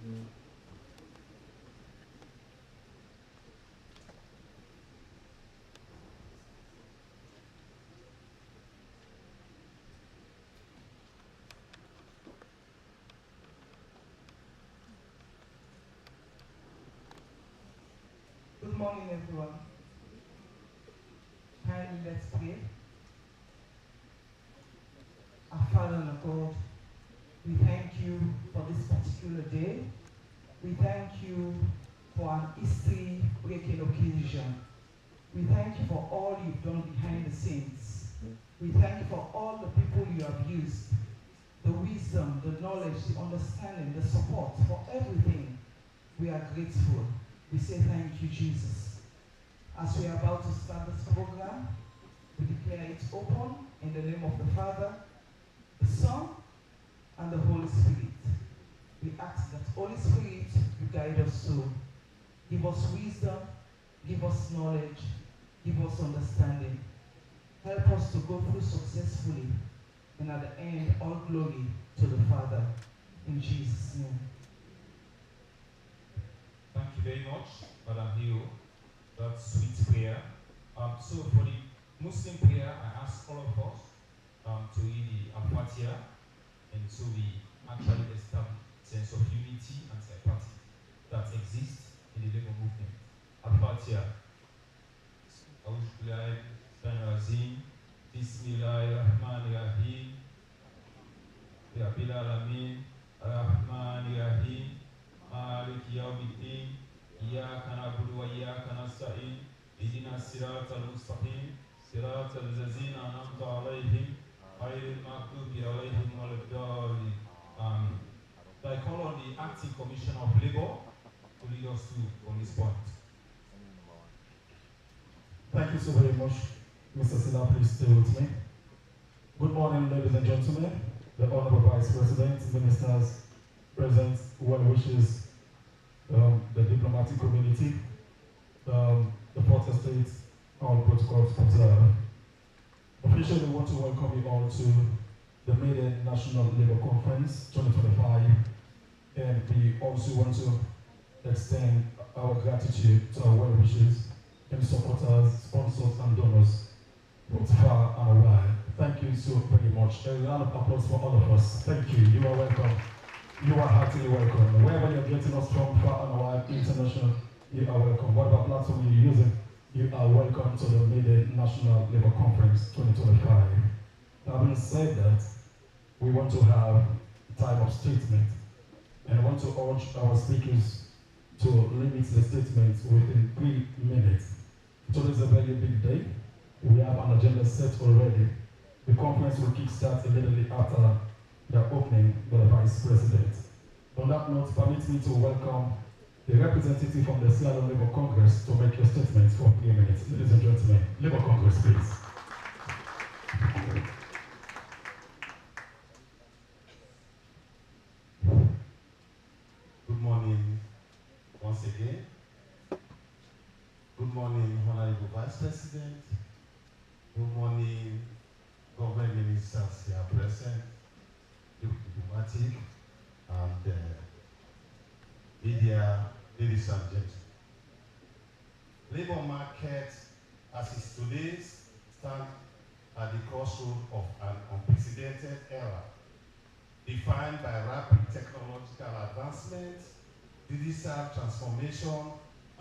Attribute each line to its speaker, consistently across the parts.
Speaker 1: Good morning, everyone. Kindly let's pray. Our Father and our God, we thank you for this particular day. We thank you for an history-breaking occasion. We thank you for all you've done behind the scenes. We thank you for all the people you have used, the wisdom, the knowledge, the understanding, the support, for everything. We are grateful. We say thank you, Jesus. As we are about to start this program, we declare it open in the name of the Father, the Son, and the Holy Spirit. We ask that Holy Spirit, you guide us so. Give us wisdom, give us knowledge, give us understanding. Help us to go through successfully, and at the end, all glory to the Father. In Jesus' name.
Speaker 2: Thank you very much, Madam Hill. That sweet prayer. So for the Muslim prayer, I ask all of us to read the Al-Fatiha, and so we actually establish a sense of unity and sympathy that exists in the labor movement. Al-Fatiha. Bismillahirrahmanirrahim. Rabbil alamin. Ar-Rahmanirrahim. Malik yawmiddin. Iyyaka na'budu wa iyyaka nasta'in. Ihdinas siratal mustaqim. Siratal ladzina an'amta 'alaihim ghayril maghdubi 'alaihim waladdallin. Amen. I call on the Acting Commissioner of Labor to lead us through from this point.
Speaker 3: Thank you so very much, Mr. Silla. Please stay with me. Good morning, ladies and gentlemen, the Honorable Vice President, Ministers, present, well wishes, the diplomatic community, the Port Estate, all protocols observed. Officially, we want to welcome you all to the Maiden National Labour Conference 2025, and we also want to extend our gratitude to our well wishes and supporters, sponsors, and donors, both far and wide. Thank you so very much. A round of applause for all of us. Thank you. You are welcome. You are heartily welcome. Wherever you're getting us from, far and wide, international, you are welcome. Whatever platform you're using, you are welcome to the Maiden National Labour Conference 2025. Having said that, we want to have time of statement, and I want to urge our speakers to limit the statements within 3 minutes. Today is a very big day. We have an agenda set already. The conference will kickstart immediately after the opening by the Vice President. On that note, permit me to welcome the representative from the Sierra Leone Labour Congress to make a statement for 3 minutes. Ladies and gentlemen, Labour Congress, please.
Speaker 4: Good morning once again. Good morning, Honorable Vice President. Good morning, government ministers here present, diplomatic, and media, ladies and gentlemen. Labor market, as is today, stand at the crossroad of an unprecedented era, defined by rapid technological advancement, digital transformation,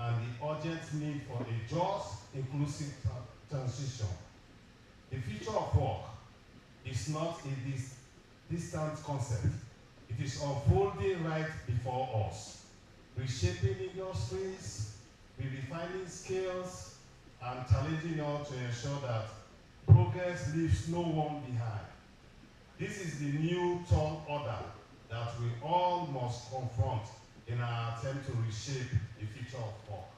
Speaker 4: and the urgent need for a just, inclusive transition. The future of work is not a distant concept. It is unfolding right before us, reshaping industries, redefining skills, and challenging us to ensure that progress leaves no one behind. This is the new tall order that we all must confront in our attempt to reshape the future of work.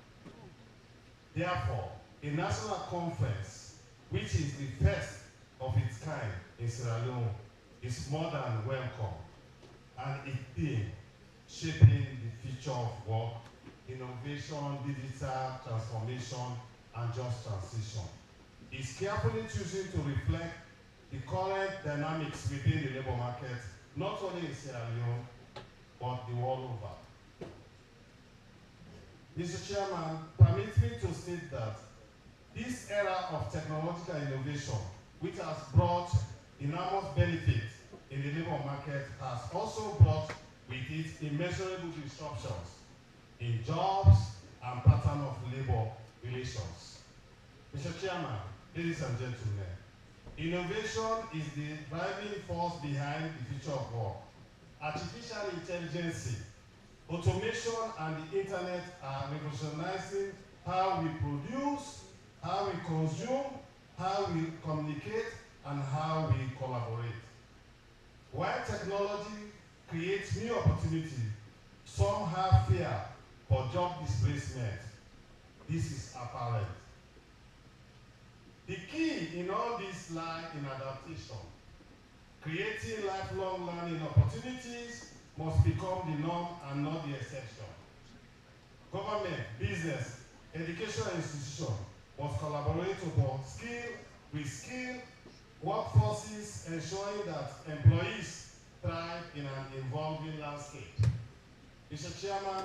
Speaker 4: Therefore, a national conference, which is the first of its kind in Sierra Leone, is more than welcome, and its theme, shaping the future of work, innovation, digital transformation, and just transition, is carefully choosing to reflect the current dynamics within the labor market, not only in Sierra Leone, but the world over. Mr. Chairman, permit me to state that this era of technological innovation, which has brought enormous benefit in the labor market, has also brought with it immeasurable disruptions in jobs and pattern of labor relations. Mr. Chairman, ladies and gentlemen, innovation is the driving force behind the future of work. Artificial intelligence, automation, and the internet are revolutionizing how we produce, how we consume, how we communicate, and how we collaborate. While technology creates new opportunities, some have fear for job displacement. This is apparent. The key in all this lies in adaptation. Creating lifelong learning opportunities must become the norm and not the exception. Government, business, educational institutions must collaborate upon skill with skill workforces, ensuring that employees thrive in an evolving landscape. Mr. Chairman,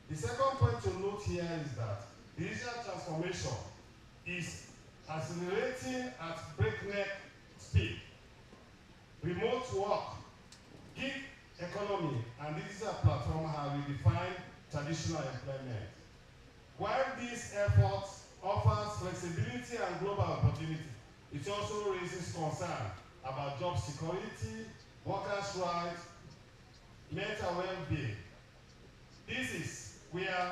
Speaker 4: the second point to note here is that digital transformation is accelerating at breakneck speed. Remote work, gig economy, and digital platform have redefined traditional employment. While these efforts offers flexibility and global opportunity, it also raises concern about job security, workers' rights, mental well-being. This is where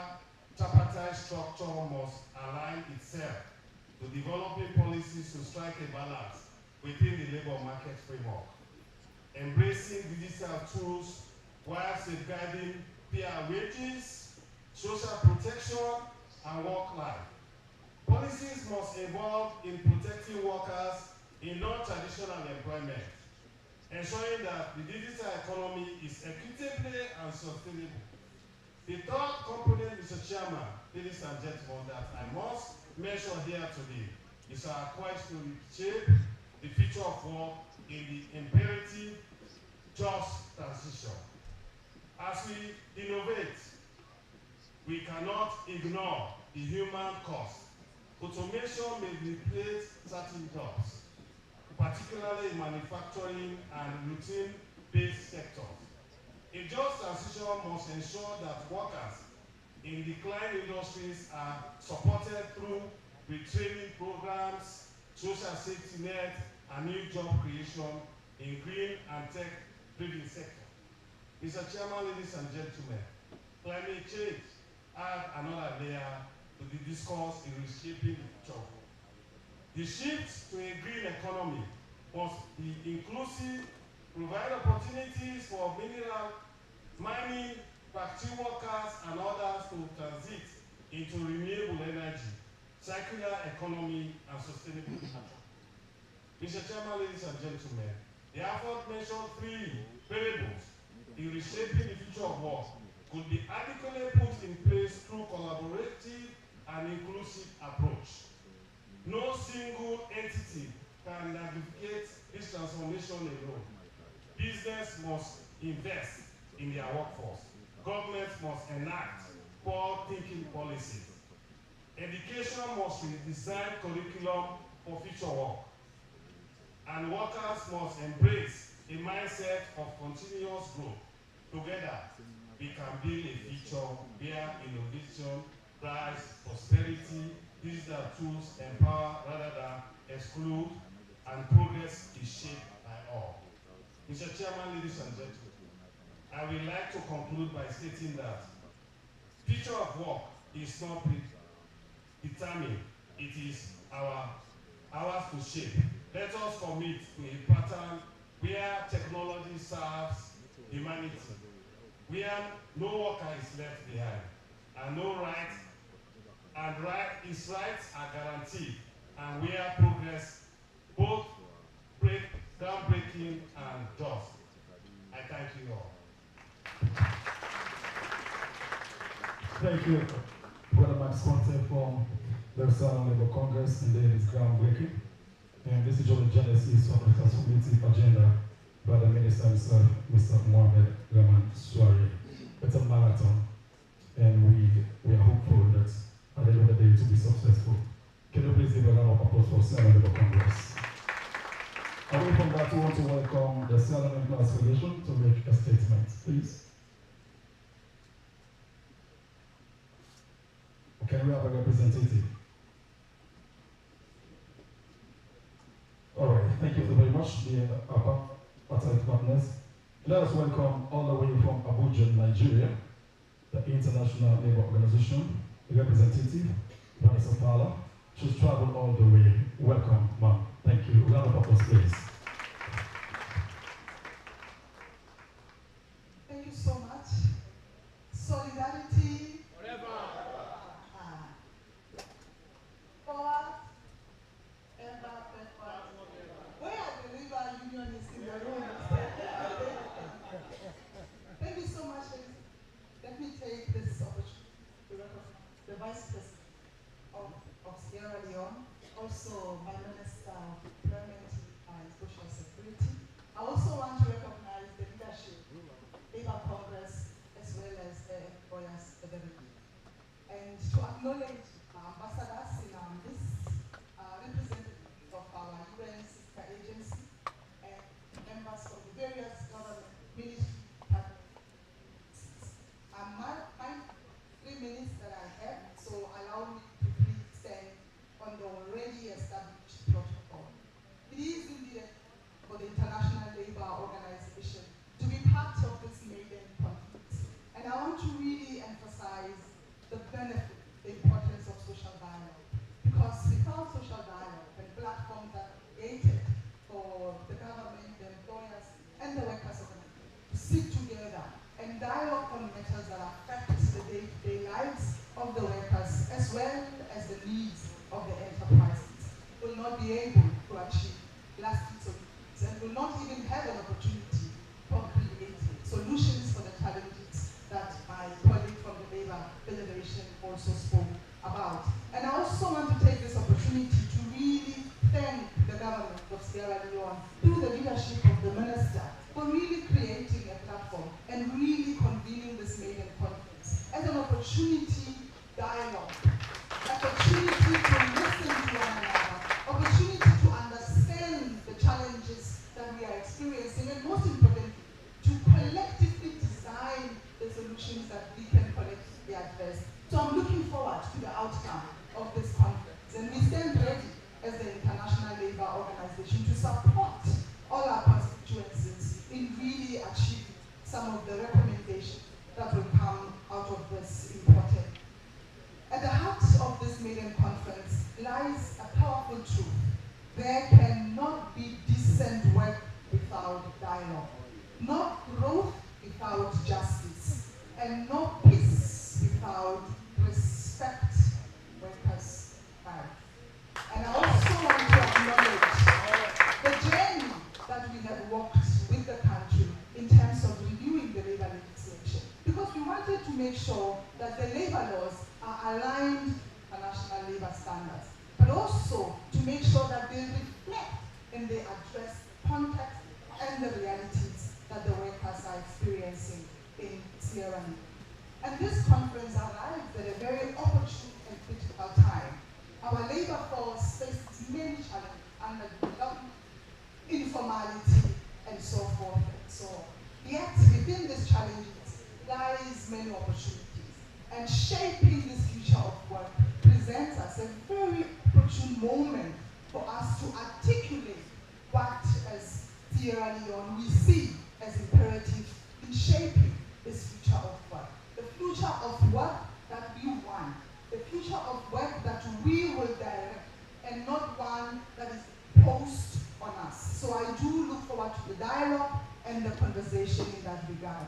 Speaker 4: tripartite structure must align itself to developing policies to strike a balance within the labor market framework, embracing digital tools while safeguarding fair wages, social protection, and work life. Policies must involve in protecting workers in non-traditional employment, ensuring that the digital economy is equitably and sustainable. The third component, Mr. Chairman, ladies and gentlemen, that I must mention here today is our quest to shape the future of work in the imperative just transition. As we innovate, we cannot ignore the human cost. Automation may replace certain jobs, particularly in manufacturing and routine-based sectors. A just transition must ensure that workers in decline industries are supported through retraining programs, social safety net, and new job creation in green and tech-driven sectors. Mr. Chairman, ladies and gentlemen, climate change adds another layer to the discourse in reshaping the future. The shift to a green economy must be inclusive, provide opportunities for mineral mining, factory workers, and others to transit into renewable energy, circular economy, and sustainable agriculture. Mr. Chairman, ladies and gentlemen, the aforementioned three variables in reshaping the future of work could be adequately put in place through collaborative and inclusive approach. No single entity can navigate this transformation alone. Business must invest in their workforce. Governments must enact forward-thinking policies. Education must redesign curriculum for future work. And workers must embrace a mindset of continuous growth. Together, we can build a future where innovation drives prosperity, digital tools empower rather than exclude, and progress is shaped by all. Mr. Chairman, ladies and gentlemen, I would like to conclude by stating that future of work is not determined, it is ours to shape. Let us commit to a pattern where technology serves humanity, where no worker is left behind, and his rights are guaranteed, and where progress both groundbreaking and just. I thank you all.
Speaker 3: Thank you, Brother Max Conte from the Southern Labour Congress, and then it's groundbreaking. And this is just the genesis of the transformative agenda by the Minister himself, Mr. Mohamed Rahman Suare. It's a marathon, and we are hopeful of applause for Sierra Labour Congress. Away from that, we want to welcome the Sierra Leone Class Foundation to make a statement, please. Can we have a representative? All right, thank you very much, the apartheid partners. Let us welcome all the way from Abuja, Nigeria, the International Labour Organization, the representative, Vanessa Fowler. She's traveled all the way. Welcome, ma'am. Thank you. Round of applause, please.
Speaker 1: Thank you so much. Solidarity. Forever. Forward. Ever, backward. Where are the labor unionists in the room? Thank you so much. Let me take this opportunity to welcome the Vice President of Sierra Leone, also my Minister of Employment and Social Security. I also want to recognize the leadership of Labour Congress as well as the Employers Federation. And to acknowledge ambassadors in this representative of our UN sister agency and members from the various government ministry departments. My 3 minutes that I have, so allow me to please stand on the already established protocol. It is indeed for the International Labour Organization to be part of this maiden conference. And I want to really emphasize the benefit, the importance of social dialogue. Because without social dialogue and platforms that are created for the government, the employers, and the workers to sit together and dialogue on matters that affect the day-to-day lives of the workers as well as the needs of the enterprises, will not be able to achieve lasting solutions and will not even have an opportunity for creating solutions for the challenges that my colleague from the Labour Federation also spoke about. And I also want to take this opportunity to really thank the government of Sierra Leone through the leadership of the minister for really creating a platform and really convening this maiden conference as an opportunity dialogue, opportunity to listen to one another, opportunity to understand the challenges that we are experiencing, and most importantly, to collectively design the solutions that we can collectively address. So I'm looking forward to the outcome of this conference, and we stand ready as the International Labour Organization to support all our constituencies in really achieving some of the recommendations that will come out of this important. At the heart of this maiden conference lies a powerful truth. There cannot be decent work without dialogue, no growth without justice, and no peace without respect workers' rights. And I also want to acknowledge the journey that we have walked with the country in terms of reviewing the labor legislation, because we wanted to make sure that the labor laws are aligned to national labor standards, but also to make sure that they reflect and they address the context and the realities that the workers are experiencing in Sierra Leone. And this conference arrives at a very opportune and critical time. Our labor force faces many challenges under development, informality, and so forth and so on. Yet within these challenges lies many opportunities. And shaping this future of work presents us a very opportune moment for us to articulate what, as Sierra Leone, we see as imperative in shaping this future of work. The future of work that we want, the future of work that we will direct, and not one that is imposed on us. So I do look forward to the dialogue and the conversation in that regard.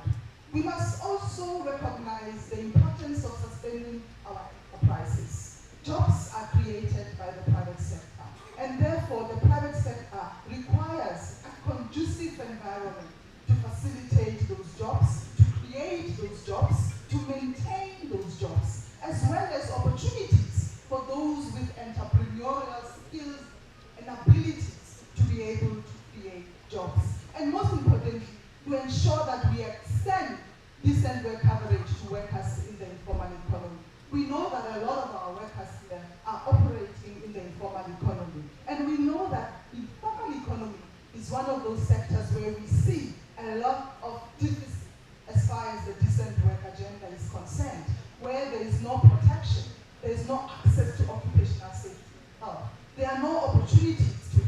Speaker 1: We must also recognize the importance of sustaining our enterprises. Jobs are created by the private sector, and therefore the private sector requires a conducive environment to facilitate those jobs, to create those jobs, to maintain those jobs, as well as opportunities for those with entrepreneurial skills and abilities to be able to create jobs. And most importantly, to ensure that we extend decent work coverage to workers in the informal economy. We know that a lot of our workers here are operating in the informal economy. those sectors where we see a lot of deficit as far as the decent work agenda is concerned, where there is no protection, there is no access to occupational safety health. There are no opportunities to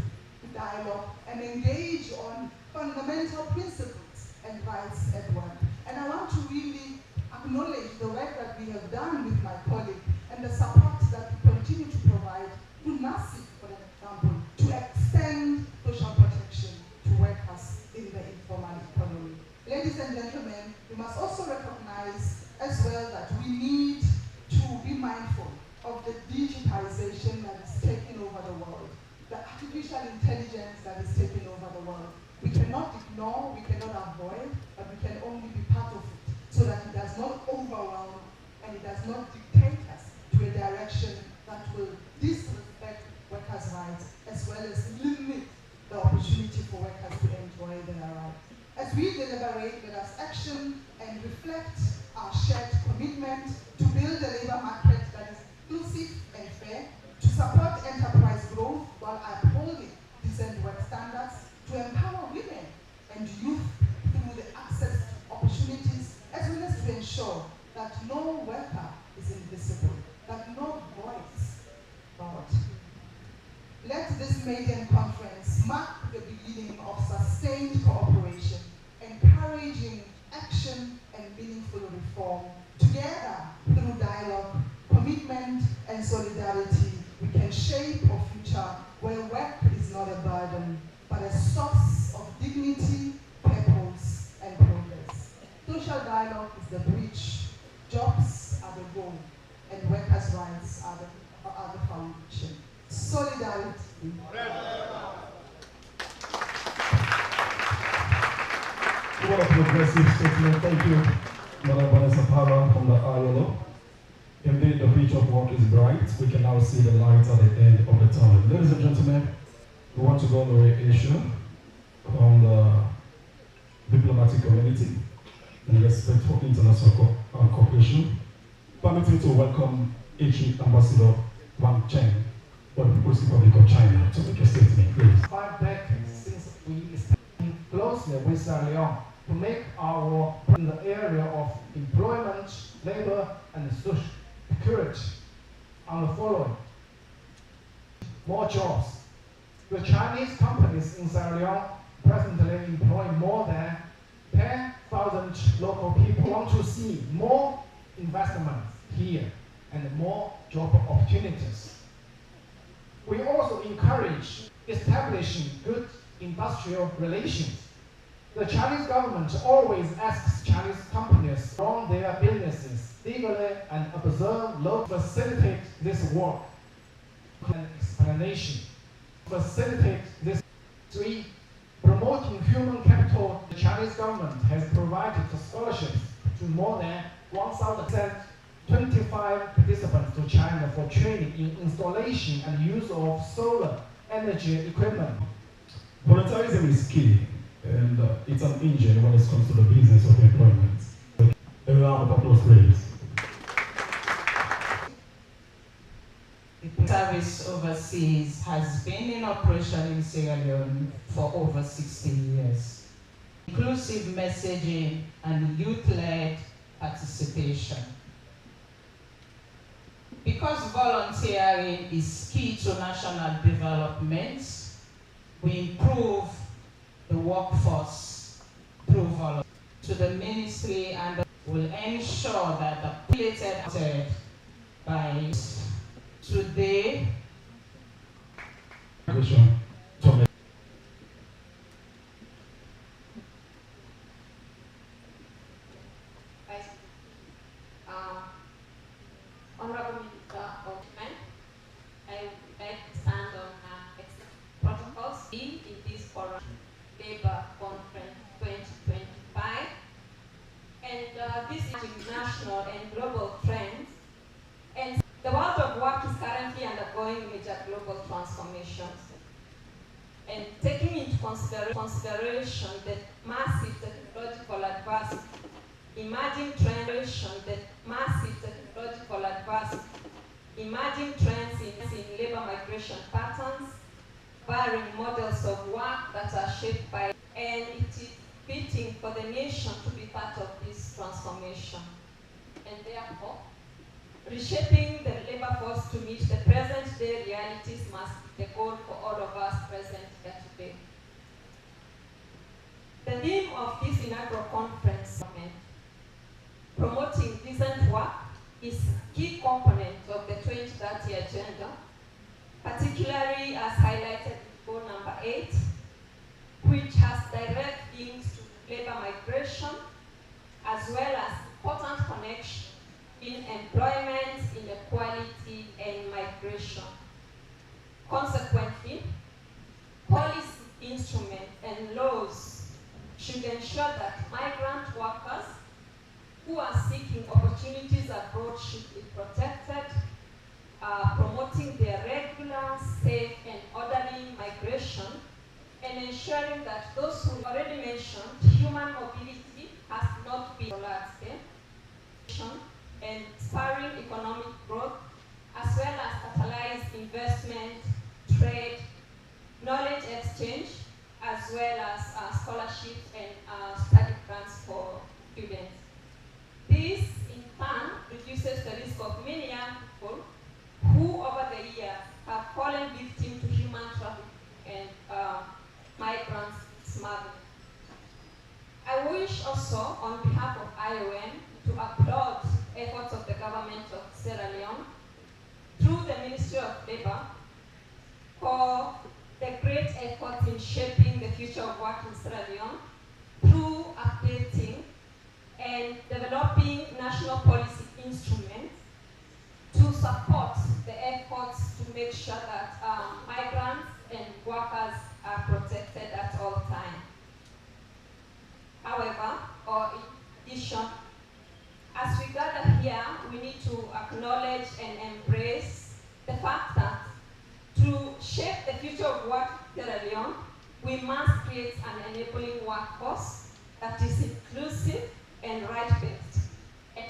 Speaker 1: dialogue and engage on fundamental principles and rights at work. And I want to really acknowledge the work that we have done with my colleague and the support that we continue to provide to NASIC, for example, to extend social protection to workers in the informal economy. Ladies and gentlemen, we must also recognize as well that we need to be mindful of the digitization that is taking over the world, the artificial intelligence that is taking over the world. We cannot ignore, we cannot avoid, but we can only be part of it so that it does not overwhelm and it does not dictate us to a direction that will disrespect workers' rights as well as limit the opportunity for workers to enjoy their rights. As we deliberate, let us action and reflect our shared commitment to build a labor market that is inclusive and fair, to support enterprise growth while upholding decent work standards, to empower women and youth through the access to opportunities, as well as to ensure that no worker is invisible, that no voice bowed. Let this maiden conference mark the beginning of sustained cooperation, encouraging action and meaningful reform. Together, through dialogue, commitment, and solidarity, we can shape a future where work is not a burden, but a source of dignity, purpose, and progress. Social dialogue is the bridge, jobs are the goal, and workers' rights are the foundation. Solidarity.
Speaker 3: What a progressive statement. Thank you, Madam Vanessa Parra from the ILO. Indeed, the future of work is bright. We can now see the light at the end of the tunnel. Ladies and gentlemen, we want to go on the re-issue from the diplomatic community in respect for international cooperation. Permit me to welcome HE Ambassador Wang Cheng for the People's Republic of China to make a statement, please.
Speaker 5: 5 decades since we studied closely with Sierra Leone to make our in the area of employment, labor, and social security on the following: more jobs. The Chinese companies in Sierra Leone presently employ more than 10,000 local people. We want to see more investments here and more job opportunities. We also encourage establishing good industrial relations. The Chinese government always asks Chinese companies to run their businesses legally and observe law to facilitate this work. An explanation. Facilitate this. 3. Promoting human capital. The Chinese government has provided scholarships to more than 1,025 participants to China for training in installation and use of solar energy equipment.
Speaker 3: Voluntarism is key, and it's an engine when it comes to the business of employment. A round of applause, please.
Speaker 6: The service overseas has been in operation in Sierra Leone for over 60 years. Inclusive messaging and youth-led participation. Because volunteering is key to national development, we improve the workforce through volunteering. To the ministry and will ensure that the affiliated by today.
Speaker 7: Honorable Minister of Men, I would like to stand on protocols in this forum, Labour Conference 2025, and this is national and global trends. And the world of work is currently undergoing major global transformations. And taking into consideration the massive technological advancement, emerging trends in labor migration patterns, varying models of work that are shaped by, and it is fitting for the nation to be part of this transformation. And therefore, reshaping the labor force to meet the present-day realities must be the goal for all of us present here today. The theme of this inaugural conference, promoting decent work, is a key component of the 2030 agenda, particularly as highlighted in goal number 8, which has direct links to labor migration, as well as important connection in employment, inequality, and migration. Consequently, policy instruments and laws should ensure that migrant workers who are seeking opportunities abroad should be protected, promoting their regular, safe, and orderly migration, and ensuring that those who already mentioned, human mobility has not been large-scale, and spurring economic growth, as well as catalyze investment, trade, knowledge exchange, as well as scholarships and study grants for students. This, in turn, reduces the risk of many young people who, over the years, have fallen victim to human trafficking and migrants smuggling. I wish also, on behalf of IOM, to applaud efforts of the government of Sierra Leone through the Ministry of Labour for the great efforts in shaping the future of work in Sierra Leone through updating and developing national policy instruments to support the efforts to make sure that migrants and workers are protected at all times. However, or in addition, as we gather here, we need to acknowledge and embrace the fact that to shape the future of work in Sierra Leone, we must create an enabling workforce that is inclusive and right-based. And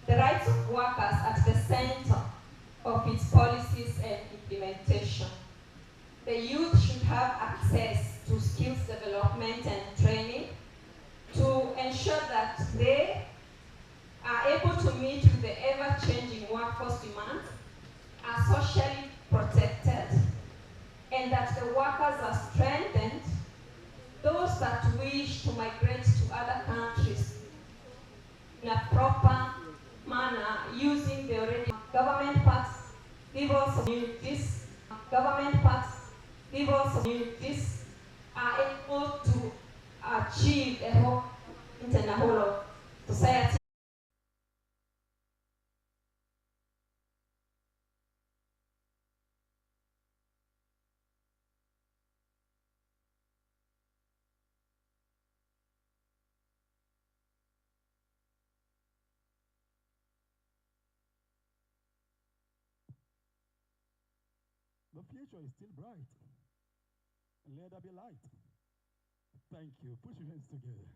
Speaker 7: the rights of workers at the center of its policies and implementation. The youth should have access to skills development and training to ensure that they are able to meet with the ever-changing workforce demands, are socially protected, and that the workers are strengthened, those that wish to migrate to other countries in a proper manner using the already government parts, civil communities, are able to achieve a whole internal society.
Speaker 3: The future is still bright. Let there be light. Thank you. Put your hands together.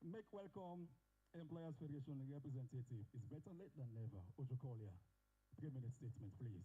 Speaker 3: Make welcome Employers Federation representative. It's better late than never. Ojokolia, 3-minute statement, please.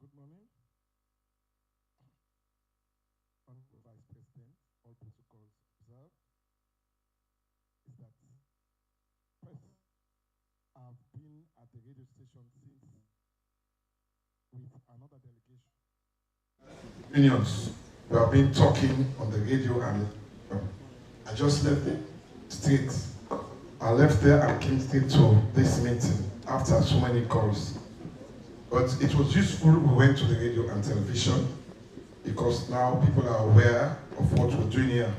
Speaker 8: Good morning. Honorable Vice President, all protocols observed. Is that first, I've been at the radio station since with another delegation. Unions, we have been talking on the radio and I just left the street. I left there and came straight to this meeting after so many calls. But it was useful we went to the radio and television because now people are aware of what we're doing here.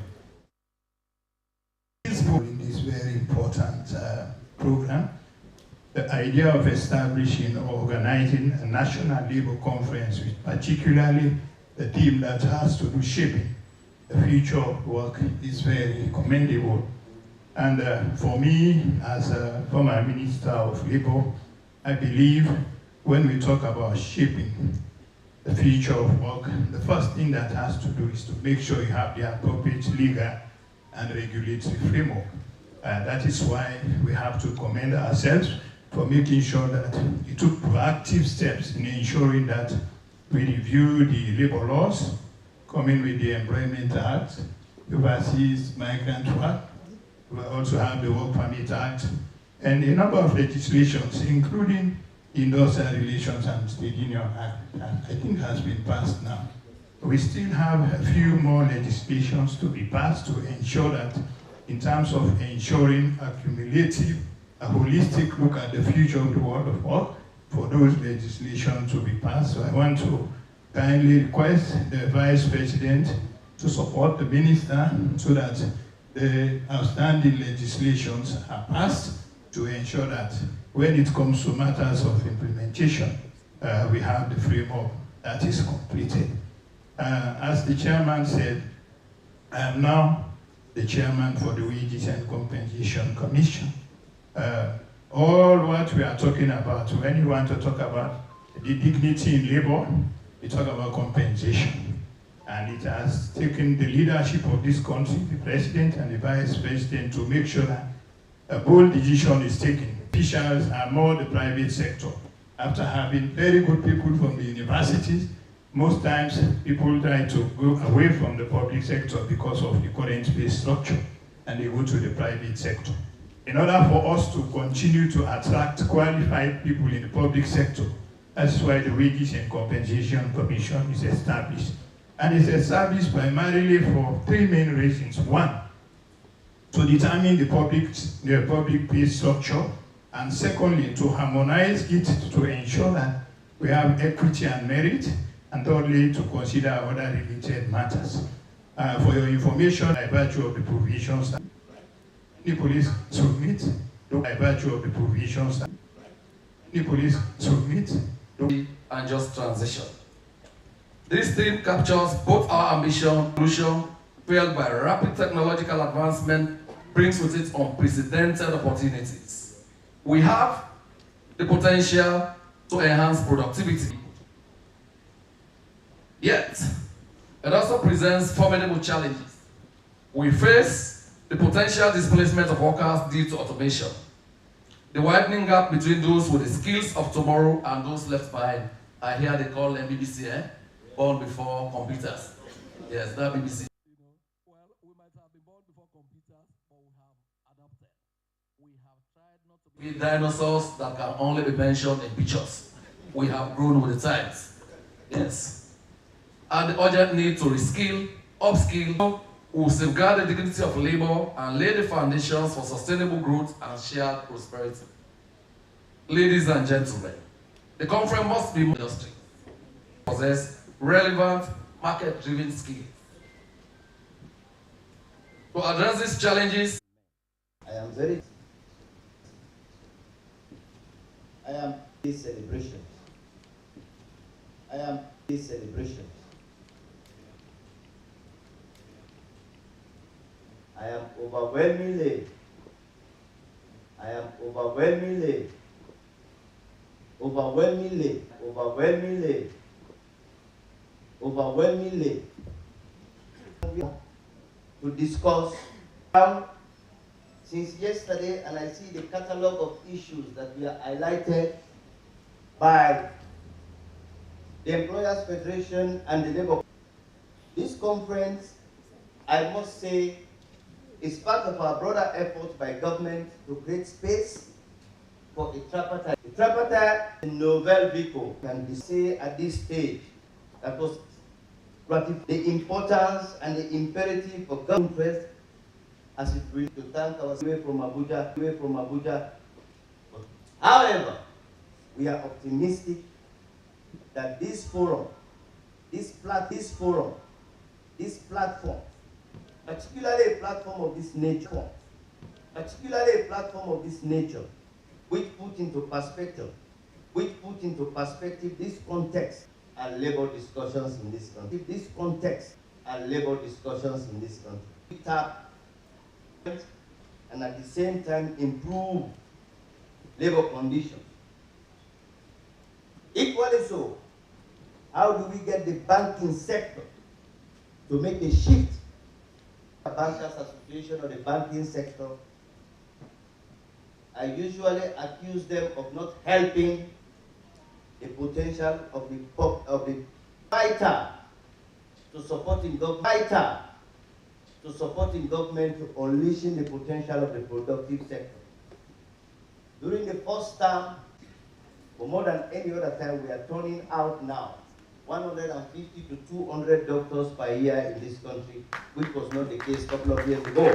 Speaker 9: In this very important program, the idea of establishing or organizing a national labor conference with particularly the theme that has to do shaping the future of work is very commendable. And for me, as a former Minister of Labor, I believe when we talk about shaping the future of work, the first thing that has to do is to make sure you have the appropriate legal and regulatory framework. That is why we have to commend ourselves for making sure that we took proactive steps in ensuring that we review the labor laws, coming with the Employment Act, the Overseas Migrant Act. We also have the Work Permit Act, and a number of legislations, including the Industrial Relations and Trade Union Act, that I think has been passed now. We still have a few more legislations to be passed to ensure that, in terms of ensuring a cumulative, a holistic look at the future of the world of work, for those legislations to be passed. So I want to kindly request the Vice President to support the Minister so that the outstanding legislations are passed to ensure that when it comes to matters of implementation, we have the framework that is completed. As the chairman said, I am now the chairman for the Wages and Compensation Commission. All what we are talking about, when you want to talk about the dignity in labor, we talk about compensation. And it has taken the leadership of this country, the president and the vice president, to make sure that a bold decision is taken. Officials are more the private sector. After having very good people from the universities, most times people try to go away from the public sector because of the current pay structure, and they go to the private sector. In order for us to continue to attract qualified people in the public sector, that's why the Wages and Compensation Commission is established. And it's established primarily for three main reasons. One, to determine the public pay structure, and secondly, to harmonize it to ensure that we have equity and merit, and thirdly, to consider other related matters. For your information, by virtue of the provisions, the police submit, by virtue of the provisions, the police submit,
Speaker 10: and just transition. This theme captures both our ambition, fueled by rapid technological advancement, brings with it unprecedented opportunities. We have the potential to enhance productivity. Yet, it also presents formidable challenges. We face the potential displacement of workers due to automation, the widening gap between those with the skills of tomorrow and those left behind. I hear they call them BBC, born before computers. Yes, that BBC.
Speaker 3: Well, we might have been born before computers, but we have adapted. We have tried not to
Speaker 10: be dinosaurs that can only be mentioned in pictures. We have grown with the times. Yes. And the urgent need to reskill, upskill, will safeguard the dignity of labor and lay the foundations for sustainable growth and shared prosperity. Ladies and gentlemen, the conference must be industry, possess relevant market-driven skills. To address these challenges,
Speaker 11: I am this celebration. I am this celebration. I am overwhelmingly to discuss since yesterday, and I see the catalog of issues that we are highlighted by the Employers Federation and the Labour. This conference, I must say, is part of our broader effort by government to create space for a tripartite. The tripartite novel vehicle can be said at this stage that was the importance and the imperative for government as it will to thank our way from Abuja. However, we are optimistic that this forum, this platform, particularly a platform of this nature, which put into perspective this context and labor discussions in this country. We tap and at the same time improve labor conditions. Equally so, how do we get the banking sector to make a shift? The Bankers Association or the banking sector, I usually accuse them of not helping the potential of the vital to supporting government to unleashing the potential of the productive sector. During the first term, for more than any other time, we are turning out now 150 to 200 doctors per year in this country, which was not the case a couple of years ago.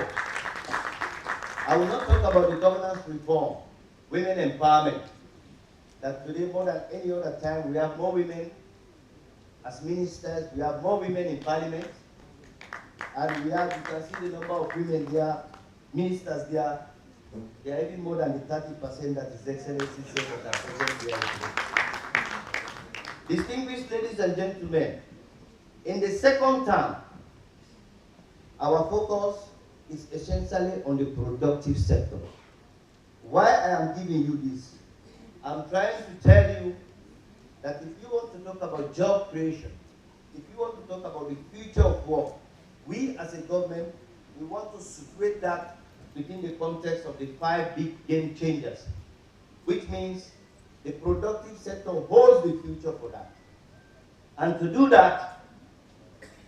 Speaker 11: I will not talk about the governance reform, women empowerment, that today more than any other time we have more women as ministers, we have more women in parliament, and we have, you can see the number of women there, ministers there, they are even more than the 30% that His Excellency said that are present here today. Distinguished ladies and gentlemen, in the second term, our focus is essentially on the productive sector. Why I am giving you this? I'm trying to tell you that if you want to talk about job creation, if you want to talk about the future of work, we as a government, we want to situate that within the context of the 5 big game changers, which means the productive sector holds the future for that. And to do that,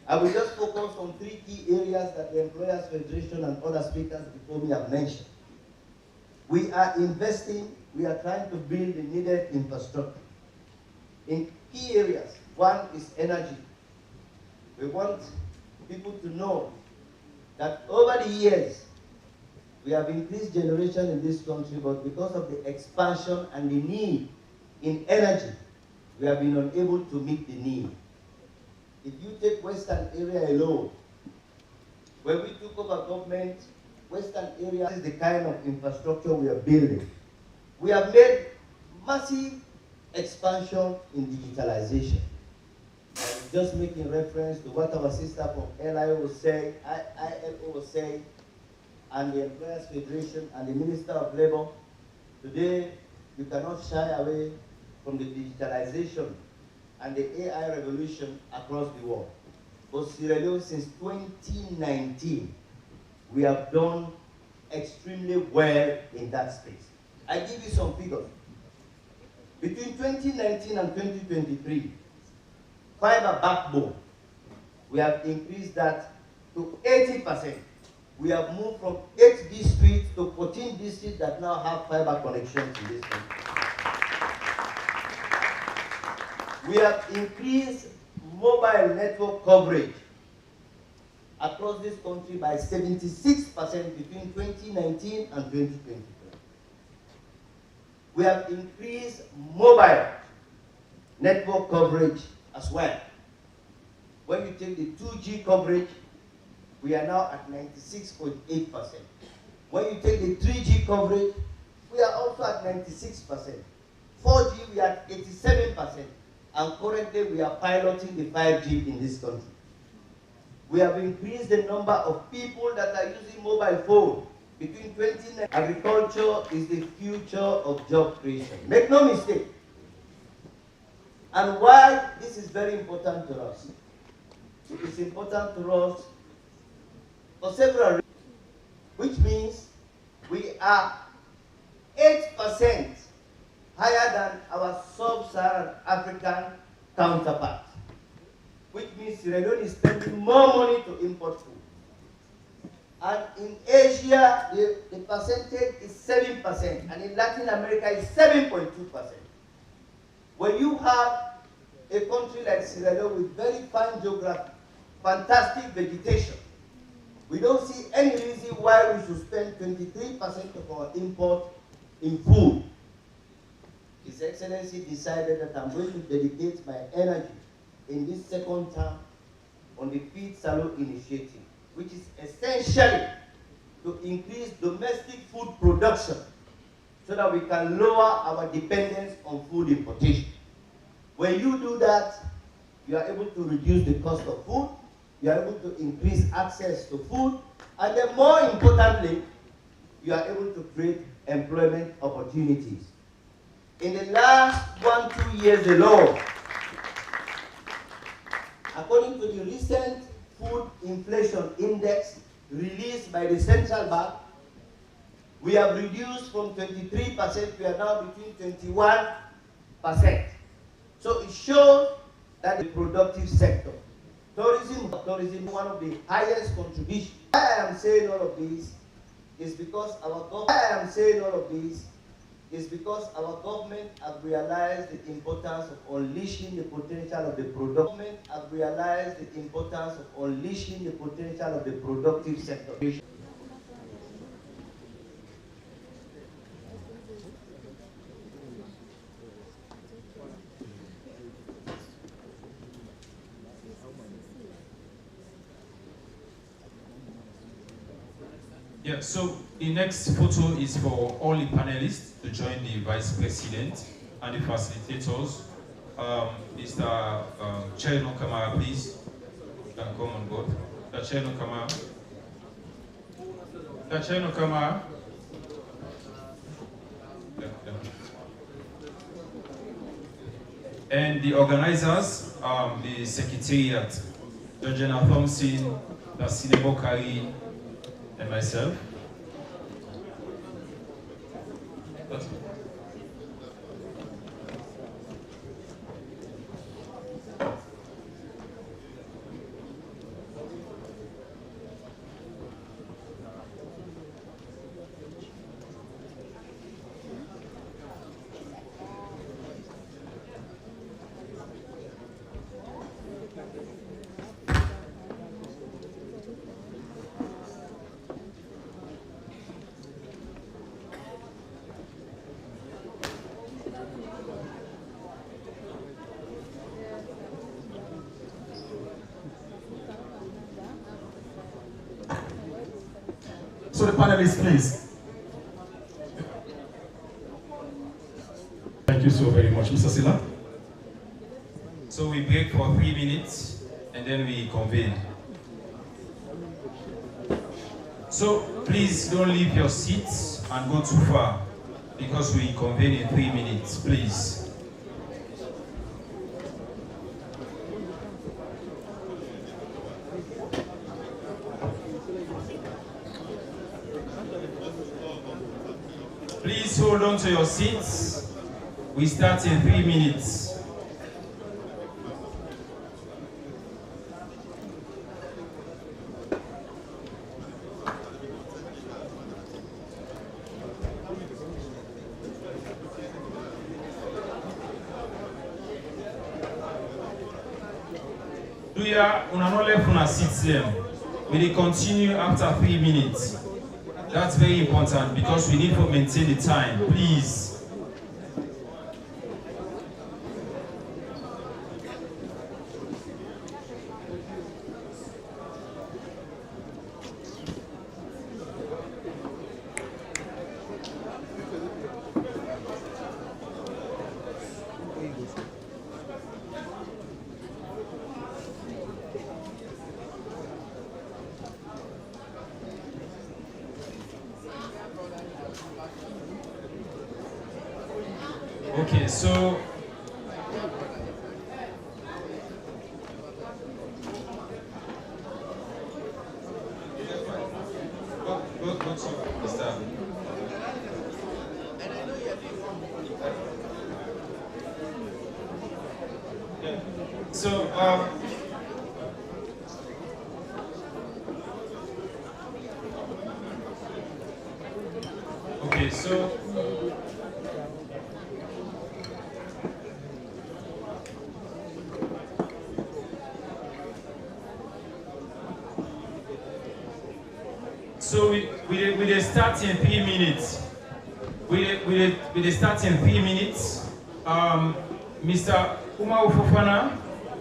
Speaker 11: I will just focus on 3 key areas that the Employers Federation and other speakers before me have mentioned. We are investing, we are trying to build the needed infrastructure. In key areas, one is energy. We want people to know that over the years, we have increased generation in this country, but because of the expansion and the need in energy, we have been unable to meet the need. If you take Western area alone, when we took over government, Western area is the kind of infrastructure we are building. We have made massive expansion in digitalization. I was just making reference to what our sister from ILO was saying, and the Employers Federation and the Minister of Labor. Today, you cannot shy away from the digitalization and the AI revolution across the world. But Sierra Leone, since 2019, we have done extremely well in that space. I give you some figures. Between 2019 and 2023, fiber backbone, we have increased that to 80%. We have moved from 8 districts to 14 districts that now have fiber connections in this country. We have increased mobile network coverage across this country by 76% between 2019 and 2023. We have increased mobile network coverage as well. When you take the 2G coverage, we are now at 96.8%. When you take the 3G coverage, we are also at 96%. 4G, we are at 87%. And currently, we are piloting the 5G in this country. We have increased the number of people that are using mobile phone. Between 2019, agriculture is the future of job creation. Make no mistake. And why this is very important to us? It is important to us for several reasons, which means we are 8% higher than our sub-Saharan African counterparts, which means Sierra Leone is spending more money to import food. And in Asia, the percentage is 7%, and in Latin America is 7.2%. When you have a country like Sierra Leone with very fine geography, fantastic vegetation, we don't see any reason why we should spend 23% of our import in food. His Excellency decided that I'm going to dedicate my energy in this second term on the Feed Salute initiative, which is essentially to increase domestic food production so that we can lower our dependence on food importation. When you do that, you are able to reduce the cost of food, you are able to increase access to food, and then more importantly, you are able to create employment opportunities. In the last 1-2 years alone, according to the recent food inflation index released by the central bank, we have reduced from 23%, we are now between 21%. So it shows that the productive sector, tourism, one of the highest contributions. Why I am saying all of this is because our government have realized the importance of unleashing the potential of the productive sector.
Speaker 2: Yeah, so the next photo is for all the panelists to join the Vice President and the facilitators. Mr. Cherno Kamara, please, you can come on board. Cherno Kamara. Cherno Kamara. And the organizers, the Secretariat, Georgina Thompson, Sinebo Kari, and myself.
Speaker 3: So the panelists, please. Thank you so very much, Mr. Silla.
Speaker 2: So we break for 3 minutes and then we convene. So please don't leave your seats and go too far because we convene in 3 minutes, please. Please hold on to your seats. We start in 3 minutes. Do you una no left una seats them? We will continue after 3 minutes. That's very important because we need to maintain the time, please. Okay, so go to start. Yeah. So okay, so we start in 3 minutes. We start in 3 minutes. Mr. Umar Fofana,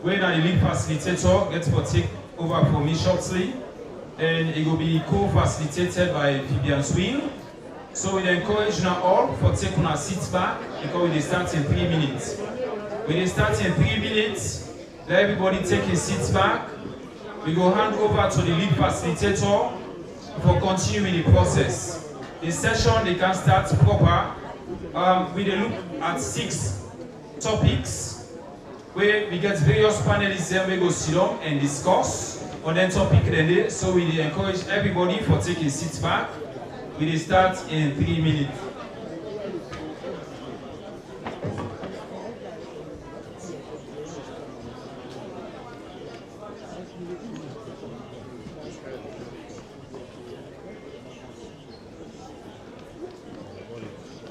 Speaker 2: where the lead facilitator, gets to take over for me shortly. And it will be co-facilitated by Vivian Swing. So we encourage now all for taking our seats back because we start in 3 minutes. We start in 3 minutes. Let everybody take his seats back. We go hand over to the lead facilitator for continuing the process. The session they can start proper. We look at 6 topics where we get various panelists and we go sit down and discuss on that topic. So we encourage everybody for taking seats back. We start in 3 minutes.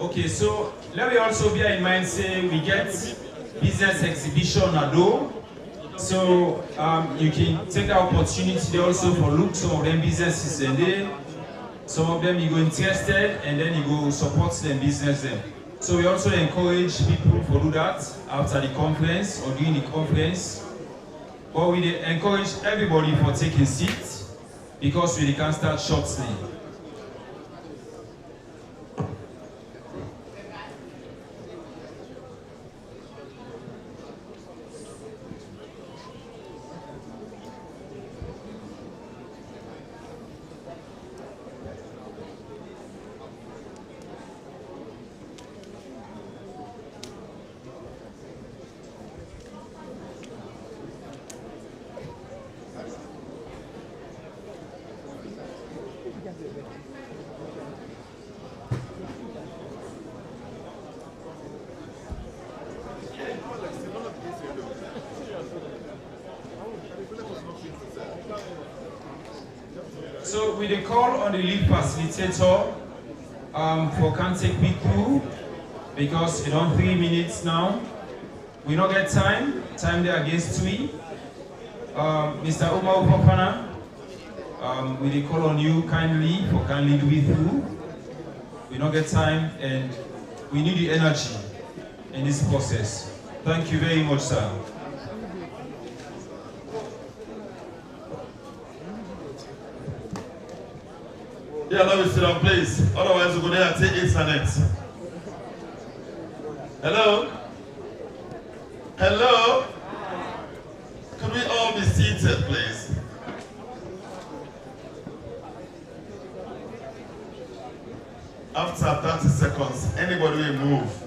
Speaker 2: Okay, so let me also bear in mind, say we get business exhibition at door. So you can take the opportunity also for look some of them businesses and there. Some of them you go interested and then you go support them business them. So we also encourage people to do that after the conference or during the conference. But we encourage everybody for taking seats because we can start shortly. So with a call on the lead facilitator for can take me through because it's on 3 minutes now. We don't get time there against 3. Mr. Omar Fofana, with a call on you kindly for can lead me through. We don't get time and we need the energy in this process. Thank you very much, sir.
Speaker 12: Yeah, let me sit down, please. Otherwise, we're going to have to take internet. Hello? Hello? Could we all be seated, please? After 30 seconds, anybody will move.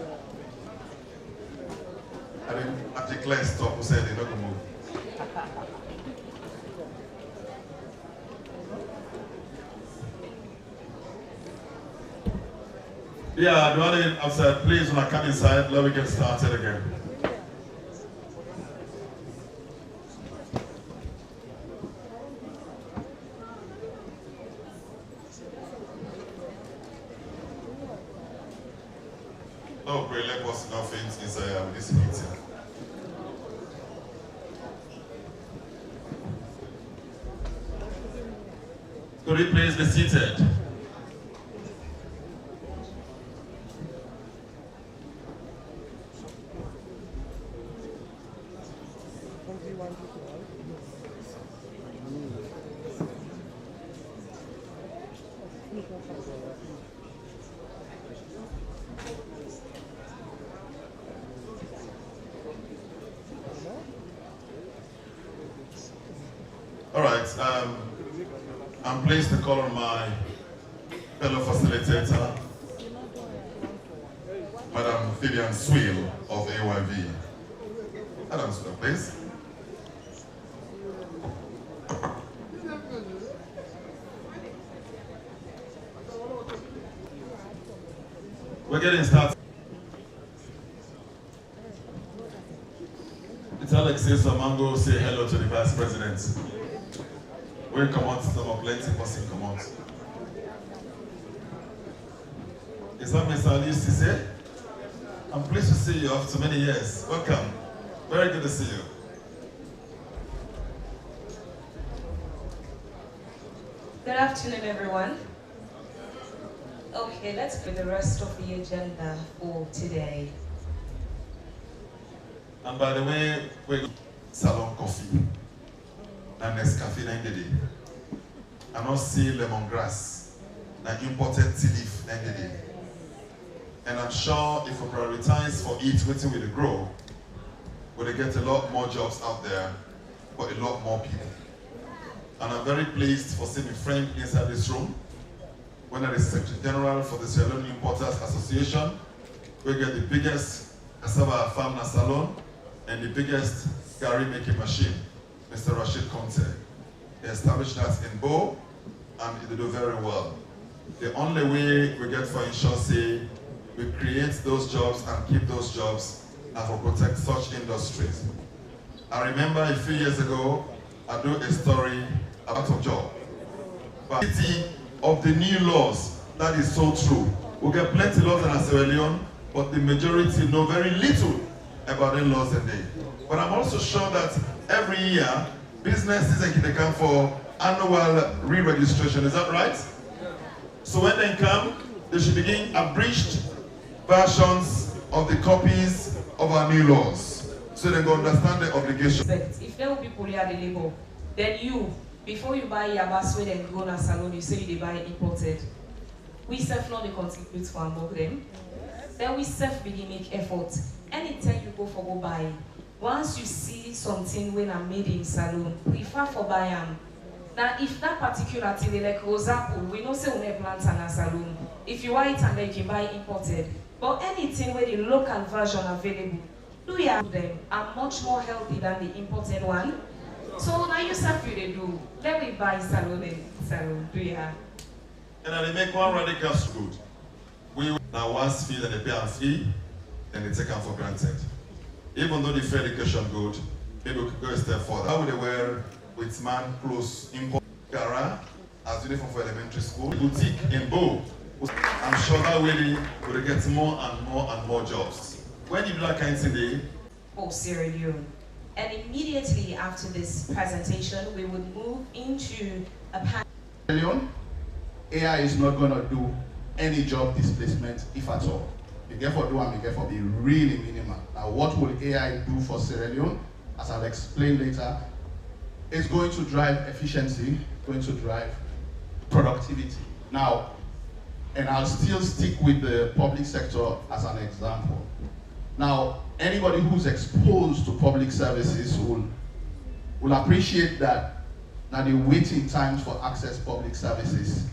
Speaker 12: I mean, I declare stop, who said they're not going to move. Yeah, the one outside, please, when I come inside, let me get started again. Oh, great, let us not faint inside this meeting. Could you please be seated? All right, I'm pleased to call on my fellow facilitator, Madam Vivian Swill of AYV. Madam Swill, please. We're getting started. It's Alex Samango say hello to the Vice President. We come out, some of plenty person come out. Is that Mr. Ali Sise? I'm pleased to see you after many years. Welcome. Very good to see you.
Speaker 13: Good afternoon, everyone. Okay, let's put the rest of the agenda for today.
Speaker 12: And by the way, we salon coffee and Nescafe 90 day. I don't see lemongrass. and imported tea leaf NDD. And I'm sure if we prioritize for it, waiting with the grow, we'll get a lot more jobs out there for a lot more people. And I'm very pleased for seeing a friend inside this room, when I is Secretary General for the Sierra Leone Importers Association. We get the biggest cassava farm salon and the biggest gari making machine, Mr. Rashid Conte. He established that in Bo, and he did very well. The only way we get for insurance, we create those jobs and keep those jobs and for protect such industries. I remember a few years ago, I do a story about a job. But of the new laws, that is so true. We get plenty of laws in Sierra Leone, but the majority know very little about the laws in there. But I'm also sure that every year, businesses can come for annual re-registration, is that right? So when they come, they should begin abridged versions of the copies of our new laws, so they can understand the obligation.
Speaker 13: If there will be poly at the label, then you, before you buy yabas when they go in a salon, you say you buy imported. We self not the contribute for among them. Then we self begin make effort. Anytime you go for go buy, once you see something when I'm made in salon, prefer for buy them. Now if that particular thing like Rosapool, we know say we have plants in a salon. If you want it and then you can buy imported. But anything where the local version available, do you have them are much more healthy than the imported one. So now you self you they do. Then we buy salon and salon. Do you have?
Speaker 12: And then they make one radical good. We now once fee and they pay and fee, and they take them for granted. Even though the fair education good, maybe we could go a step further. How would they wear with man clothes import Gara as uniform for elementary school? Boutique in Bo. I'm sure that way we'll get more and more and more jobs. When you do that kind of thing,
Speaker 13: for Sierra Leone. And immediately after this presentation, we would move into a panel.
Speaker 14: Sierra Leone, AI is not going to do any job displacement, if at all. You get for do and you get for be really minimal. Now, what will AI do for Sierra Leone? As I'll explain later, it's going to drive efficiency, going to drive productivity. Now, and I'll still stick with the public sector as an example. Now, anybody who's exposed to public services will appreciate that now the waiting times for access public services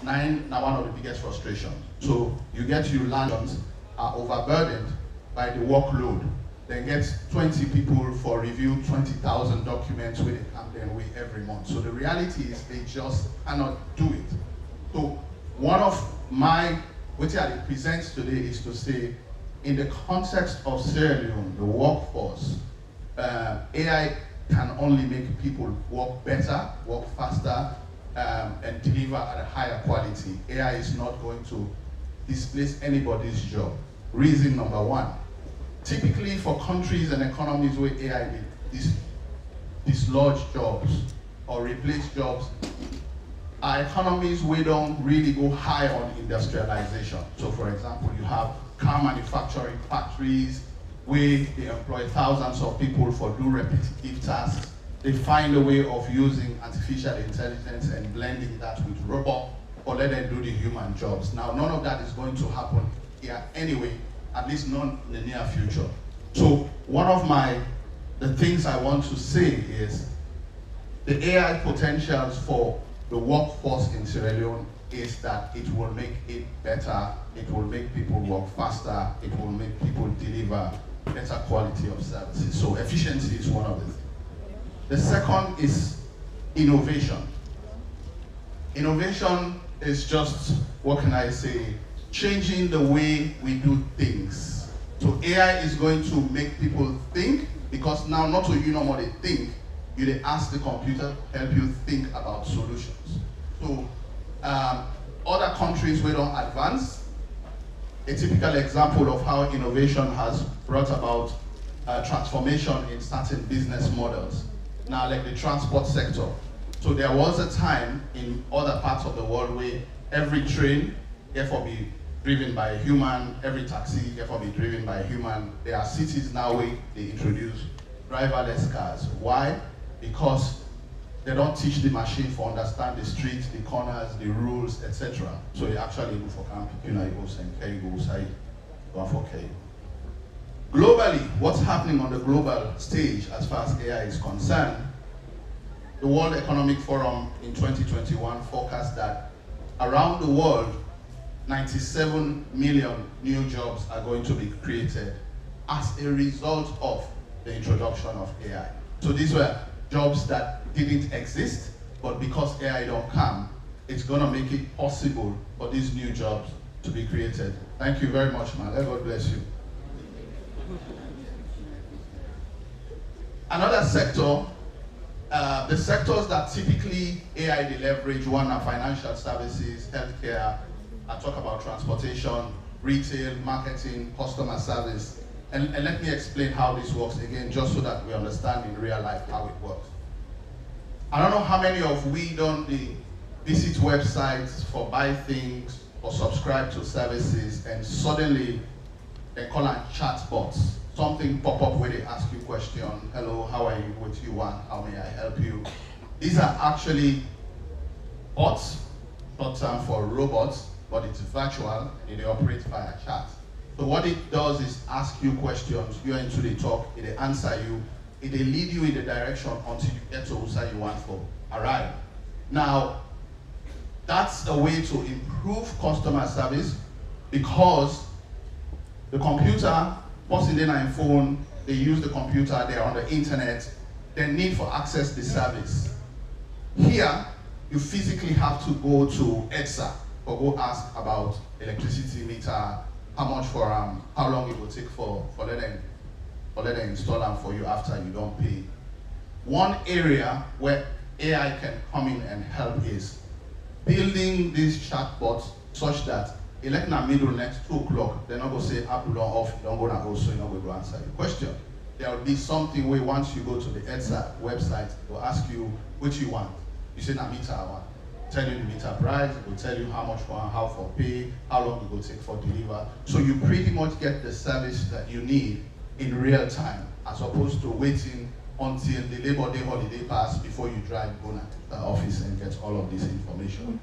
Speaker 14: now one of the biggest frustrations. So you get your landlords are overburdened by the workload. Then get 20 people for review, 20,000 documents where they come their way every month. So the reality is they just cannot do it. So one of what I present today is to say, in the context of Sierra Leone, the workforce, AI can only make people work better, work faster, and deliver at a higher quality. AI is not going to displace anybody's job. Reason number one, typically for countries and economies where AI dislodge jobs or replace jobs, our economies we don't really go high on industrialization. So for example, you have car manufacturing factories where they employ thousands of people for do repetitive tasks. They find a way of using artificial intelligence and blending that with robot or let them do the human jobs. Now, none of that is going to happen here anyway, at least not in the near future. So one of the things I want to say is the AI potentials for the workforce in Sierra Leone is that it will make it better, it will make people work faster, it will make people deliver better quality of services. So efficiency is one of the things. The second is innovation. Innovation is just, what can I say, changing the way we do things. So AI is going to make people think, because now not only you know what they think, you they ask the computer to help you think about solutions. So other countries where don't advance, a typical example of how innovation has brought about transformation in certain business models. Now, like the transport sector. So there was a time in other parts of the world where every train, therefore be driven by a human, every taxi, therefore be driven by a human. There are cities now where they introduce driverless cars. Why? Because they don't teach the machine for understand the streets, the corners, the rules, etc. So you actually able for globally, what's happening on the global stage as far as AI is concerned, the World Economic Forum in 2021 forecast that around the world, 97 million new jobs are going to be created as a result of the introduction of AI. So these were jobs that didn't exist, but because AI don't come, it's gonna make it possible for these new jobs to be created. Thank you very much, man. God bless you. Another sector, the sectors that typically AI they leverage, one are financial services, healthcare, I talk about transportation, retail, marketing, customer service. And let me explain how this works again, just so that we understand in real life how it works. I don't know how many of we don't visit websites for buy things or subscribe to services, and suddenly they call on chatbots. Something pop up where they ask you question, hello, how are you, what do you want, how may I help you? These are actually bots, short term for robots, but it's virtual and they operate via chat. So what it does is ask you questions, you're into the talk, it answer you, it lead you in the direction until you get to where you want for arrive. Now, that's a way to improve customer service because the computer, person in a phone, they use the computer, they're on the internet, they need for access the service. Here, you physically have to go to EDSA or go ask about electricity meter, how much for how long it will take for them install them for you after you don't pay. One area where AI can come in and help is building these chatbots such that in the middle next 2 o'clock, they're not going to say Apple don't off, don't go now, so you're not going to answer your question. There will be something where once you go to the EDSA website, they'll ask you what you want. You say na meter I want. Tell you the meter price, it will tell you how much for how for pay, how long it will take for deliver. So you pretty much get the service that you need in real time, as opposed to waiting until the Labor Day holiday pass before you drive go to the office and get all of this information.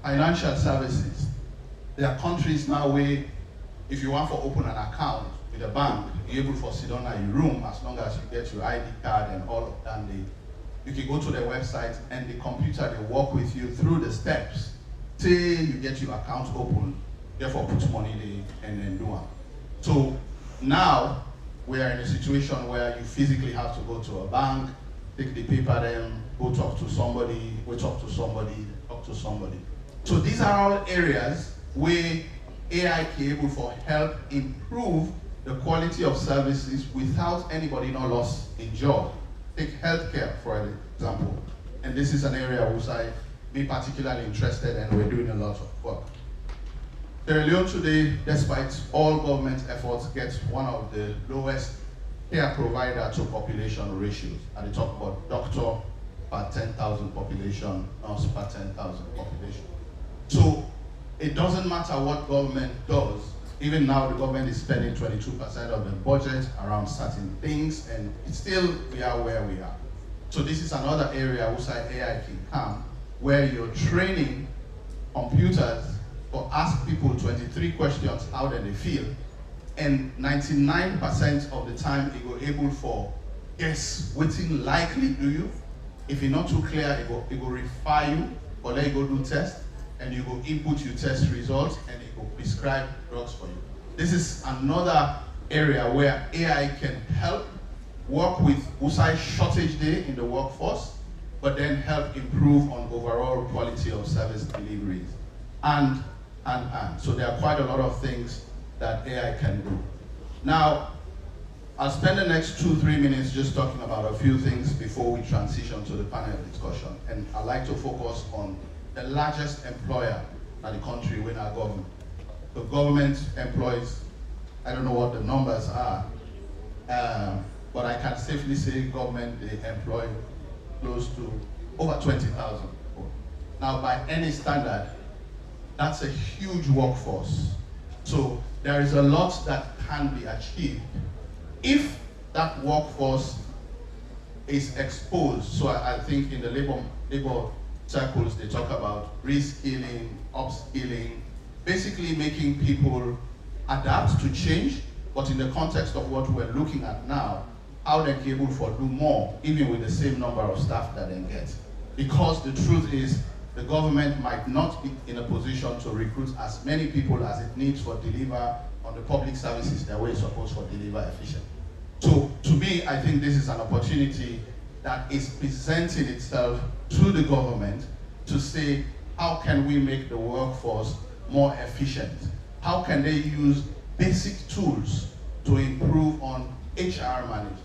Speaker 14: Financial services. There are countries now where if you want to open an account with a bank, you're able to sit down in your room as long as you get your ID card and all of that. You can go to their website and the computer will work with you through the steps till you get your account open, therefore put money there and then do it. So now we are in a situation where you physically have to go to a bank, take the paper then, go talk to somebody, talk to somebody. So these are all areas where AI can be able to help improve the quality of services without anybody not lost in job. Take healthcare, for example. And this is an area which I be particularly interested in, and we're doing a lot of work. Sierra Leone today, despite all government efforts, gets one of the lowest care provider to population ratios. And they talk about doctor per 10,000 population, nurse per 10,000 population. So it doesn't matter what government does. Even now, the government is spending 22% of the budget around certain things, and it's still, we are where we are. So this is another area where AI can come, where you're training computers to ask people 23 questions, how do they feel, and 99% of the time, it will able for guess what's likely do you. If you're not too clear, it will refer you, or let you go do test, and you go input your test results, and it will prescribe drugs for you. This is another area where AI can help work with USAI shortage day in the workforce, but then help improve on overall quality of service deliveries. And. So there are quite a lot of things that AI can do. Now, I'll spend the next 2-3 minutes just talking about a few things before we transition to the panel discussion. And I'd like to focus on the largest employer in the country with our government. The government employs, I don't know what the numbers are, but I can safely say government, they employ close to over 20,000 people. Now, by any standard, that's a huge workforce. So there is a lot that can be achieved if that workforce is exposed. So I think in the labor circles, they talk about reskilling, upskilling, basically making people adapt to change, but in the context of what we're looking at now, how they're able to do more, even with the same number of staff that they get. Because the truth is, the government might not be in a position to recruit as many people as it needs for deliver on the public services that we're supposed to deliver efficiently. So to me, I think this is an opportunity that is presenting itself to the government to say, how can we make the workforce more efficient? How can they use basic tools to improve on HR management?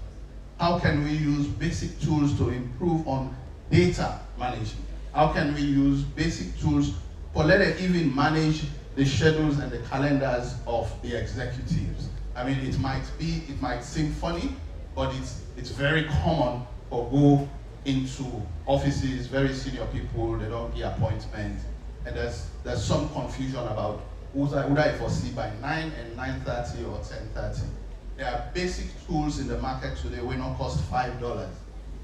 Speaker 14: How can we use basic tools to improve on data management? How can we use basic tools for let them even manage the schedules and the calendars of the executives? I mean, it might seem funny, but it's very common for go into offices, very senior people, they don't get appointments, and there's some confusion about who's I foresee by 9 and 9:30 or 10:30. There are basic tools in the market today will not cost $5,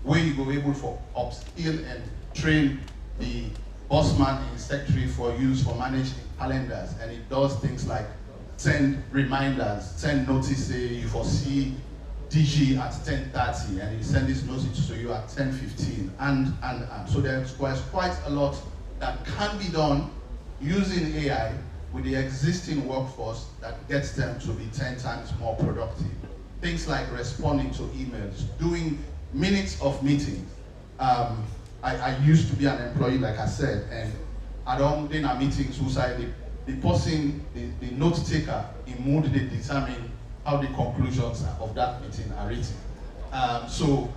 Speaker 14: where you go able for upskill and train the bossman in secretary for use for managing calendars, and it does things like send reminders, send notices, you foresee DG at 10:30, and he send this notice to you at 10:15, and. So there's quite a lot that can be done using AI with the existing workforce that gets them to be 10 times more productive. Things like responding to emails, doing minutes of meetings. I used to be an employee, like I said, and I don't do meetings who say the person, the note taker, in mood they determine how the conclusions of that meeting are written. So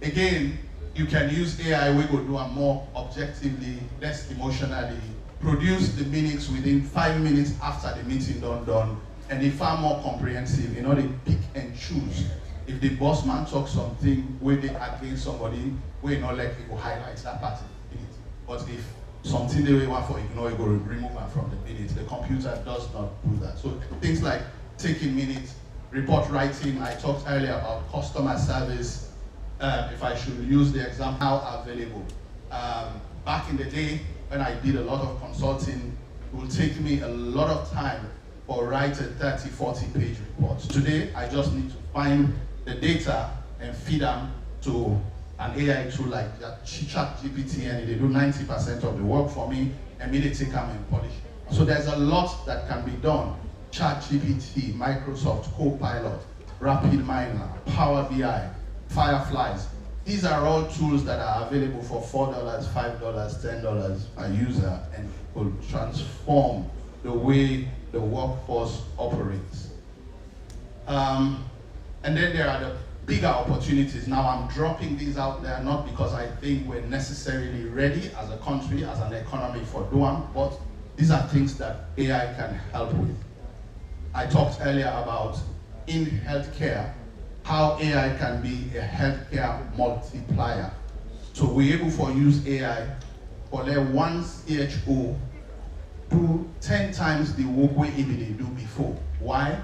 Speaker 14: again, you can use AI, we go do a more objectively, less emotionally, produce the minutes within 5 minutes after the meeting done, and they far more comprehensive. You know, they pick and choose. If the boss man talks something where they against somebody, we not like it will highlight that part in the minute. But if something they want for ignore, it will remove them from the minute. The computer does not do that. So things like taking minutes, report writing. I talked earlier about customer service. If I should use the example, how available. Back in the day, when I did a lot of consulting, it will take me a lot of time for writing 30, 40 page reports. Today, I just need to find the data and feed them to an AI tool like ChatGPT, and they do 90% of the work for me, immediately come and polish it. So there's a lot that can be done. ChatGPT, Microsoft Copilot, RapidMiner, Power BI, Fireflies. These are all tools that are available for $4, $5, $10 a user, and will transform the way the workforce operates. And then there are the bigger opportunities. Now I'm dropping these out there not because I think we're necessarily ready as a country, as an economy for doing, but these are things that AI can help with. I talked earlier about in healthcare, how AI can be a healthcare multiplier. So we're able to use AI for let one CHO do 10 times the work we did do before. Why?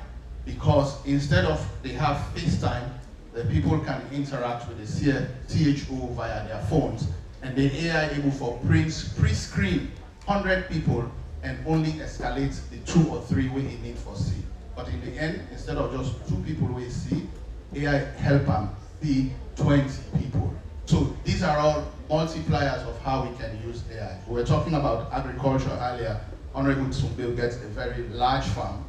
Speaker 14: Because instead of they have FaceTime, the people can interact with the CHO via their phones, and the AI able for pre-screen 100 people and only escalate the 2 or 3 we need for C. But in the end, instead of just 2 people we see, AI help them see 20 people. So these are all multipliers of how we can use AI. We were talking about agriculture earlier. Honorable Tsumbil gets a very large farm,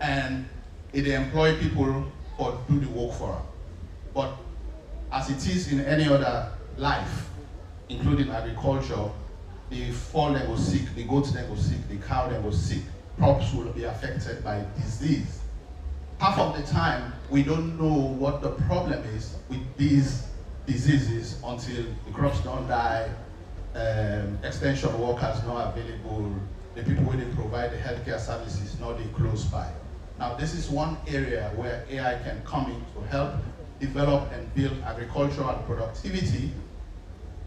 Speaker 14: and it employ people for do the work for them. But as it is in any other life, including agriculture, the fall they go sick, the goats they go sick, the cow they go sick, crops will be affected by disease. Half of the time, we don't know what the problem is with these diseases until the crops don't die, extension workers not available, the people who they provide the healthcare services not they close by. Now this is one area where AI can come in to help develop and build agricultural productivity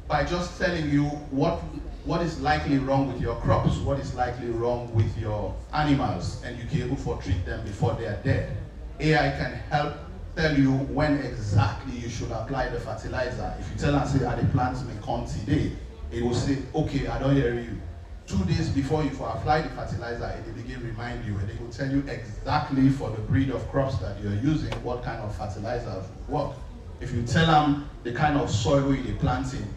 Speaker 14: by just telling you what is likely wrong with your crops, what is likely wrong with your animals, and you can able to treat them before they are dead. AI can help tell you when exactly you should apply the fertilizer. If you tell them, say, I the plant may come today, it will say, okay, I don't hear you. 2 days before you apply the fertilizer, it will begin remind you, and it will tell you exactly for the breed of crops that you're using, what kind of fertilizer work. If you tell them the kind of soil you're planting,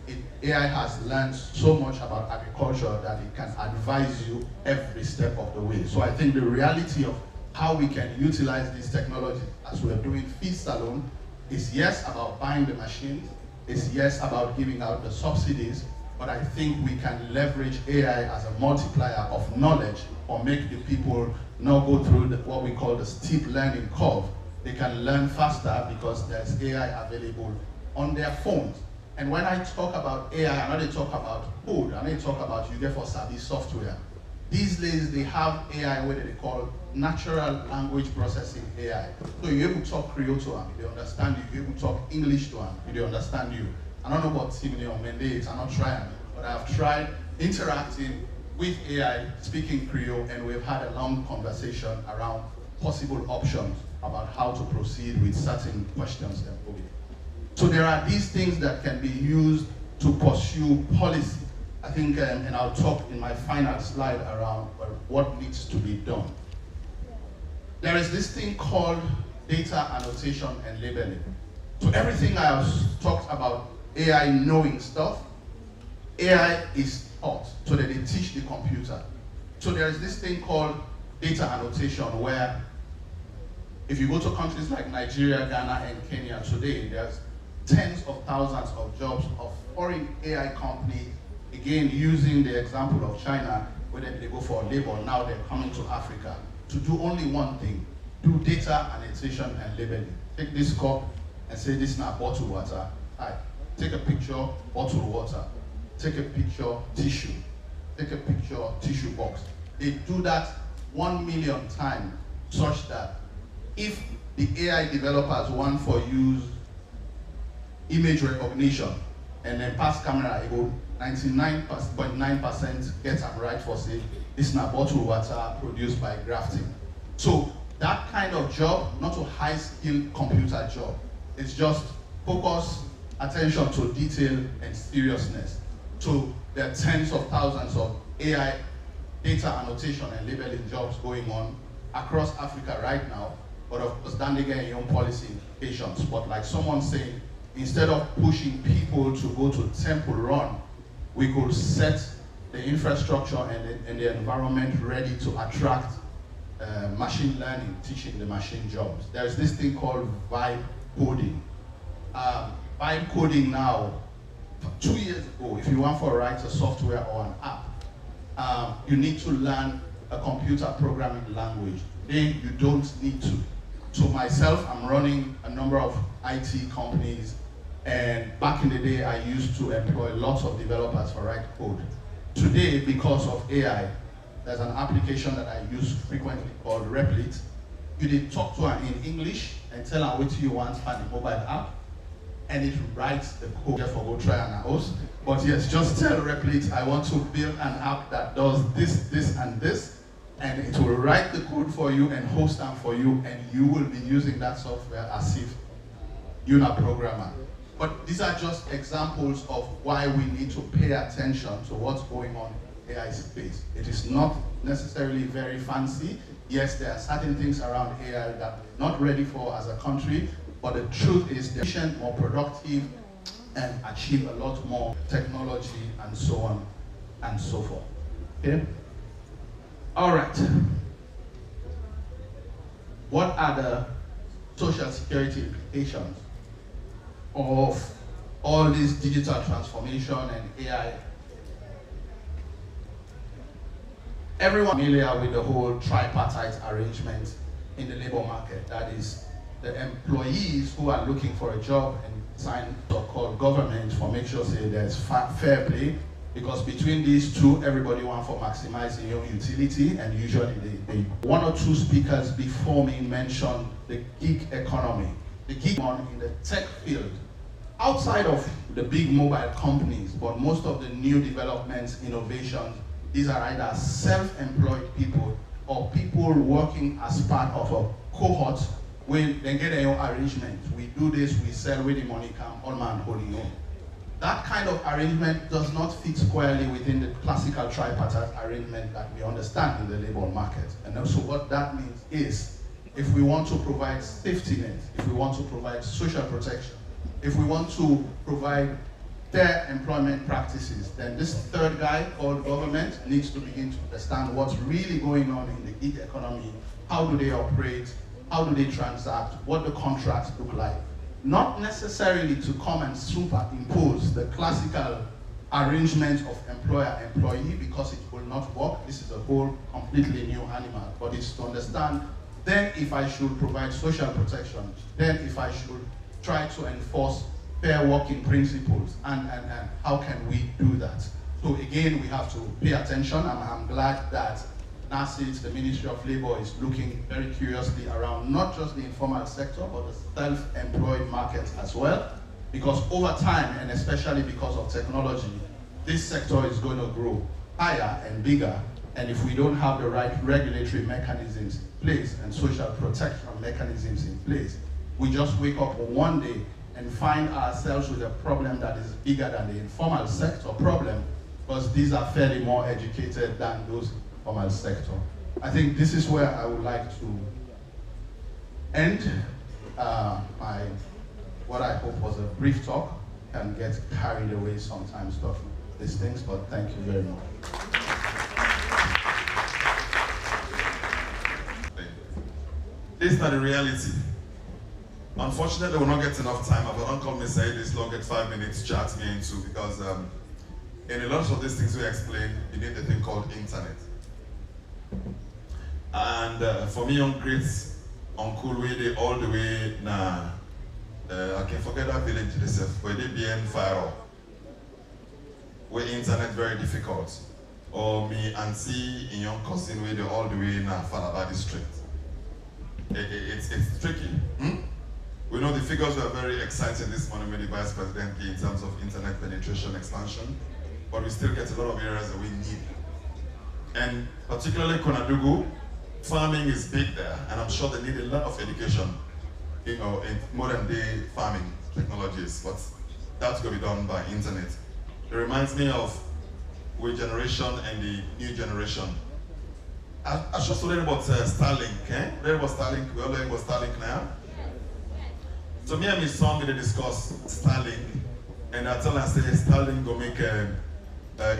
Speaker 14: AI has learned so much about agriculture that it can advise you every step of the way. So I think the reality of how we can utilize this technology as we're doing Feed Salon is yes about buying the machines, is yes about giving out the subsidies, but I think we can leverage AI as a multiplier of knowledge or make the people not go through what we call the steep learning curve. They can learn faster because there's AI available on their phones. And when I talk about AI, I don't talk about code, I don't talk about you get for Sabi software. These days they have AI what they call natural language processing AI. So you're able to talk Creole to them, they understand you. You're able to talk English to them, they understand you. I don't know about Timothy or Mendes, I'm not trying, but I've tried interacting with AI, speaking Creole, and we've had a long conversation around possible options about how to proceed with certain questions. So there are these things that can be used to pursue policy. I think, and I'll talk in my final slide around what needs to be done. There is this thing called data annotation and labeling. So everything I have talked about AI knowing stuff, AI is taught so that they teach the computer. So there is this thing called data annotation where if you go to countries like Nigeria, Ghana, and Kenya today, there's tens of thousands of jobs of foreign AI companies, again, using the example of China, where they go for labor, now they're coming to Africa to do only one thing, do data annotation and labeling. Take this cup and say this is now bottled water. Right. Take a picture, bottled water. Take a picture, tissue. Take a picture, tissue box. They do that 1 million times, such that if the AI developers want for use image recognition and then pass camera, it will 99.9% get them right for say this is not bottled water produced by grafting. So that kind of job, not a high-skilled computer job. It's just focus, attention to detail and seriousness. So there are tens of thousands of AI data annotation and labeling jobs going on across Africa right now. But of course, then they get your own policy implications. But like someone saying, instead of pushing people to go to Temple Run, we could set the infrastructure and the environment ready to attract machine learning, teaching the machine jobs. There's this thing called vibe coding. Vibe coding now, 2 years ago, if you want to write a software or an app, you need to learn a computer programming language. Today, you don't need to. So myself, I'm running a number of IT companies, and back in the day, I used to employ lots of developers for write code. Today, because of AI, there's an application that I use frequently called Replit. You did talk to her in English and tell her what you want for the mobile app, and it writes the code. Therefore, go try an host. But yes, just tell Replit, I want to build an app that does this, this, and this, and it will write the code for you and host them for you, and you will be using that software as if you're a programmer. But these are just examples of why we need to pay attention to what's going on in AI space. It is not necessarily very fancy. Yes, there are certain things around AI that we're not ready for as a country, but the truth is they're efficient, more productive, and achieve a lot more technology and so on and so forth. Okay? All right. What are the social security implications of all this digital transformation and AI? Everyone familiar with the whole tripartite arrangement in the labor market. That is, the employees who are looking for a job and sign so-called government for make sure say there's fair play, because between these two, everybody wants for maximizing your utility, and usually they one or two speakers before me mentioned the gig economy. The gig on in the tech field, outside of the big mobile companies, but most of the new developments, innovations, these are either self-employed people or people working as part of a cohort we then get a arrangement. We do this, we sell with the money come, all man holding on. That kind of arrangement does not fit squarely within the classical tripartite arrangement that we understand in the labor market. And also what that means is, if we want to provide safety net, if we want to provide social protection, if we want to provide fair employment practices, then this third guy called government needs to begin to understand what's really going on in the gig economy. How do they operate? How do they transact? What the contracts look like? Not necessarily to come and superimpose the classical arrangement of employer-employee, because it will not work. This is a whole completely new animal, but it's to understand then if I should provide social protection, then if I should try to enforce fair working principles, and how can we do that? So again, we have to pay attention. I'm glad that NACIT, the Ministry of Labor, is looking very curiously around not just the informal sector, but the self-employed market as well. Because over time, and especially because of technology, this sector is going to grow higher and bigger. And if we don't have the right regulatory mechanisms in place and social protection mechanisms in place, we just wake up one day and find ourselves with a problem that is bigger than the informal sector problem, because these are fairly more educated than those formal sector. I think this is where I would like to end what I hope was a brief talk, and get carried away sometimes talking these things, but thank you very much.
Speaker 12: This is not the reality. Unfortunately, we'll not get enough time. If I don't come and say this long, get 5 minutes chat me into, because in a lot of these things we explain, you need a thing called internet. And for me, on great uncle way, all the way now, I can forget that village itself, where they be in fire, where internet very difficult. Or me auntie in young cousin where they all the way now Falaba district. It's tricky. We know the figures were very exciting this morning with the Vice President in terms of internet penetration expansion, but we still get a lot of areas that we need. And particularly Konadugu, farming is big there, and I'm sure they need a lot of education, in modern day farming technologies, but that's going to be done by internet. It reminds me of our generation and the new generation. I just learned about Starlink, Learn about Starlink, we all learn about Starlink now. So me and my son going to discuss Starlink, and I tell him, I say, Starlink will make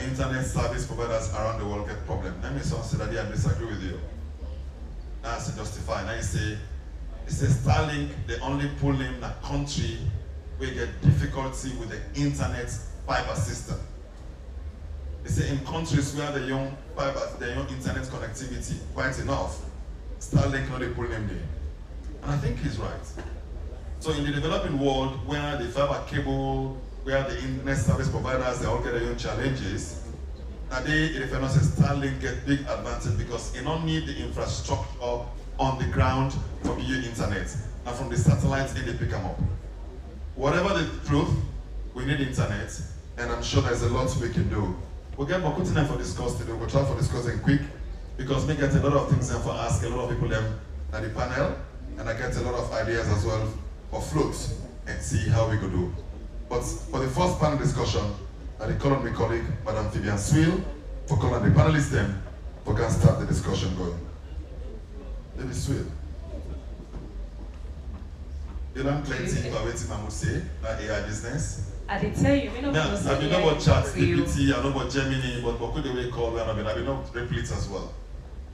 Speaker 12: internet service providers around the world get problem. And my son said, Daddy, I disagree with you. Now I say, justify. Now he says Starlink, they only pull in a country where get difficulty with the internet fiber system. They say in countries where the young fiber, the young internet connectivity quite enough, Starlink not they pull them there. And I think he's right. So in the developing world, where the fiber cable, where the internet service providers, they all get their own challenges, now if I not say Starlink get big advantage, because you don't need the infrastructure on the ground for the internet. And from the satellites, they pick them up. Whatever the truth, we need internet, and I'm sure there's a lot we can do. We'll get more time for discuss today. We'll try for discussing quick, because we get a lot of things and for ask a lot of people them at the panel, and I get a lot of ideas as well for floats and see how we could do. But for the first panel discussion, I call on my colleague, Madam Vivian Swill, for calling the panelists them, for can start the discussion going. Lady Swill. You learn plenty about what I would say, that AI business.
Speaker 13: I did tell you, we know
Speaker 12: I mean, know about chat, DPT, I know about Gemini, but what could the way call them? I mean, know replies as well.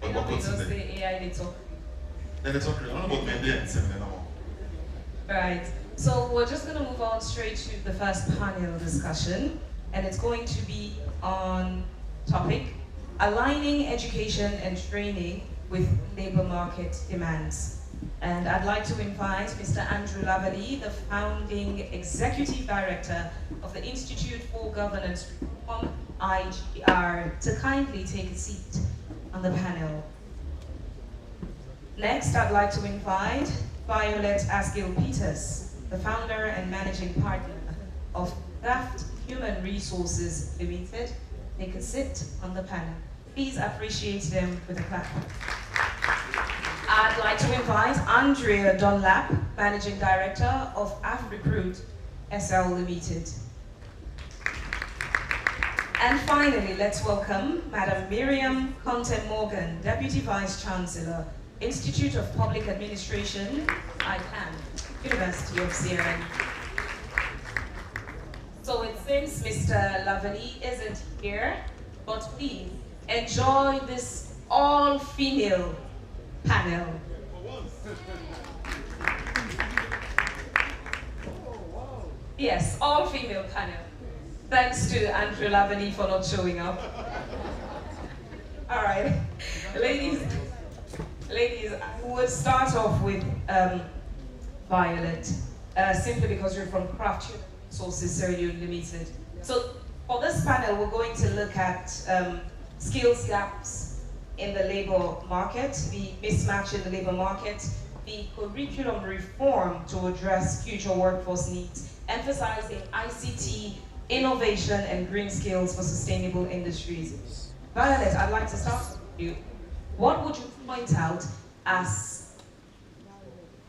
Speaker 12: But what could
Speaker 13: the AI they talk?
Speaker 12: Then they talk, I don't know about Mendy and Semina no more.
Speaker 13: Alright, so we're just going to move on straight to the first panel discussion, and it's going to be on topic, aligning education and training with labor market demands. And I'd like to invite Mr. Andrew Lavalley, the founding executive director of the Institute for Governance Reform, IGR, to kindly take a seat on the panel. Next, I'd like to invite Violet Asgill-Peters, the founder and managing partner of Daft Human Resources Limited, take a seat on the panel. Please appreciate them with a clap. I'd like to invite Andrea Dunlap, Managing Director of AfRecruit SL Limited. And finally, let's welcome Madam Miriam Conte-Morgan, Deputy Vice Chancellor, Institute of Public Administration, ICANN, University of Sierra Leone. So it seems Mr. Lavani isn't here, but please enjoy this all-female panel. Yes, all-female panel. Thanks to Andrew Lavani for not showing up. All right, ladies, I would start off with Violet, simply because you're from Craft Human Resources Sierra Leone Limited. So for this panel, we're going to look at skills gaps in the labor market, the mismatch in the labor market, the curriculum reform to address future workforce needs, emphasizing ICT, innovation, and green skills for sustainable industries. Violet, I'd like to start with you. What would you point out as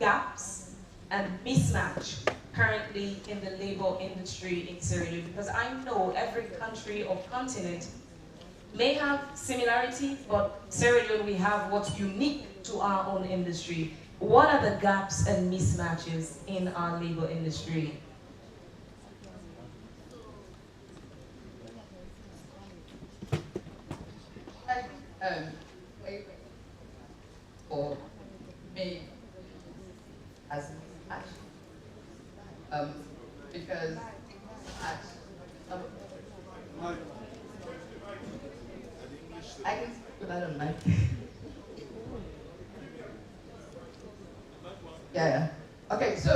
Speaker 13: gaps and mismatch currently in the labor industry in Sierra Leone? Because I know every country or continent may have similarities, but Sierra Leone, we have what's unique to our own industry. What are the gaps and mismatches in our labor industry?
Speaker 15: For me, as because I can put that on mic. Yeah. Okay, so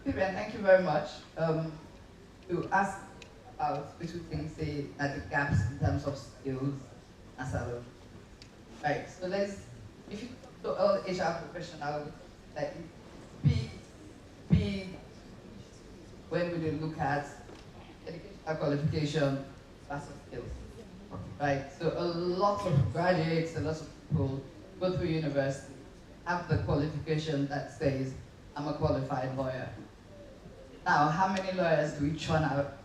Speaker 15: Vivian, thank you very much. You asked about which we think say that the gaps in terms of skills as well. Right. So if you so all HR professionals, like be when we look at educational qualification versus skills. Right. So a lot of graduates, a lot of people go through university, have the qualification that says, I'm a qualified lawyer. Now, how many lawyers do we churn out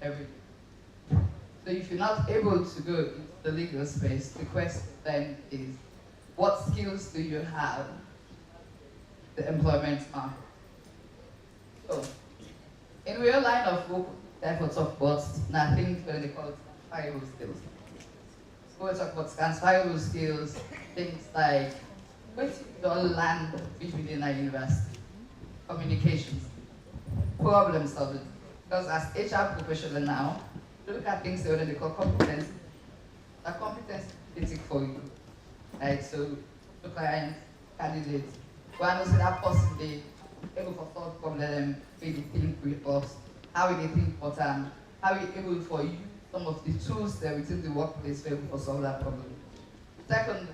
Speaker 15: every day? So if you're not able to go into the legal space, the question then is, what skills do you have the employment market? So, in real line of work, therefore talk about nothing when they call it transferable skills. So we talk about transferable skills, things like what you don't learn within a university, communications, problem solving. Because as HR professional now, look at things that they call competence. A competence is basic for you. Right? So the client, candidates, one who that person they able to solve problem, they think with us, how they think for them, how we able for you some of the tools that within the workplace to able to solve that problem. Second,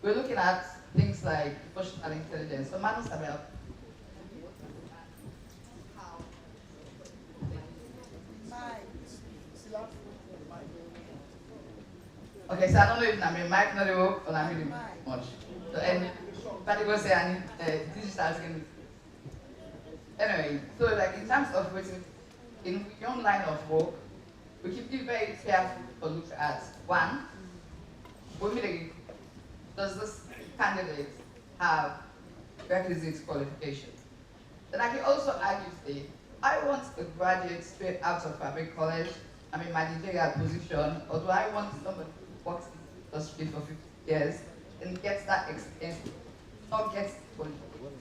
Speaker 15: we're looking at things like emotional intelligence. So man about okay, so I don't know if I'm a mic not work or I'm really much. So but it was say I need digital skills. Anyway, so like in terms of waiting in your line of work, we keep be very careful to look at one, does this candidate have requisite qualifications? Then I can also argue say, I want a graduate straight out of fabric college, I'm in managerial position, or do I want somebody who works in the industry for 50 years and gets that experience, not gets qualification?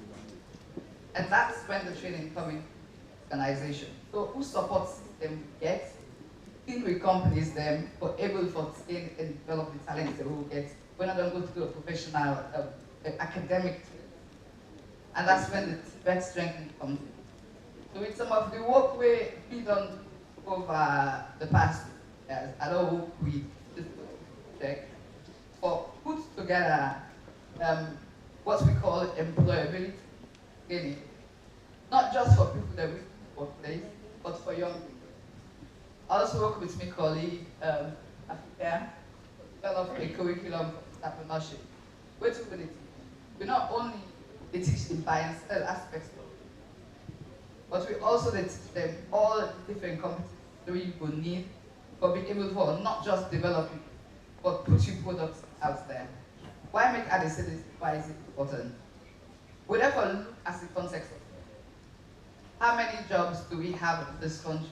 Speaker 15: And that's when the training comes in organization. So who supports them get, in we companies them for able for scale and develop the talents they will get when I don't go through a professional academic training. And that's when the back strengthening comes in. So with some of the work we've done over the past years, I don't work with this project, for put together what we call employability training, not just for people that we workplace, but for young people. I also work with my colleague, Africa, develop a curriculum for entrepreneurship. Which will it? we not only they teach the buy and sell aspects, but we also they teach them all the different competencies you will need for being able to not just develop it, but put your products out there. Why make added? Why is it important? We therefore look at the context of how many jobs do we have in this country,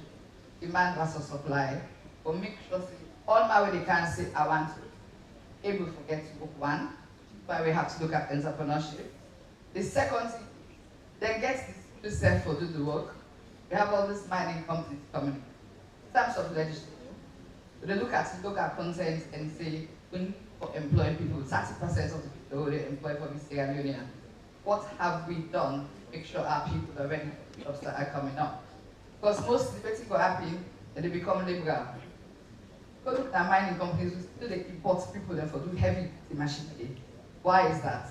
Speaker 15: demand versus supply, but make sure all my way they can say I want to able to get to book one, but we have to look at entrepreneurship. The second thing, then get this self to do the work. We have all these mining companies coming in terms of legislation. They look at local content and say we need to employ people, 30% of the people they employ for this Sierra Leone. What have we done to make sure our people are ready for the jobs that are coming up? Because most of the things go happen and they become liberal. Go look at mining companies, we still they import people there for do heavy machinery. Why is that?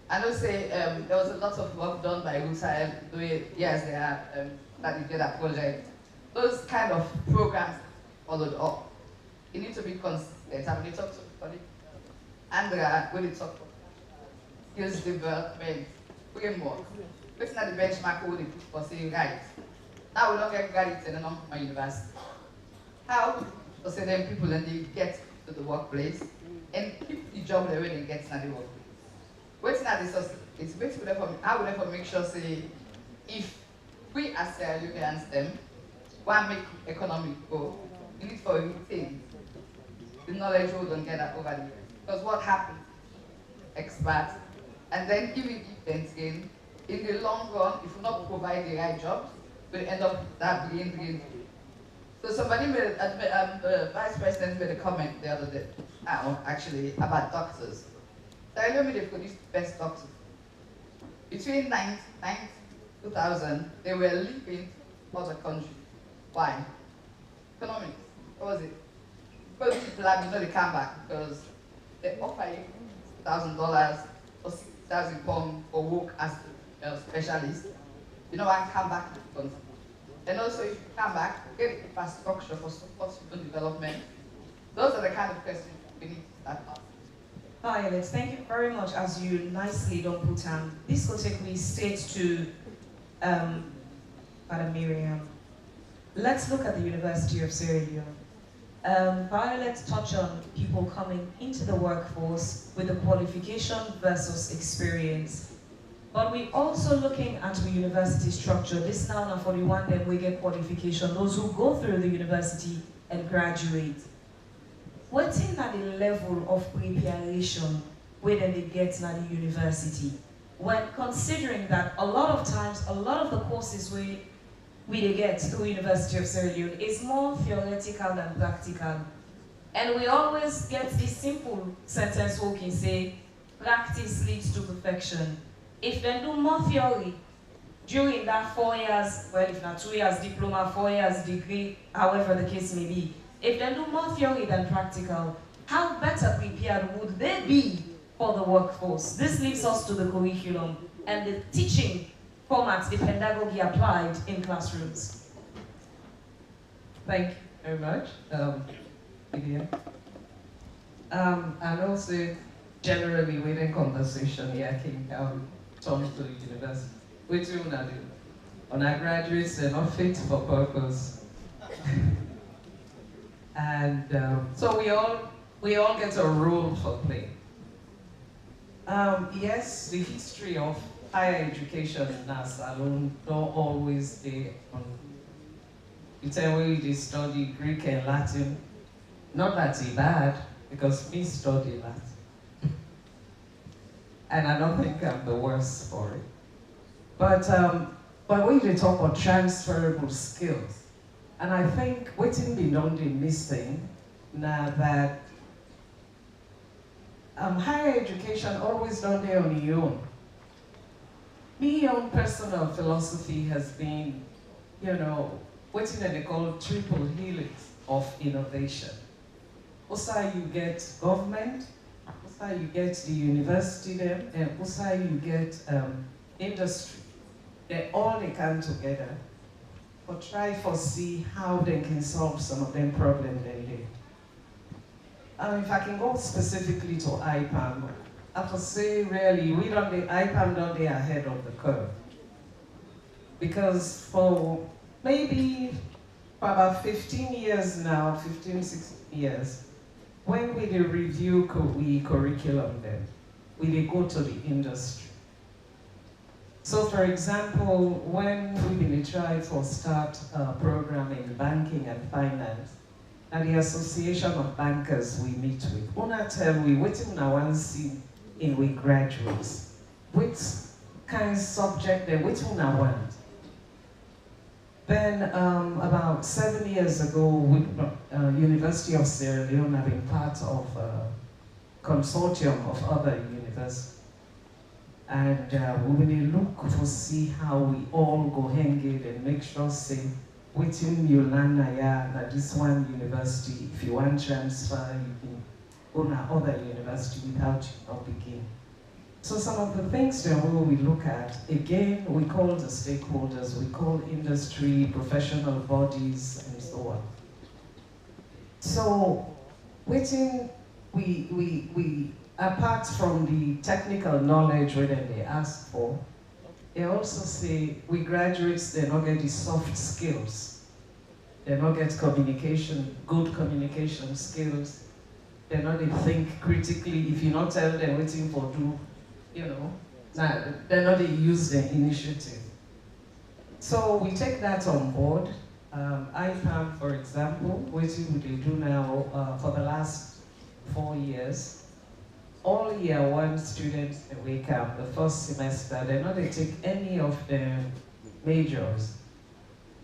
Speaker 15: I know say there was a lot of work done by Ruta doing yes they are that they did that project. Those kind of programs followed up. You need to be consistent. And when you talk to everybody, Andrea, when you talk about skills development, framework, looking at the benchmark we put for saying right. Now we don't get graduates in a university. How to say them people and they get to the workplace and keep the job they already get in the workplace. Waiting at this it's basically I would therefore make sure say if we as Sierra Leoneans them want to make economy go, we need to retain the knowledge we don't get that over the years. Because what happens, experts, and then giving them again, in the long run, if we not provide the right jobs, we'll end up that drain. So somebody made, the vice president made a comment the other day, actually, about doctors. Sierra Leone, they produced the best doctors. Between 2000, they were leaving other countries. Why? Economics. What was it? Because people have they come back because they offer you $1,000 or £60,000 for work as a specialist. You know, I come back to the country. And also, if you come back, get infrastructure for support human development. Those are the kind of questions we need to start asking.
Speaker 13: Violet, thank you very much. As you nicely don't put on, this will take me straight to Madam Miriam. Let's look at the University of Sierra Leone. Violet touched on people coming into the workforce with the qualification versus experience. But we're also looking at the university structure. This now 41, then we get qualification, those who go through the university and graduate. What's in at the level of preparation where they get at the university? When considering that a lot of times, a lot of the courses we get through University of Sierra Leone is more theoretical than practical. And we always get this simple sentence we can say, practice leads to perfection. If they do more theory during that 4 years, well, if not 2 years diploma, 4 years degree, however the case may be, if they do more theory than practical, how better prepared would they be for the workforce? This leads us to the curriculum and the teaching formats, the pedagogy applied in classrooms.
Speaker 16: Thank you very much, Vivian. And also, generally within conversation here, I think turn to the university. Which we wanna do? On our graduates, they're not fit for purpose. And so we all get a role for play. Yes, the history of higher education in our salon don't always stay on. You tell me they study Greek and Latin. Not that it's bad, because me study Latin. And I don't think I'm the worst for it. But when they talk about transferable skills, and I think waiting beyond the missing, now that higher education always done there on your own. My own personal philosophy has been, what they call triple helix of innovation. Also you get government, also you get the university there, and also you get industry. They come together for try to see how they can solve some of them problems they have. If I can go specifically to IPAM, I have to say really, we don't the IPAM don't be ahead of the curve. Because for maybe for about 15 years now, 15, 16 years, when we do review curriculum then, we dey go to the industry. So for example, when we been try for start a program in banking and finance, and the Association of Bankers we meet with, una tell we wetin una wan see in we graduates, which kind of subject they wetin una want. Then about 7 years ago, University of Sierra Leone have been part of a consortium of other universities. And we will look to see how we all go hang it and make sure say, within you learn that this one university, if you want transfer, you can go to other university without you not begin. So some of the things that we look at, again, we call the stakeholders, we call industry, professional bodies, and so on. So, within we apart from the technical knowledge where they ask for, they also say we graduates, they don't get the soft skills. They don't get communication, good communication skills. They don't think critically. If you not tell them waiting for do, you know, they're not use the initiative. So we take that on board. IPAM, for example, which we do now for the last 4 years. All year one students we come the first semester, they not they take any of the majors.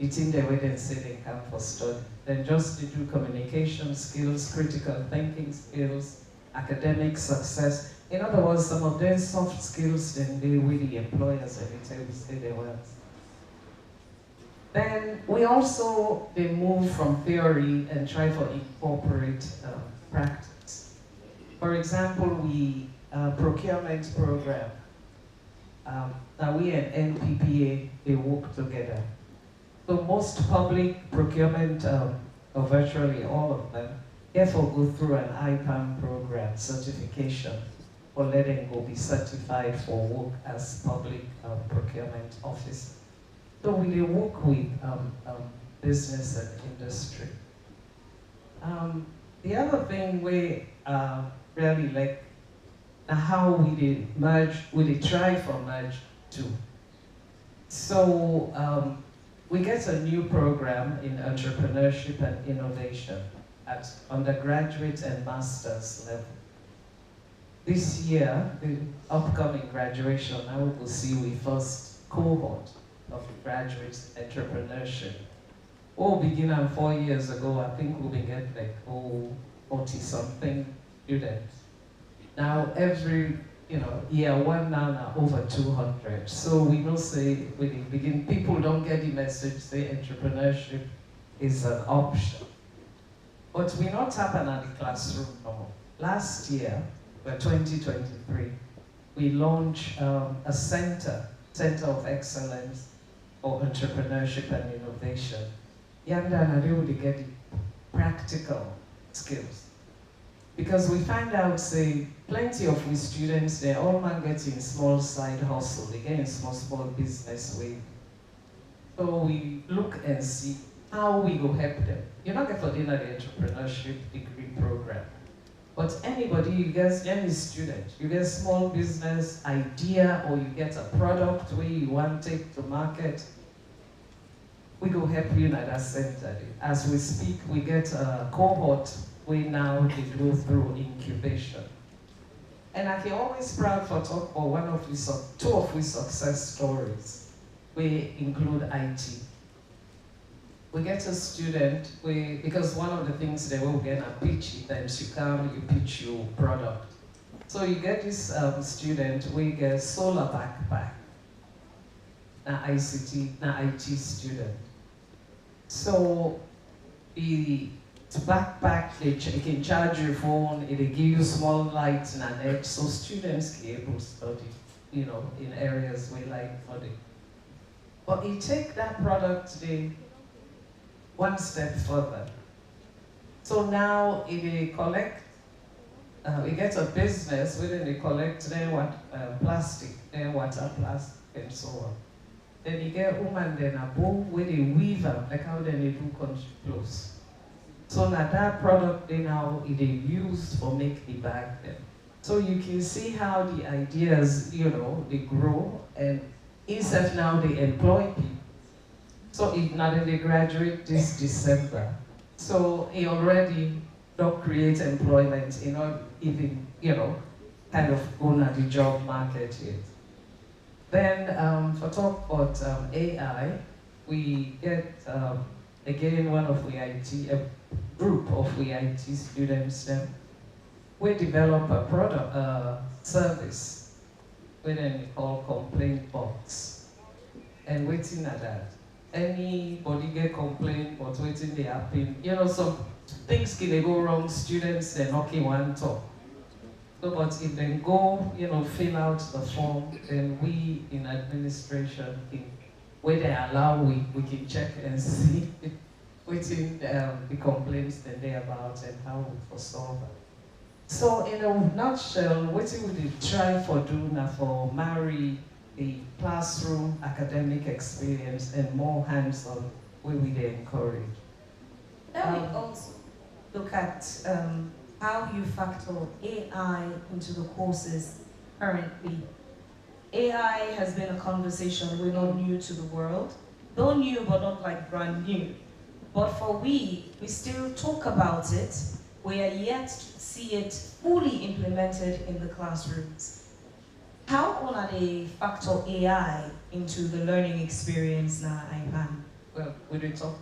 Speaker 16: It's in the way they say they come for study. They just do communication skills, critical thinking skills, academic success. In other words, some of their soft skills then they with the employers every time we say they want. Then we also they move from theory and try to incorporate practice. For example, we procurement program. Now we and NPPA they work together. So most public procurement, or virtually all of them, therefore go through an IPAM program certification for letting go be certified for work as public procurement officer. So we work with business and industry. The other thing we really like how we did merge, we did try for merge too. So we get a new program in entrepreneurship and innovation at undergraduate and master's level. This year, the upcoming graduation, now we will see we first cohort of graduate entrepreneurship. All began 4 years ago, I think we get like 40-something students. Now every year one now over 200. So we don't say when it begin, people don't get the message, say entrepreneurship is an option. But we not happen at the classroom no. Last year, 2023, we launched a center of excellence for entrepreneurship and innovation. Yanda and able to get the practical skills. Because we find out, say, plenty of we students, they all man getting small side hustle, they get in small business way. So we look and see how we go help them. You're not going for dinner the entrepreneurship degree program. But anybody, you get any student, you get small business idea or you get a product where you want to take to market, we go help you at that center. As we speak, we get a cohort we now go through incubation. And I can always proud for talk about two of we success stories. We include IT. We get a student, because one of the things they will get a pitch, then you come, you pitch your product. So you get this student, we get solar backpack, na ICT, na IT student. So the backpack, they can charge your phone, it give you small lights and an edge, so students can able to study, in areas we like study. But you take that product today one step further. So now it collect we get a business where they collect their plastic, their water, plastic, and so on. Then you get woman then a bow where they weave them, like how then they do country clothes. So now that product they now they used for make the bag then. So you can see how the ideas, you know, they grow, and instead now they employ people. So if not they graduate this December, so he already don't create employment, you know, even, you know, kind of going at the job market yet. Then for talk about AI, we get again one of a group of IT students then. We develop a product, service, we then call complaint box. And waiting at that. Anybody get complaint but waiting they happen. You know, some things can go wrong, students they're knocking one top. So, but if they go, you know, fill out the form, then we in administration, where they allow, we can check and see waiting the complaints that they're about and how we foresolve it. So in a nutshell, what we would try for do now for marry the classroom academic experience and more hands-on where we encourage.
Speaker 13: Then we also look at how you factor AI into the courses currently. AI has been a conversation, we're not new to the world. Though new, but not like brand new. But for we still talk about it. We are yet to see it fully implemented in the classrooms. How are they factor AI into the learning experience now, Iman?
Speaker 16: Well, we did talk.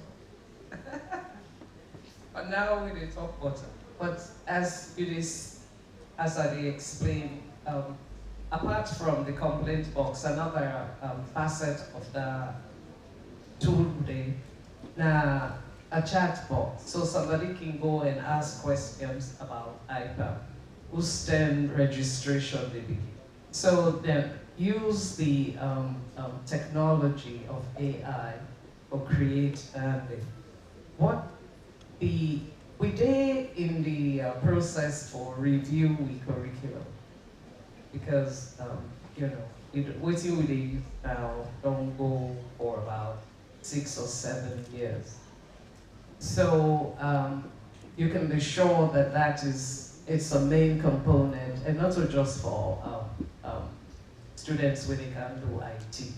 Speaker 16: But now we did talk about it. But as it is, as I explained, apart from the complaint box, another facet of the tool today, now a chat box, so somebody can go and ask questions about IPAM, whose then registration they begin. So then use the technology of AI for create we did in the process for review the curriculum, because you know, waiting with the youth now don't go for about 6 or 7 years. So you can be sure that it's a main component, and not just for students when they can do IT.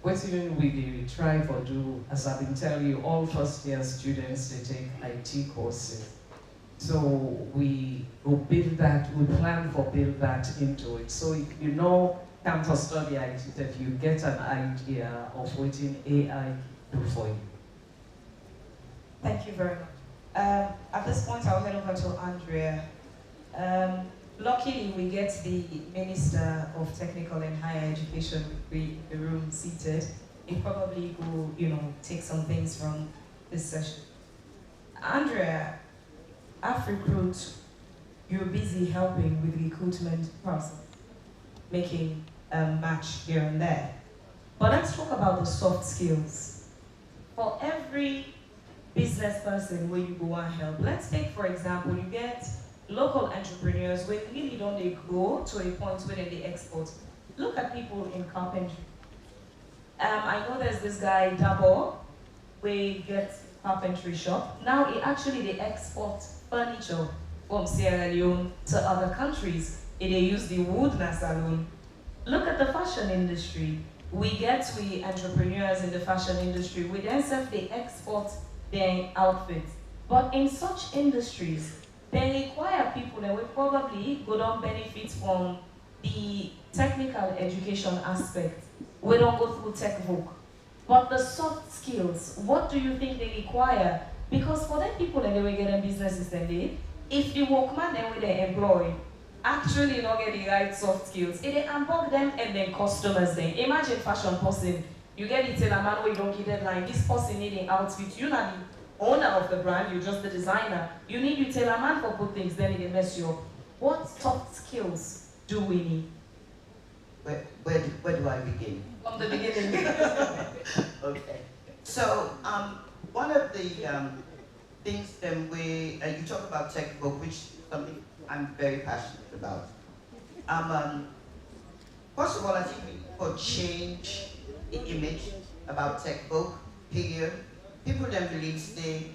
Speaker 16: What even we try for do, as I've been telling you, all first year students, they take IT courses. So we will build that, we plan for build that into it. So if you know campus study IT, that you get an idea of what AI do for you.
Speaker 13: Thank you very much. At this point, I'll head over to Andrea. Luckily, we get the Minister of Technical and Higher Education in the room seated. He probably will, you know, take some things from this session. Andrea, AfRecruit, you're busy helping with the recruitment process, making a match here and there. But let's talk about the soft skills. For every business person where you go and help, let's take, for example, you get local entrepreneurs where really don't they go to a point where they export. Look at people in carpentry. I know there's this guy, Dabo, where he gets carpentry shop. Now he actually they export furniture from Sierra Leone to other countries. They use the wood na salon. Look at the fashion industry. We entrepreneurs in the fashion industry, we then they export their outfits. But in such industries, they require people that will probably go down benefit from the technical education aspect. We don't go through tech book. But the soft skills, what do you think they require? Because for them people that they will get in businesses then they, if the workman then will they employ, actually not get the right soft skills, it they unbug them and then customers then. Imagine fashion person, you get it in a man where you don't get deadline, this person needing outfit, you not the owner of the brand, you're just the designer. You need you tell a man for good things, then it mess you up. What soft skills do we need?
Speaker 11: Where do I begin?
Speaker 13: From the beginning.
Speaker 11: Okay. So one of the things that you talk about textbook, which something
Speaker 17: I'm very passionate about. First of all, I think we could change the image about tech folk, period. People don't believe they,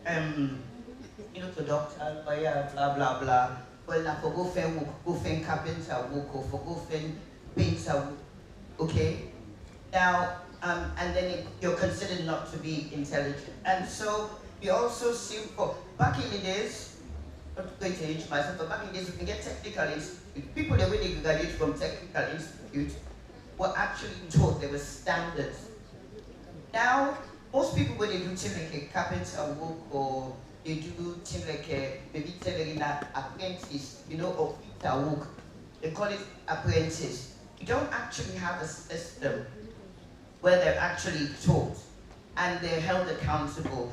Speaker 17: to doctor, lawyer, blah, blah, blah. Well, now for go find carpenter work, or for go find painter work, okay? Now, and then you're considered not to be intelligent. And so we also see, back in the days, not going to age myself, but back in the days, you can get technical institute. People that really graduate from technical institute were actually taught there were standards. Now, most people when they do things like a carpenter work or they do things like maybe telling an apprentice, or fitter work, they call it apprentice. You don't actually have a system where they're actually taught and they're held accountable.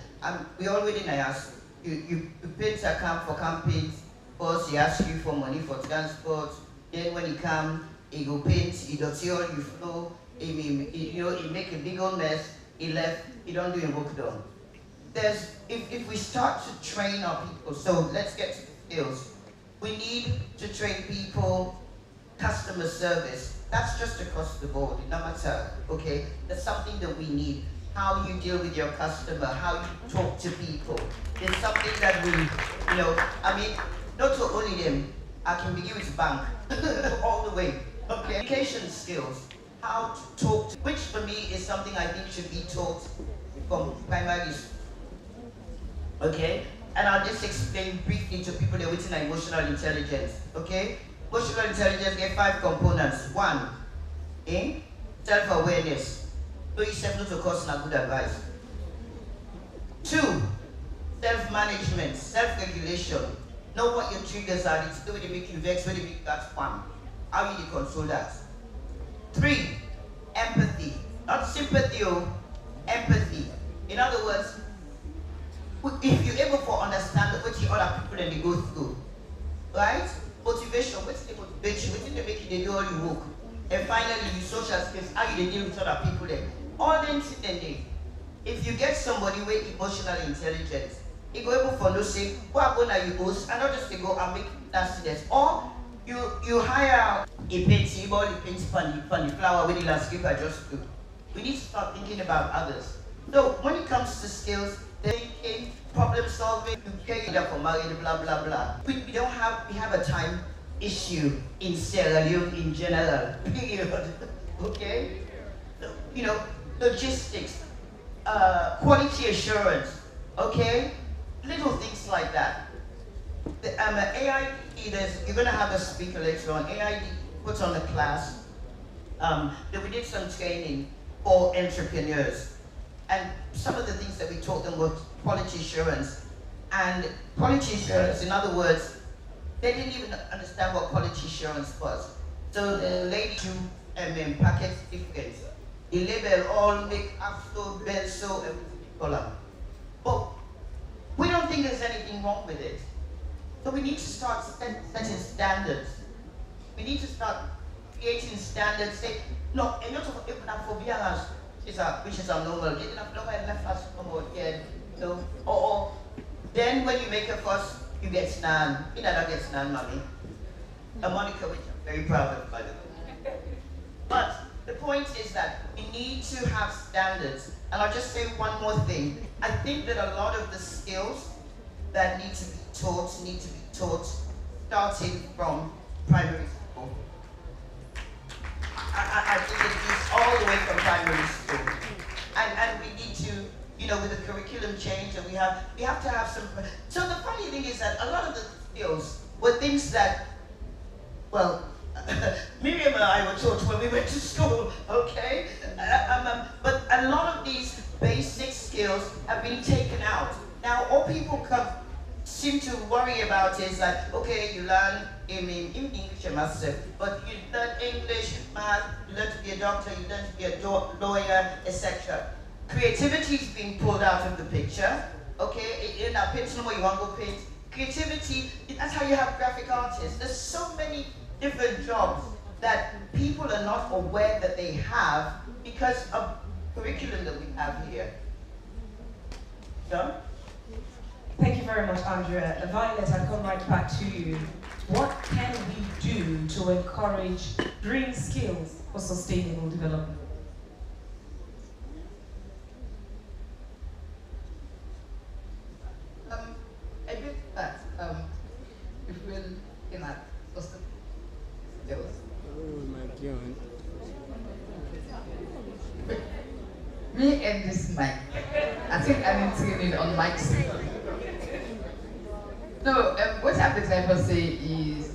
Speaker 17: We already asked, you paint account for campaigns, first he asks you for money for transport, then when he come, he go paint, he does all you flow, he make a big old mess, he left, he don't do your work done. If we start to train our people, so let's get to the skills. We need to train people customer service. That's just across the board, no matter, okay? That's something that we need. How you deal with your customer, how you talk to people. It's something that we, not to only them, I can begin with bank, all the way, okay? Communication skills, how to talk, which for me is something I think should be taught from primary school, okay? And I'll just explain briefly to people that are within emotional intelligence, okay? Emotional intelligence get 5 components. 1, self-awareness. Know yourself not to cause not good advice. 2, self-management, self-regulation. Know what your triggers are. It's the way they make you vex, when they make that fun. How you control that. 3, empathy. Not sympathy, empathy. In other words, if you're able to understand what the other people that they go through, right? Motivation, what's the motivation? What's the make you do all your work? And finally, your social skills, how you deal with other people there. All them things, if you get somebody with emotional intelligence, you go able for no say, what about you host, and not just to go and make accidents. Or you hire a painter, you only paint funny flower with the landscaper just do. We need to start thinking about others. So when it comes to skills, thinking, problem solving, you pay for marriage, blah blah blah. We have a time issue in Sierra Leone in general. Period. Okay? Logistics, quality assurance, okay? Little things like that. The AID, you're gonna have a speaker later on. AID puts on a class that we did some training for entrepreneurs. And some of the things that we taught them were quality assurance. And quality assurance, in other words, they didn't even understand what quality assurance was. So the lady do packets different. The label all make after, benzo, everything color. But we don't think there's anything wrong with it. So we need to start setting standards. We need to start creating standards. Say, no, a lot of hypnophobia which is abnormal. They didn't know why left us come out again. Or then when you make a fuss, you get snan. You don't get snan, mommy. A moniker which I'm very proud of, by the way. But the point is that we need to have standards. And I'll just say one more thing. I think that a lot of the skills that need to be taught starting from primary school. I think it is all the way from primary school. And we need to, with the curriculum change, and we have to have some. So the funny thing is that a lot of the skills were things that, well, Miriam and I were taught when we went to school, okay? But a lot of these basic skills have been taken out. Now, all people seem to worry about is that, okay, you learn English and maths, but you learn English, math, you learn to be a doctor, you learn to be a lawyer, etc. Creativity is being pulled out of the picture, okay? In a paint, no more you want to go paint. Creativity, that's how you have graphic artists. There's so many different jobs that people are not aware that they have because of curriculum that we have here. Yeah?
Speaker 13: Thank you very much, Andrea. Violet, I'll come right back to you. What can we do to encourage green skills for sustainable development?
Speaker 15: I think that if we're looking at sustainable skills,
Speaker 18: oh my God.
Speaker 15: Me and this mic. I think I need to get it on mic. No, what I have to say is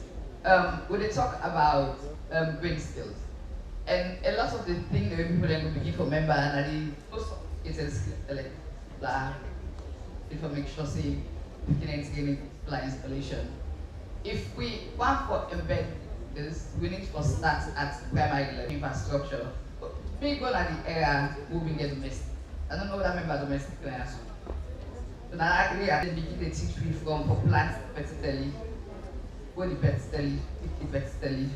Speaker 15: when they talk about brain skills, and a lot of the things that people are going to begin to remember, and the most sophisticated skills like information, say, beginning to getting plan installation. If we want to embed this, we need to start at primary level infrastructure. We go at the area moving get domestic. I don't know what I mean by domestic class. So now actually I begin to teach you from plants vertically, go the vertically,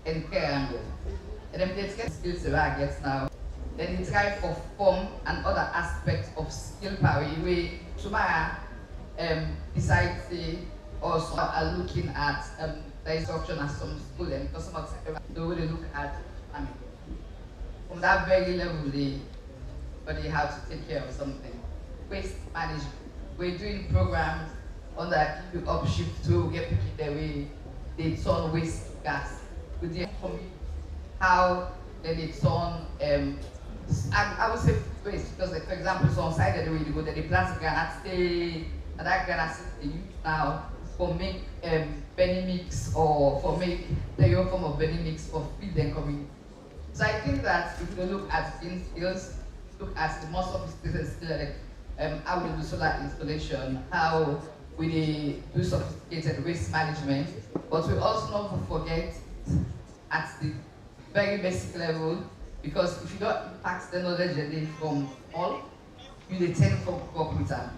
Speaker 15: and care angle. And then they get skills that I get now. Then they try for form and other aspects of skill power where tomorrow decide to also are looking at the instruction as some school and because some of the way they look at from that very level they have to take care of something. Waste management. We're doing programs on that upshift to get people their way they turn waste gas. With the how they turn I would say waste because like, for example so on side of the way they go that they plant granite stay and that granite they use now for make Benny mix or for make the form of Benny mix for feed them community. So I think that if you look at skills, look at the most sophisticated skill like how we do solar installation, how we do sophisticated waste management, but we also not forget at the very basic level, because if you don't impact the knowledge that from all, you tend to work with them.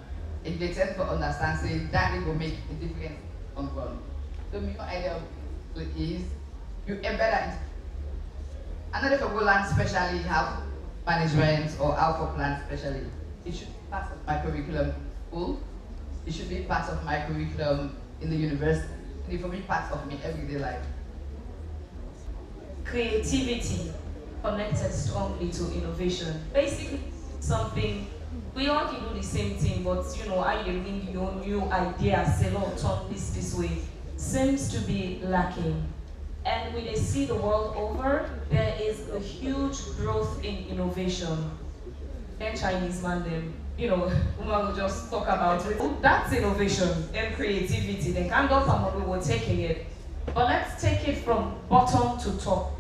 Speaker 15: If they tend to understand, say that it will make a difference on ground. So my idea is you embed that. Another for land especially have management or alpha plan especially. It should be part of my curriculum school. It should be part of my curriculum in the university. It will be part of my everyday life.
Speaker 13: Creativity connected strongly to innovation. Basically, something we all can do the same thing, but you know, I bring your new ideas, say, "Lord, turn this way," seems to be lacking. And when they see the world over, there is a huge growth in innovation. And Chinese man, them, you know, woman will just talk about it. Oh, that's innovation and creativity. They can't go from what we were taking it. But let's take it from bottom to top.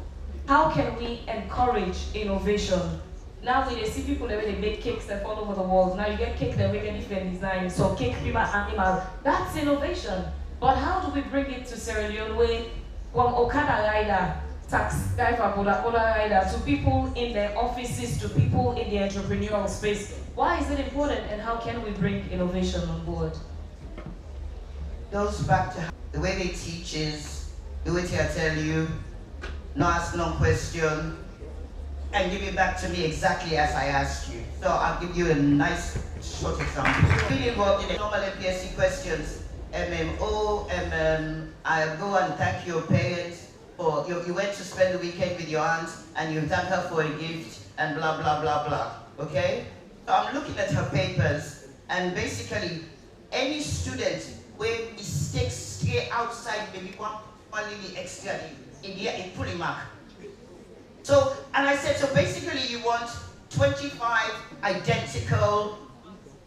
Speaker 13: How can we encourage innovation? Now when they see people the way they make cakes that all over the world, now you get cake that we get different design, so cake people animal, that's innovation. But how do we bring it to Sierra Leone where from Okada rider, tax driver, Boda rider, to people in their offices, to people in the entrepreneurial space? Why is it important and how can we bring innovation on board?
Speaker 17: Goes back to the way they teach is, do it here, I tell you, no ask no question, and give it back to me exactly as I asked you. So I'll give you a nice short example. Really involved in the normal MPSC questions. MMO, I go and thank your parents for, you went to spend the weekend with your aunt and you thank her for a gift and blah, blah, blah, blah, okay? So I'm looking at her papers and basically any student where mistakes stay outside maybe one little extra in here, a fully mark. So, and I said, so basically you want 25 identical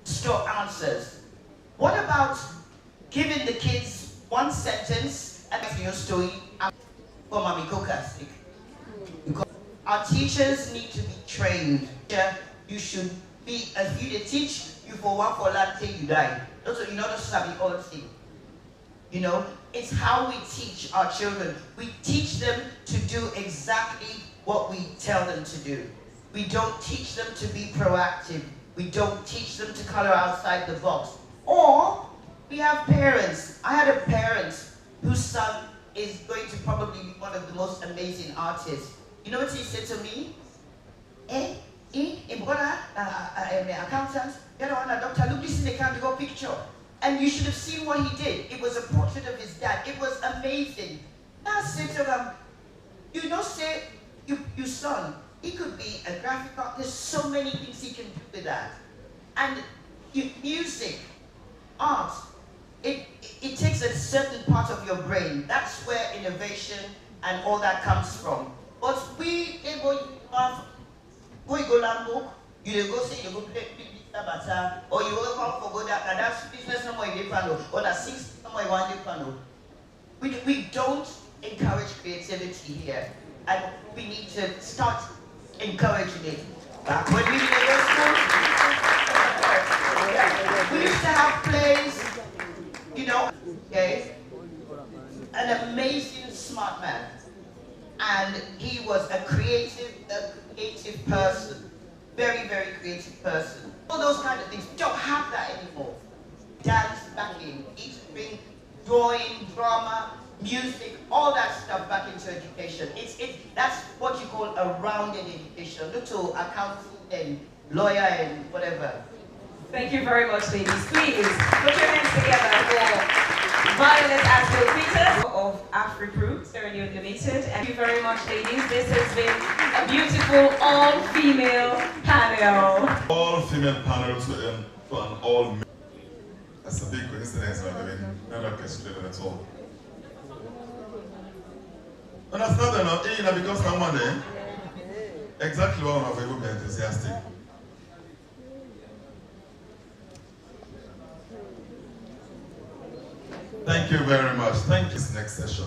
Speaker 17: store answers. What about giving the kids one sentence and your story for Mami Coca's sake? Because our teachers need to be trained. You should be, as you teach you for one for that till you die. Also, you know, just sabi all thing. You know, it's how we teach our children. We teach them to do exactly what we tell them to do. We don't teach them to be proactive. We don't teach them to color outside the box. Or we have parents. I had a parent whose son is going to probably be one of the most amazing artists. You know what he said to me? A brother, an accountant, the other one a doctor, look, this is the kind of picture. And you should have seen what he did. It was a portrait of his dad. It was amazing. Now I said to him, you know, say, your son, he could be a graphic artist. There's so many things he can do with that. And music, art, it takes a certain part of your brain. That's where innovation and all that comes from. But we able to go Lambo, you go say you go play bata, or you go come for go that that's business no more in the panel, or that six no more in one panel. We don't encourage creativity here, and we need to start encouraging it. Back when we were in school, we used to have plays, you know, okay? An amazing smart man. And he was a creative person. Very, very creative person. All those kind of things. We don't have that anymore. Dance back in, eating, drawing, drama, music, all that stuff back into education. That's what you call a rounded education. Look to accounting and lawyer and whatever.
Speaker 13: Thank you very much, ladies. Please put your hands together for Violet Asbel-Peters of AfriPro, Sierra Leone Limited. Thank you very much, ladies. This has been a beautiful all-female panel.
Speaker 12: All-female panel to an all-male. That's a big coincidence, by the way. Not orchestrated at all. And that's not enough. Because someone there, exactly what one of you be enthusiastic. Thank you very much. Thank you. This next session.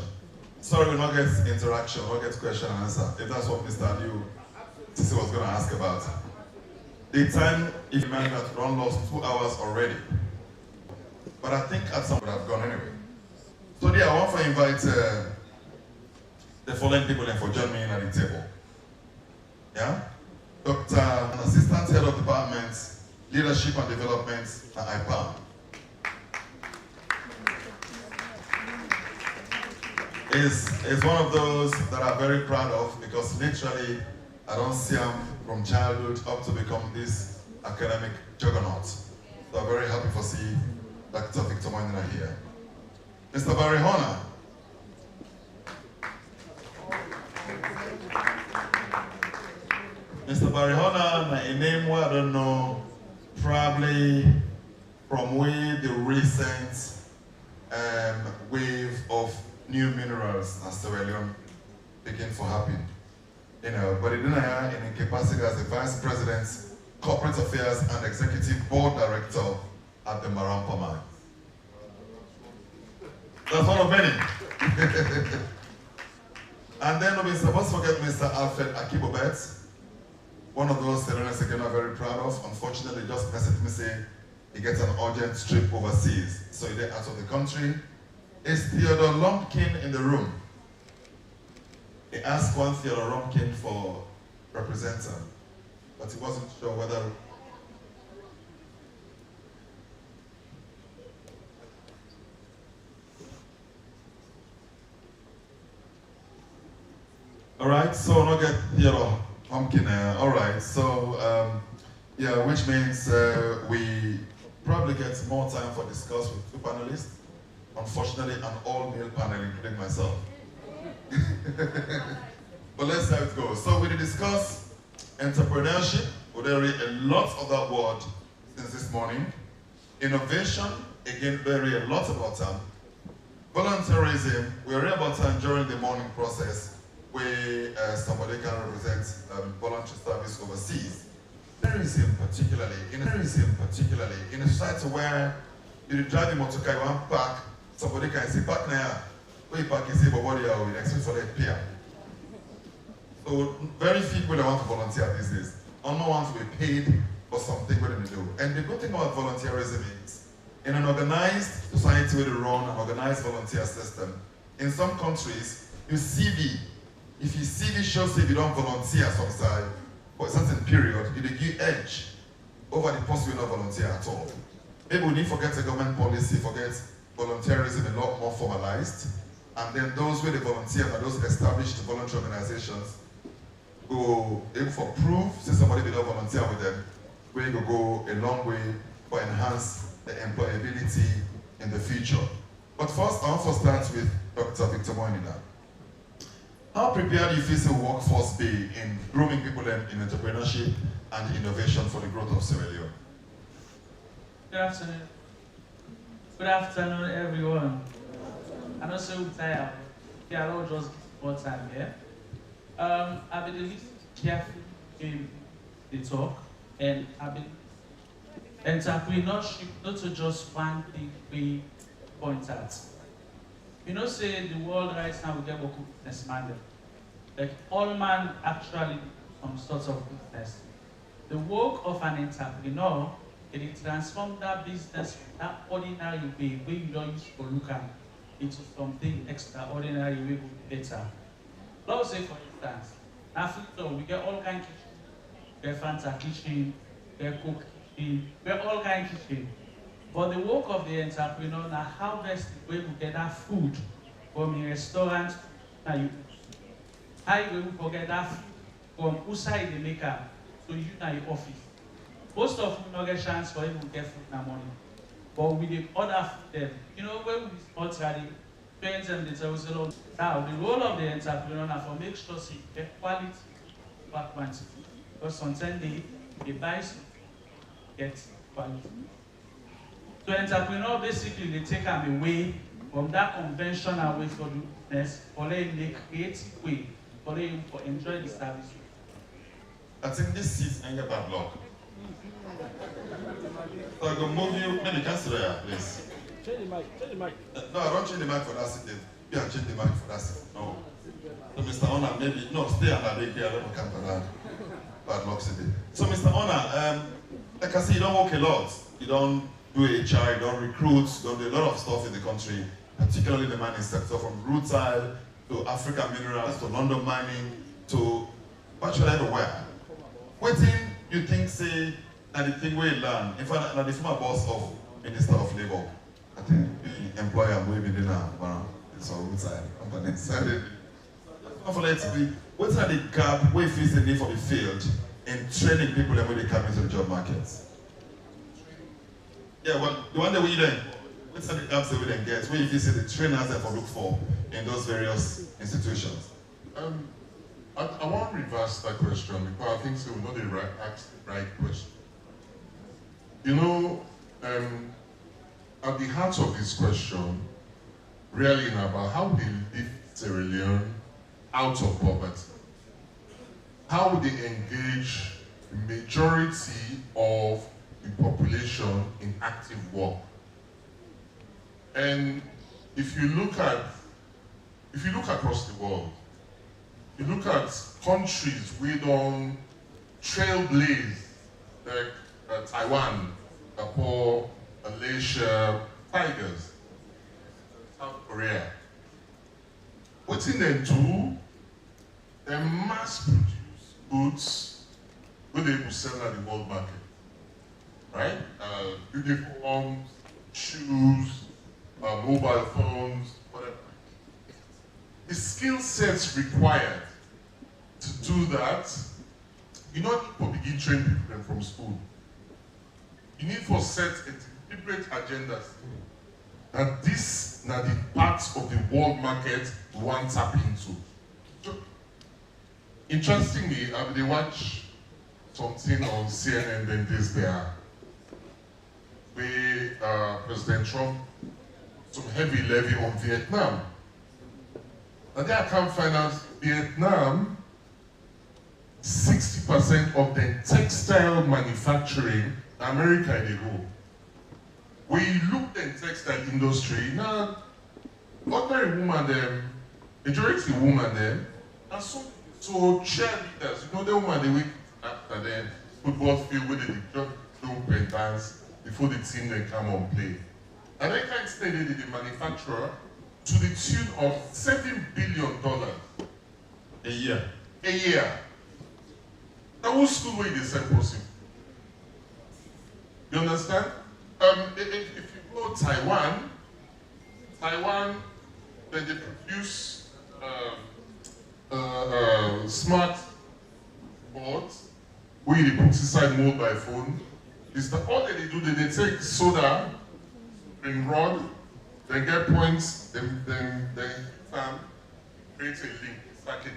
Speaker 12: Sorry, we'll not get interaction, we'll get question and answer. If that's what Mr. Liu was going to ask about. The time, if you manage that run lost 2 hours already. But I think at some point I've gone anyway. So yeah, I want to invite the following people in for join me in at the table. Yeah? Dr. an Assistant Head of Department, Leadership and Development at IPAM. Is one of those that I'm very proud of because literally I don't see him from childhood up to become this academic juggernaut. So I'm very happy to see Dr. Victor Moinina here. Mr. Barry Horner. Mr. Barry Horner, a name where I don't know, probably from way the recent wave of new minerals and Sierra Leone begin to happen. You know, but he didn't have in capacity as the Vice President, Corporate Affairs and Executive Board Director at the Marampa Mine. That's one of many. And then we're supposed to forget Mr. Alfred Akibobet, one of those Sierra Leoneans again I'm very proud of. Unfortunately, just messaged me saying he gets an urgent trip overseas, so he's out of the country. Is Theodore Lumpkin in the room? He asked one Theodore Lumpkin for representative, but he wasn't sure whether. All right, so not get Theodore Lumpkin. All right, so yeah, which means we probably get more time for discuss with 2 panelists. Unfortunately, an all-male panel, including myself. But let's see how it goes. So we discuss entrepreneurship. We read a lot of that word since this morning. Innovation, again, we read a lot about them. Volunteerism, we read about them during the morning process where somebody can represent voluntary service overseas. Tourism particularly, in a society where you drive the motorcar, you want park, somebody can say, park now, where you park, you say, but what you are expect for that peer. So very few people want to volunteer these days. Only want to be paid for something what they do. And the good thing about volunteerism is, in an organized society where they run an organized volunteer system, in some countries, your CV, if your CV shows if you don't volunteer some side for a certain period, you give edge over the person who not volunteer at all. Maybe we need to forget the government policy, forget volunteerism a lot more formalized, and then those where they volunteer are those established voluntary organizations go aim for proof, say somebody will volunteer with them, we go a long way for enhance the employability in the future. But first, I want to start with Dr. Victor Moinina. How prepared do you feel the workforce be in grooming people in entrepreneurship and innovation for the growth of Sierra Leone?
Speaker 18: Good afternoon. Good afternoon, everyone. I know so tired. Yeah, I'll just more time here. I've been listening carefully in the talk, and I've been entrepreneurship not to just one thing we point out. You know, say the world right now we get local business mandate. Like all man actually some sorts of business. The work of an entrepreneur, it transform that business from that ordinary way where you don't use to look at into something extraordinary way will be better. Let's say for instance, Africa we get all kinds of kitchen, we get Fanta kitchen, we get cook kitchen, we get all kinds of kitchen. But the work of the entrepreneur now how best the way we get that food from a restaurant that you how you will get that food from outside the maker to you in your office. Most of you not get chance for even get food in the morning. But with the other food them, you know when we start ready, parents them they tell us a lot. Now the role of the entrepreneur now for make sure you get quality over quantity. Because sometimes they buy something, get quality. So entrepreneur basically they take them away from that conventional way for the business, for them make creative way, for them for enjoy the service.
Speaker 12: I think this is anger bad luck. So I'm going to move you, maybe cancel here, please.
Speaker 3: Change the mic, change the mic.
Speaker 12: No, I don't change the mic for that seat. You can change the mic for that seat. No. So Mr. Honor, maybe, no, stay under the gear, let me come to that. Bad luck today. So Mr. Honor, like I said, you don't work a lot. You don't do HR, you don't recruit, you don't do a lot of stuff in the country, particularly in the mining sector, from rutile to African minerals to London mining to virtually everywhere. What thing you think say that the thing we learn? In fact, the former boss of Minister of Labour, I think the employer will be there now. It's all rutile companies. What's the gap where feels the need for the field in training people and when they come into the job markets? Yeah, well, the one that we then, what's the gaps that we then get? Where you feel the trainers that we look for in those various institutions?
Speaker 19: I want to reverse that question because I think so we're not ask the right question. You know, at the heart of this question, really about how they lift Sierra Leone out of poverty. How would they engage the majority of the population in active work? And if you look across the world, you look at countries we don't trailblaze, like Taiwan, Singapore, Malaysia, tigers, South Korea. What's in them do? They mass produce goods where they will sell at the world market, right? Uniforms, shoes, mobile phones, whatever. The skill sets required to do that, you don't need to begin training them from school. You need to set a deliberate agenda that this now the parts of the world market we want to tap into. So, interestingly, they watch something on CNN then this there, where President Trump some heavy levy on Vietnam. And they can't finance Vietnam, 60% of the textile manufacturing America they go. When you look at the textile industry, now ordinary woman them, majority woman them, and so cheerleaders, you know the woman they wake after them, football field where they just do pen dance before the team they come on play. And they can't stay there, the manufacturer, to the tune of $7 billion
Speaker 12: a year.
Speaker 19: A year. Now, what school where they send person? You understand? If you go to Taiwan, then they produce smart boards, we they put inside mode by phone. Is that all that they do? They take soda, bring rod, then get points, then create a link, circuit.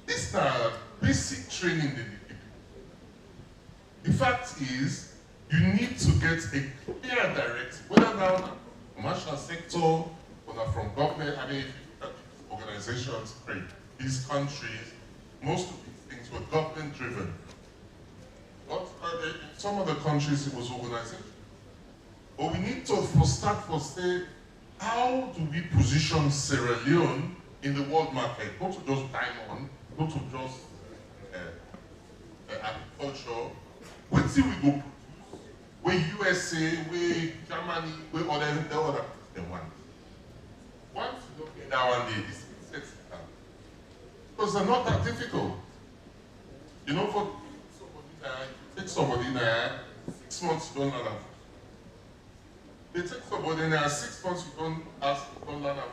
Speaker 19: This is basic training they give. The fact is, you need to get a clear directive, whether now commercial sector or from government. I mean, organizations, these countries, most of these things were government driven. But in some other countries it was organization. But we need to say, how do we position Sierra Leone in the world market? Not to just diamond, not to just agriculture. What see we go produce? Where USA, where Germany, where other they want. Once you look at that one day, it's because they're not that difficult. You know, for take somebody in there, 6 months you don't learn them. They take somebody in there, 6 months you don't learn them.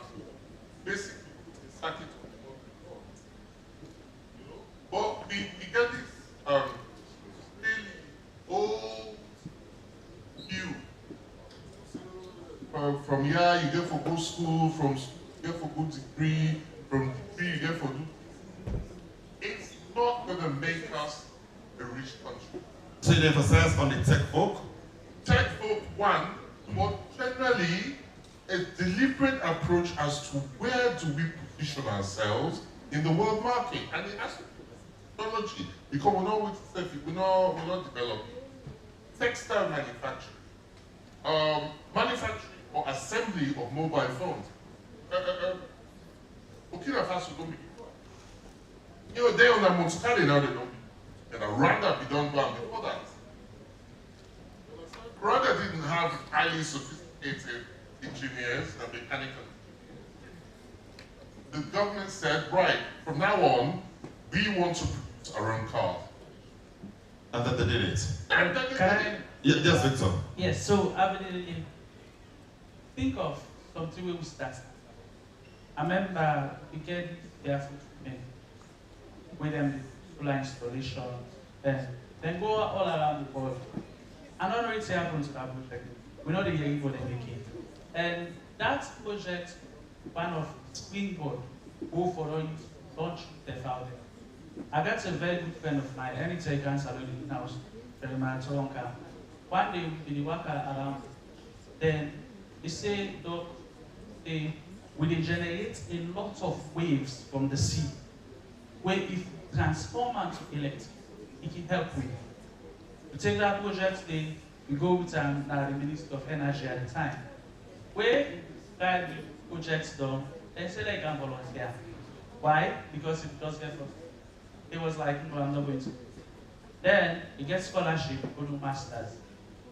Speaker 19: Basically, it's started to you know. But we get this really old view. From here you get for good school, from school you get for good degree, from degree you get for good. It's not going to make us a rich country.
Speaker 12: So you emphasize on the tech folk?
Speaker 19: Tech folk, one, but generally a deliberate approach as to where do we position ourselves in the world market. And it has to be technology, because we're not developing. Textile manufacturing, manufacturing or assembly of mobile phones. Burkina Faso don't be. You know, they on a Montsukari now, they don't be. And a Rwanda be done before that. Rwanda didn't have highly sophisticated engineers and mechanical. The government said, right, from now on, we want to produce our own cars.
Speaker 12: And then they did it.
Speaker 19: And then they did it.
Speaker 12: Yes, Victor.
Speaker 18: Yes, so I mean, think of something we start. I remember we get Air Force men with them solar installations, then go all around the world. I don't know what happens to that project. We know the year what they make it. And that project, one of springboard, go for launch the out there. I got a very good friend of mine, and it's a cancer in the house, very much. One day we walk around, then they say, Doc, we generate a lot of waves from the sea, where if we transform into electric, it can help with. We take that project, we go with the Minister of Energy at the time. Where that project's done, they say they can volunteer. Why? Because it does get for. It was like, no, I'm not going to. Then he gets scholarship, go to masters.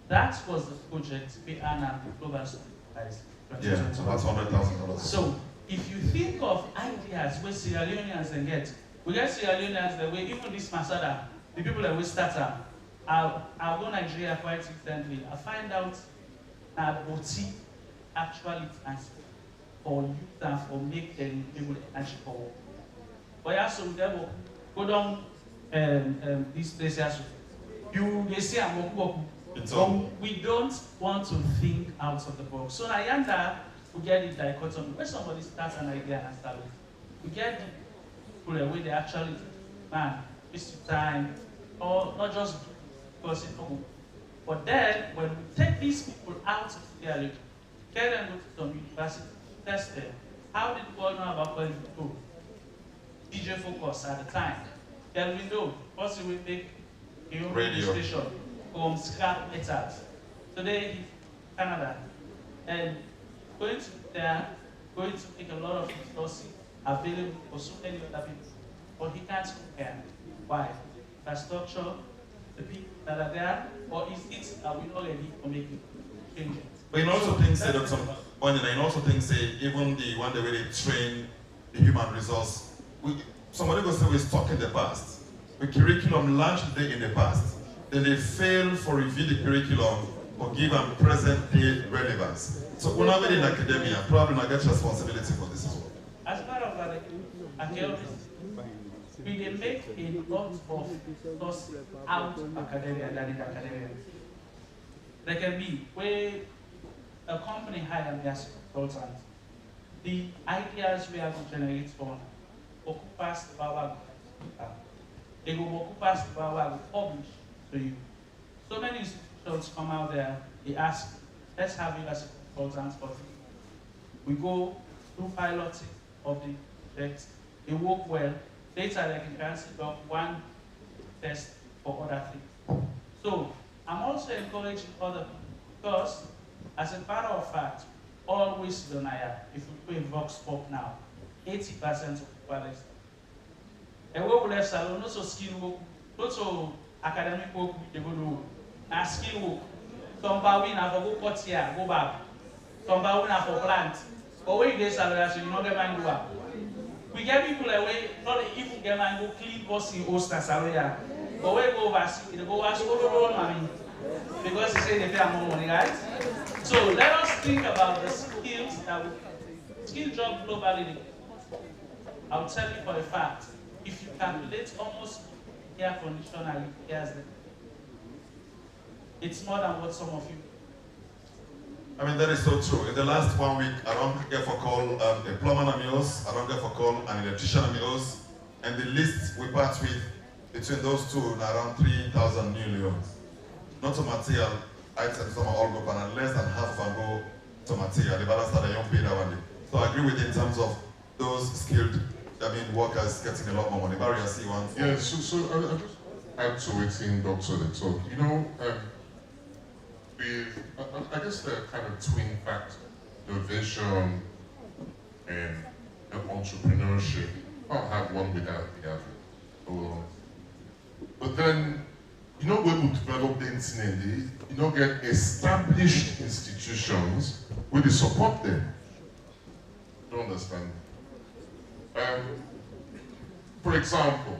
Speaker 18: That was the project we earned at the Global Prize.
Speaker 12: Yeah, so that's $100,000.
Speaker 18: So if you think of ideas where Sierra Leoneans can get, we get Sierra Leoneans the way even this Masada, the people that we start up, I'll go Nigeria quite recently. I find out that Boti actually transfer for youth and for make them able energy for work. But also go down these places. They say I'm work. We don't want to think out of the box. So Nayanda, we get the dichotomy. When somebody starts an idea and starts it, we get the people where they actually, man, waste time, or not just because it's home. But then, when we take these people out of Sierra Leone, get them go to some university, test them. How did we all know about Quality Go? DJ Focus at the time. Then we know, first we make a radio station from scrap metals. Today, he's Canada. And going to there, going to make a lot of resources available for so many other people. But he can't compare. Why? Infrastructure, the people that are there, or is it that we already are making changes?
Speaker 12: But you also think that some point, and I also think say even the one way they train the human resource, somebody goes say we're stuck in the past. The curriculum launched today in the past. Then they fail for review the curriculum or give them present day relevance. So when I'm in academia, probably not get responsibility for this as well.
Speaker 18: As part of that, archaeology, we dey make a lot of us out of academia than in academia. There can be where a company hire me as a consultant. The ideas we have to generate from occupies the power. They go occupies the power publish to you. So many institutions come out there, they ask, let's have you as a consultant for 3 months. We go do piloting of the project, they work well, later they can cancel up one test for other things. So I'm also encouraging other people because, as a matter of fact, always denial, if we pay Vox Pop now, 80% of people are less. And we will left salon, not so skill work, not so academic work, they go do, and skill work. Some bawin have to go cut here, go back. Some bawin have to plant. But when you get salary, so you not get man do that. We get people like way, not even get man go clean boss in Oster salary. But when you go overseas, they go ask, oh, mommy. Because they say they pay more money, right? So let us think about the skills that we skill job globally. I'll tell you for a fact, if you calculate almost air conditioner repairs, it's more than what some of you.
Speaker 12: I mean, that is so true. In the last 1 week, I don't get for call a plumber amigos, I don't get for call an electrician amigos, and the list we part with between those two are around 3,000 new loans. Not to material items, some are all go, and less than half of them go to material. The balance that a young pay that one day. So I agree with you in terms of those skilled, workers getting a lot more money. Barry, I see one.
Speaker 19: Yeah, so I just add to it in Dr. the talk. You know, I guess the kind of twin factor, innovation and entrepreneurship. I don't have one without the other. But then, you know, we will develop the internet, you know, get established institutions where they support them. Don't understand. For example,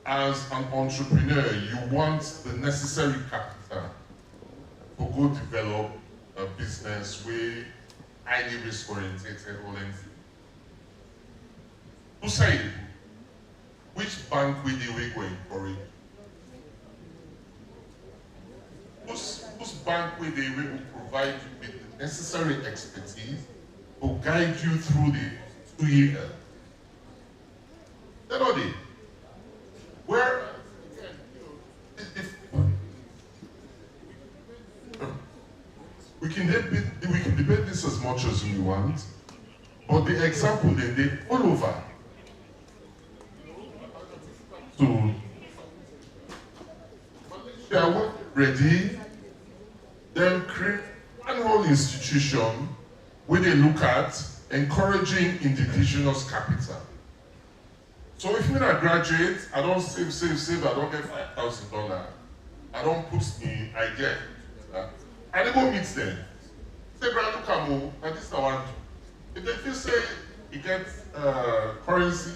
Speaker 19: as an entrepreneur, you want the necessary capital to go develop a business where highly risk-oriented, who say which bank will they go encourage? Whose bank will they will provide you with the necessary expertise to guide you through the 2 years? They're not it. Where if we can debate this as much as we want, but the example they all over. So they are ready, then create one whole institution where they look at encouraging indigenous capital. So if you're a graduate, I don't save, I don't get $5,000. I don't put me, I get. I don't go meet them. Say, brother, come on, and this is the one. If they feel say you get currency,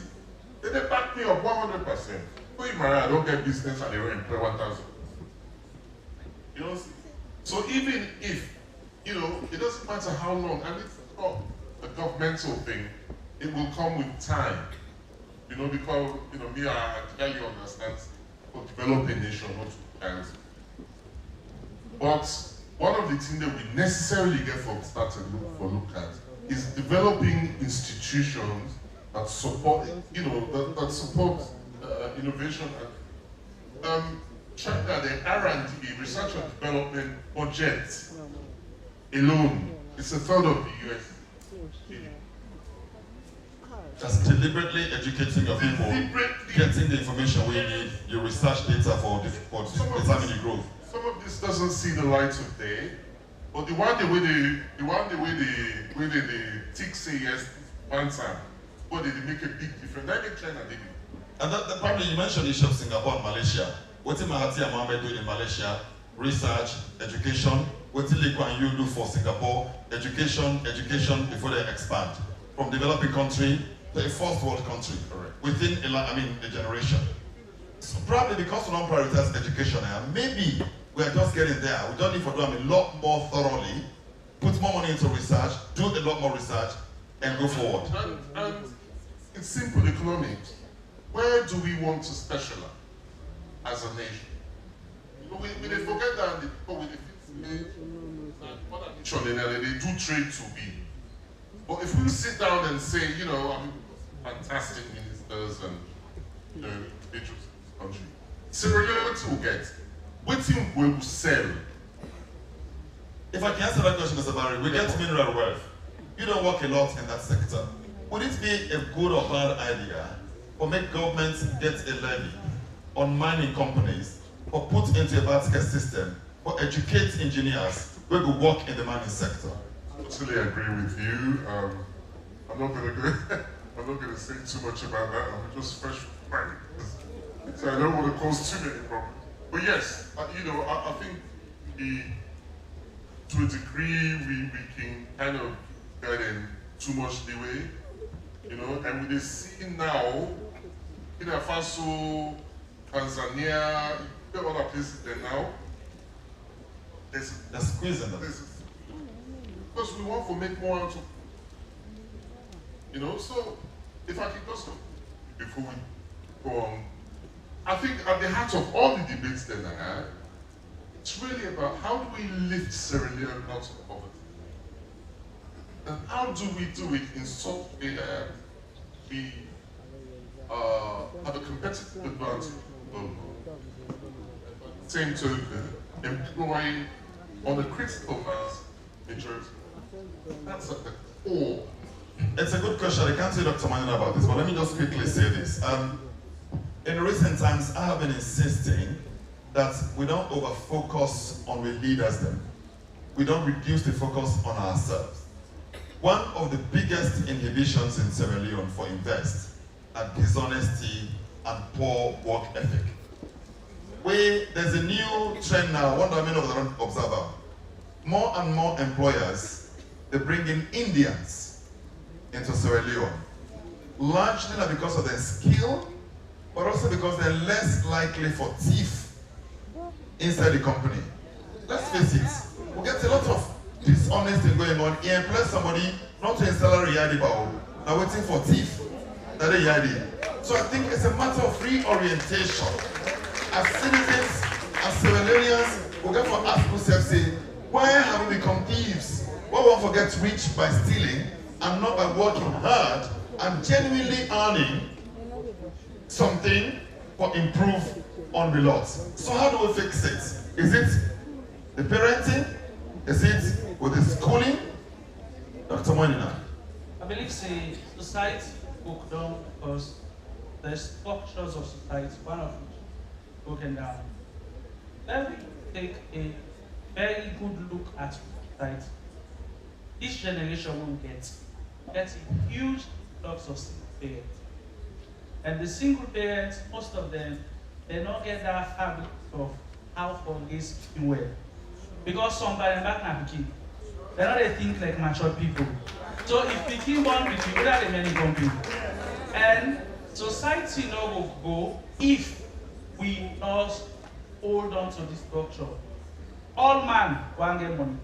Speaker 19: then they back me up 100%. So if I don't get business and they will employ 1,000. You know, so even if, you know, it doesn't matter how long, and it's not a governmental thing, it will come with time. You know, because, you know, me, I clearly understand for developing nation, not to hands. But one of the things that we necessarily get from start to look at is developing institutions that support, you know, that support innovation. Check that the R&D, research and development budget alone is a third of the US.
Speaker 12: Just deliberately educating your people, getting the information we need, your research data for determining the growth.
Speaker 19: Some of this doesn't see the light of day, but the way they tick say yes, answer, but they make a big difference. That in China they do.
Speaker 12: And that probably you mentioned the issue of Singapore and Malaysia. What did Mahathir Mohamad do in Malaysia? Research, education. What did Lee Kuan Yew do for Singapore? Education before they expand. From developing country to a first world country. Correct. Within a generation. So probably because we don't prioritize education, maybe we are just getting there. We don't need to do them a lot more thoroughly, put more money into research, do a lot more research, and go forward.
Speaker 19: And it's simple economics. where do we want to specialize as a nation? You know, we they forget that the people with the other nation, they do trade to be. But if we sit down and say, you know, I mean, fantastic ministers and individuals in this country, Sierra Leone will get, what will sell?
Speaker 12: If I can answer that question, Mr. Barry, we get mineral wealth. You don't work a lot in that sector. Would it be a good or bad idea or make governments get a levy on mining companies or put into a basket system or educate engineers who will work in the mining sector?
Speaker 19: I totally agree with you. I'm not going to say too much about that. I'm just fresh from mining, so I don't want to cause too many problems. But yes, you know, I think to a degree we can kind of get in too much leeway, you know, and with the scene now, Burkina Faso, Tanzania, there are other places there now.
Speaker 12: They're squeezing them.
Speaker 19: Because we want to make more out of, you know, so if I can just, before we go on, I think at the heart of all the debates that I had, it's really about how do we lift Sierra Leone out of poverty? And how do we do it in such a way that we have a competitive advantage? Same token, employing on a critical mass majority. That's at the core.
Speaker 12: It's a good question. I can't say Dr. Manina about this, but let me just quickly say this. In recent times, I have been insisting that we don't over-focus on the leaders then. We don't reduce the focus on ourselves. One of the biggest inhibitions in Sierra Leone for invest are dishonesty and poor work ethic. There's a new trend now, one domain of the observer. More and more employers, they bring in Indians into Sierra Leone. Largely not because of their skill, but also because they're less likely for thief inside the company. Let's face it, we get a lot of dishonesty going on. He employs somebody not to salary yadi bao, now waiting for thief. That is yadi. So I think it's a matter of reorientation. As citizens, as Sierra Leoneans, we got to ask ourselves, say, why have we become thieves? Why won't forget rich by stealing and not by working hard and genuinely earning something for improve on the lot? So how do we fix it? Is it the parenting? Is it with the schooling? Dr. Moinina.
Speaker 18: I believe society broke down because the structures of society, one of which broken down. Let me take a very good look at society. This generation will get a huge flux of single parents. And the single parents, most of them, they don't get that fabric of how for this well. Because some parents back now kid, they don't think like mature people. So if the king born with you, there are many young people. And society now will go if we not hold on to this structure. All man want get money.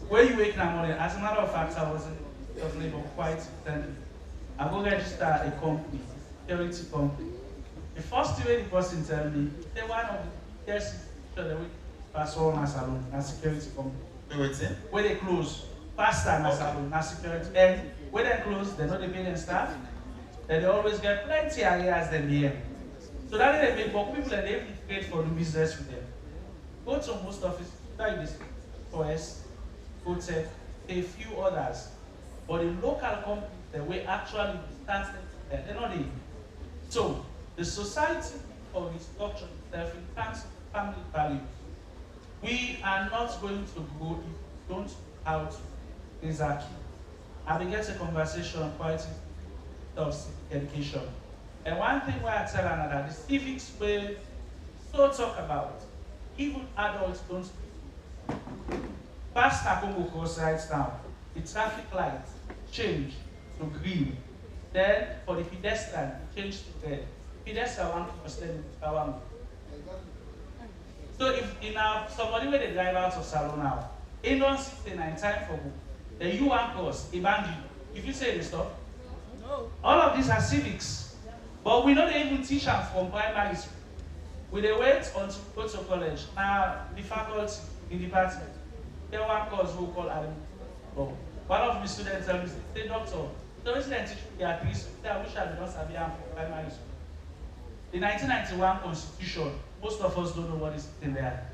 Speaker 18: Where you wake in the morning, as a matter of fact, I was in labor quite recently. I go register a company, security company. The first way the person tell me, they one of the best that we pass all my salon, and security company. Where they close, faster than salon, and security. And when they close, they know they pay them staff. And they always get plenty of areas than here. So that they make for people and they paid for the business with them. Go to most offices, like this, for us, go to a few others. But the local companies, the way actually start, they're not in. So the society or the structure itself in terms of family values, we are not going to go if we don't how to is our key. I began a conversation quite of education. And one thing where I tell another, the civics we so talk about, even adults don't speak. Past Nakongo Cross right now, the traffic light change to green. Then for the pedestrian, it changed to red. Pedestrian want to stand in power. So if in somebody where they drive out of salon now, they don't sit in time for book. Then you want cross, he banned you. If you say they stop, no. All of these are civics. But we don't even teach them from primary school. We dey wait until we go to college. Now, the faculty, the department, there one course we call Adam. One of the students tell me, say, doctor, so which they teach me at least, I wish I did not sabi am from primary school. The 1991 Constitution, most of us don't know what is in there.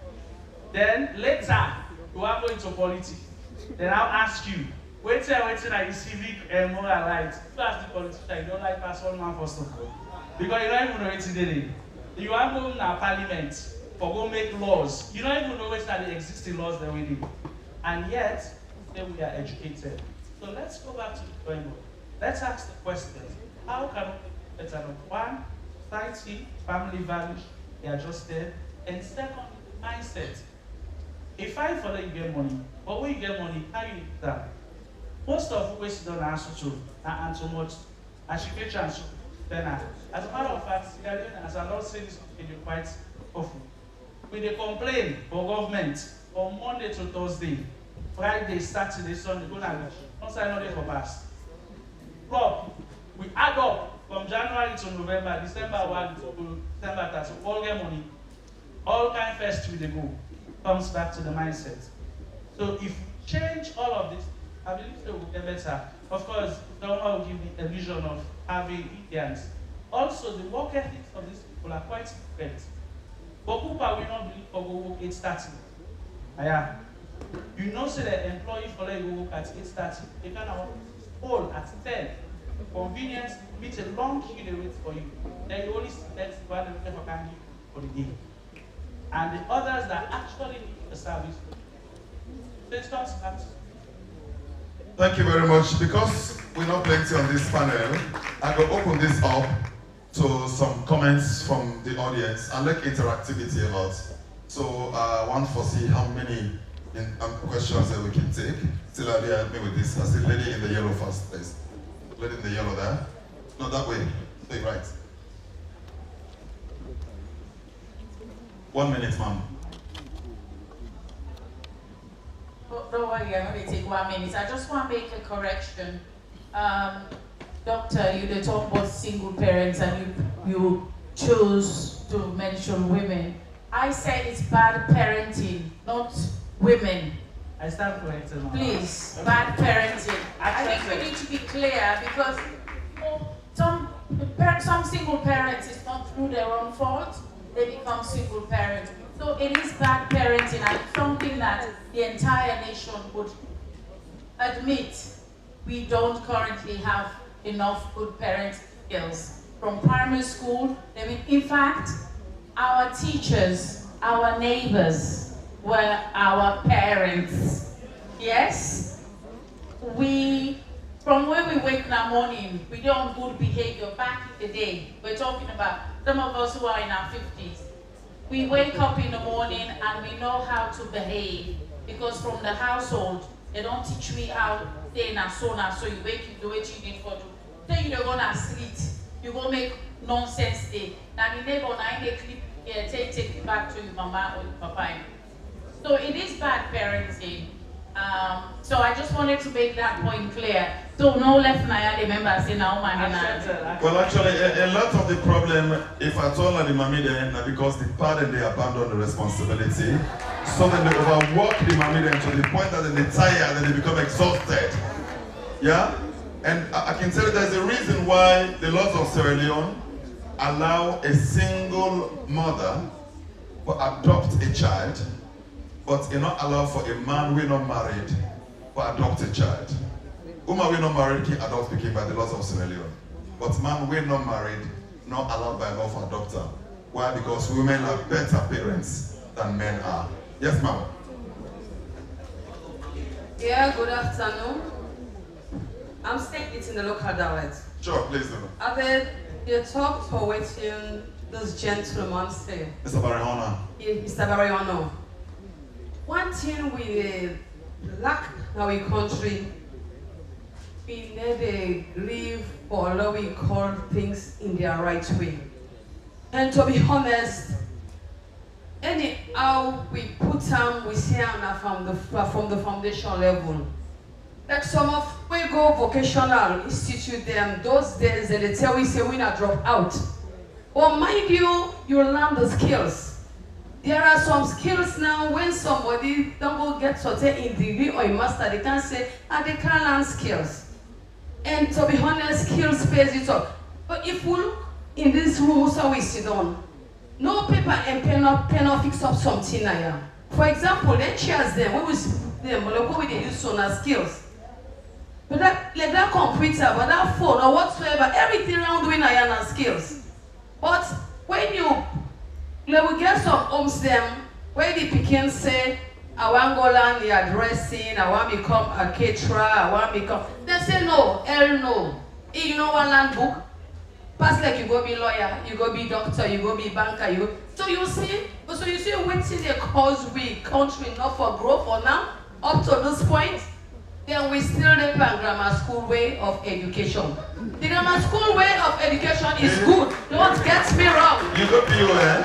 Speaker 18: Then later, you are going to politics. Then I'll ask you, waiting are you civic and moral rights. You ask the politician, you don't like pass one man first of all. Because you don't even know what's in there. You are going to parliament for go make laws. You don't even know which are the existing laws that we do. And yet, then we are educated. So let's go back to the drawing board. Let's ask the question, how can we better know? One, society, family values, they are adjusted. And second, mindset. If I follow you get money, but when you get money, how you use that? Most of what you don't answer to, and too much, and she can chance then as a matter of fact, as I don't say this in the quite often, we dey complain for government on Monday to Thursday, Friday, Saturday, Sunday, go and don't sign on there for past. Club, we add up from January to November, December 1 to December 30, all get money, all kind first we dey go, comes back to the mindset. So if we change all of this, I believe it will get better. Of course, Doma will give me a vision of having Indians. Also, the work ethics of these people are quite different. But people will not believe for go work 8:30. Yeah. You know, say the employee for like go work at 8:30. They can hold at 10. Convenience, meet a long queue they wait for you. Then you only sit there while they wait for the day. And the others that actually need the service, they start to.
Speaker 12: Thank you very much. Because we're not plenty on this panel, I will open this up to some comments from the audience. I like interactivity a lot. So I want to see how many questions that we can take. Still, help me with this. I see lady in the yellow first, please. Lady in the yellow there. No, that way. Stay right. 1 minute, ma'am.
Speaker 6: Don't worry, I'm going to take 1 minute. I just want to make a correction. Doctor, you talk about single parents and you chose to mention women. I said it's bad parenting, not women.
Speaker 18: I stand corrected.
Speaker 6: Please, bad parenting. I think we need to be clear because some single parents, it's not through their own fault, they become single parents. So it is bad parenting and something that the entire nation would admit. We don't currently have enough good parent skills. From primary school, I mean, in fact, our teachers, our neighbors were our parents. Yes? From when we wake in the morning, we don't good behavior back in the day. We're talking about some of us who are in our 50s. We wake up in the morning and we know how to behave because from the household, they don't teach me how to stay in a sauna, so you wake up the way you need for to. Then you don't go to street, you go make nonsense day. Now the neighbor now they clip here, take it back to your mama or your papa. So it is bad parenting. So I just wanted to make that point clear. So no left Naya remember saying now man.
Speaker 12: Well, actually, a lot of the problem, if I told the mommy then, because the parent they abandon the responsibility, so then they overwork the mommy then to the point that they tired and they become exhausted. Yeah, and I can tell you there's a reason why the laws of Sierra Leone allow a single mother to adopt a child, but it not allow for a man who is not married to adopt a child. Woman who not married can adopt became by the laws of Sierra Leone. But man who not married, not allowed by law for adopter. Why? Because women are better parents than men are. Yes, ma'am.
Speaker 20: Yeah, good afternoon. I'm speaking in the local dialect.
Speaker 12: Sure, please do.
Speaker 20: I've heard you talk for waiting those gentlemen say.
Speaker 12: Mr. Barihona.
Speaker 20: Yeah, Mr. Barihona. One thing we lack in our country, we never grieve for how we call things in their right way. And to be honest, anyhow we put them, we see them from the foundation level. Like some of we go vocational institute them, those days they tell we say we not drop out. But mind you, you learn the skills. There are some skills now when somebody don't go get certain in degree or a master, they can say, they can learn skills. And to be honest, skills pays it up. But if we look in this room, so we sit down, no paper and pen fix up something now. For example, they chairs them, we will them, look how they use sonar skills. But that, like that computer, but that phone or whatsoever, everything around doing are skills. But when you, like we get some homes them, where the pickings say, I want to go learn the addressing, I want to become a caterer, I want to become, they say no, hell no. If you know one land book, pass like you go be lawyer, you go be doctor, you go be banker, so you see waiting the cause we country not for growth for now, up to this point, then we still live in grammar school way of education. The grammar school way of education is good. Don't get me wrong.
Speaker 12: You go PON.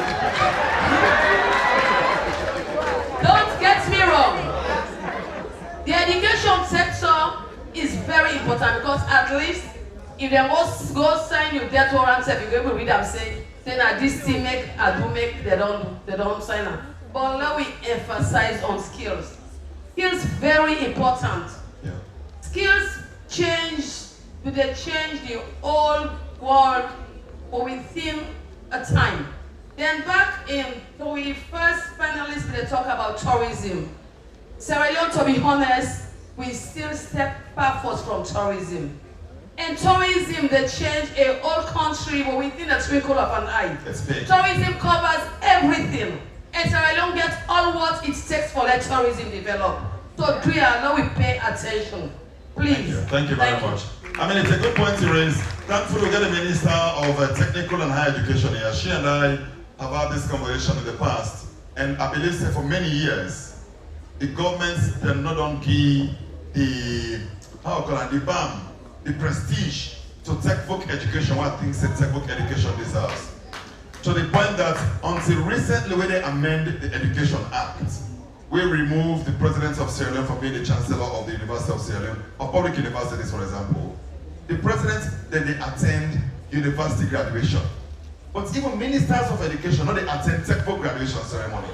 Speaker 20: Don't get me wrong. The education sector is very important because at least if they must go sign your death warrant, if you go read them say that this thing make, I do make, they don't sign up. But now we emphasize on skills. Skills very important.
Speaker 12: Yeah.
Speaker 20: Skills change the whole world within a time. Then back in the first panelists they talk about tourism. Sierra Leone, to be honest, we still step backwards from tourism. And tourism, they change a whole country within a twinkle of an eye. Tourism covers everything. And Sierra Leone gets all what it takes for let tourism develop. So do you know we pay attention? Please.
Speaker 12: Thank you very much. I mean, it's a good point to raise. Thankfully, we get a Minister of Technical and Higher Education here. She and I have had this conversation in the past. And I believe that for many years, the governments did not give the, the BAM, the prestige to textbook education, what things that textbook education deserves. To the point that until recently when they amended the Education Act, we removed the president of Sierra Leone from being the chancellor of the University of Sierra Leone, of public universities, for example. The president, then they attend university graduation. But even ministers of education, they attend textbook graduation ceremony.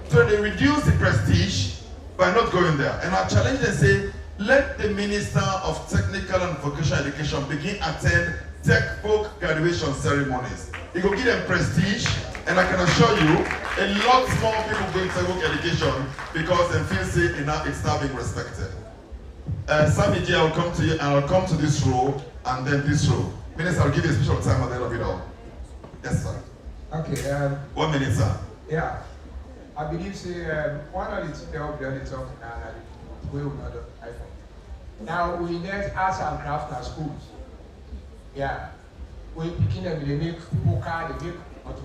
Speaker 12: So they reduce the prestige by not going there. And I challenge them and say, let the Minister of Technical and Vocational Education begin attend textbook graduation ceremonies. It will give them prestige, and I can assure you, a lot more people go into textbook education because they feel say it's now being respected. Sammy J, I'll come to you, and I'll come to this row, and then this row. Minister, I'll give you a special time at the end of it all. Yes, sir.
Speaker 21: Okay.
Speaker 12: 1 minute, sir.
Speaker 21: Yeah. I believe one of the things they talk now, we will not iPhone. Now we need arts and crafts in schools. Yeah. We begin them, they make poker, they make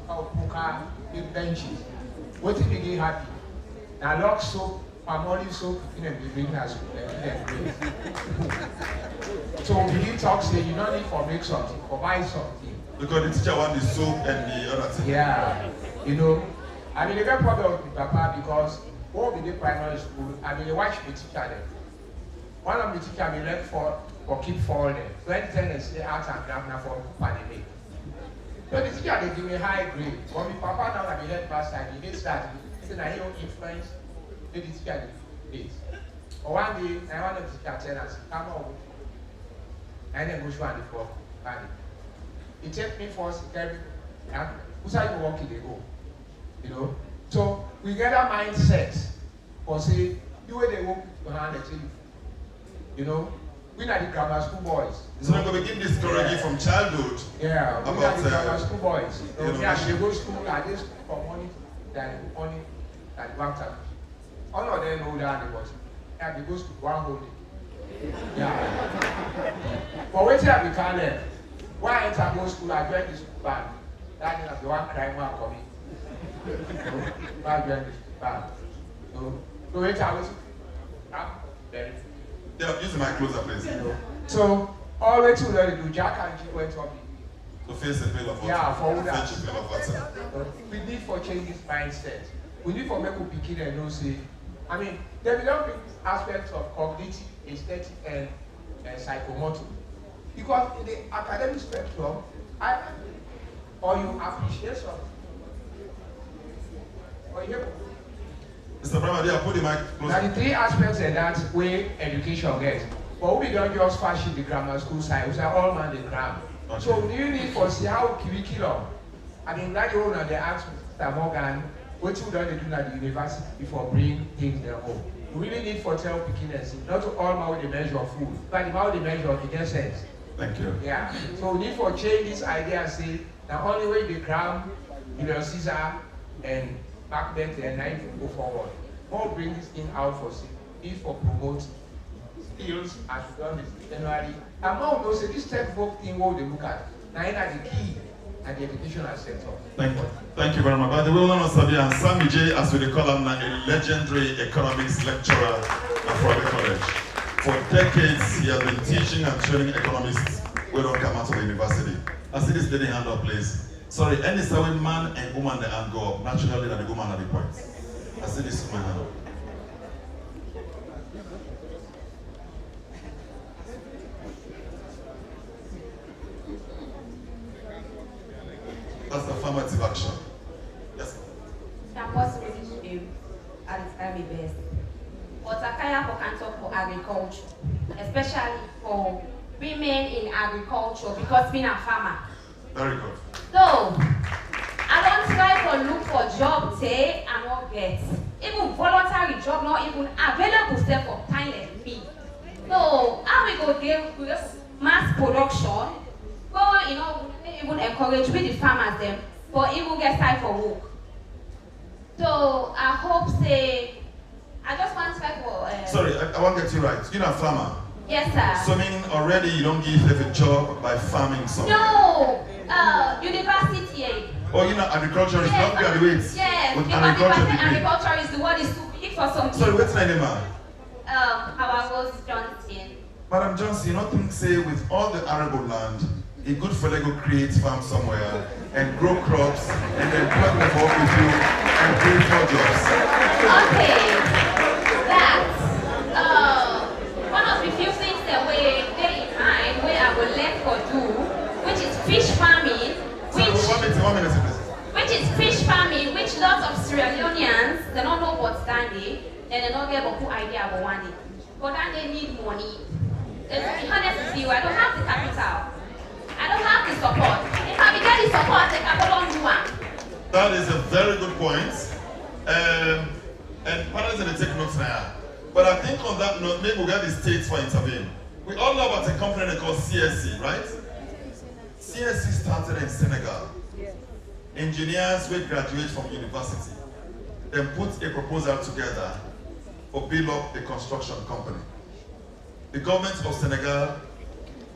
Speaker 21: poker, make benches. What if they get happy? Now lock soap, palm olive soap, they bring us school, So we talk say you don't need for make something, for buy something.
Speaker 12: Because the teacher wants the soap and the other thing.
Speaker 21: Yeah. You know. I mean, they get problem with Papa because when we did primary school, I mean, they watch me teacher them. One of the teachers I mean, left for keep falling. So anytime they say arts and craft now for pandemic. So the teacher they give me high grade. When my Papa now I mean headmaster, he did start. He said, "I hear influence." The teacher did. But one day, I want the teacher tell us, "Come on." And then go show and before. He take me for security. And who's I go walking they go. You know, so we get a mindset for say, you way they walk to hand the team. You know, we are the grammar school boys.
Speaker 12: So we're going to begin discouraging from childhood.
Speaker 21: Yeah, we are the grammar school boys.
Speaker 12: You know,
Speaker 21: they go to school and they school for money, than money, than one time. All of them know that but yeah, they go to one whole day. Yeah. But wait till I become there. Why I enter go school, I join the school band. That is the one crime one coming. So wait, I was
Speaker 12: yeah, use my closer, please.
Speaker 21: So all the way to let do Jack and G went up.
Speaker 12: To face a pail of water.
Speaker 21: Yeah, for
Speaker 12: fetch a pail of water.
Speaker 21: We need for change this mindset. We need for make people begin and know say I mean, they don't bring aspects of cognitive, aesthetic, and psychomotor. Because in the academic spectrum, or you appreciate something, or you
Speaker 12: Mr. Brahma, put the mic closer.
Speaker 21: Now the three aspects in that way education gets. But we don't just fashion the grammar school side, we say all man the grammar. Okay. So do you need for see how curriculum? I mean, like you know, they ask Mr. Morgan, what you don't do at the university before bring things there home. We really need for tell beginners, not to all how they measure food, but how they measure it gets sense.
Speaker 12: Thank you.
Speaker 21: Yeah. So we need for change this idea and say the only way the gram, Caesar, and back then and now go forward. More bring this thing out for is for promote skills as done this January. And more knows this textbook thing what they look at. Now that's the key and the educational sector.
Speaker 12: Thank you. Thank you very much. By the way, we want to say and Sammy J, as we call him now, a legendary economics lecturer at Florida College. For decades, he has been teaching and training economists who don't come out of the university. I see this lady hand up, please. Sorry, any seven man and woman the hand go up. Naturally, that the woman at the point. I see this woman hand up. That's affirmative action. Yes.
Speaker 7: That possibly at its very best. But I can't talk for agriculture, especially for women in agriculture, because being a farmer.
Speaker 12: Very good.
Speaker 7: So, I don't try to look for job, say, and not get. Even voluntary job, not even available for time and fee. So, how we go give this mass production, go, even encourage with the farmers them, for even get time for work. So, I hope, say, I just want to try for...
Speaker 12: Sorry, I want to get you right. You're not a farmer.
Speaker 7: Yes, sir.
Speaker 12: So, meaning already you don't give them a job by farming somewhere?
Speaker 7: No! University.
Speaker 12: Oh, you're not agriculturist, yes, not graduates.
Speaker 7: Yes,
Speaker 12: with
Speaker 7: agriculture is the word is too big for some people.
Speaker 12: Sorry, what's the name, ma'am?
Speaker 7: Our Rose Johnson.
Speaker 12: Madam Johnson, you don't think, say, with all the arable land, it's good for them to create farm somewhere and grow crops and then put them up with you and create more jobs?
Speaker 7: Okay. That's one of the few things that we bear in mind where I will let for do, which is fish farming. Which is fish farming, which lots of Sierra Leoneans, they don't know what's standing, and they don't get a good idea about one. But then they need money. And to be honest with you, I don't have the capital. I don't have the support. If I get the support, I can do one.
Speaker 12: That is a very good point. And parents are take notes now. But I think on that note, maybe we'll get the states for intervene. We all know about a company called CSC, right? CSC started in Senegal. Engineers will graduate from university, then put a proposal together for build up a construction company. The government of Senegal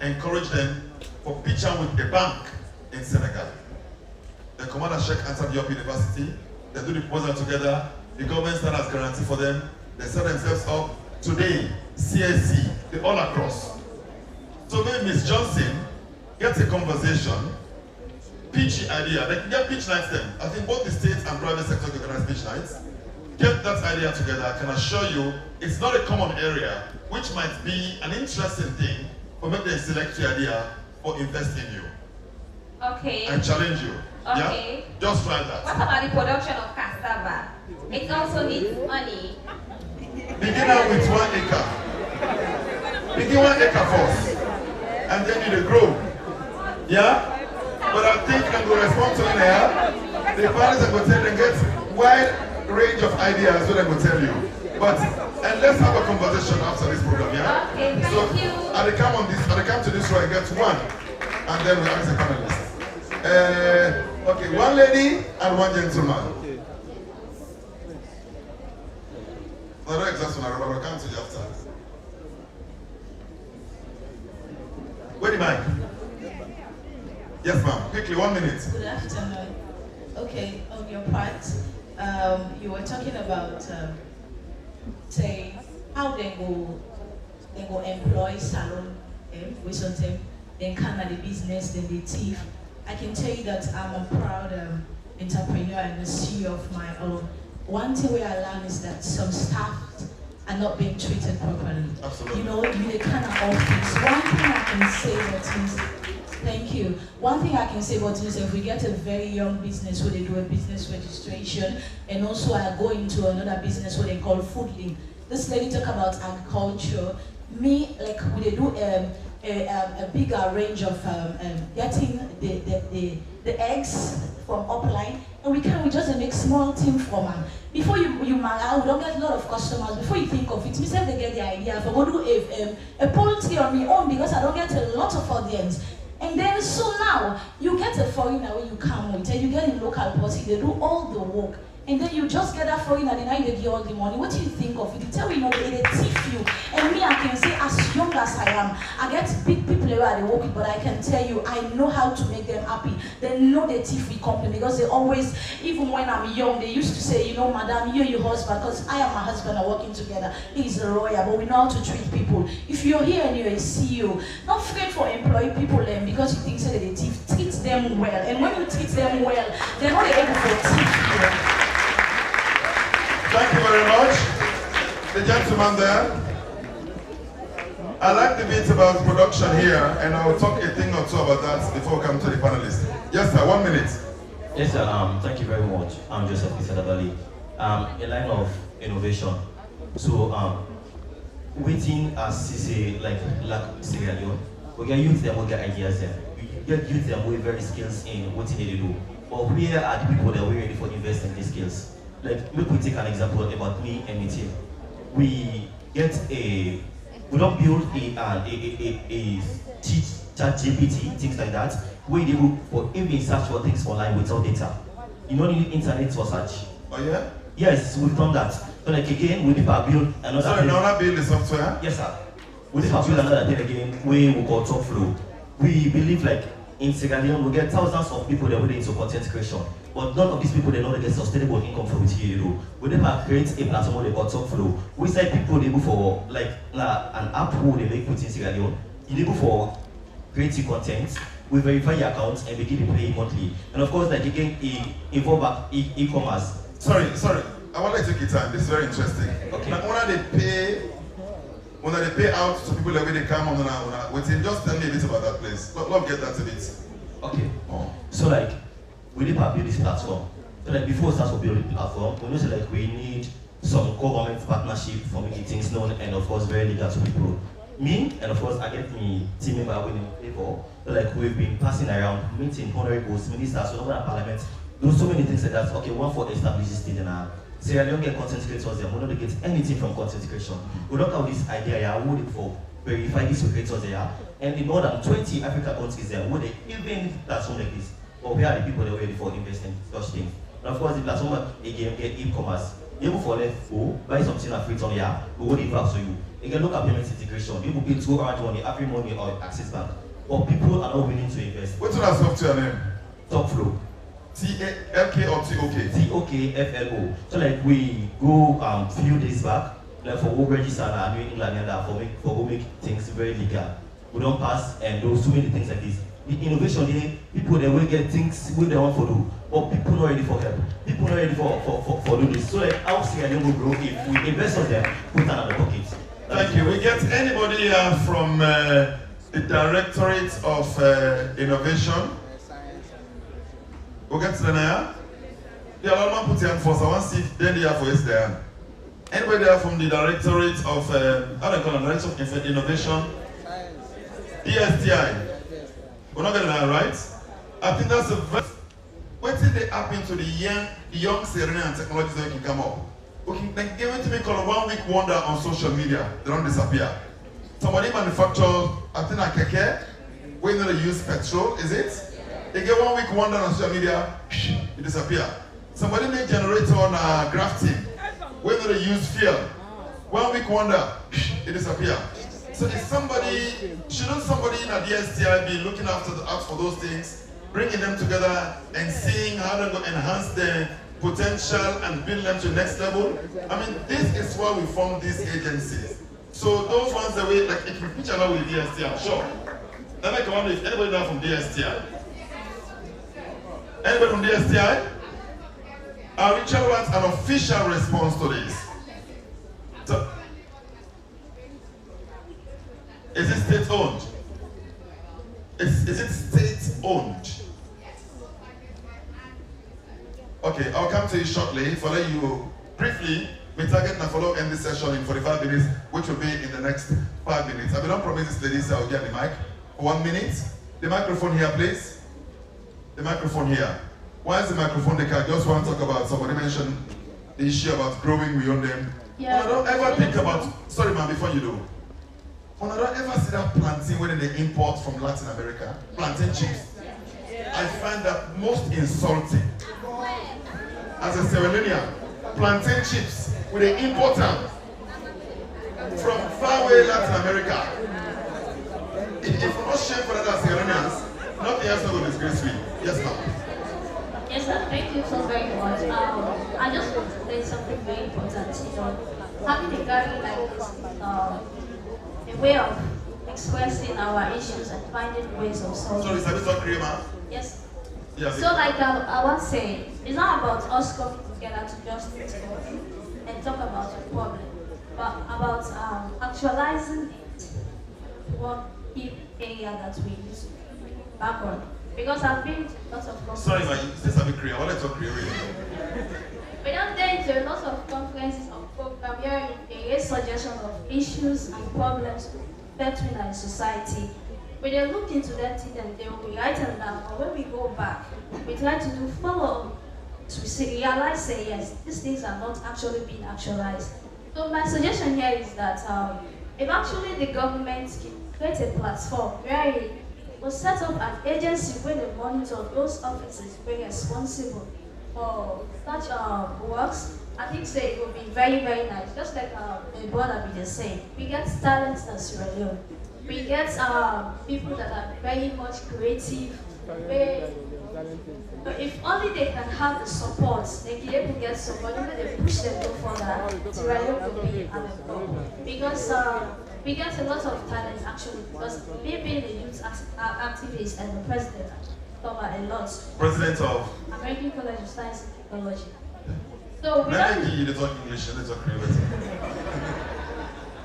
Speaker 12: encouraged them for pitching with a bank in Senegal. The commander Sheikh entered York University, they do the proposal together, the government started as guarantee for them, they set themselves up. Today, CSC, they all across. So maybe Ms. Johnson gets a conversation, pitch the idea. They can get pitch nights then. I think both the state and private sector can organize pitch nights. Get that idea together. I can assure you, it's not a common area, which might be an interesting thing for make them select your idea or invest in you.
Speaker 7: Okay.
Speaker 12: And challenge you.
Speaker 7: Okay.
Speaker 12: Yeah? Just try that.
Speaker 7: What about the production of cassava? It also needs money.
Speaker 12: Begin out with 1 acre. Begin 1 acre first. And then you grow. Yeah? But I think I'm going to respond to it now. The parents are going to tell them, get wide range of ideas what I'm going to tell you. But, and let's have a conversation after this program, yeah?
Speaker 7: Okay, thank
Speaker 12: so,
Speaker 7: you.
Speaker 12: At the come to this row, I get one. And then we ask the panelists. Okay, 1 lady and 1 gentleman. I don't exactly know, but I'll come to you after. Where the mic? Yes, ma'am. Quickly, 1 minute.
Speaker 4: Good afternoon. Okay, on your part, you were talking about, say, how they go employ salon, with them, then come at the business, then they thief. I can tell you that I'm a proud entrepreneur and the CEO of my own one thing we I learned is that some staff are not being treated properly.
Speaker 12: Absolutely.
Speaker 4: You know, they kind of all things. One thing I can say that is, thank you. One thing I can say about this, if we get a very young business where they do a business registration, and also I go into another business where they call food link. This lady talk about agriculture. Me, like, we do a bigger range of getting the eggs from upline, and we just make small team from them. Before you marry, we don't get a lot of customers. Before you think of it, me say they get the idea. If I go do a poultry on my own because I don't get a lot of audience. And then so now you get a foreigner when you come with, and you get a local party, they do all the work. And then you just get that foreigner and then they give all the money. What do you think of it? They tell you, they thief you. And me, I can say, as young as I am, I get big people where they work with, but I can tell you, I know how to make them happy. They know they thief me company because they always, even when I'm young, they used to say, you know, madam, you're your husband, because I and my husband are working together. He's a lawyer, but we know how to treat people. If you're here and you're a CEO, not afraid for employee people because you think that they thief, treat them well. And when you treat them well, they're not able to thief you.
Speaker 12: Thank you very much. The gentleman there. I like the bit about production here, and I'll talk a thing or two about that before we come to the panelists. Yes, sir, 1 minute.
Speaker 1: Yes, sir, thank you very much. I'm Joseph Isadabali. A line of innovation. So, waiting as CC, like Sierra Leone, we get youth them, we get ideas there. We get youth them, we very skills in what they do. But where are the people that we're ready for invest in these skills? Like, we take an example about me and my team. We don't build a chat GPT, things like that. We do for even search for things online without data. You don't need internet for search.
Speaker 12: Oh yeah?
Speaker 1: Yes, we've done that. So like again, we need to build another
Speaker 12: Sorry, now not build the software?
Speaker 1: Yes, sir. We need to build another thing again, we call top flow. We believe like in Sierra Leone, we get thousands of people that are into content creation. But none of these people, they know they get sustainable income from it here. We never create a platform they call top flow. We say people they go for like an app who they make put in Sierra Leone. You go for creating content, we verify your accounts and begin to pay monthly. And of course, like again, involve e-commerce.
Speaker 12: Sorry. I want to take your time. This is very interesting. Okay. Now, when they pay out to people when they come on, just tell me a bit about that place. Love get that a bit.
Speaker 1: Okay. So like, we need to build this platform. So like before we start to build the platform, we know so like we need some government partnership for making things known and of course very legal to people. Me and of course I get me team member winning favor. So like we've been passing around, meeting honorables, ministers, so over parliament. There's so many things like that. Okay, one for establish this thing and Sierra Leone get content creators there. We don't get anything from content creation. We don't have this idea here, we for verify these creators there. And in more than 20 African countries there, where they even platform like this. But where are the people that are ready for investing in such things? And of course, the platform again get e-commerce. You for left go buy something at free on here, we will deliver to you. You can look at payment integration. You will pay 200 money, every money or Access Bank. But people are not willing to invest.
Speaker 12: What's that software name?
Speaker 1: Top Flow.
Speaker 12: T-A-L-K or T-O-K?
Speaker 1: T-O-K-F-L-O. So like we go few days back, like for go register and New England and for go make things very legal. We don't pass and do so many things like this. The innovation there, people they will get things we they want to do, but people not ready for help. People not ready for do this. So like how Sierra Leone will grow if we invest on them, put another pocket.
Speaker 12: Thank you. We get anybody from the Directorate of Innovation? We'll get to the now. Yeah, I'll put your hand first. I want to see if then they are for us there. Anybody there from the Directorate of how do you call it? Directorate of Innovation? DSTI. We're not getting that right. I think that's a very waiting they happen to the young Serena and technologies that can come up. Okay, then give it to me called a 1 week wonder on social media. They don't disappear. Somebody manufactures, I think like keke, when they use petrol, is it? They get 1 week wonder on social media, it disappear. Somebody make generator on grafting, when they use fuel, 1 week wonder, it disappear. So is shouldn't somebody in a DSTI be looking out for those things, bringing them together and seeing how they're going to enhance their potential and build them to the next level? I mean, this is why we formed these agencies. So those ones that we, like, if you pitch along with DSTI, I'm sure. Let me wonder if anybody now from DSTI? Anybody from DSTI? I actually want an official response to this. So, is it state-owned? Is it state-owned? Okay, I'll come to you shortly. For you briefly, we target and follow end this session in 45 minutes, which will be in the next 5 minutes. I will not promise this lady, so I'll get the mic for 1 minute. The microphone here, please. The microphone here. Why is the microphone the car? Just want to talk about, somebody mentioned the issue about growing beyond them.
Speaker 5: Yeah.
Speaker 12: I don't ever think about, sorry man, before you do. When I don't ever see that plantain when they import from Latin America, plantain chips, I find that most insulting. As a Sierra Leonean, plantain chips, with the import them from far away Latin America. If we're not shamed for that as Sierra Leoneans, nothing else will disgrace me. Yes, ma'am.
Speaker 5: Yes, sir. Thank you so very much. I just want to say something very important. You know, having a gathering like this, a way of expressing our issues and finding ways of solving.
Speaker 12: Sorry, Sabi talk Korean, ma'am?
Speaker 5: Yes.
Speaker 12: Yeah,
Speaker 5: So, like I was saying, it's not about us coming together to just talk and talk about the problem, but about actualizing it one key area that we use back on. Because I've been to lots of conferences.
Speaker 12: Sorry, man, you still Sabi Korean. I want to talk Korean.
Speaker 5: We don't get into a lot of conferences or program where there is suggestion of issues and problems between our society. We then look into that thing and they will be writing down. But when we go back, we try to do follow-up to realize, say yes, these things are not actually being actualized. So my suggestion here is that if actually the government can create a platform where it will set up an agency where they monitor those offices very responsible for such works, I think say it would be very, very nice. Just like the brother we just said, we get talents in Sierra Leone. We get people that are very much creative. If only they can have the support, they can able to get support, even they push them go further, Sierra Leone will be at the top. Because we get a lot of talent actually, because me being a youth activist and the president cover a lot.
Speaker 12: President of?
Speaker 5: American College of Science and Technology. So we
Speaker 12: Let me talk English and talk Korean.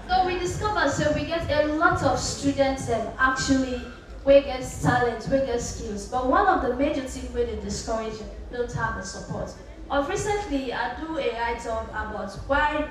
Speaker 5: So we discover, so we get a lot of students that actually we get talent, we get skills. But one of the major things where they discourage don't have the support. Recently, I do a write-up about why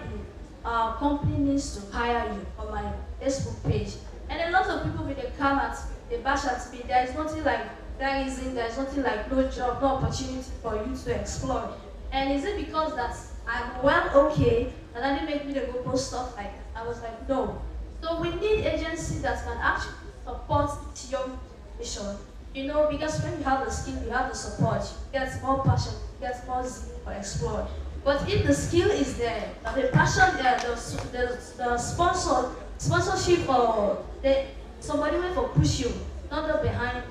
Speaker 5: the company needs to hire you on my Facebook page. And a lot of people with the come at the bash at me, there is nothing like that reason, there's nothing like no job, no opportunity for you to explore. And is it because that I'm well okay, that that didn't make me to go post stuff like that? I was like, no. So we need agencies that can actually support young mission. You know, because when you have the skill, you have the support, you get more passion, you get more zeal for explore. But if the skill is there, the passion, the sponsorship or somebody will for push you, not the behind,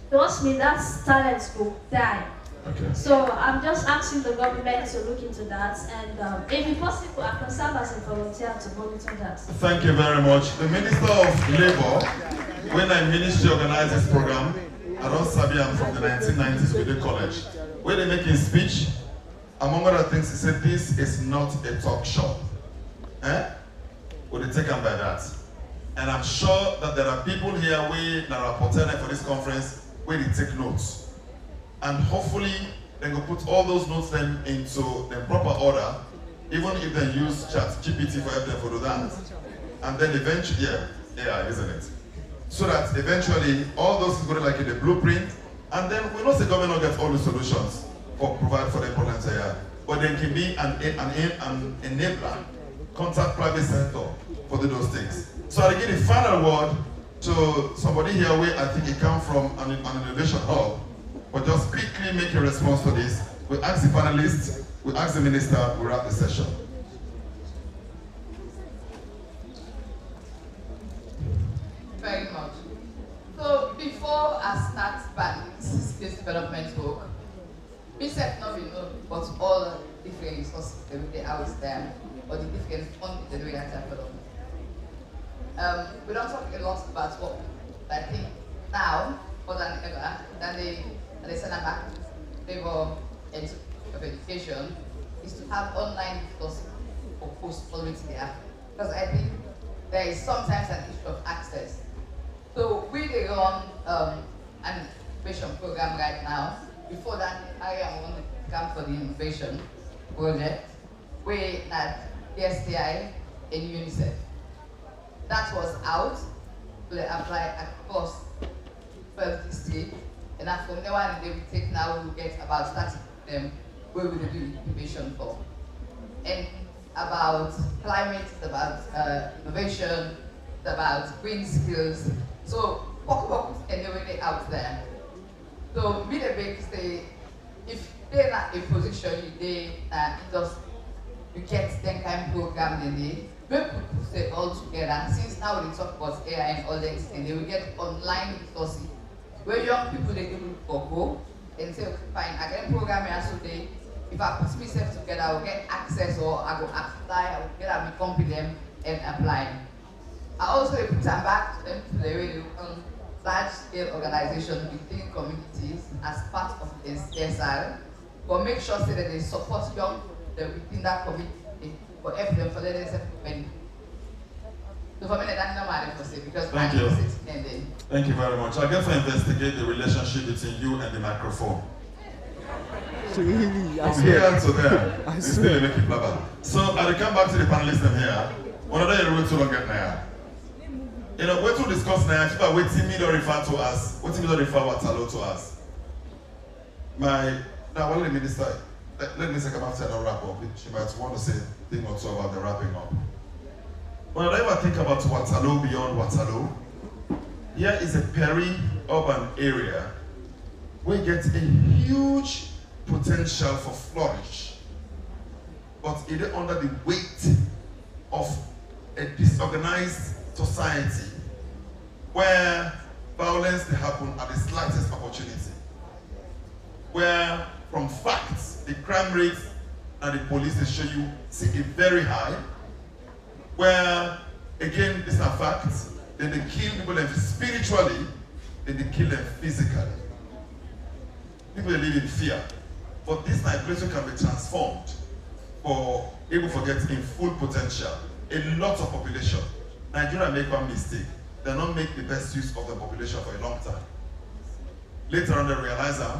Speaker 5: trust me, that talent will die.
Speaker 12: Okay.
Speaker 5: So I'm just asking the government to look into that, and if it's possible, I can serve as a volunteer to monitor that.
Speaker 12: Thank you very much. The Minister of Labour, when I ministry organized this program, I don't sabi am from the 1990s with the college. When they make his speech, among other things, he said, this is not a talk show. Will they take him by that? And I'm sure that there are people here that are reporting for this conference where they take notes. And hopefully, they will put all those notes then into the proper order, even if they use ChatGPT for help them to do that. And then eventually, yeah, isn't it? So that eventually, all those things go like in the blueprint, and then we know the government will get all the solutions for provide for the problems here. But there can be an enabler, contact private sector for those things. So I'll give the final word to somebody here where I think it comes from an innovation hub. But just quickly make a response to this. We ask the panelists, we ask the minister, we wrap the session.
Speaker 15: Very much. So before I start back skills development work, we said not know but all the different resources they are with them, or the different funding they're doing at development. We don't talk a lot about what I think now more than ever than they send them back labor of Education is to have online resources for post-quality there. Because I think there is sometimes an issue of access. So we run an innovation program right now. Before that, I am on the camp for the innovation project. We had the STI and UNICEF. That was out to apply across 12 districts. And then from there on, they will take now, we get about 30 of them where we will do incubation for. And about climate, it's about innovation, it's about green skills. So, Pokemon and everything out there. So, me the big say, if they're not a position, they just you get them kind of program they need. We could put it all together. Since now we talk about AI and all this, and they will get online resources where young people they can look for go and say, okay, fine, I get a program here today. If I put myself together, I will get access or I will apply, I will get a become with them and apply. I also put them back to them to the way large scale organizations within communities as part of the CSR, but make sure that they support young people within that community for help them for their self-defense. So for me, that's not what I say because
Speaker 12: Thank you. Thank you very much. I guess I investigate the relationship between you and the microphone. From here to there, it's still making blabber. So I'll come back to the panelists here. One of them will too long get now. You know, we're to discuss now. If I wait me to refer to us, wait me to refer Waterloo to us. Now, what let me decide. Let me say come after and wrap up. She might want to say a thing or two about the wrapping up. When I ever think about Waterloo beyond Waterloo, here is a peri-urban area where you get a huge potential for flourish, but it is under the weight of a disorganized society where violence they happen at the slightest opportunity, where from facts, the crime rate and the police they show you see it very high, where again these are facts, then they kill people spiritually, then they kill them physically. People they live in fear. But this night place can be transformed for able to get in full potential. A lot of population. Nigeria make one mistake. They don't make the best use of the population for a long time. Later on they realize that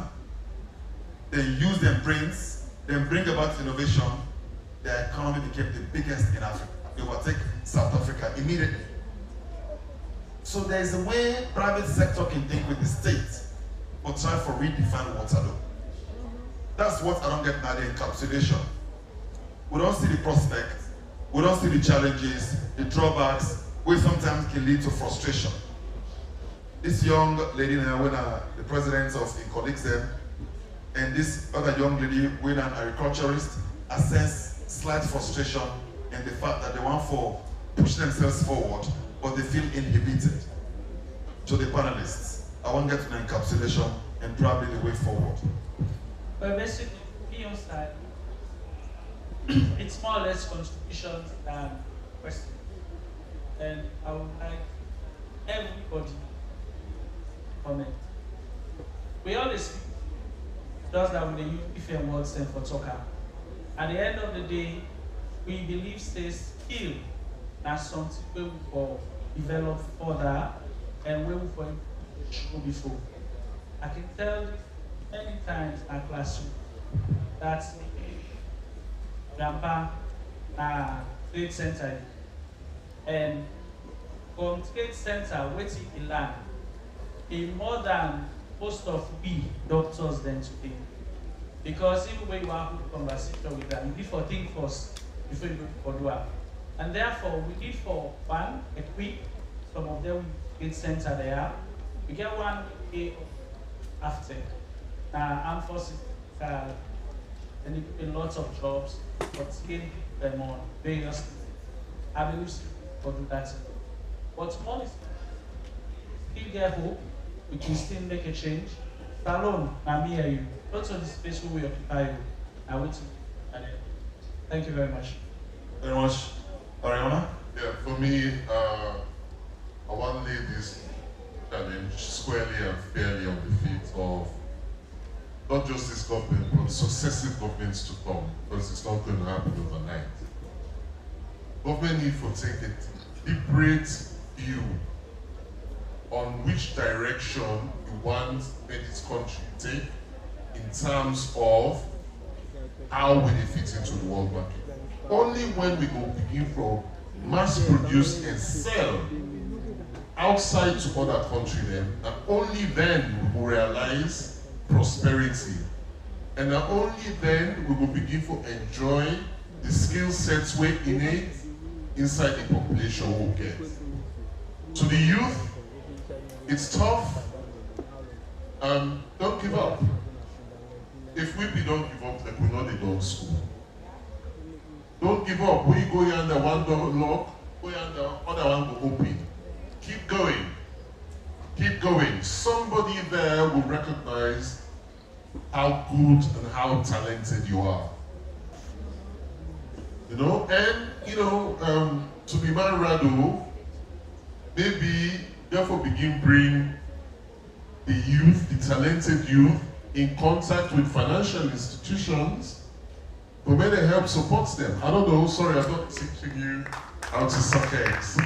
Speaker 12: they use their brains, then bring about innovation, their economy became the biggest in Africa. They overtake South Africa immediately. So there is a way private sector can think with the state, but try for redefine Waterloo. That's what I don't get now, the encapsulation. We don't see the prospect, we don't see the challenges, the drawbacks, which sometimes can lead to frustration. This young lady now, when the president of colleagues them, and this other young lady, when an agriculturist, assess slight frustration in the fact that they want to push themselves forward, but they feel inhibited. To the panelists, I want to get to the encapsulation and probably the way forward.
Speaker 18: But basically, beyond side, it's more or less contributions than questions. And I would like everybody to comment. We always speak just that we use different words and for talker. At the end of the day, we believe stays skill as something we will develop further and we will show before. I can tell you many times in our classroom that Grandpa Trade Center and from Trade Center waiting in land in more than most of we doctors than today. Because even when you have a conversation with them, you need for think first before you go for do it. And therefore we need for one equip some of them Trade Center there. We get one after. Now armed forces and a lot of jobs, but still them on various things. I believe for do that. But more is still get hope, we can still make a change. Alone, I'm here you. Lots of the space we occupy you. I wait to thank you very much.
Speaker 12: Very much. Ariana?
Speaker 19: Yeah, for me, I want to lay this challenge squarely and fairly on the feet of not just this government, but successive governments to come, because it's not going to happen overnight. Government need to take a deliberate view on which direction you want this country to take in terms of how will it fit into the world market. Only when we go begin from mass produce and sell outside to other countries, then, and only then we will realize prosperity. And not only then we will begin to enjoy the skill sets we innate inside the population will get. To the youth, it's tough. Don't give up. If we don't give up, like we know they don't school. Don't give up. When you go yonder, one door lock, go yonder, other one will open. Keep going. Keep going. Somebody there will recognize how good and how talented you are. You know, and you know, to be man rado, maybe therefore begin bring the youth, the talented youth, in contact with financial institutions for me to help support them. I don't know, sorry, I'm not teaching you how to suck eggs.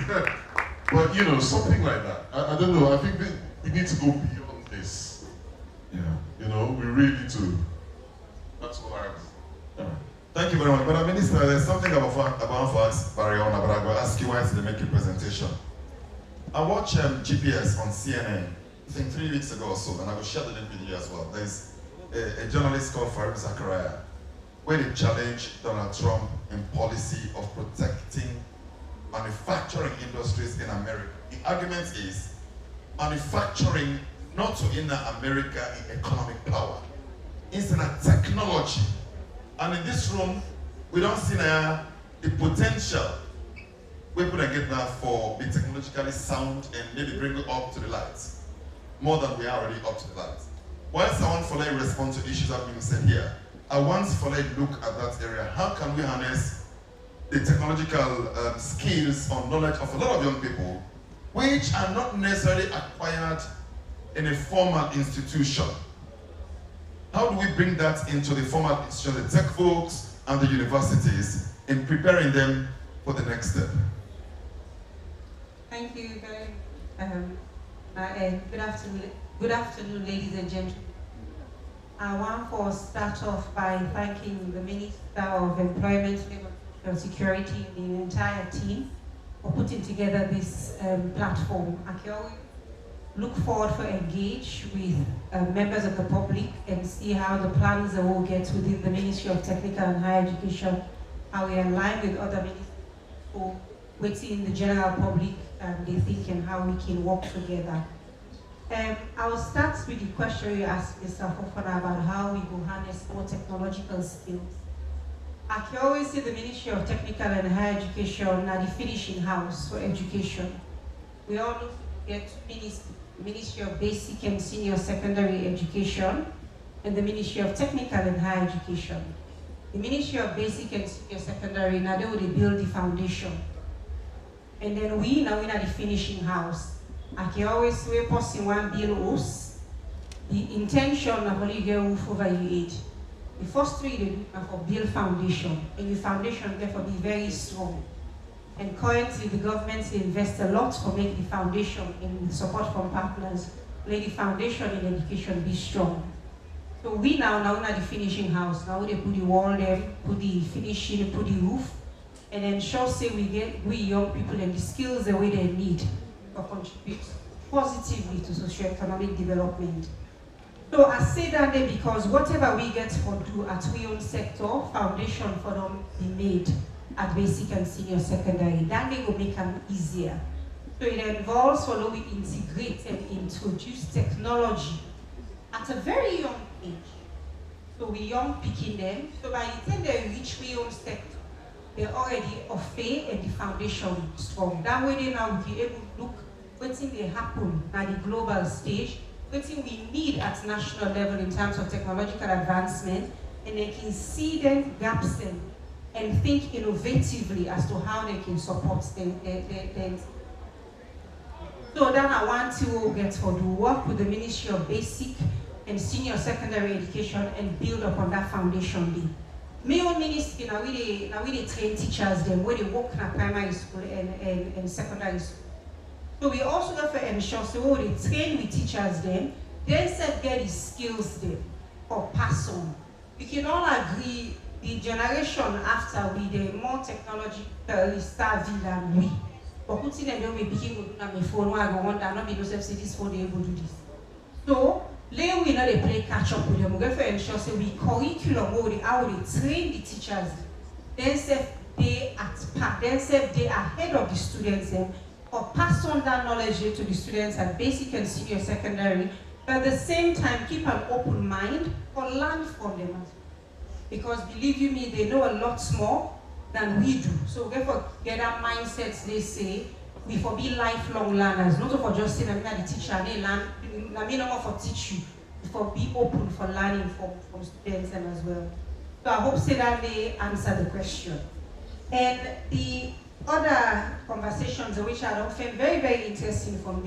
Speaker 19: But you know, something like that. I don't know, I think we need to go beyond this. Yeah. You know, we really need to. That's what I was.
Speaker 12: Thank you very much. But Minister, there's something about facts, Bariona, but I will ask you once they make your presentation. I watched GPS on CNN, I think 3 weeks ago or so, and I will share the link with you as well. There's a journalist called Farouk Zakaria, where they challenge Donald Trump in policy of protecting manufacturing industries in America. The argument is manufacturing not to hinder America in economic power. It's in a technology. And in this room, we don't see now the potential we put get now for be technologically sound and maybe bring it up to the lights, more than we are already up to the lights. Whilst I want Foley respond to issues that have been said here, I want Foley look at that area. How can we harness the technological skills or knowledge of a lot of young people, which are not necessarily acquired in a formal institution? How do we bring that into the formal institution, the tech folks and the universities, in preparing them for the next step?
Speaker 8: Thank you very much. Good afternoon, ladies and gentlemen. I want to start off by thanking the Minister of Employment, Labour and Security and the entire team for putting together this platform. I can always look forward to engage with members of the public and see how the plans that we'll get within the Ministry of Technical and Higher Education, how we align with other ministries for within the general public they think and how we can work together. I will start with the question you asked Mr. Fofana about how we will harness more technological skills. I can always say the Ministry of Technical and Higher Education are the finishing house for education. We all look at Ministry of Basic and Senior Secondary Education and the Ministry of Technical and Higher Education. The Ministry of Basic and Senior Secondary, now they will build the foundation. And then we now in the finishing house. I can always say, person one build house. The intention of only get roof over your head. The first three they do are for build foundation, and the foundation therefore be very strong. And currently the government invests a lot for make the foundation in support from partners, let the foundation in education be strong. So we now in the finishing house. Now they put the wall there, put the finishing, put the roof, and ensure say we young people and the skills the way they need to contribute positively to socio-economic development. So I say that there because whatever we get for do at we own sector, foundation for them be made at basic and senior secondary, that they will make them easier. So it involves for we integrate and introduce technology at a very young age. So we young picking them, so by the time they reach we own sector, they're already of faith and the foundation strong. That way they now be able to look what's in they happen at the global stage, what we need at national level in terms of technological advancement, and they can see them gaps in and think innovatively as to how they can support them. So then I want to get for the work with the Ministry of Basic and senior secondary education and build upon that foundation day. My own ministry, now we train teachers them where they work in a primary school and secondary school. So we also have to ensure so they train with teachers them, then set get the skills them or pass on. We can all agree the generation after we the more technologically savvy than we. But putting them down, we begin with my phone, I go on, not be no self say this phone they able to do this. So later we know they play catch up with them. We have to ensure so we curriculum how they train the teachers, then say they they ahead of the students them, or pass on that knowledge to the students at basic and senior secondary, but at the same time keep an open mind or learn from them. Because believe you me, they know a lot more than we do. So therefore get our mindsets, they say, we for be lifelong learners, not for just saying I'm the teacher, and they learn, I mean not for teach you, for be open for learning from students and as well. So I hope say that they answer the question. And the other conversations which I don't find very, very interesting from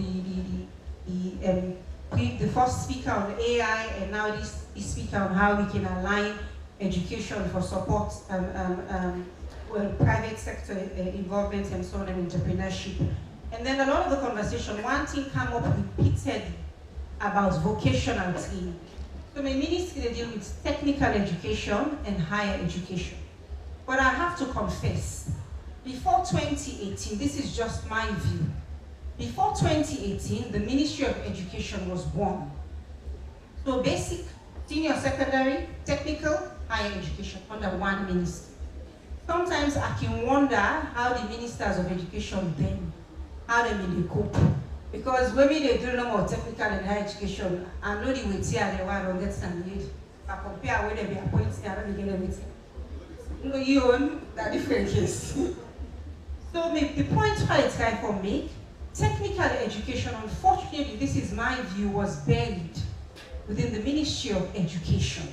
Speaker 8: the first speaker on AI and now this speaker on how we can align education for support private sector involvement and so on and entrepreneurship. And then a lot of the conversation, one thing came up repeatedly about vocational training. So my ministry they deal with technical education and higher education. But I have to confess, before 2018, this is just my view, before 2018, the Ministry of Education was born. So basic, senior secondary, technical, higher education under one ministry. Sometimes I can wonder how the ministers of education then, how they may cope. Because when they do no more technical and higher education, I know the way they want to get some need. I compare where they be appointed, I don't get everything. You own that different case. So the point I try to make, technical education, unfortunately, this is my view, was buried within the Ministry of Education.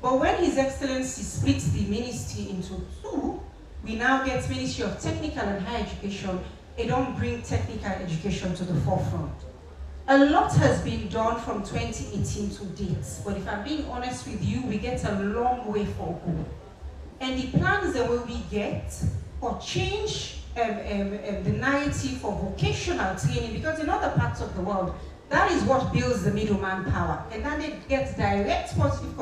Speaker 8: But when His Excellency splits the ministry into two, we now get Ministry of Technical and Higher Education. It don't bring technical education to the forefront. A lot has been done from 2018 to date, but if I'm being honest with you, we get a long way for go. And the plans that we get for change the narrative for vocational training, because in other parts of the world, that is what builds the middleman power. And then it gets direct positive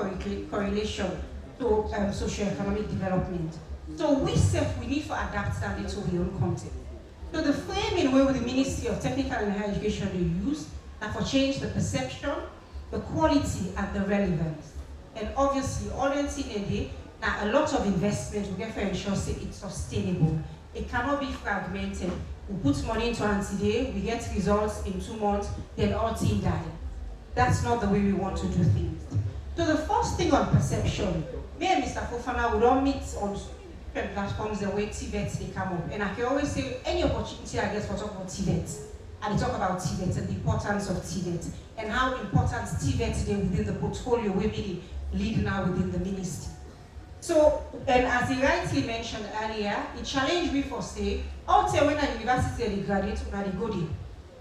Speaker 8: correlation to socioeconomic development. So we need to adapt that into our own context. So the framing where the Ministry of Technical and Higher Education they use and for change the perception, the quality and the relevance. And obviously, orienting a lot of investment we get to ensure it's sustainable. It cannot be fragmented. We put money into it today, we get results in 2 months, then all team die. That's not the way we want to do things. So the first thing on perception, me and Mr. Fofana would all meet on different platforms the way TVET they come up. And I can always say any opportunity I get for talk about TVET, and talk about TVET and the importance of TVET and how important TVET is within the portfolio we really lead now within the ministry. So, and as he rightly mentioned earlier, it challenged me for say, out there when at university they graduate, they go there.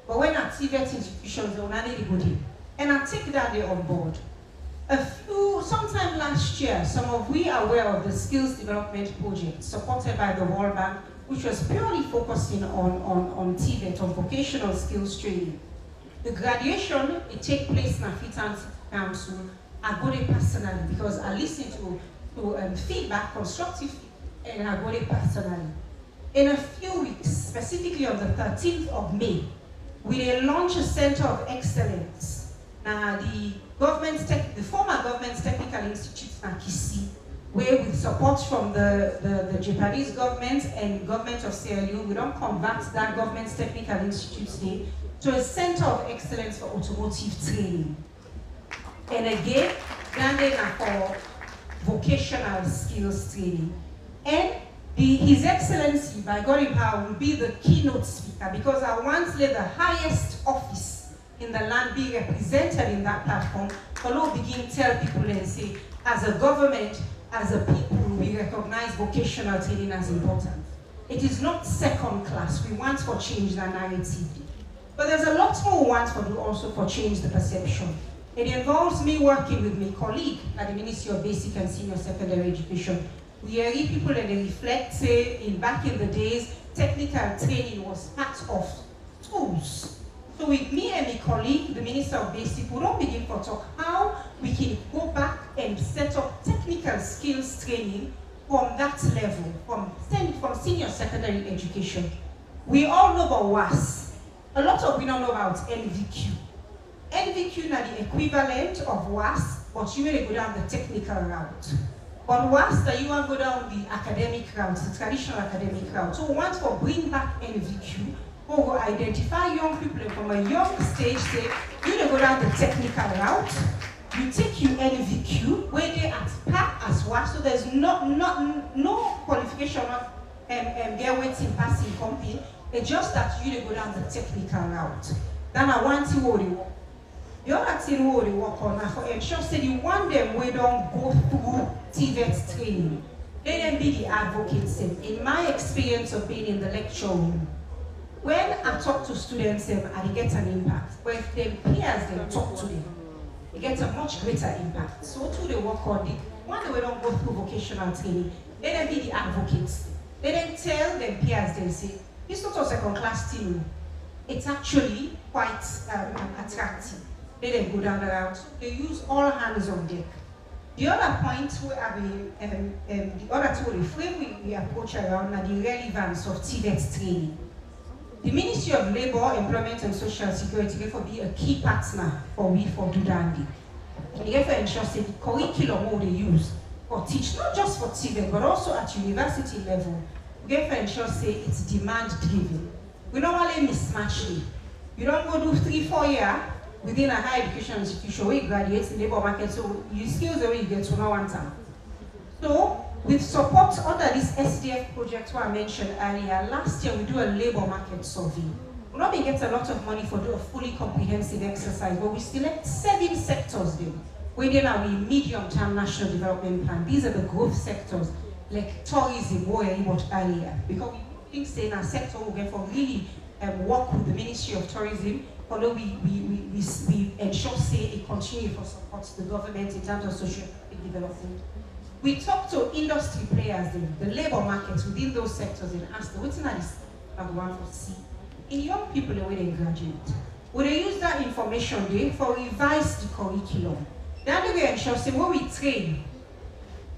Speaker 8: But when at TVET institutions, they go there. And I take that day on board. Sometime last year, some of we are aware of the skills development project supported by the World Bank, which was purely focusing on TVET, on vocational skills training. The graduation, it takes place in a Fitan Council. I go there personally because I listen to feedback, constructive feedback, and I got it personally. In a few weeks, specifically on the 13th of May, we will launch a Center of Excellence. Now, the former government's technical institute in Kisi, where with support from the Japanese government and government of Sierra Leone, we don't convert that government's technical institute today to a Center of Excellence for automotive training. And again, Gandhi for vocational skills training. And His Excellency, by God in power, will be the keynote speaker because I once led the highest office in the land be represented in that platform. Follow begin tell people and say, as a government, as a people, we recognize vocational training as important. It is not second class. We want to change the narrative. But there's a lot more we want to do also for change the perception. It involves me working with my colleague at the Ministry of Basic and Senior Secondary Education. We hear people and they reflect, say, back in the days, technical training was part of schools. So with me and my colleague, the Minister of Basic, we don't begin to talk how we can go back and set up technical skills training from that level, from senior secondary education. We all know about WAS. A lot of we don't know about NVQ. NVQ is the equivalent of WAS, but you will go down the technical route. But WAS, you want to go down the academic route, the traditional academic route. So we want to bring back NVQ, or we'll identify young people from a young stage, say, you will go down the technical route, you take your NVQ, where they at par as WAS, so there's no qualification of get waiting passing company. It's just that you go down the technical route. Then I want to worry. The other thing we work on now for ensure say the one them we don't go through TVET training. Let them be the advocates. In my experience of being in the lecture room, when I talk to students, I get an impact. When them peers they talk to them, they get a much greater impact. So too they work on the one we don't go through vocational training. Let them be the advocates. Let them tell them peers they say, it's not a second class team. It's actually quite attractive. They then go down the route. So they use all hands on deck. The other point where the other two, the frame we approach around are the relevance of TVET training. The Ministry of Labour, Employment and Social Security therefore be a key partner for Dudandi. They therefore ensure that the curriculum they use for teach, not just for TVET, but also at university level, we therefore ensure say it's demand driven. We normally mismatch it. You don't go do 3-4 years within a higher education institution where you graduate in the labor market, so you skills the way you get to know one time. So, with support under this SDF project where I mentioned earlier, last year we do a labor market survey. We not get a lot of money for do a fully comprehensive exercise, but we select 7 sectors there. Within our medium-term national development plan, these are the growth sectors like tourism, where I watched earlier, because we think say in our sector we get for really work with the Ministry of Tourism. Although we ensure say it continue for support to the government in terms of social development. We talk to industry players, the labor markets within those sectors, and ask them, what's in this I want to see in young people the way they graduate. Would they use that information there for revise the curriculum? That way ensure say when we train,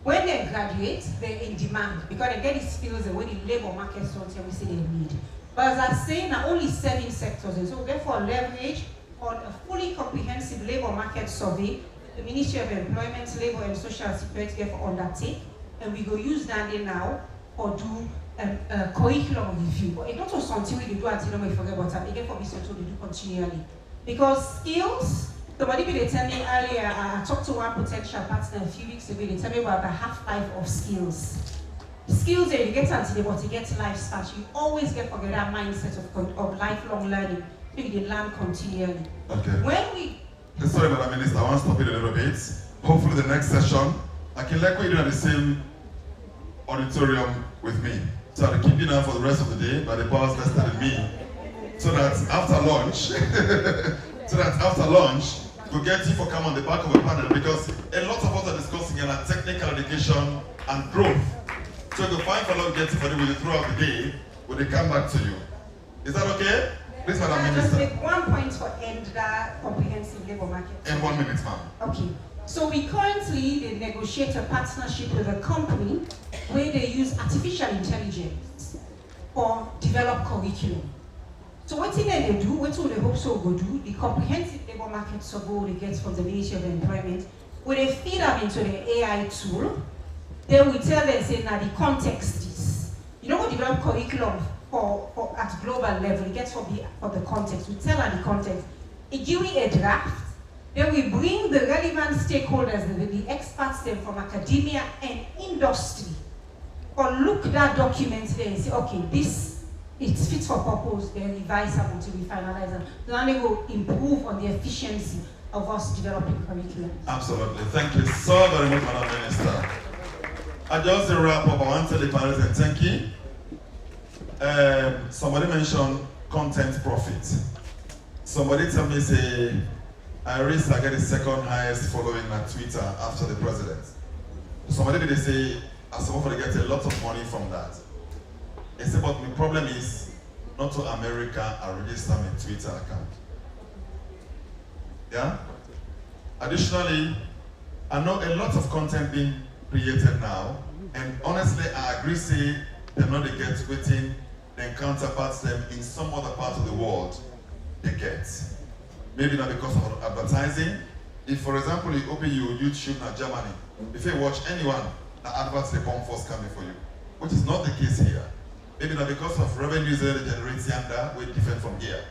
Speaker 8: when they graduate, they're in demand because they get the skills the way the labor markets don't tell we say they need. But as I say, now only 7 sectors, and so therefore leverage on a fully comprehensive labor market survey the Ministry of Employment, Labour and Social Security therefore undertake, and we go use that now or do a curriculum review. But it's not just something we do until we forget about it. Again, for me, something we do continually. Because skills, somebody they tell me earlier, I talked to one potential partner a few weeks ago, they tell me about the half-life of skills. Skills that you get until but you get lifespan. You always get forget that mindset of lifelong learning. So you can learn continually.
Speaker 12: Okay.
Speaker 8: When we
Speaker 12: sorry, Madam Minister, I want to stop it a little bit. Hopefully the next session, I can let you do at the same auditorium with me. So I'll keep you now for the rest of the day by the powers vested in me. So that after lunch, we'll get you for come on the back of a panel because a lot of us are discussing about technical education and growth. So you can find for a lot of get for you throughout the day when they come back to you. Is that okay? Please, Madam Minister.
Speaker 8: Just make 1 point for end that comprehensive labor market.
Speaker 12: In 1 minute, ma'am.
Speaker 8: Okay. So we currently negotiate a partnership with a company where they use artificial intelligence for develop curriculum. So what thing they do, what they hope so go do, the comprehensive labor market survey they get from the Ministry of Employment, where they feed them into the AI tool, then we tell them, say, now the context is. You know what develop curriculum for at global level, it gets for the context. We tell her the context. It gives we a draft, then we bring the relevant stakeholders, the experts them from academia and industry, or look that document there and say, okay, this it's fit for purpose, then revise them until we finalize them. Then they will improve on the efficiency of us developing curriculum.
Speaker 12: Absolutely. Thank you so very much, Madam Minister. I just wrap up. I want to tell the panelists and thank you. Somebody mentioned content profit. Somebody tell me say I risk I get the second highest following on Twitter after the president. Somebody they say, I suppose to get a lot of money from that. They say, but my problem is not to America, I register my Twitter account. Yeah? Additionally, I know a lot of content being created now, and honestly, I agree say they're not the get waiting, then counterparts them in some other part of the world they get. Maybe not because of advertising. If, for example, you open your YouTube in Germany, if you watch anyone, the adverts they come first coming for you, which is not the case here. Maybe not because of revenues they generate yonder, we're different from here.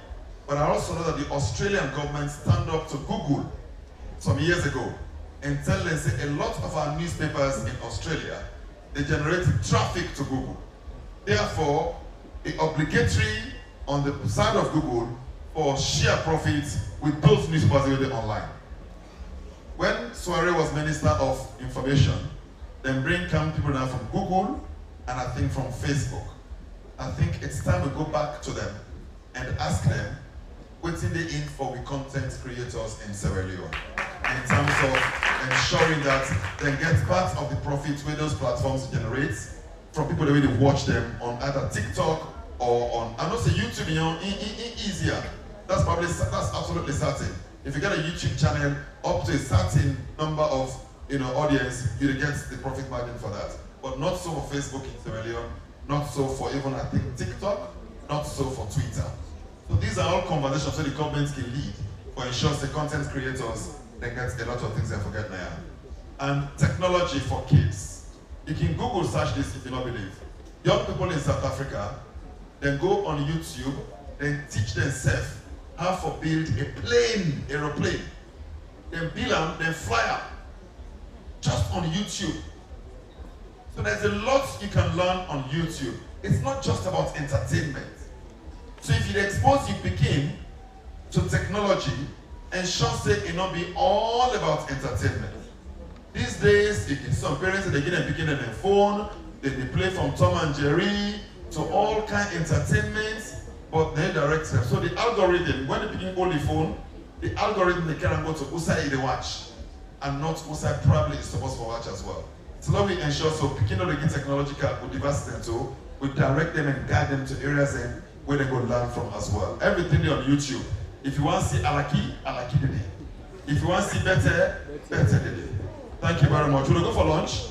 Speaker 12: But I also know that the Australian government stand up to Google some years ago and tell them, say, a lot of our newspapers in Australia, they generate traffic to Google. Therefore, it's obligatory on the side of Google for share profits with those newspapers that are online. When Soare was Minister of Information, then bring come people now from Google and I think from Facebook. I think it's time to go back to them and ask them what's in the in for we content creators in Sierra Leone in terms of ensuring that they get part of the profits where those platforms generate from people that really watch them on either TikTok or on, I know say YouTube, you know, easier. That's absolutely certain. If you get a YouTube channel up to a certain number of audience, you get the profit margin for that. But not so for Facebook in Sierra Leone, not so for even I think TikTok, not so for Twitter. So these are all conversations that the government can lead for ensure the content creators they get a lot of things they forget now. And technology for kids. You can Google search this if you don't believe. Young people in South Africa, then go on YouTube, then teach themselves how to build a aeroplane. Then build them, then fly up. Just on YouTube. So there's a lot you can learn on YouTube. It's not just about entertainment. So if you expose your pikin to technology, ensure say it not be all about entertainment. These days, you can some parents they get them picking on their phone, they play from Tom and Jerry to all kind of entertainment, but they direct them. So the algorithm, when they begin hold the phone, the algorithm they can go to Usai they watch, and not Usai probably is supposed to watch as well. So that we ensure so picking up the technological we diverse them to, we direct them and guide them to areas where they go learn from as well. Everything on YouTube. If you want to see Alaki, Alaki did it. If you want to see better, better did it. Thank you very much. We'll go for lunch.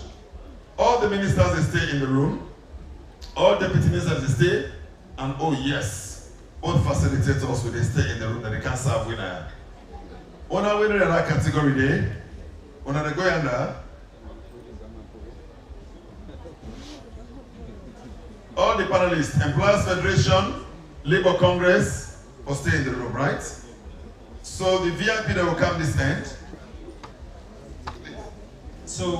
Speaker 12: All the ministers they stay in the room. All deputy ministers they stay. And oh yes, both facilitators will they stay in the room that they can serve winner. When I win in that category day, when I go under, all the panelists, Employers Federation, Labour Congress, will stay in the room, right? So the VIP that will come this end.
Speaker 2: So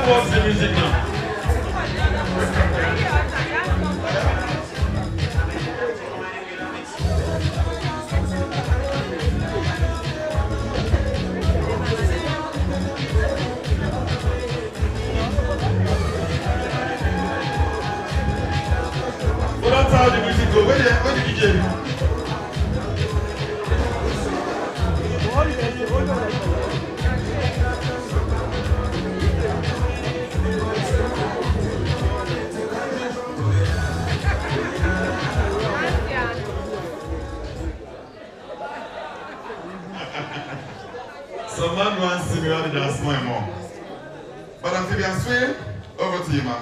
Speaker 2: What's the music now? Well, that's how the music go. Where the DJ?
Speaker 12: Some man wants to see me rather than small more. But Amphibian Sway, over to you, man.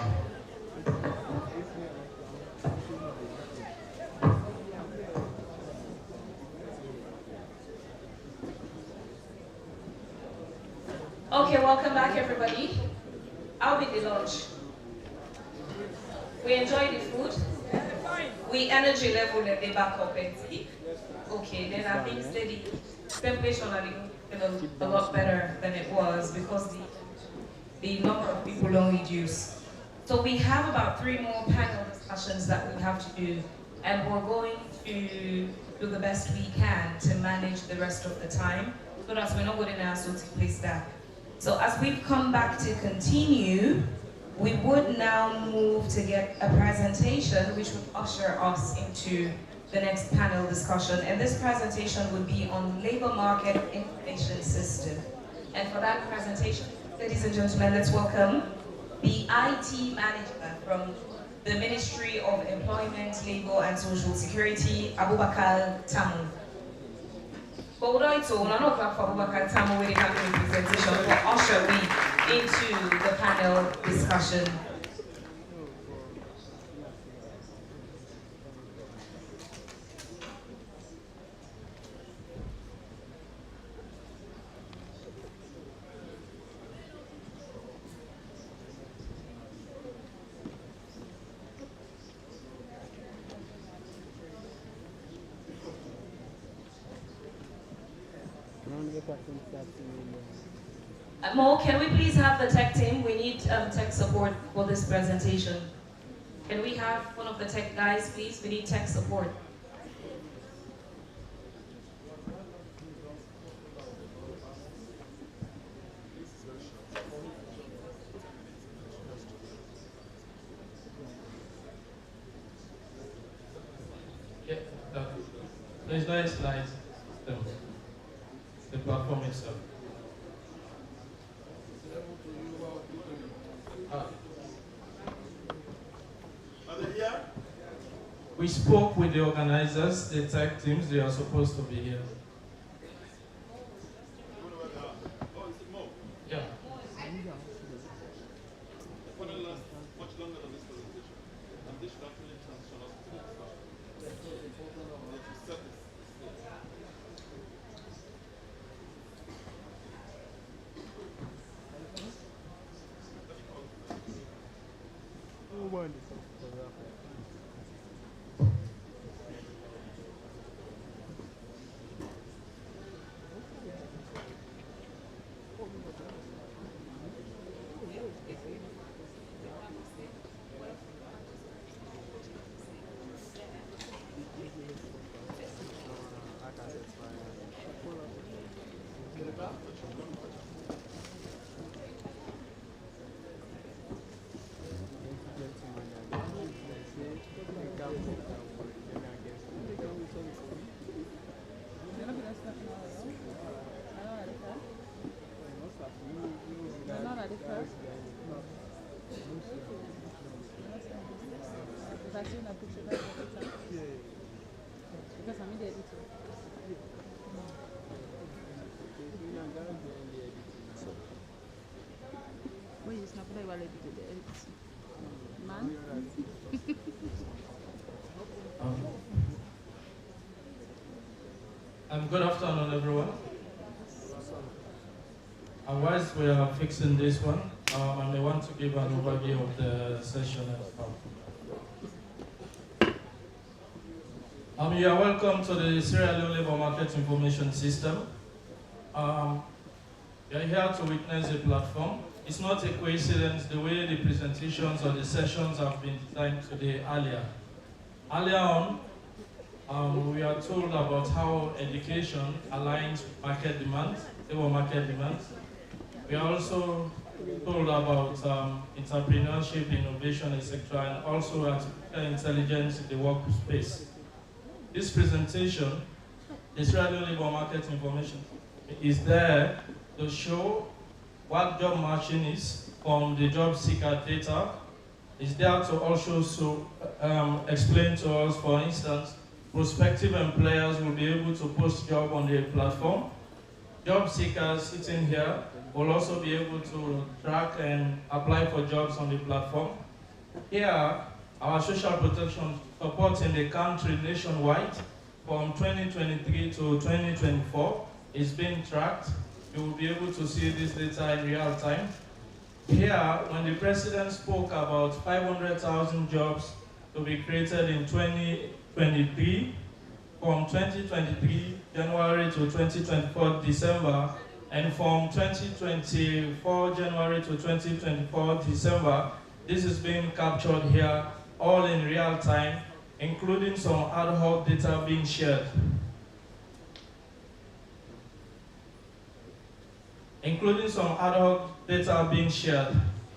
Speaker 13: Okay, welcome back everybody. How did the lunch? We enjoyed the food. We energy level that they back up and see. Okay, then I think steady temperature a lot better than it was because the number of people don't reduce. So we have about 3 more panel discussions that we have to do, and we're going to do the best we can to manage the rest of the time so that we're not going to ask to place that. So as we've come back to continue, we would now move to get a presentation which would usher us into the next panel discussion. And this presentation would be on labor market information system. And for that presentation, ladies and gentlemen, let's welcome the IT manager from the Ministry of Employment, Labor and Social Security, Abubakar Tamu. But we don't so we're not clap for Abubakar Tamu when they have a presentation. We'll usher we into the panel discussion. Mo, can we please have the tech team? We need tech support for this presentation. Can we have one of the tech guys, please? We need tech support.
Speaker 9: Yeah, there's no slides. The platform itself. We spoke with the organizers, the tech teams, they are supposed to be here. Yeah. Good afternoon, everyone. Whilst we are fixing this one, I may want to give an overview of the session as well. You are welcome to the Sierra Leone Labour Market Information System. You are here to witness a platform. It's not a coincidence the way the presentations or the sessions have been designed today earlier. Earlier on, we are told about how education aligns with market demands, labor market demands. We are also told about entrepreneurship, innovation, etc., and also artificial intelligence in the workspace. This presentation, the Sierra Leone Labour Market Information, is there to show what job matching is from the job seeker data. It's there to also explain to us, for instance, prospective employers will be able to post job on the platform. Job seekers sitting here will also be able to track and apply for jobs on the platform. Here, our social protection support in the country nationwide from 2023 to 2024 is being tracked. You will be able to see this data in real time. Here, when the president spoke about 500,000 jobs to be created in 2023, from 2023 January to 2024 December, and from 2024 January to 2024 December, this is being captured here, all in real time, including some ad hoc data being shared.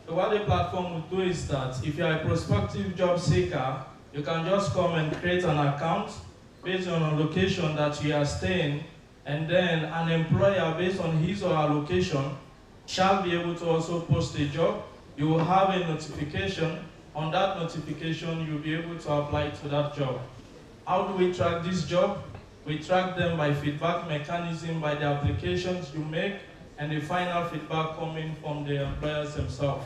Speaker 9: So what the platform will do is that if you are a prospective job seeker, you can just come and create an account based on a location that you are staying, and then an employer based on his or her location shall be able to also post a job. You will have a notification. On that notification, you'll be able to apply to that job. How do we track this job? We track them by feedback mechanism, by the applications you make, and the final feedback coming from the employers themselves.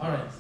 Speaker 9: All right.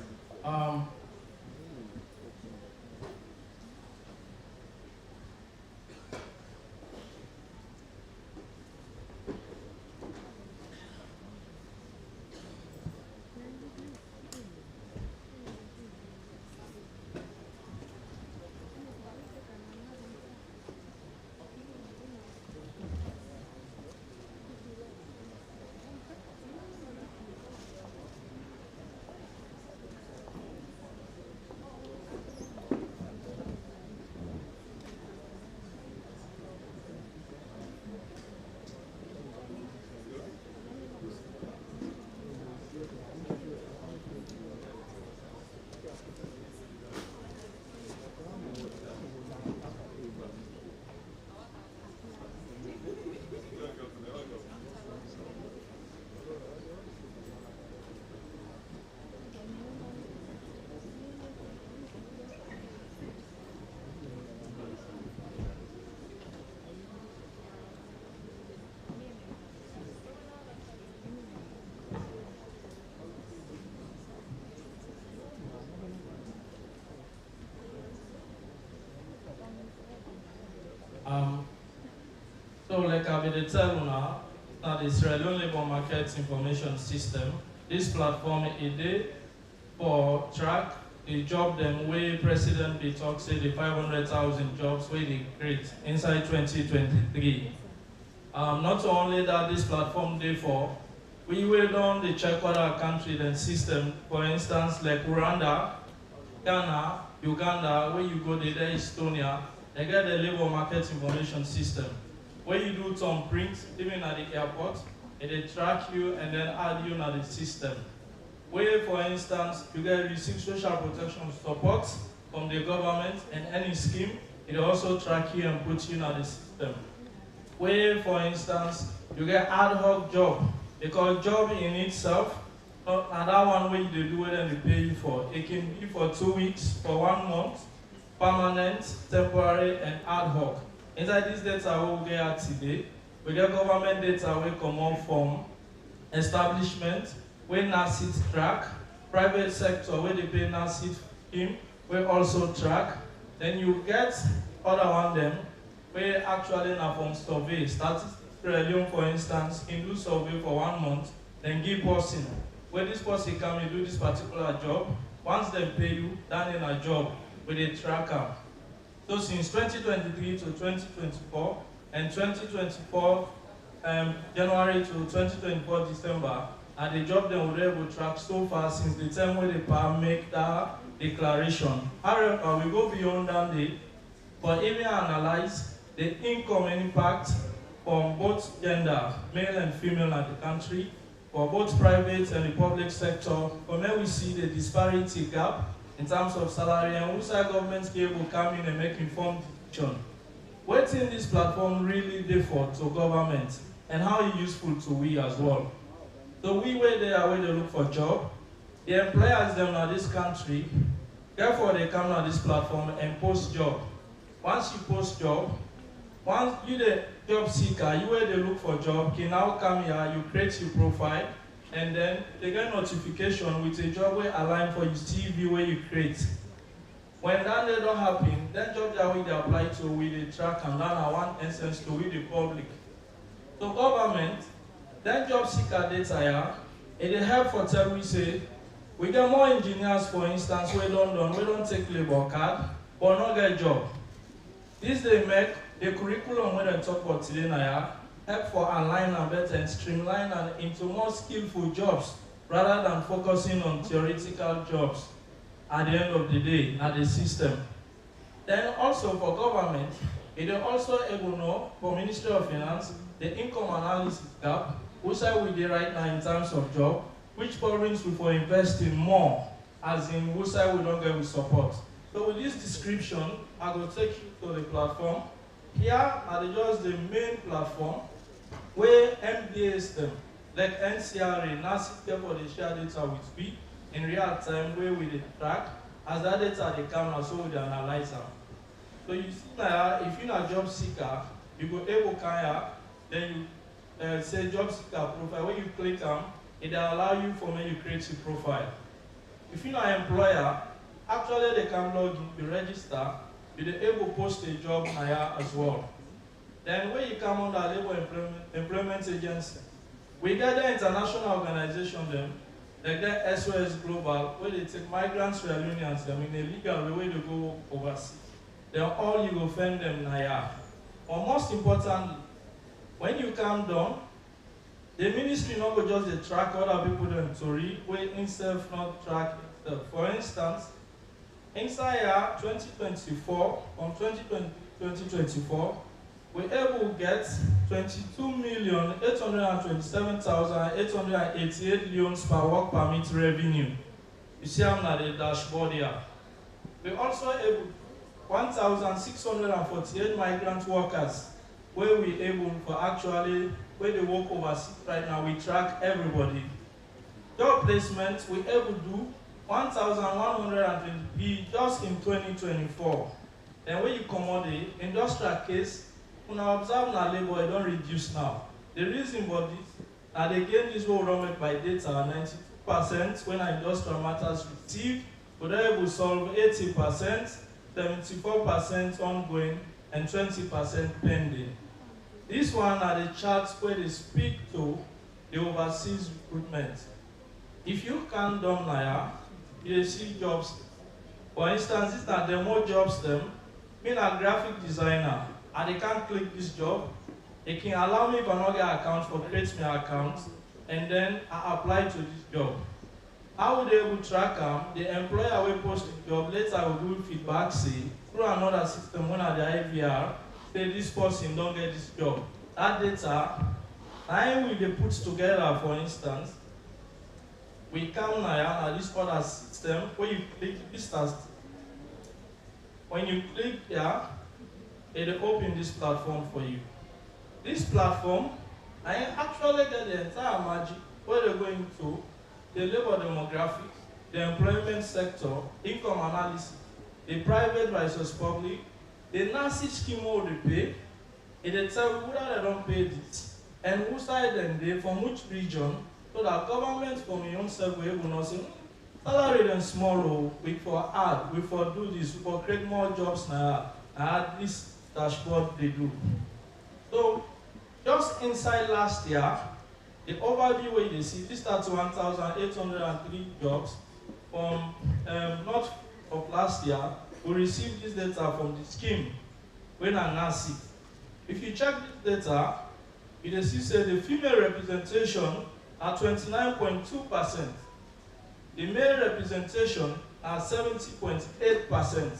Speaker 9: So like I've been telling now the Sierra Leone Labour Market Information System, this platform is there for track the job them way President be talk say the 500,000 jobs where they create inside 2023. Not only that this platform there for, we will on the check other country and system, for instance like Rwanda, Ghana, Uganda, where you go there, Estonia, they get the labor market information system. Where you do some prints, even at the airport, and they track you and then add you in the system. Where, for instance, you get receive social protection support from the government and any scheme, it also track you and put you in the system. Where, for instance, you get ad hoc job, because job in itself, not that one way they do it and they pay you for. It can be for 2 weeks, for 1 month, permanent, temporary, and ad hoc. Inside this data we will get today, We get government data we come out from establishment, where NACIT track, private sector where they pay NACIT scheme, we also track. Then you get other one them, where actually now from survey, statistics for instance, in do survey for 1 month, then give person. When this person come, you do this particular job, once they pay you, then in a job, with a tracker. So since 2023 to 2024, and 2024 January to 2024 December, and the job they were able to track so far since the time when they make that declaration. However, we go beyond that day, but even analyze the income impact from both gender, male and female in the country, for both private and the public sector. From there we see the disparity gap in terms of salary and which side government will come in and make informed decision. What's in this platform really differ to government and how it's useful to we as well. So we were there where they look for job. The employers them in this country, therefore they come on this platform and post job. Once you post job, once you the job seeker, you where they look for job, can now come here, you create your profile, and then they get notification with a job where align for your CV where you create. When that they don't happen, then job that we apply to with the track and then I want instance to with the public. So government, then job seeker data here, it help for tell we say, we get more engineers for instance, we don't take labor card, but not get job. This they make the curriculum when they talk about today now, help for align and better and streamline and into more skillful jobs rather than focusing on theoretical jobs at the end of the day at the system. Then also for government, it is also able to know for Ministry of Finance the income analysis gap, which I will do right now in terms of job, which province we for investing more, as in which side we don't get with support. So with this description, I will take you to the platform. Here are just the main platform where MDAs them, like NCRA, NACIT, therefore they share data with we in real time where we track. As that data they come now, so we analyze them. So you see now, if you're a job seeker, you go able to then you say job seeker profile. When you click on, it will allow you for when you create your profile. If you're an employer, actually they can log in, you register, you're able to post a job here as well. Then when you come on the labor employment agency, we get the international organization them, like the SOS Global, where they take migrants reunions them in a legal way to go overseas. Then all you will find them here. But most importantly, when you come down, the ministry not go just they track other people them to read, where instead not track itself. For instance, inside year 2024, from 2020 to 2024, we're able to get 22,827,888 loans per work permit revenue. You see I'm at the dashboard here. We're also able 1,648 migrant workers where we're able for actually, where they work overseas right now, we track everybody. Job placement, we're able to do 1,120 just in 2024. Then when you come on the industrial case, when I observe now labor, it don't reduce now. The reason for this, and again this will run by data, 92% when our industrial matters received, we're able to solve 80%, 74% ongoing, and 20% pending. This one are the charts where they speak to the overseas recruitment. If you can down now, you see jobs. For instance, these are the more jobs them. Being a graphic designer, and they can click this job, it can allow me to another account for create my account, and then I apply to this job. How would they able to track them? The employer will post the job, later will do feedback, say, through another system, one at the IVR, say this person don't get this job. That data, now will they put together, for instance, we come now at this other system, where you click this task. When you click here, it will open this platform for you. This platform, I actually get the entire magic where they're going to the labor demographics, the employment sector, income analysis, the private versus public, the NACIT scheme will pay, They tell you whether they don't pay this and who side them they from which region, so that government from your own self will able to say, salary them small, oh, we for add, we for do this, we for create more jobs now, add this dashboard they do. So just inside last year, the overview where you see this starts 1,803 jobs from not of last year. We received this data from the scheme when I now see. If you check this data, you will see say the female representation at 29.2%, the male representation at 70.8%.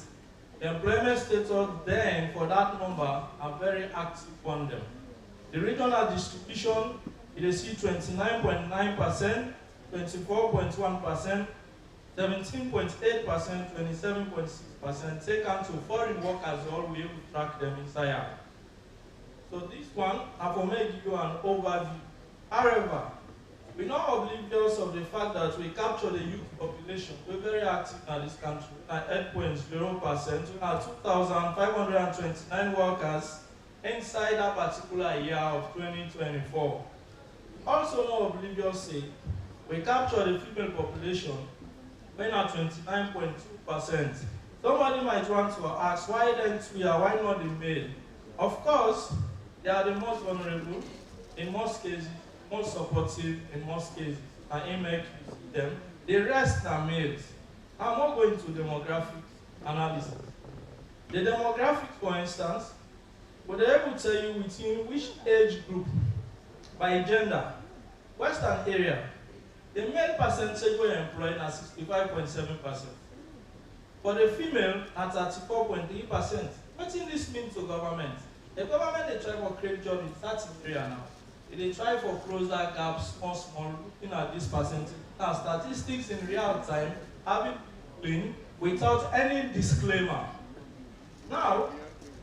Speaker 9: The employment status then for that number are very active on them. The regional distribution, you will see 29.9%, 24.1%, 17.8%, 27.6%. Take on to foreign workers, all we able to track them inside. So this one, I will make you an overview. However, we're not oblivious of the fact that we capture the youth population. We're very active in this country at 8.0%. We have 2,529 workers inside that particular year of 2024. Also not oblivious say, we capture the female population when at 29.2%. Somebody might want to ask, why then why not the male? Of course, they are the most vulnerable in most cases, most supportive in most cases, and it makes them. The rest are males. I'm not going to demographic analysis. The demographic, for instance, would they able to tell you within which age group by gender. Western area, the male percentage we employ is 65.7%. For the female, at 34.3%. What does this mean to government? The government they try to create jobs in certain area now. They try for close that gap small, looking at this percentage. Now statistics in real time having been without any disclaimer. Now,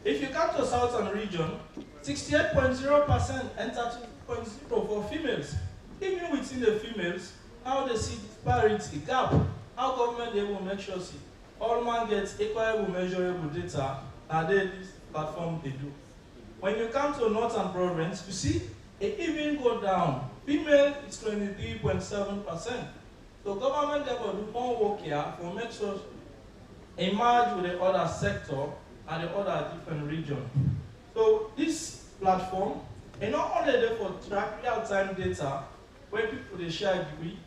Speaker 9: if you come to Southern region, 68.0% and 32.0% for females. Even within the females, how they see disparity, gap, how government they will make sure see all man gets equal measurable data, and this platform they do. When you come to Northern province, you see it even go down. Female is 23.7%. So government they will do more work here for make sure emerge with the other sector and the other different region. So this platform is not only there for track real-time data where people they share degree,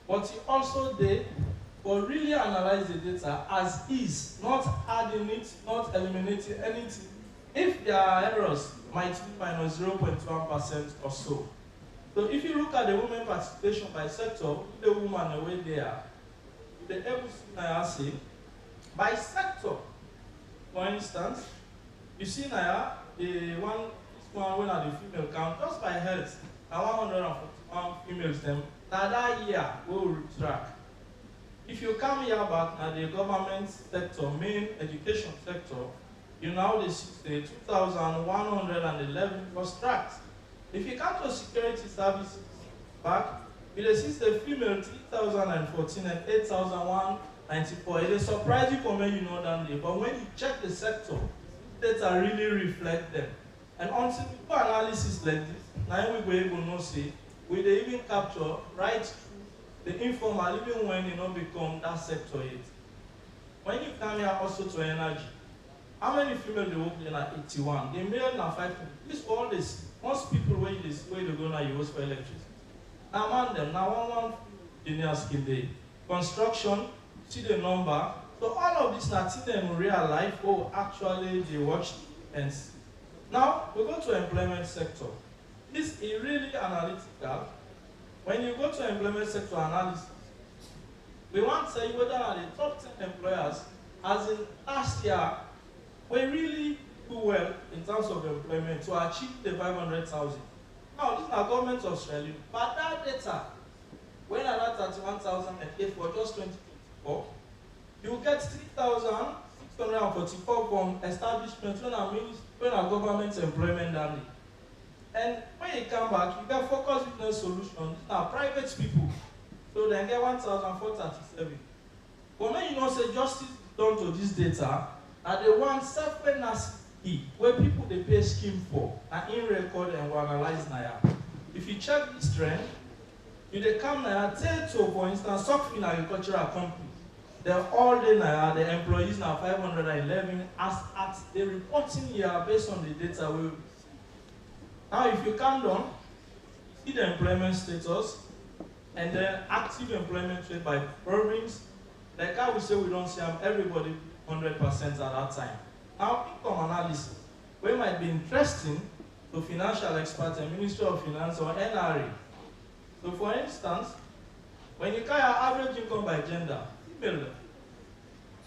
Speaker 9: but it also there for really analyze the data as is, not adding it, not eliminating anything. If there are errors, might be minus 0.1% or so. So if you look at the women participation by sector, the woman away there, the able to say by sector. For instance, you see now the one when at the female count just by health, and 141 females them. Now that year we will track. If you come here back at the government sector, main education sector, you now see 2,111 was tracked. If you come to security services back, you will see the female 3,014 and 8,194. It is surprising for me you know that day, but when you check the sector, data really reflect them. And until we do analysis like this, now we were able to know say, we they even capture right the informal even when you don't become that sector yet. When you come here also to energy, how many female they work in at 81? The male now 5. This all this most people where they go now use for electricity. Now man them now one engineer skill day. Construction, see the number. So all of this not in them real life, oh actually they watch and see. Now we go to employment sector. This is really analytical. When you go to employment sector analysis, we want to say whether are the top 10 employers, as in last year, we really do well in terms of employment to achieve the 500,000. Now, this is our government of Australia, but that data, when I got 31,008 for just 2024, you get 3,644 from establishments when our government employment done. And when you come back, you get focus business solutions. Now, private people, so they get 1,437. But when you know say justice done to this data, and they want self-finance where people they pay scheme for, and in record and will analyze now. If you check this trend, you they come now, to for instance, stock in agricultural company. They're all day now, the employees now 511 as at the reporting year based on the data we. Now if you come down, see the employment status and then active employment rate by province. Like I would say we don't see everybody 100% at that time. Now income analysis, where might be interesting to financial experts and Ministry of Finance or NRA. So for instance, when you carry average income by gender, female,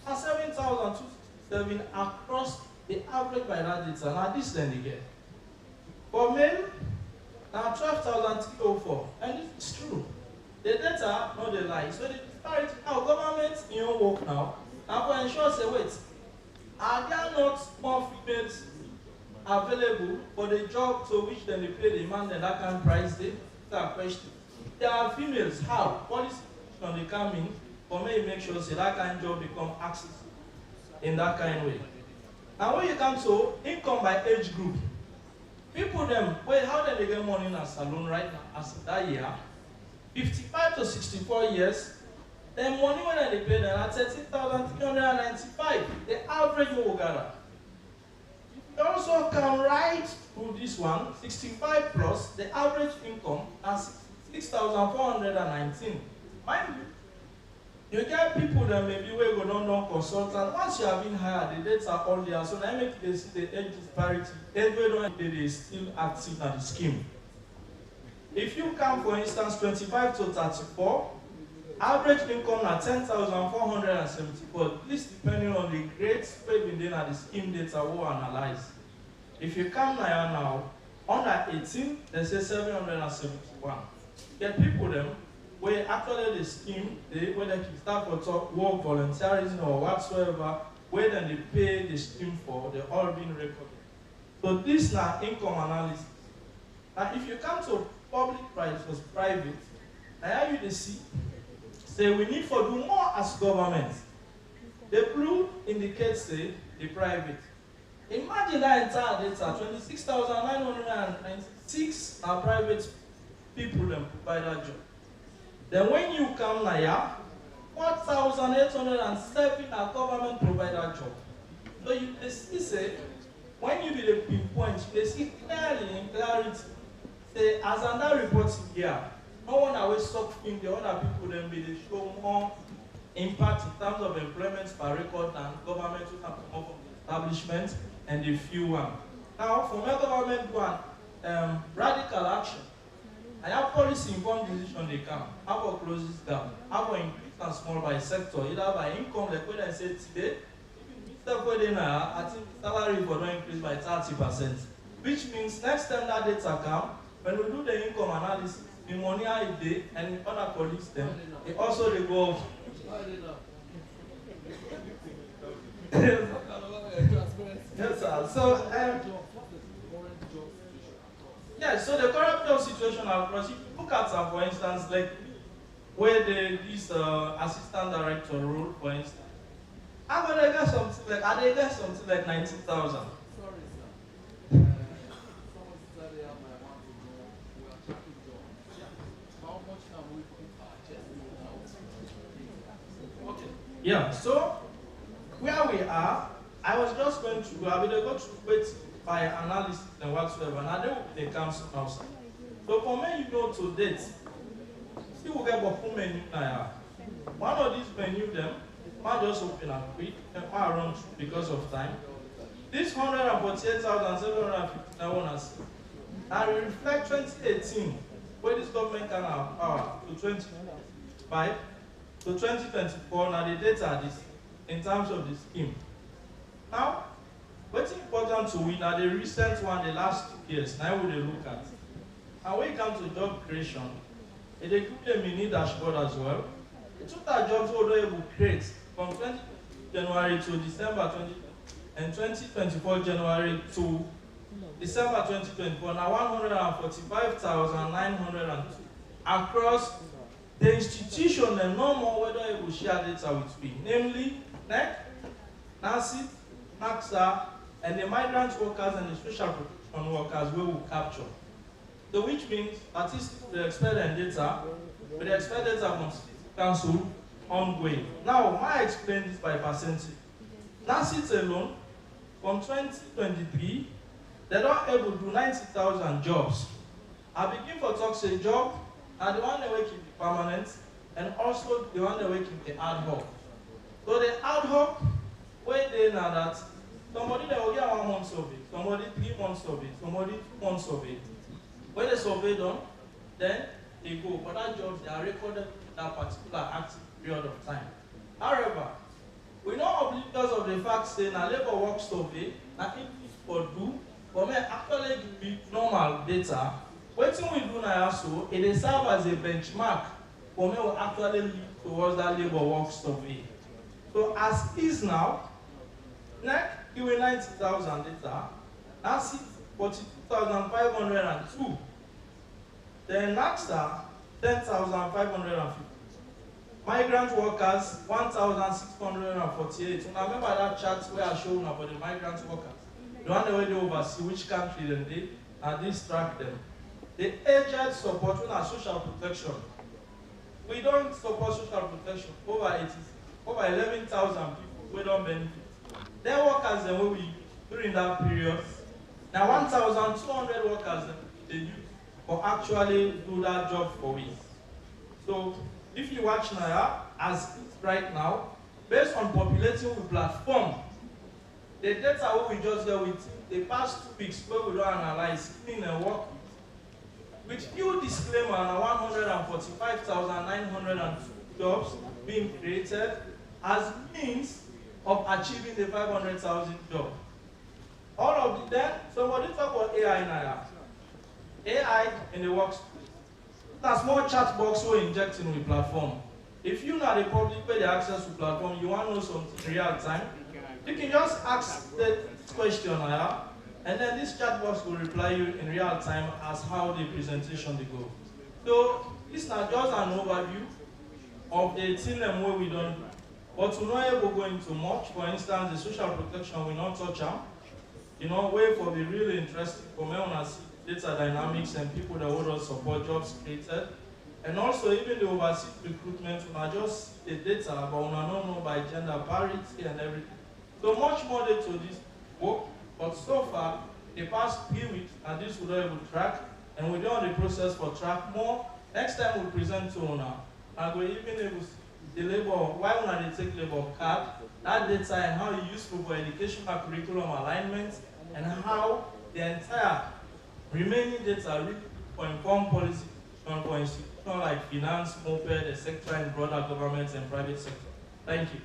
Speaker 9: are 7,267 across the average by that data. Now this then they get. For male, now 12,304, and this is true. The data, not the lie. So the disparity now, government in your work now, and for ensure say wait, are there not more females available for the job to which then they pay the man and that can price them? That's a question. There are females, how? Policy they come in for me make sure say that kind of job become access in that kind of way. And when you come to income by age group, people them, wait, how do they get money in a salon right now as that year? 55 to 64 years, the money when they pay them at 13,395, the average will gather. You also can write through this one, 65 plus, the average income as 6,419. Mind you, you get people that maybe we go down on consultant. Once you have been hired, the dates are all there. So now make this the age disparity. Everyone is still active on the scheme. If you come, for instance, 25 to 34, average income at 10,474. This depending on the grades we've been at the scheme data we analyze. If you come now, under 18, they say 771. Get people them where actually the scheme, where they can start for work volunteerism or whatsoever, where then they pay the scheme for, they're all being recorded. So this now income analysis. Now if you come to public versus private, now you see, say we need for do more as government. The blue indicates say the private. Imagine that entire data, 26,996 are private people that provide that job. Then when you come here, 4,807 are government provider job. So you see say, when you be the pinpoint, you see clearly in clarity, say as under reporting here, no one always stop in the other people then be they show more impact in terms of employment per record than government who can come up from the establishment and the few one. Now for my government one, radical action. I have policy informed decision they come. How about close this gap? How about increase and small by sector, either by income, like when I said today, I think salary for don't increase by 30%. Which means next time that data come, when we do the income analysis, the money I did and other colleagues them, it also they go up. Yes, sir. So yeah, so the current job situation across, if you look at for instance, like where this assistant director role, for instance, are they get something like 90,000? Okay. Yeah, so where we are, I was just going to go, I will go to wait by analysis and whatsoever. Now they will be the council outside. So for me, you go to date, see we get about 4 menu now. One of these menu them, I just open and quick, and I run because of time. This 148,759 I reflect 2018, where this government can have power to 2025 to 2024. Now the data are this in terms of the scheme. Now, what's important to win are the recent one, the last 2 years. Now we look at. And when it comes to job creation, it includes a mini dashboard as well. The total jobs we were able to create from 20 January to December 20 and 2024 January to December 2024. Now 145,902 across the institution and no more whether able to share data with me, namely NEC, NACI, NAXA, and the migrant workers and the social protection workers we will capture. So which means statistics will expect data, but the expect data from council ongoing. Now, I explain this by percentage. NACIT alone, from 2023, they don't able to do 90,000 jobs. I begin for talk say job, and the one that will keep it permanent, and also the one that will keep the ad hoc. So the ad hoc, where they know that somebody that will get 1 month survey, somebody 3 months survey, somebody 2 months survey. When the survey done, then they go. For that job, they are recorded that particular active period of time. However, we know oblivious of the fact say na labor work survey, na if for do, for me actually give me normal data. What we do now also, it is serve as a benchmark for me will actually lead towards that labor work survey. So as is now, next give 90,000 data, that's it 42,502. Then NACSA 10,550. Migrant workers 1,648. Now remember that chart where I showed about the migrant workers. The one where they oversee which country they did and this track them. The agent support our social protection. We don't support social protection over 11,000 people. We don't benefit. Their workers then we during that period. Now 1,200 workers they use for actually do that job for me. So if you watch now, as it's right now, based on populating with platform, the data we just get with the past 2 weeks where we don't analyze in and work with few disclaimer and 145,902 jobs being created as means of achieving the 500,000 jobs. All of them, somebody talk about AI now. AI in the workspace. That's more chat box we're injecting with platform. If you know the public pay the access to platform, you want to know something real time, you can just ask the question here, and then this chat box will reply you in real time as how the presentation they go. So this is not just an overview of the thing and what we don't do. But to not able to go into much, for instance, the social protection will not touch them. You know, wait for the really interesting for me when I see data dynamics and people that would support jobs created. And also even the overseas recruitment, when I just see the data, but when I don't know by gender parity and everything. So much more data to this work, but so far, the past few weeks, and this we don't able to track, and we're doing the process for track more. Next time we present to owner, and we're even able to see the labor, why when they take labor card, that data and how it's useful for educational curriculum alignment, and how the entire remaining data really for informed policy for institutions like finance, moped, etc., and broader governments and private sector. Thank you.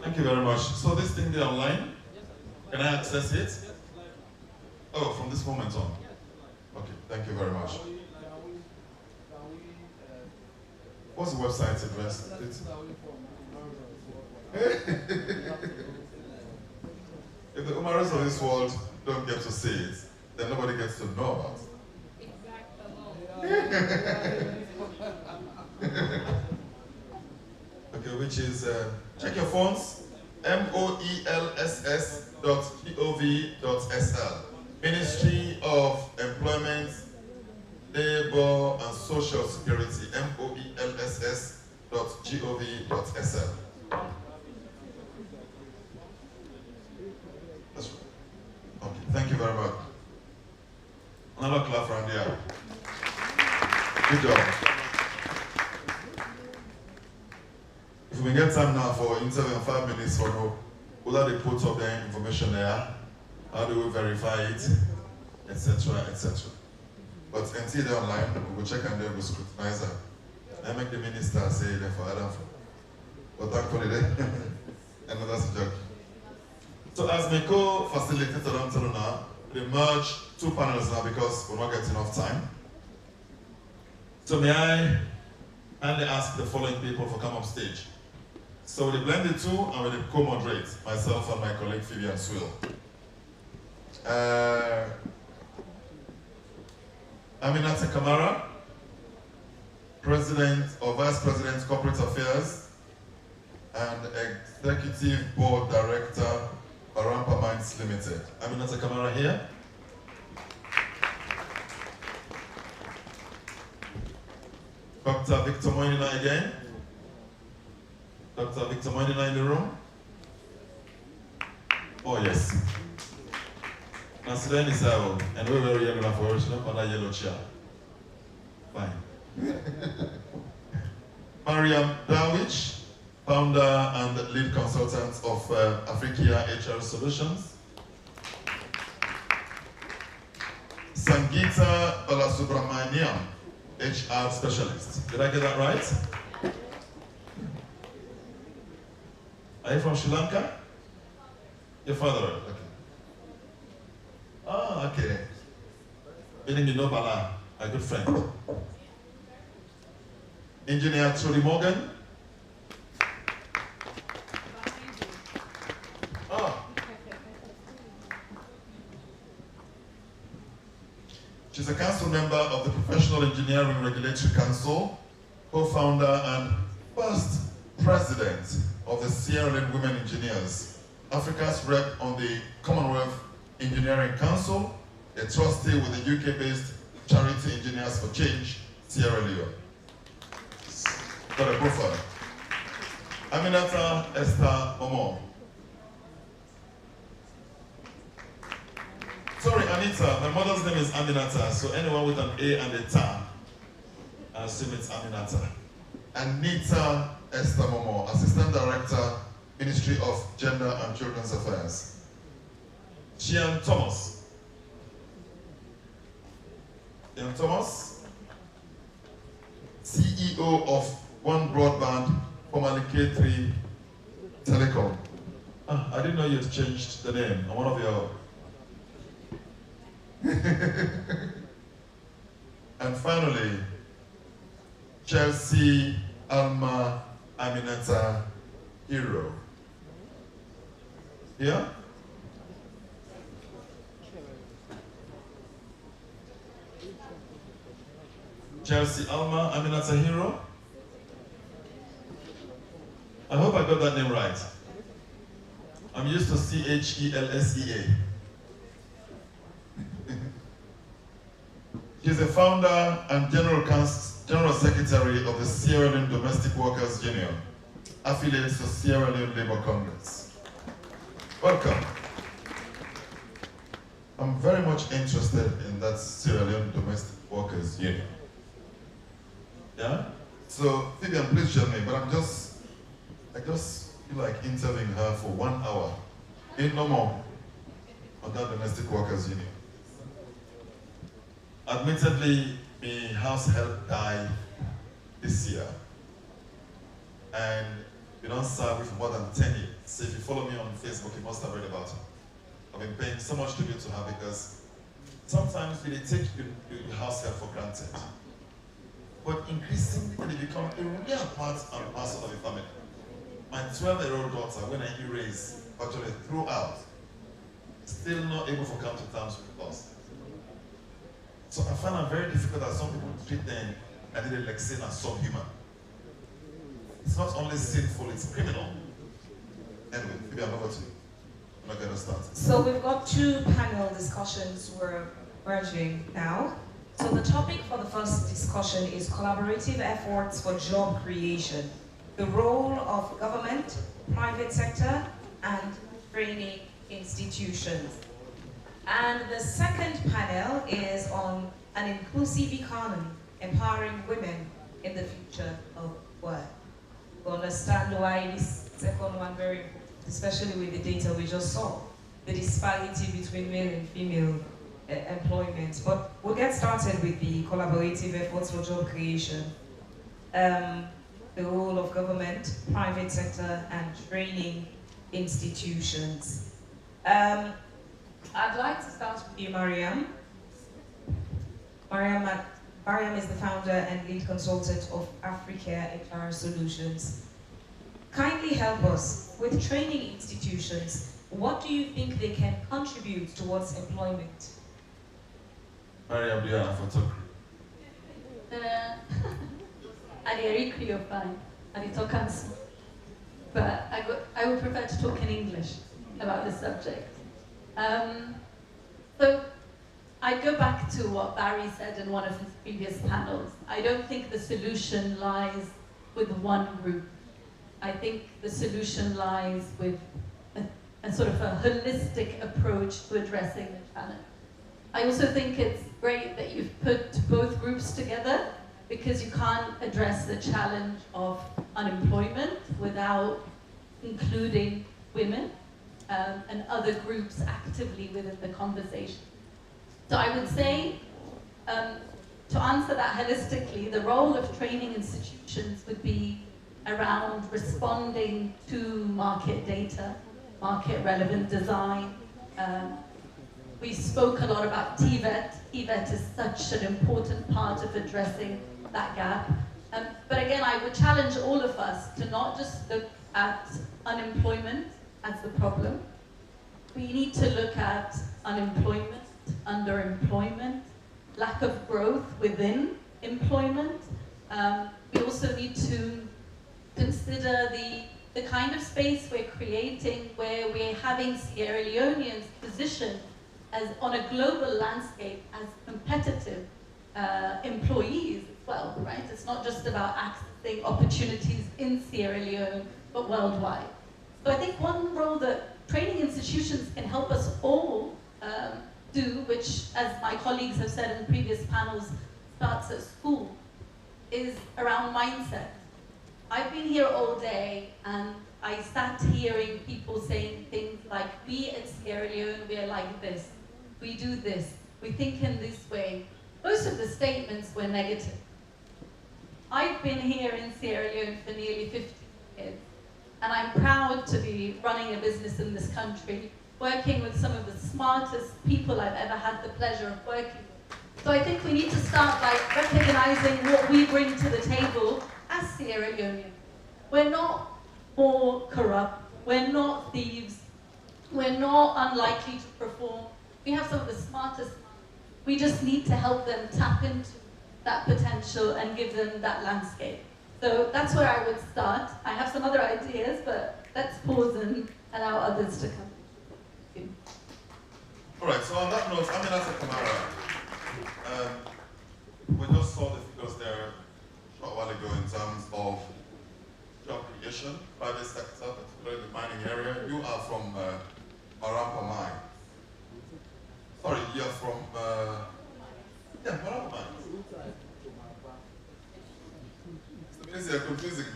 Speaker 12: Thank you very much. So this thing there online, can I access it? Oh, from this moment on. Okay, thank you very much. What's the website address? If the Umaras of this world don't get to see it, then nobody gets to know about it. Okay, which is, check your phones, moelss.gov.sl, Ministry of Employment, Labor and Social Security, moelss.gov.sl. That's right. Okay, thank you very much. Another clap from there. Good job. If we get time now for interview in 5 minutes or no, whether they put up their information there, how do we verify it, etc., etc. But until they're online, we will check and then we'll scrutinize them. I make the minister say them for Adam. But thankfully, and that's a joke. So as my co-facilitator now, we merge 2 panels now because we're not getting enough time. So may I kindly ask the following people to come up stage. So we blend the two and we co-moderate, myself and my colleague Phoebe Swill. Aminata Kamara, President or Vice President Corporate Affairs and Executive Board Director, Barampa Mines Limited. Aminata Kamara here. Dr. Victor Moinina again. Dr. Victor Moinina in the room. Oh yes. Naslen is out, and we're very young enough for us on that yellow chair. Fine. Mariam Dawich, founder and lead consultant of Africa HR Solutions. Sangita Balasubramaniam, HR specialist. Did I get that right? Are you from Sri Lanka? Your father, okay. Oh, okay. Meaning you know Bala, a good friend. Engineer Trudy Morgan. Oh. She's a council member of the Professional Engineering Regulatory Council, co-founder and first president of the Sierra Leone Women Engineers, Africa's rep on the Commonwealth Engineering Council, a trustee with the UK-based Charity Engineers for Change, Sierra Leone. Got a profile. Aminata Esther Momo. Sorry, Anita, my mother's name is Aminata, so anyone with an A and a ta, I assume it's Aminata. Anita Esther Momo, Assistant Director, Ministry of Gender and Children's Affairs. Chian Thomas. Chian Thomas, CEO of One Broadband, formerly K3 Telecom. I didn't know you had changed the name on one of your... And finally, Chelsea Alma Aminata Hero. Yeah? Chelsea Alma Aminata Hero. I hope I got that name right. I'm used to Chelseaa. She's a founder and General Secretary of the Sierra Leone Domestic Workers Union, affiliate to Sierra Leone Labour Congress. Welcome. I'm very much interested in that Sierra Leone Domestic Workers Union. Yeah? So, Vivian, please join me, but I just feel like interviewing her for 1 hour. Ain't no more on that Domestic Workers Union. Admittedly, my house help died this year. And we don't serve for more than 10 years. So if you follow me on Facebook, you must have read about it. I've been paying so much tribute to her because sometimes we take the house help for granted. But increasingly, they become a real part and parcel of the family. My 12-year-old daughter, when I erased, actually threw out, still not able to come to terms with us. So I find it very difficult that some people treat them and they like sin as subhuman. It's not only sinful, it's criminal. Anyway, maybe I'm over to you. I'm not going to start.
Speaker 13: So we've got 2 panel discussions we're merging now. So the topic for the first discussion is collaborative efforts for job creation, the role of government, private sector, and training institutions. And the second panel is on an inclusive economy, empowering women in the future of work. We understand why this second one very important, especially with the data we just saw, the disparity between male and female employment. But we'll get started with the collaborative efforts for job creation, the role of government, private sector, and training institutions. I'd like to start with you, Mariam. Mariam is the founder and lead consultant of Africa HR Solutions. Kindly help us with training institutions. What do you think they can contribute towards employment?
Speaker 12: Mariam, do you have
Speaker 10: I Creole fine. I talk Cancer. But I would prefer to talk in English about this subject. So I go back to what Barry said in one of his previous panels. I don't think the solution lies with one group. I think the solution lies with a sort of a holistic approach to addressing the challenge. I also think it's great that you've put both groups together, because you can't address the challenge of unemployment without including women and other groups actively within the conversation. So I would say, to answer that holistically, the role of training institutions would be around responding to market data, market relevant design. We spoke a lot about TVET. TVET is such an important part of addressing that gap. But again, I would challenge all of us to not just look at unemployment as the problem. We need to look at unemployment, underemployment, lack of growth within employment. We also need to consider the kind of space we're creating where we're having Sierra Leoneans positioned as on a global landscape as competitive employees as well, right? It's not just about accessing opportunities in Sierra Leone, but worldwide. So I think one role that training institutions can help us all do, which, as my colleagues have said in previous panels, starts at school, is around mindset. I've been here all day and I sat hearing people saying things like, we at Sierra Leone, we are like this, we do this, we think in this way. Most of the statements were negative. I've been here in Sierra Leone for nearly 50 years, and I'm proud to be running a business in this country, working with some of the smartest people I've ever had the pleasure of working with. So I think we need to start by recognizing what we bring to the table as Sierra Leoneans. We're not more corrupt, we're not thieves, we're not unlikely to perform. We have some of the smartest. We just need to help them tap into that potential and give them that landscape. So that's where I would start. I have some other ideas, but let's pause and allow others to come.
Speaker 12: All right, so on that note, Miatta Kamara, we just saw the figures there a short while ago in terms of job creation, private sector, particularly the mining area. You are from Miatta Mine. Sorry, you're from Miatta Mine. It's confusing.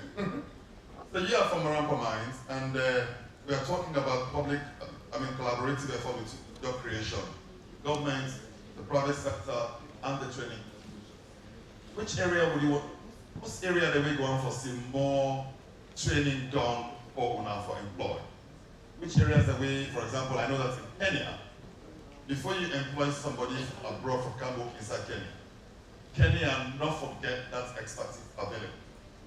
Speaker 12: So you are from Miatta Mines, and we are talking about collaborative effort with job creation, government, the private sector, and the training. Which area would you want? Which area that we going for see more training done for employ? Which areas that we, for example, I know that in Kenya, before you employ somebody abroad from Cambodia inside Kenya not forget that expertise available.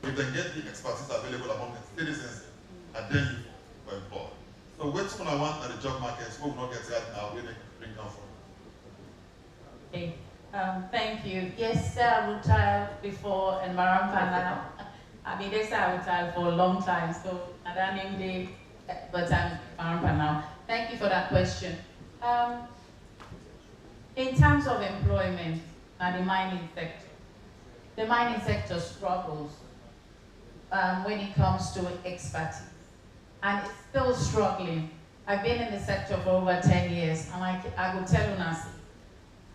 Speaker 12: You then get the expertise available among the citizens, and then you employ. So which one I want at the job market, we will not get that now, where they bring down from.
Speaker 6: Okay, thank you. Yes, I will try before and Marampa now. I mean, this I will try for a long time, so I don't name but I'm Marampa now. Thank you for that question. In terms of employment and the mining sector struggles when it comes to expertise, and it's still struggling. I've been in the sector for over 10 years, and I will tell you now,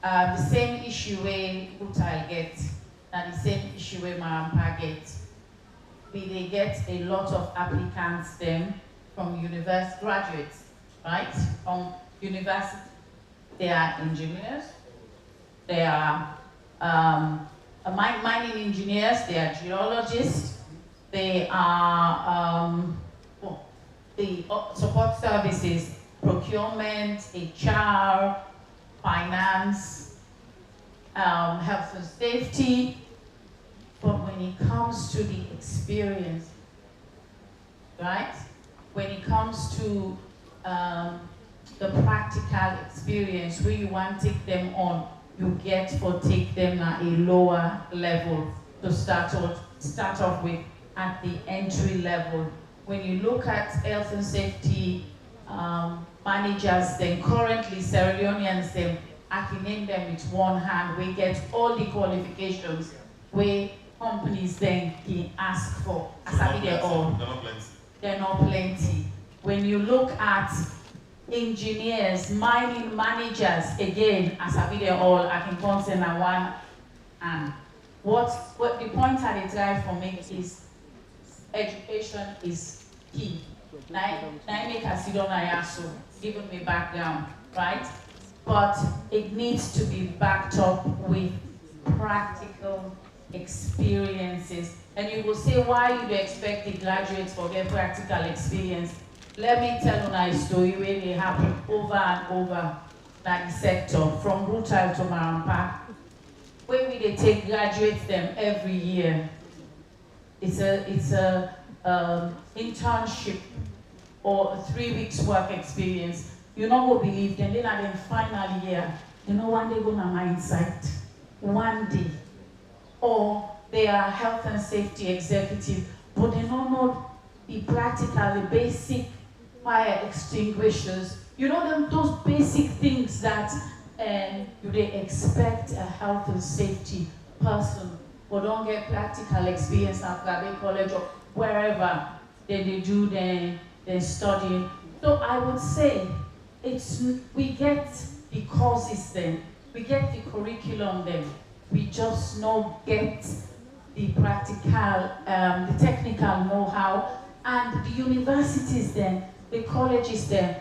Speaker 6: the same issue where Utal gets, and the same issue where Marampa gets. They get a lot of applicants then from university graduates, right? From university. They are engineers, they are mining engineers, they are geologists, they are the support services, procurement, HR, finance, health and safety. But when it comes to the experience, right? When it comes to the practical experience where you want to take them on, you take them at a lower level to start
Speaker 14: start off with at the entry level. When you look at health and safety managers, then currently Sierra Leoneans, then I can name them with one hand. We get all the qualifications where companies then can ask for. As I mean, they're all.
Speaker 12: They're not plenty.
Speaker 14: They're not plenty. When you look at engineers, mining managers, again, as I mean, they're all. I can consent on one hand. What the point I drive for me is education is key. Given me background, right? But it needs to be backed up with practical experiences. And you will say, why you expect the graduates to get practical experience? Let me tell you a story where they happen over and over that the sector, from Brutal to Marampa, where they take graduates them every year. It's a internship or a 3 weeks work experience. You know what believe them, then at the final year, you know one day gonna mine site. One day. Or they are health and safety executive, but they don't know the practical, the basic fire extinguishers. You know them, those basic things that they expect a health and safety person, but don't get practical experience at Gabe College or wherever they do their studying. So I would say we get the courses then, we get the curriculum then, we just not get the practical, the technical know-how, and the universities then, the colleges then,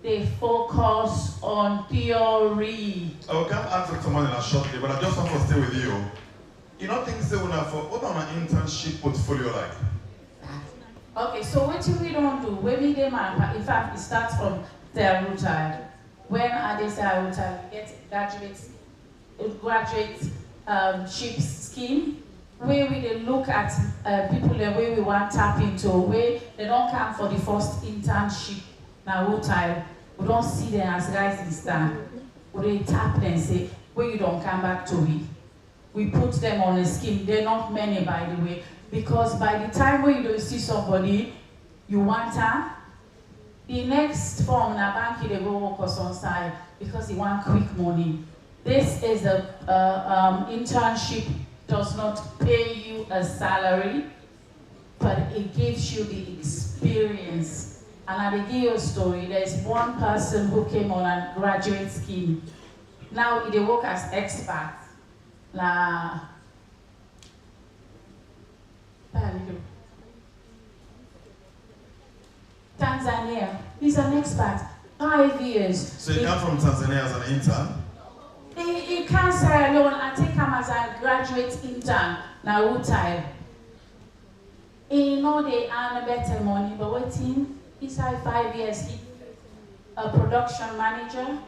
Speaker 14: they focus on theory.
Speaker 12: I will come answer someone in a shortly, but I just want to stay with you. You know things say what on an internship portfolio like?
Speaker 14: Okay, so what we don't do, when we get in fact, it starts from their routine. When at this routine, we get graduate ship scheme, where we look at people the way we want to tap into, where they don't come for the first internship now routine. We don't see them as rising star. We tap them and say, where you don't come back to it. We put them on a scheme. They're not many, by the way. Because by the time when you don't see somebody, you want her, the next form in a bank, they go work on side because they want quick money. This is internship, does not pay you a salary, but it gives you the experience. And I'll give you a story. There's one person who came on a graduate scheme. Now they work as experts. Tanzania, he's an expert, 5 years.
Speaker 12: So you come from Tanzania as an intern?
Speaker 14: He can't say alone, I take him as a graduate intern, now who time. He know they earn better money, but waiting, he's had 5 years. He, a production manager,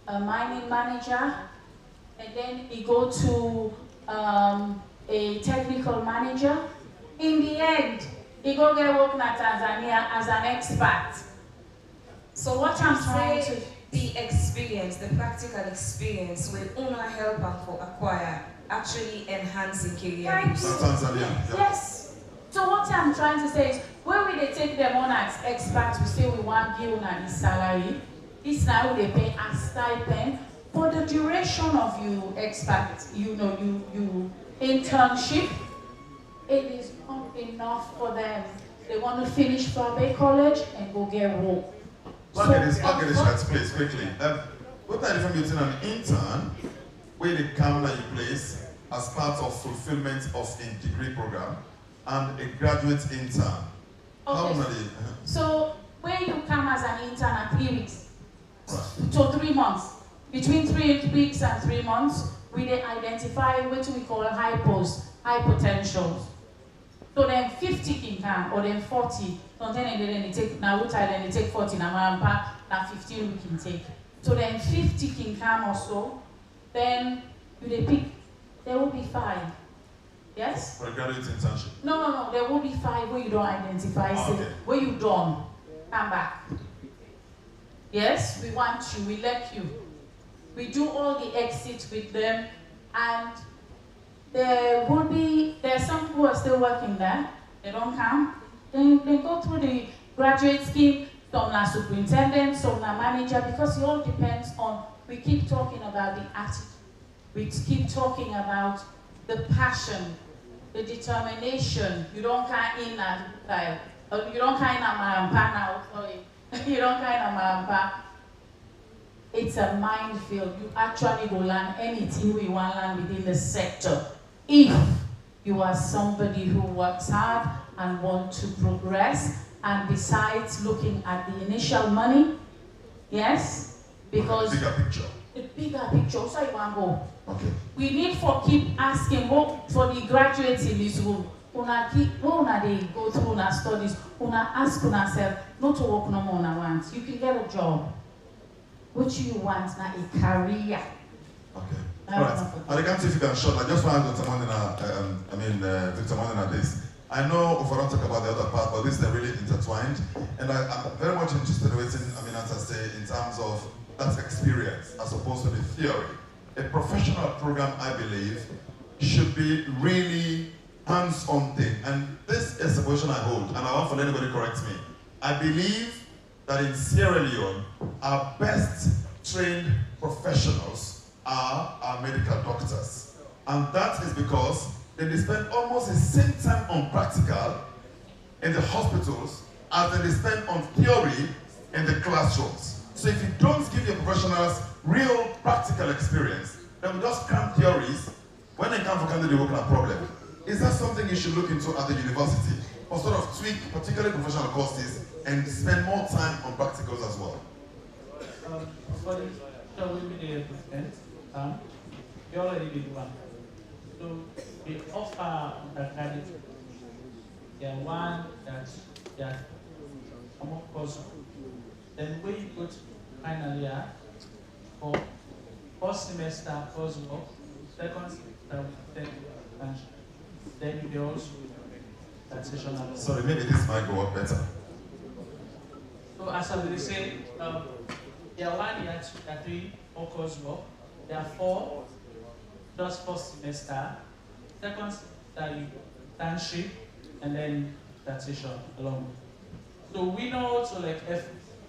Speaker 14: a mining manager, and then he go to a technical manager. In the end, he go get working at Tanzania as an expert.
Speaker 13: So what I'm trying to, the experience, the practical experience will only help and for acquire, actually enhancing career.
Speaker 12: Tanzania.
Speaker 14: Yes. So what I'm trying to say is, when we they take them on as experts, we say we want give on his salary. This now they pay a stipend for the duration of you expert, you internship. It is not enough for them. They want to finish Fabe College and go get work.
Speaker 12: Back at this right place quickly. What are the difference between an intern, where they come to your place as part of fulfillment of a degree program, and a graduate intern?
Speaker 14: Okay.
Speaker 12: How are they?
Speaker 14: So when you come as an intern at 3 weeks, so 3 months, between 3 weeks and 3 months, we then identify what we call high potentials. So then 50 can come, or then 40. Sometimes they take now then they take 40, now 15 we can take. So then 50 can come or so. Then you pick. There will be 5. Yes?
Speaker 12: For a graduate internship?
Speaker 14: No. There will be 5 where you don't identify.
Speaker 12: Okay.
Speaker 14: Where you don't come back. Yes, we want you. We let you. We do all the exits with them, and There's some who are still working there. They don't come. They go through the graduate scheme. Some are superintendent, some are manager, because it all depends on, we keep talking about the attitude. We keep talking about the passion, the determination. You don't come in and you don't kind of marampa now, sorry. You don't kind of marampa. It's a minefield. You actually go learn anything we want to learn within the sector. If you are somebody who works hard and want to progress, and besides looking at the initial money, yes, because
Speaker 12: bigger picture.
Speaker 14: The bigger picture. So you want to go.
Speaker 12: Okay.
Speaker 14: We need for keep asking for the graduates in this room. Una keep they go through una studies. Una ask una self not to work no more una want. You can get a job. What you want now a career.
Speaker 12: Okay. All right. I can't see if you can short. I just want Dr. Mondina, Dr. Mondina this. I know if I don't talk about the other part, but this is really intertwined. And I'm very much interested in what Miatta say in terms of that experience as opposed to the theory. A professional program, I believe, should be really hands-on thing. And this is a position I hold, and I want for anybody to correct me. I believe that in Sierra Leone, our best trained professionals are our medical doctors. And that is because they spend almost the same time on practical in the hospitals as they spend on theory in the classrooms. So if you don't give your professionals real practical experience, then we just cram theories. When they come for candidate, they work on a problem. Is that something you should look into at the university? Or sort of tweak particularly professional courses and spend more time on practicals as well?
Speaker 18: For the so we be the president, we already did one. So we offer undergraduate. There one that among course. Then we put final year for first semester coursework, second semester we take lunch. Then we also that session.
Speaker 12: Sorry, maybe this might go up better.
Speaker 18: So as I will say, there are 1 year, 2 year, 3, 4 coursework. There are 4 just first semester, second semester internship, and then that session along. So we know also like if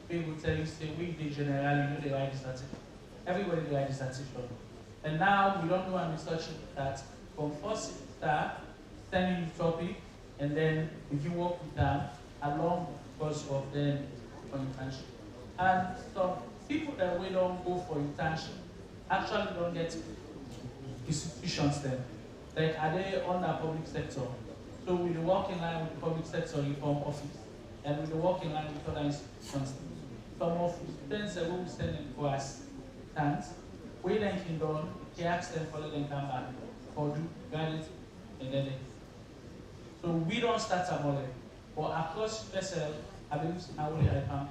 Speaker 18: people tell you say we did generally know the right dissertation. Everybody the right dissertation. And now we don't do any research that from first semester sending you topic and then if you work with them along the course of them for internship. And some people that we don't go for internship actually don't get institutions then. Like are they on the public sector? So we work in line with the public sector reform office and we work in line with other institutions. Some of the students that we will send them for assistance, we then can done, they ask them for them come back for do graduate and then so we don't start a model. But across USL, I believe now we have come.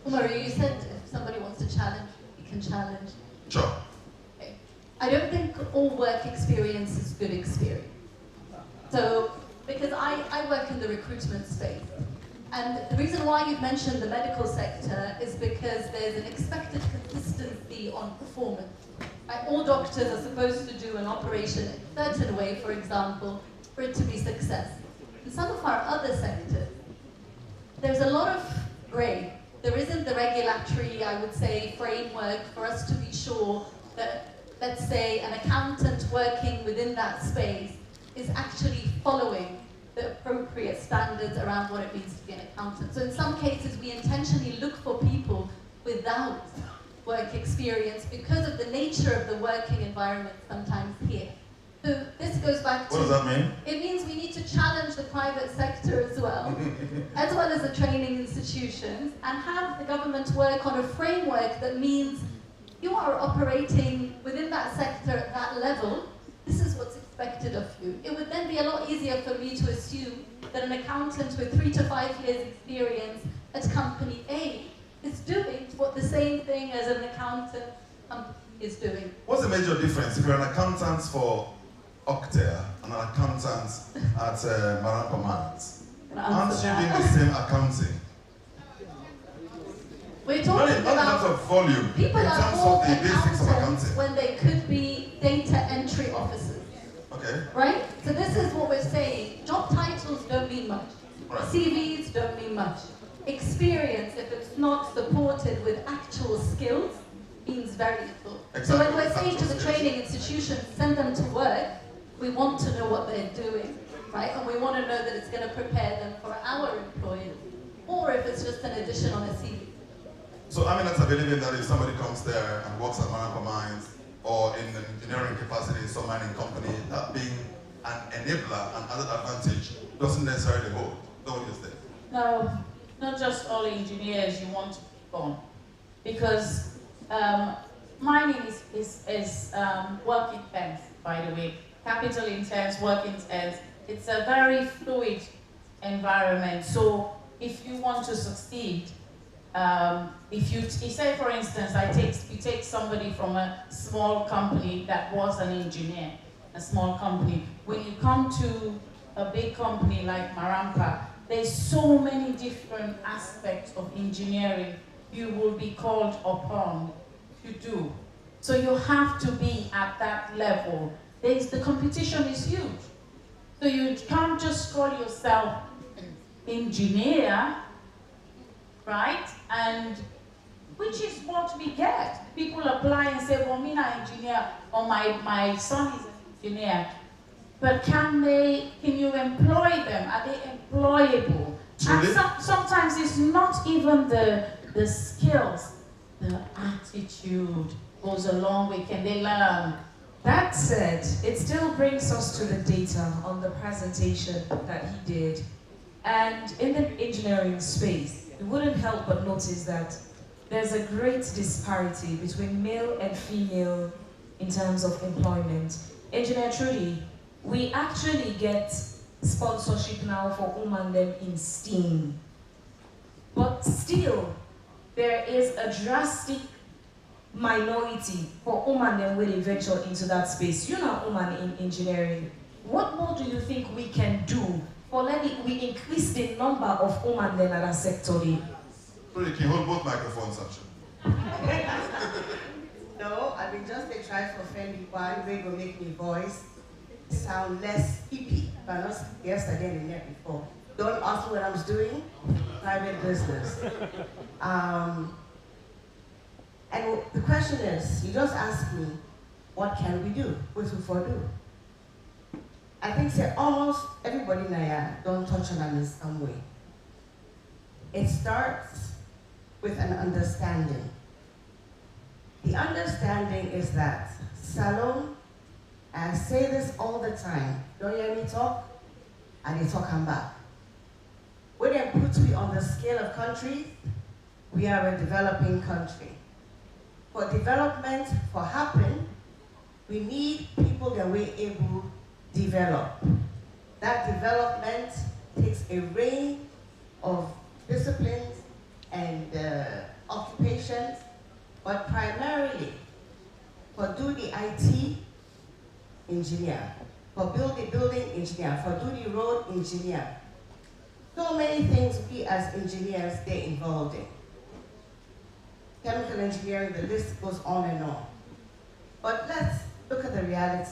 Speaker 16: Umari, you said if somebody wants to challenge, you can challenge.
Speaker 12: Sure.
Speaker 16: Okay. I don't think all work experience is good experience. So, because I work in the recruitment space. And the reason why you've mentioned the medical sector is because there's an expected consistency on performance. Right? All doctors are supposed to do an operation in a certain way, for example, for it to be successful. In some of our other sectors, there's a lot of grey. There isn't the regulatory, I would say, framework for us to be sure that, let's say, an accountant working within that space is actually following the appropriate standards around what it means to be an accountant. So in some cases, we intentionally look for people without work experience because of the nature of the working environment sometimes here. So this goes back to...
Speaker 12: What does that mean?
Speaker 16: It means we need to challenge the private sector as well as the training institutions, and have the government work on a framework that means you are operating within that sector at that level. This is what's expected of you. It would then be a lot easier for me to assume that an accountant with 3 to 5 years experience at company A is doing what the same thing as an accountant is doing.
Speaker 12: What's the major difference if you're an accountant for Octair and an accountant at Marampa Mines? Aren't you doing the same accounting?
Speaker 16: We're talking
Speaker 12: not in terms of volume,
Speaker 16: people
Speaker 12: in
Speaker 16: are
Speaker 12: terms
Speaker 16: called
Speaker 12: of the basics of accounting.
Speaker 16: when they could be data entry officers.
Speaker 12: Okay.
Speaker 16: Right? So this is what we're saying. Job titles don't mean much.
Speaker 12: Right.
Speaker 16: CVs don't mean much. Experience, if it's not supported with actual skills, means very little.
Speaker 12: Exactly.
Speaker 16: So when we're saying to the training institutions, send them to work, we want to know what they're doing, right? And we want to know that it's going to prepare them for our employers, or if it's just an addition on a CV.
Speaker 12: So I mean, that's a believing that if somebody comes there and works at Miatta Mines or in an engineering capacity in some mining company, that being an enabler and added advantage doesn't necessarily hold. Don't you think?
Speaker 14: No, not just all engineers you want to keep on, because mining is work intense, by the way, capital intense, work intense. It's a very fluid environment. So if you want to succeed, if you say, for instance, you take somebody from a small company that was an engineer, a small company. When you come to a big company like Marampa, there's so many different aspects of engineering you will be called upon to do. So you have to be at that level. The competition is huge. So you can't just call yourself engineer, right? And which is what we get. People apply and say, well, me not engineer, or my son is an engineer. But can you employ them? Are they employable? And sometimes it's not even the skills, the attitude goes a long way. Can they learn?
Speaker 13: That said, it still brings us to the data on the presentation that he did. And in the engineering space, you wouldn't help but notice that there's a great disparity between male and female in terms of employment. Engineer Trudy, we actually get sponsorship now for women them in STEAM. But still, there is a drastic minority for women them when they venture into that space. You're not woman in engineering. What more do you think we can do for letting we increase the number of women then at that sector?
Speaker 12: Trudy, can you hold both microphones, actually?
Speaker 11: No, I mean just a try for friendly one way go make me voice sound less hippie, but not yesterday and the night before. Don't ask me what I was doing, private business. And the question is, you just asked me, what can we do? What we for do? I think say almost everybody now don't touch on them in some way. It starts with an understanding. The understanding is that Salon, I say this all the time, don't hear me talk, and they talk and back. When they put me on the scale of countries, we are a developing country. For development to happen, we need people that we're able to develop. That development takes a range of disciplines and occupations, but primarily for do the IT engineer, for build the building engineer, for do the road engineer. So many things we as engineers they're involved in. Chemical engineering, the list goes on and on. But let's look at the reality.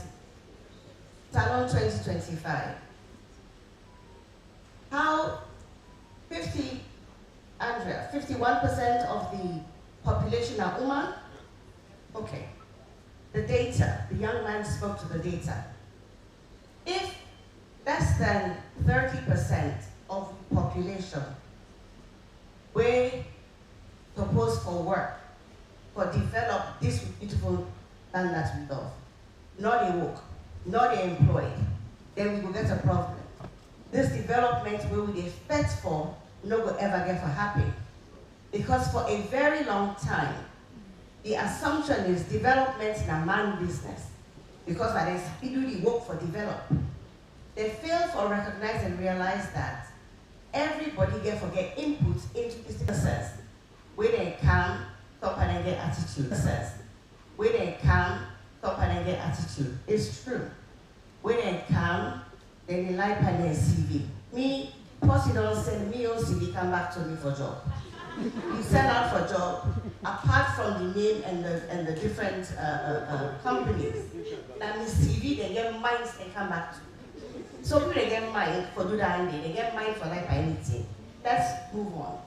Speaker 11: Salon 2025. How 51% of the population are women? Okay. The data, the young man spoke to the data. If less than 30% of the population were proposed for work, for develop this beautiful land that we love, not a work, not a employed, then we will get a problem. This development we will expect for, no will ever get for happy. Because for a very long time, the assumption is development is a man business. Because that is, do the work for develop. They fail to recognize and realize that everybody get input into this process. Where they can, stop and get attitude. Process. Where they can, stop and get attitude. It's true. Where they can, then they like and CV. Me, plus you don't send me on CV, come back to me for job. you send out for job, apart from the name and the different companies, that means CV, they get minds they come back to. So people they get mind for do that and they get mind for like anything. Let's move on.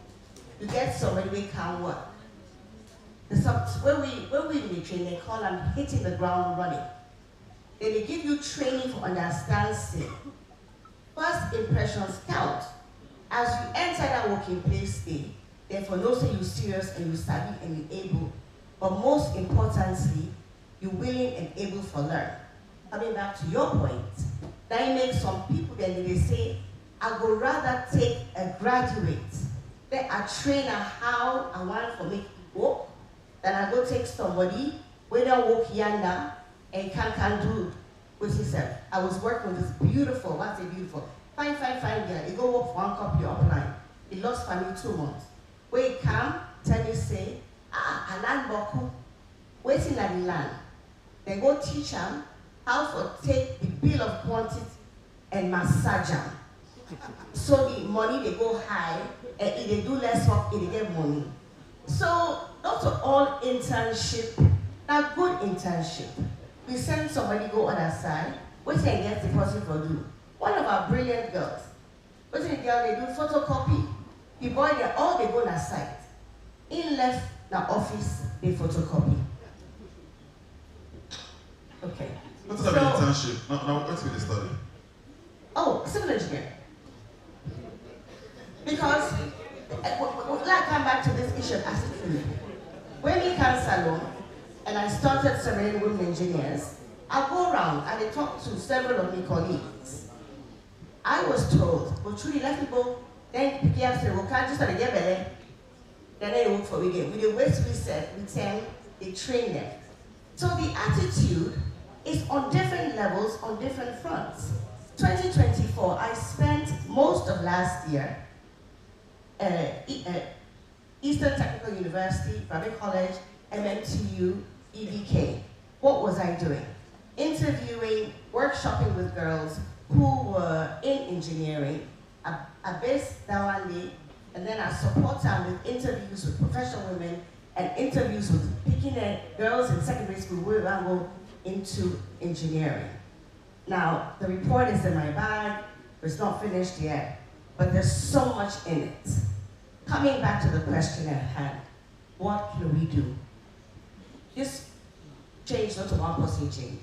Speaker 11: You get somebody we can work. When we in the training, they call them hitting the ground running. Then they give you training for understanding. First impressions count. As you enter that working place, therefore know say you serious and you study and you able, but most importantly, you willing and able for learn. Coming back to your point, that makes some people then they say, I would rather take a graduate, then a trainer how I want to make it work, than I go take somebody where they work yonder and can do with himself. I was working with this beautiful, what's it beautiful? Fine girl. You go work for one copy upline. He lost for me 2 months. Where he come, tell me say, I land boku, waiting at the land. Then go teach him how to take the bill of quantity and massage him. So the money they go high, and if they do less work, they get money. So not all internship, not good internship. We send somebody go other side, wait and get the person for do. One of our brilliant girls, what's the girl they do photocopy. The boy they all they go on site. In left the office they photocopy. Okay.
Speaker 12: What's an internship? Now what's with the study?
Speaker 11: Oh, civil engineer. Because like come back to this issue of acid food. When we come salon and I started surveying women engineers, I go around and I talk to several of my colleagues. I was told, but truly let people then pick up say, well, can't just get better. Then they work for we get. With the waste we said, we tell they train them. So the attitude is on different levels, on different fronts. 2024, I spent most of last year Eastern Technical University, Private College, MMTU, EBK. What was I doing? Interviewing, workshopping with girls who were in engineering, a base Dawande, and then I support them with interviews with professional women and interviews with picking girls in secondary school who will go into engineering. Now, the report is in my bag, it's not finished yet, but there's so much in it. Coming back to the question at hand, what can we do? This change, not to one person change.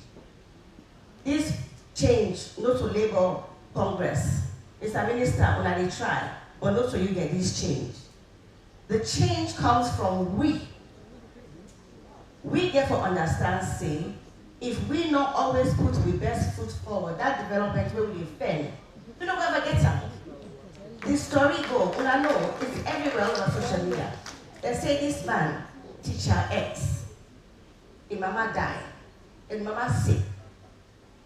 Speaker 11: This change, not to Labour Congress. Mr. Minister, when they try, but not so you get this change. The change comes from we. We therefore understand, say, if we not always put the best foot forward, that development will be fair. We don't ever get some. The story go, I know, it's everywhere on social media. They say this man, teacher X, his mama died, and mama sick.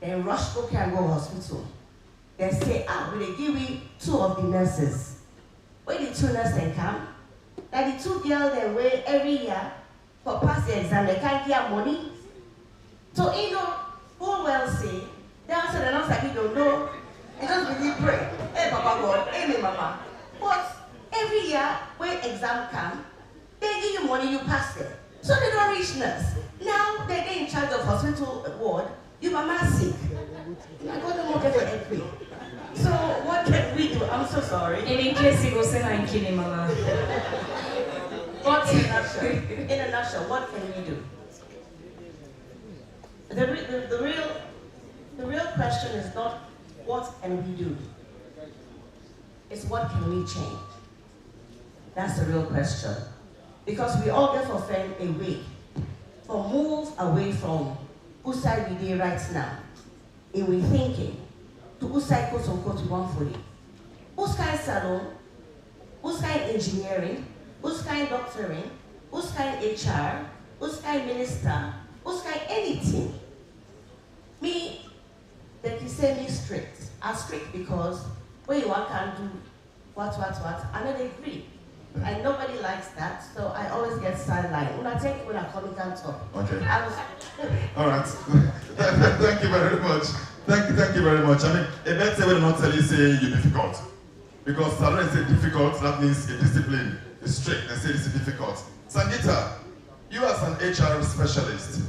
Speaker 11: Then rush go can go hospital. They say, we give you 2 of the nurses. When the 2 nurses come, that the 2 girls they weigh every year for pass the exam, they can't get money. So you know, full well say, they answer the nurse like you don't know. They just really pray. Hey Papa God, hey me mama. But every year when exam come, they give you money, you pass them. So they don't reach nurse. Now they get in charge of hospital ward, your mama sick. I got them okay for every. So what can we do? I'm so sorry.
Speaker 13: And in case you go say I'm kidding, mama.
Speaker 11: But in a nutshell, what can we do? The real question is not what can we do? It's what can we change? That's the real question. Because we all get for find a way, for move away from whose side we did right now, in we thinking, to whose side quote unquote we want for it. Whose kind salon, whose kind engineering, whose kind doctoring, whose kind HR, whose kind minister, whose kind anything. Me, that you say me strict. I'm strict because when you want can do what, I don't agree. And nobody likes that, so I always get sidelined. When I take it when I come and talk.
Speaker 12: Okay. All right. Thank you very much. Thank you very much. I mean, a better way not tell you say you're difficult. Because Salon is difficult, that means a discipline is strict, and say it's difficult. Sangeeta, you as an HR specialist,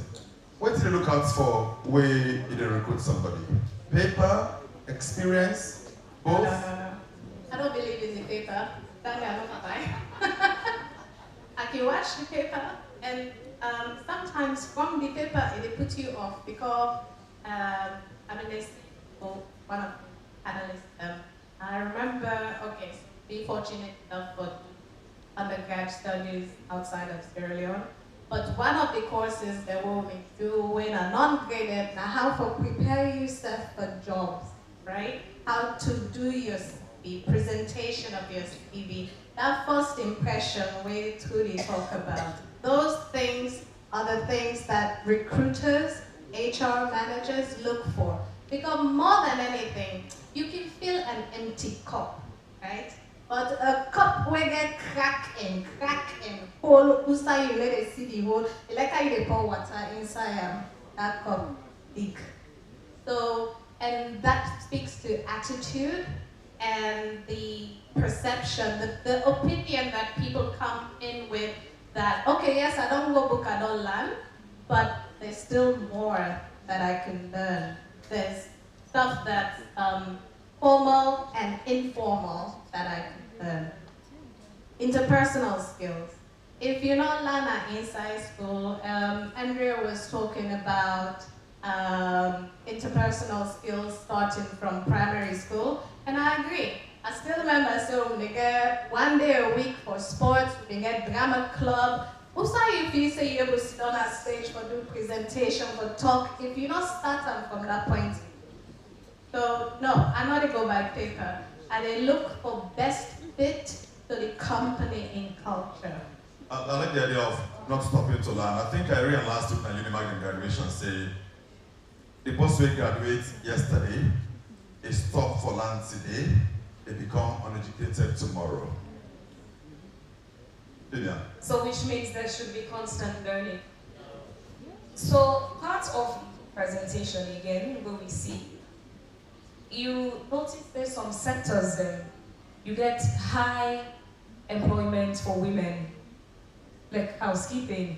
Speaker 12: what do you look out for when you recruit somebody? Paper, experience, both?
Speaker 4: No. I don't believe in the paper. That I don't buy. I can watch the paper, and sometimes from the paper it put you off because analysts, or one of the analysts, I remember, okay, be fortunate enough for undergrad studies outside of Sierra Leone. But one of the courses that will be doing a non-graded, now how to prepare yourself for jobs, right? How to do your CV, presentation of your CV, that first impression we truly talk about. Those things are the things that recruiters, HR managers look for. Because more than anything, you can fill an empty cup, right? But a cup where get crack in, hole, inside you let it see the hole, like how you pour water inside that cup leak. So, and that speaks to attitude and the perception, the opinion that people come in with that, okay, yes, I don't go book, I don't learn, but there's still more that I can learn. There's stuff that's formal and informal that I can learn. Interpersonal skills. If you're not learning at inside school, Andrea was talking about interpersonal skills starting from primary school, and I agree. I still remember, so we get 1 day a week for sports, we get drama club. Also, if you say you're able to sit on a stage for do presentation, for talk, if you're not starting from that point. So no, I'm not go by paper. And they look for best fit to the company in culture.
Speaker 12: I like the idea of not stopping to learn. I think I read last week at Unimark graduation say the post we graduate yesterday is stop for learn today, they become uneducated tomorrow. Vivian.
Speaker 13: So which means there should be constant learning. So part of presentation again, where we see, you notice there's some sectors there, you get high employment for women, like housekeeping.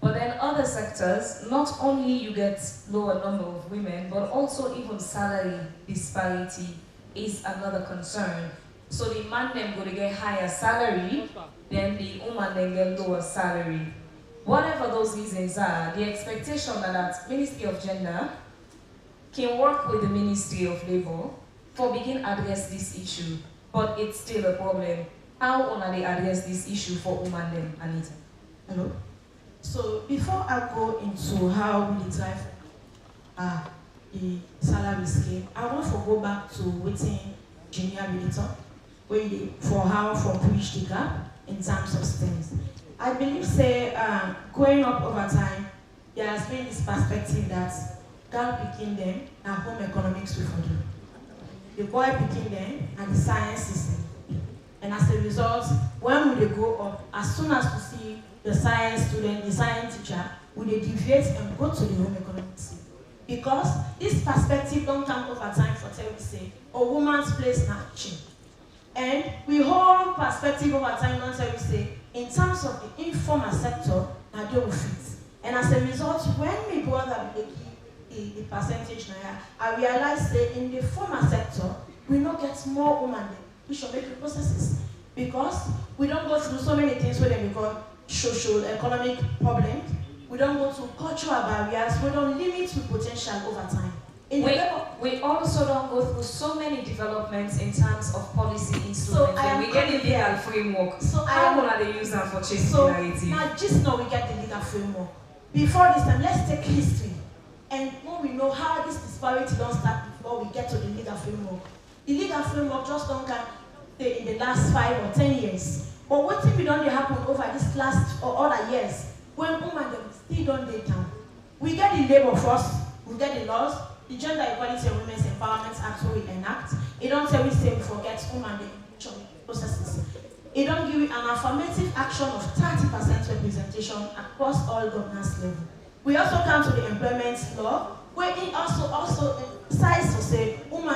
Speaker 13: But then other sectors, not only you get lower number of women, but also even salary disparity is another concern. So the man them going to get higher salary, then the woman then get lower salary. Whatever those reasons are, the expectation that Ministry of Gender can work with the Ministry of Labour for begin address this issue, but it's still a problem. How will they address this issue for women then, Anita?
Speaker 17: Hello. So before I go into how we drive the salary scheme, I want to go back to waiting junior militant, for how for bridge the gap in terms of things. I believe say growing up over time, there has been this perspective that girl picking them and home economics will for them. The boy picking them and the science system. And as a result, when we grow up, as soon as we see the science student, the science teacher, we deviate and go to the home economics. Because this perspective don't come over time for tell we say, a woman's place now change. And we hold perspective over time don't tell we say, in terms of the informal sector, now they will fit. And as a result, when we brother the percentage now, I realize that in the formal sector, we not get more women we should make the processes. Because we don't go through so many things where we call social, economic problems. We don't go to cultural barriers. We don't limit the potential over time.
Speaker 13: We also don't go through so many developments in terms of policy instruments. So we get the legal framework. So how will they use them for change reality?
Speaker 17: Now just now we get the legal framework. Before this time, let's take history. And when we know how this disparity don't start before we get to the legal framework. The legal framework just don't come in the last 5 or 10 years. But what thing we don't happen over this last or other years, when women still don't date down. We get the labor force, we get the laws, the Gender Equality and Women's Empowerment Act we enact. It don't tell we say we forget women the processes. It don't give you an affirmative action of 30% representation across all governance levels. We also come to the employment law, where it also emphasizes to say women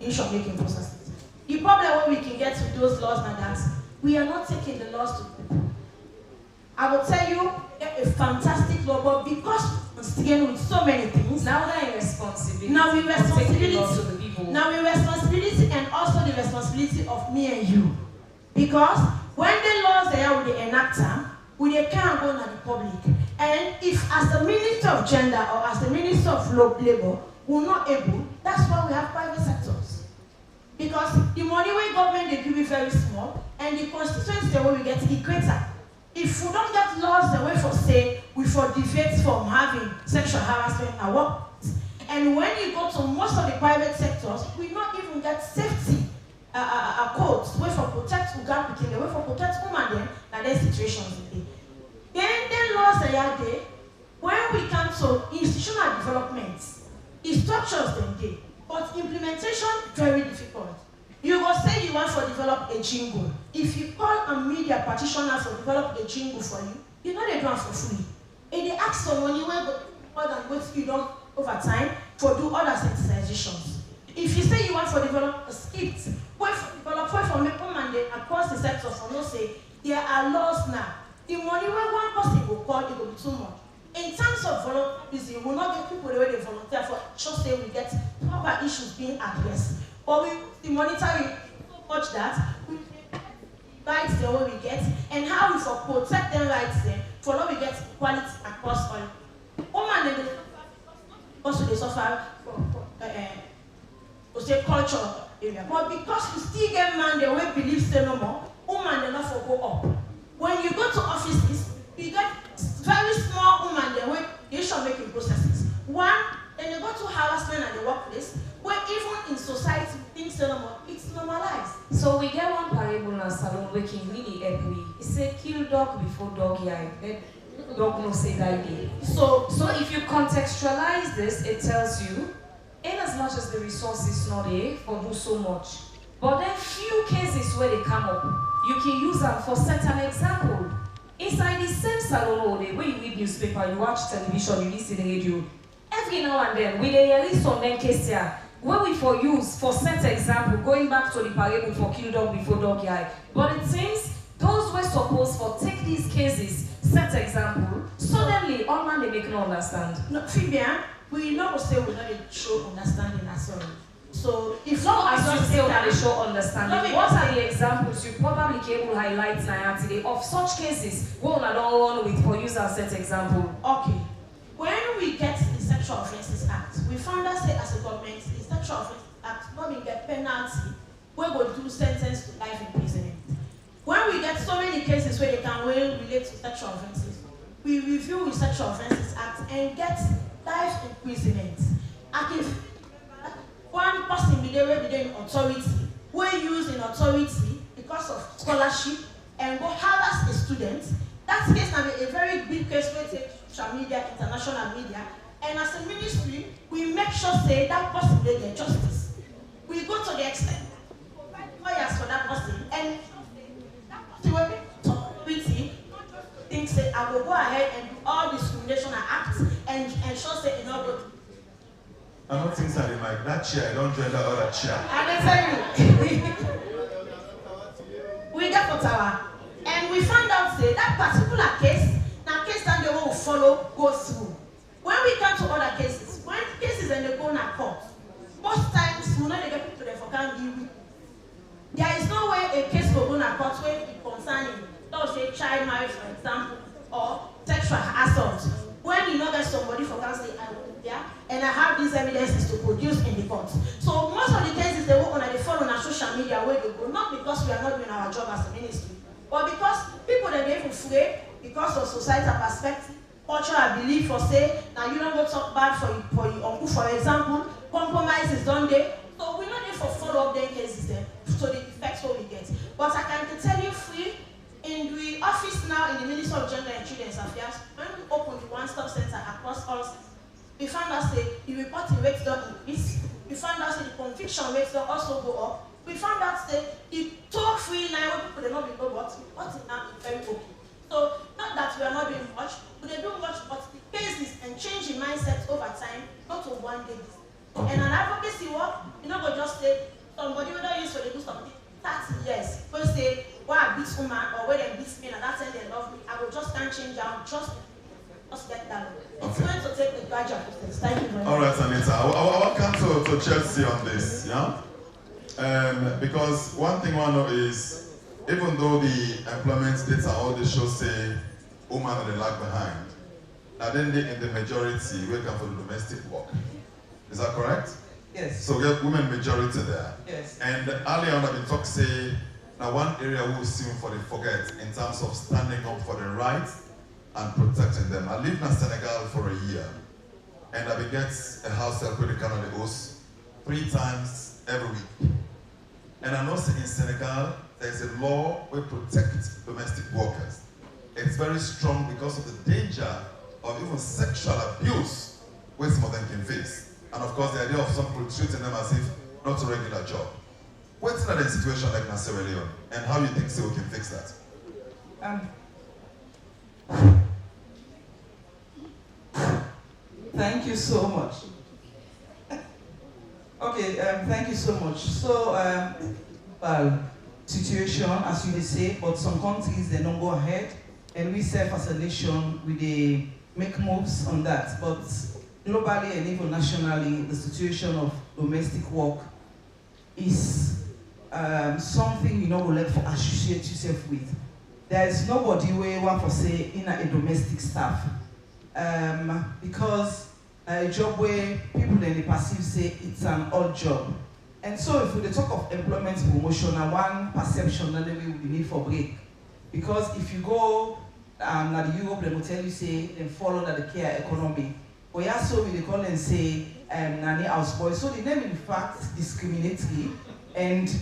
Speaker 17: in shop making processes. The problem when we can get to those laws now that we are not taking the laws to people. I will tell you a fantastic law, but because we're dealing with so many things.
Speaker 13: Now that responsibility.
Speaker 17: Now we responsibility.
Speaker 13: To the people.
Speaker 17: Now we responsibility and also the responsibility of me and you. Because when the laws are with the enactor, we can't go to the public. And if as the Minister of Gender or as the Minister of Labor, we're not able, that's why we have private sectors. Because the money we government they give is very small, and the constituency the way we get it greater. If we don't get laws the way for say, we for deviate from having sexual harassment at work. And when you go to most of the private sectors, we not even get safety codes, way for protect Ugan Pikin, the way for protect women then, that their situations in Then the laws they are there, when we come to institutional development, it structures them there, but implementation very difficult. You go say you want to develop a jingle. If you call a media practitioner to develop a jingle for you, you know they do it for free. And they ask for money when more than what you don't over time for do other sensitizations. If you say you want to develop a script, wait for develop for make women across the sector for no say there are laws now. The money when one person will call, it will be too much. In terms of volunteerism, we will not get people the way they volunteer for just say we get proper issues being addressed. But we monitoring so much that we rights the way we get and how we for protect them rights then for how we get equality across all. Women they also they suffer from say culture area. But because we still get man the way believe say no more, women they not for go up. When you go to offices, you get very small women the way they should making processes. One, then you go to harassment at the workplace, where even in society things no more, it's normalized.
Speaker 13: So we get one parable in salon working really help me. It say kill dog before dog eye. Dog no say that day. So if you contextualize this, it tells you, in as much as the resources not there for do so much, but then few cases where they come up, you can use them for set an example. Inside the same salon all day, where you read newspaper, you watch television, you listen to radio. Every now and then, we hear some men case here, where we for use for set example, going back to the parable for kill dog before dog eye. But it seems those were supposed for take these cases, set example, suddenly all man they make no understand.
Speaker 17: No, Phoebia, we know say we not show understanding as well. So if
Speaker 13: not as you still not show understanding, what are the examples you probably can highlight now today of such cases? What I don't want with for use as set example.
Speaker 17: Okay. When we get the Sexual Offences Act, we found out say as a government, the Sexual Offences Act not being get penalty, we go do sentence to life imprisonment. When we get so many cases where they can well relate to sexual offences, we review the Sexual Offences Act and get life imprisonment. And if one person be there in authority, we use in authority because of scholarship and go harass a student, that case can be a very big case where take social media, international media, and as a ministry, we make sure say that person they get justice. We go to the extent provide lawyers for that person and that person will be authority think say I will go ahead and do all discrimination acts and ensure say it not go.
Speaker 12: I don't think so. Like that chair, I don't join that other chair.
Speaker 17: I tell you. We get for tower. And we found out say that particular case, now case that they will follow, go through. When we come to other cases, when cases and they go in a court, most times we know they get people there for can't give. There is no way a case will go in a court when it concerning, let's say child marriage for example, or sexual assault. When you know that somebody for can't say I will there and I have these evidences to produce in the court. So most of the cases they work on they follow on social media where they go, not because we are not doing our job as a ministry, but because people that they afraid because of societal perspective, cultural belief for say, now you don't go talk bad for your uncle, for example, compromise is done there. So we're not there for follow up their cases there, so the effects what we get. But I can tell you free, in the office now in the Ministry of Gender and Children's Affairs, when we open the one-stop center across all states, we found out say the reporting rates don't increase. We found out say the conviction rates don't also go up. We found out say the talk-free line where people they not be go what is now very okay. So not that we are not doing much, but they do much, but the cases and change in mindset over time, not to one day. Okay. And an advocacy work, you know, go just say somebody whether use for the do some I beat woman or when they beat me and that's when they love me, I will just can't change down, just get that. It's going to take the gradual process. Thank you very much.
Speaker 12: All right, Anita. I want to come to Chelsea on this, yeah? Because one thing I know is, even though the employment data, all the shows say women are the lag behind, now then they in the majority will come for the domestic work. Is that correct?
Speaker 3: Yes.
Speaker 12: So we have women majority there.
Speaker 3: Yes.
Speaker 12: And earlier on I've been talking, say, now one area we will see for the forget in terms of standing up for the rights and protecting them. I lived in Senegal for a year, and I began a house help with the Canada host 3 times every week. And I know in Senegal, there's a law which protects domestic workers. It's very strong because of the danger of even sexual abuse which some of them can face. And of course, the idea of some people treating them as if not a regular job. What's another situation like in Sierra Leone, and how you think so we can fix that?
Speaker 3: Thank you so much. Okay, thank you so much. So, well, situation, as you say, but some countries, they don't go ahead, and we serve as a nation, we make moves on that. But globally and even nationally, the situation of domestic work is something you know will like to associate yourself with. There is nobody where you want to say in a domestic staff. Because a job where people then they perceive say it's an odd job. And so if we talk of employment promotion, one perception that we need for break. Because if you go now the Europe, they will tell you say they follow the care economy. But yeah, so we call and say nanny houseboy. So the name in fact discriminatory, and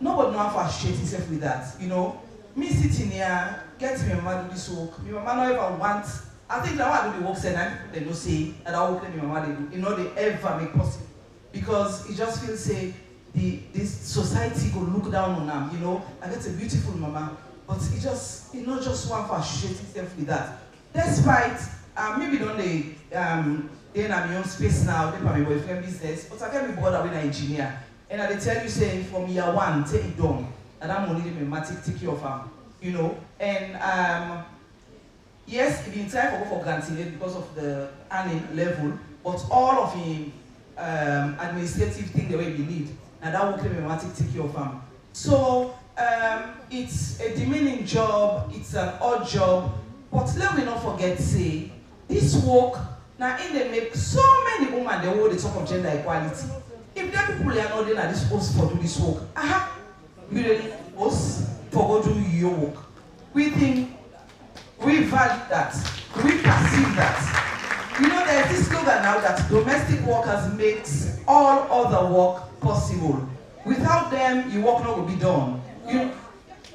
Speaker 3: nobody know how to associate himself with that. You know, me sitting here, get me mama do this work. My mama not ever want. I think now I do the work, and they don't say that I work in my mama they do. You know, they ever make possible, because it just feels say this society go look down on them. You know, I get a beautiful mama, but it just just want to associate itself with that. Despite maybe don't they in my own space now, they my boyfriend business, but I can't be bothered with an engineer. And I tell you say from year 1, take it down, and I'm only the mathematic take care of them. You know, and yes, it been time for go for granted because of the earning level, but all of the administrative thing the way we need, and that will claim mathematic take care of them. So it's a demeaning job, it's an odd job, but let me not forget say this work now in they make so many women they hold the talk of gender equality. If there people are not doing this post for do this work, you really post for go do your work. We think, we value that, we perceive that. You know, there's this slogan now that domestic workers makes all other work possible. Without them, your work not will be done. You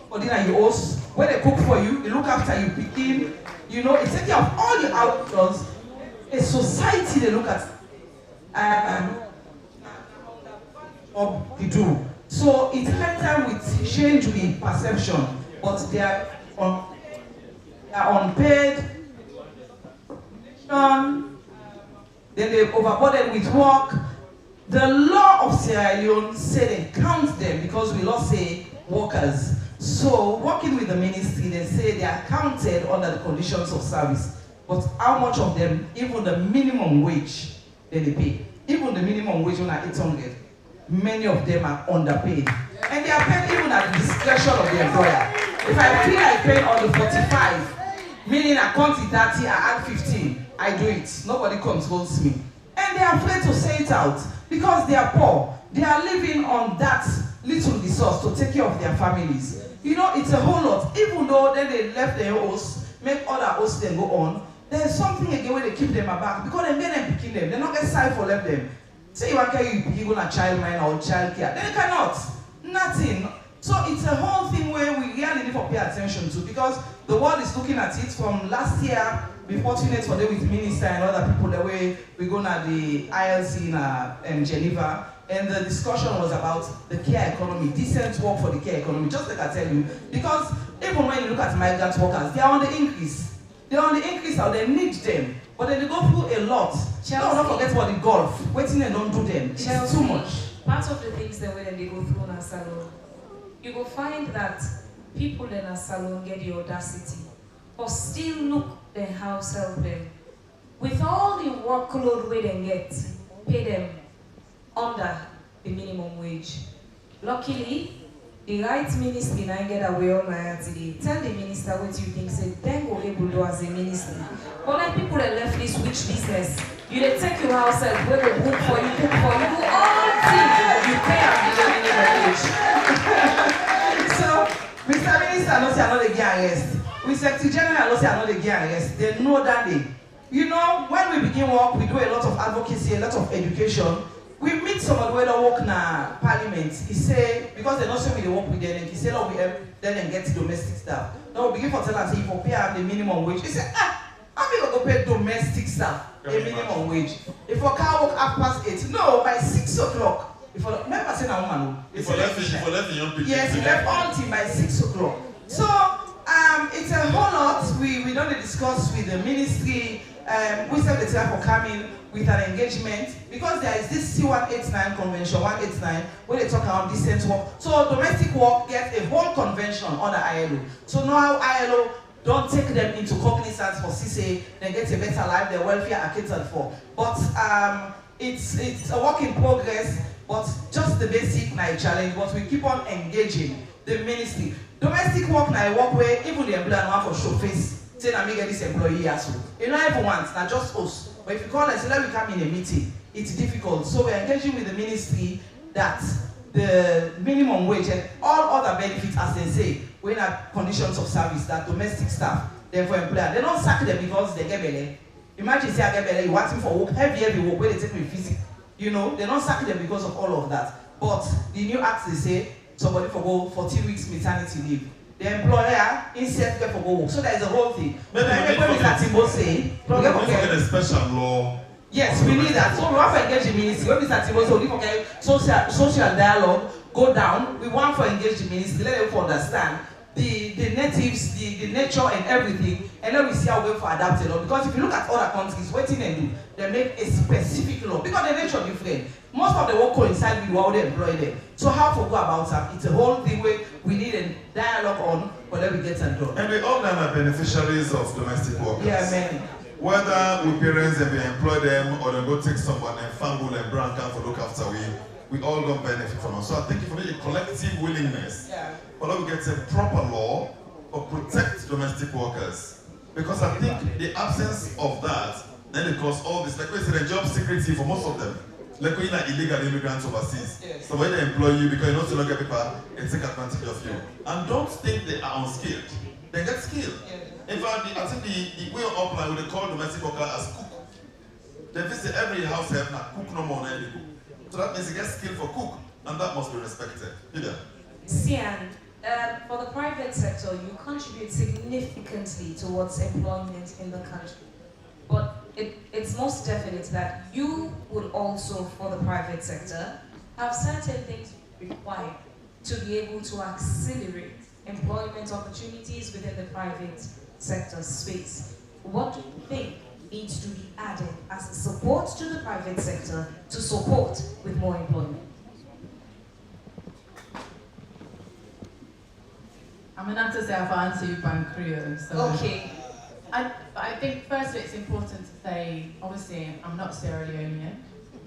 Speaker 3: for dinner you host, when they cook for you, they look after you, picking, you know, it's taking care of all your outdoors. A society they look at they do. So it's high time we change with perception, but they are unpaid, then they're overburdened with work. The law of Sierra Leone say they count them because we law say workers. So working with the ministry, they say they are counted under the conditions of service. But how much of them, even the minimum wage, they pay? Even the minimum wage on 800, many of them are underpaid. And they are paid even at the discretion of the employer. If I feel I pay on the 45, meaning I count it 30, I add 15, I do it. Nobody controls me. And they are afraid to say it out because they are poor. They are living on that little resource to take care of their families. You know, it's a whole lot. Even though then they left their hosts, make other hosts then go on, there's something again where they keep them aback because they get them picking them. They don't get side for left them. Say you want to you go to child mind or child care. Then they cannot. Nothing. So it's a whole thing where we really need to pay attention to because the world is looking at it from last year. We're fortunate for them with minister and other people the way we go to the ILC in Geneva. And the discussion was about the care economy, decent work for the care economy, just like I tell you. Because even when you look at migrant workers, they are on the increase. They're on the increase now, they need them. But then they go through a lot. Don't forget about the golf. Waiting and don't do them. It's too much.
Speaker 13: Part of the things that when they go through in a salon, you will find that people in a salon get the audacity, but still look the house help them. With all the workload we then get, pay them under the minimum wage. Luckily, the rights ministry now get away on my today. Tell the minister what you think, say, then go able to do as a minister. But like people that left this rich business, you they take your house help, where they cook for you, do all things, you pay them the minimum wage.
Speaker 3: So, Mr. Minister, no say I know they get arrest. We Secretary General, no say I know they get arrest. They know that day. You know, when we begin work, we do a lot of advocacy, a lot of education. We meet somebody where they work na parliament. He say, because they not say we work with them, he say, no, we help them get domestic staff. Now we begin for tell us, say, if we pay them the minimum wage, he say, how we gonna pay domestic staff a minimum wage? If we can't work 8:30, no, by 6 o'clock. If we remember saying a woman,
Speaker 12: if we left the young people.
Speaker 3: yes, he left all team by 6 o'clock. So it's a whole lot. We don't discuss with the ministry. We said the time for coming with an engagement because there is this C189 convention 189 where they talk about decent work. So domestic work gets a whole convention under ILO. So now ILO don't take them into cognizance for CCA, they get a better life, their welfare are catered for. But it's a work in progress, but just the basic challenge, but we keep on engaging the ministry. Domestic work now work where even the employer want for show face. Say na me get this employee as well. You know everyone, not just us. But if you call us, let me come in a meeting. It's difficult. So we're engaging with the ministry that the minimum wage and all other benefits, as they say, we have conditions of service that domestic staff, therefore employer, they don't sack them because they get belly. Imagine say I get belly, you want him for work, heavy work, where they take me physical. You know, they don't sack them because of all of that. But the new act they say somebody for go 14 weeks maternity leave. The employer instead get for go work. So there is a whole thing. But everybody that Timbo say, we get
Speaker 12: a special law.
Speaker 3: Yes, we need that. So we want to engage the ministry. When Mr. Timbo say, we forget social dialogue, go down. We want to engage the ministry, let them understand the natives, the nature and everything, and then we see how we for adapt it. Because if you look at other countries, what they do, they make a specific law because the nature different. Most of the work coincide with how they employ them. So how to go about that? It's a whole thing where we need a dialogue on whatever we get and done.
Speaker 12: And we all are beneficiaries of domestic workers.
Speaker 3: Yeah, man.
Speaker 12: Whether we parents and we employ them or they go take someone and family and brand can for look after we all don't benefit from them. So I think if we need a collective willingness, whether we get a proper law or protect domestic workers. Because I think the absence of that then it causes all this, like we said, the job security for most of them. Like when you're illegal immigrants overseas. Yes. So when they employ you because you know to get people and take advantage of you. And don't think they are unskilled. They get skilled. In fact, I think the way of upline would call domestic worker as cook. They visit every house help now, cook no more than cook. So that means they get skilled for cook, and that must be respected.
Speaker 13: Sian, for the private sector, you contribute significantly towards employment in the country. But it's most definite that you would also, for the private sector, have certain things required to be able to accelerate employment opportunities within the private sector space. What do you think needs to be added as a support to the private sector to support with more employment?
Speaker 14: I'm going to have to say I've answered you by Creole. So
Speaker 13: okay.
Speaker 14: I think firstly it's important to say, obviously I'm not Sierra Leonean.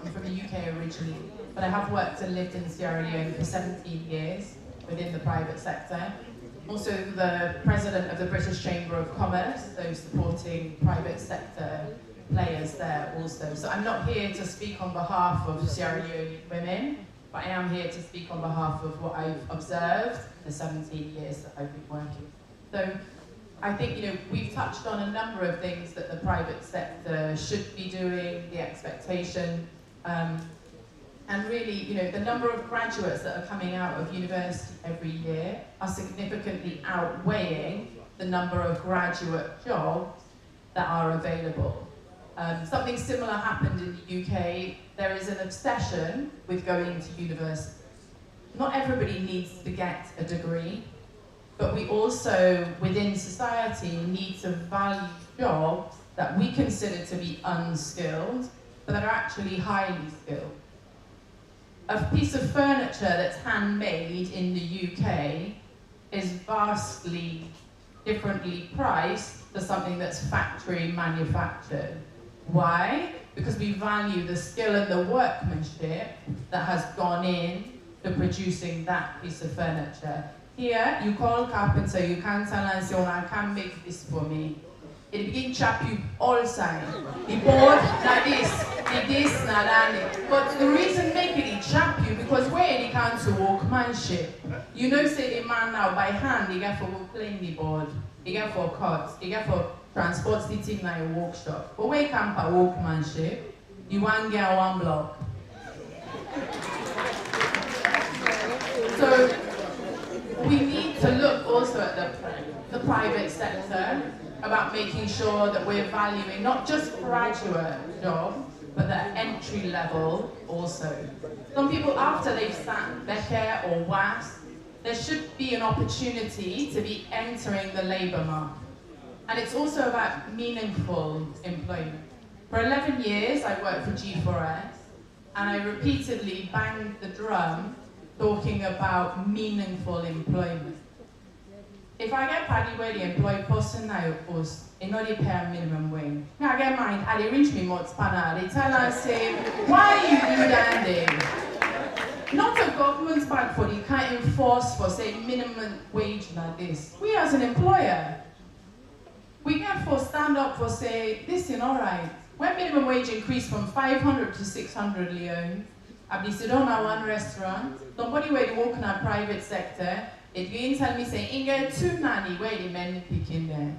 Speaker 14: I'm from the UK originally, but I have worked and lived in Sierra Leone for 17 years within the private sector. Also the president of the British Chamber of Commerce, so supporting private sector players there also. So I'm not here to speak on behalf of Sierra Leone women, but I am here to speak on behalf of what I've observed the 17 years that I've been working. So I think, we've touched on a number of things that the private sector should be doing, the expectation, and really, the number of graduates that are coming out of university every year are significantly outweighing the number of graduate jobs that are available. Something similar happened in the UK. There is an obsession with going to university. Not everybody needs to get a degree, but we also, within society, need to value jobs that we consider to be unskilled, but that are actually highly skilled. A piece of furniture that's handmade in the UK is vastly differently priced to something that's factory manufactured. Why? Because we value the skill and the workmanship that has gone in to producing that piece of furniture. Here, you call carpenter, you can't tell and say, oh, I can't make this for me. It begin chap you all sides. The board, na this, na that. But the reason making it chap you, because where it can to workmanship, you know say the man now by hand, he get for playing the board, he get for cuts, he get for transport the thing na a workshop. But where you can for workmanship, you want get one block. So we need to look also at the private sector about making sure that we're valuing not just graduate jobs, but the entry level also. Some people, after they've sat Becker or WAS, there should be an opportunity to be entering the labour market. And it's also about meaningful employment. For 11 years, I worked for G4S, and I repeatedly banged the drum talking about meaningful employment. If I get party where the employed person now post, it not pay a minimum wage. I get mine, I reach me more spanner. They tell us, say, why you do that then? Not a government's bad for the can't enforce for say minimum wage like this. We as an employer, we get for stand up for say, this is alright. When minimum wage increased from 500 to 600 Leon, I be sit down at one restaurant, somebody where they work in a private sector, it going tell me say, you get 2 nanny where the men picking there.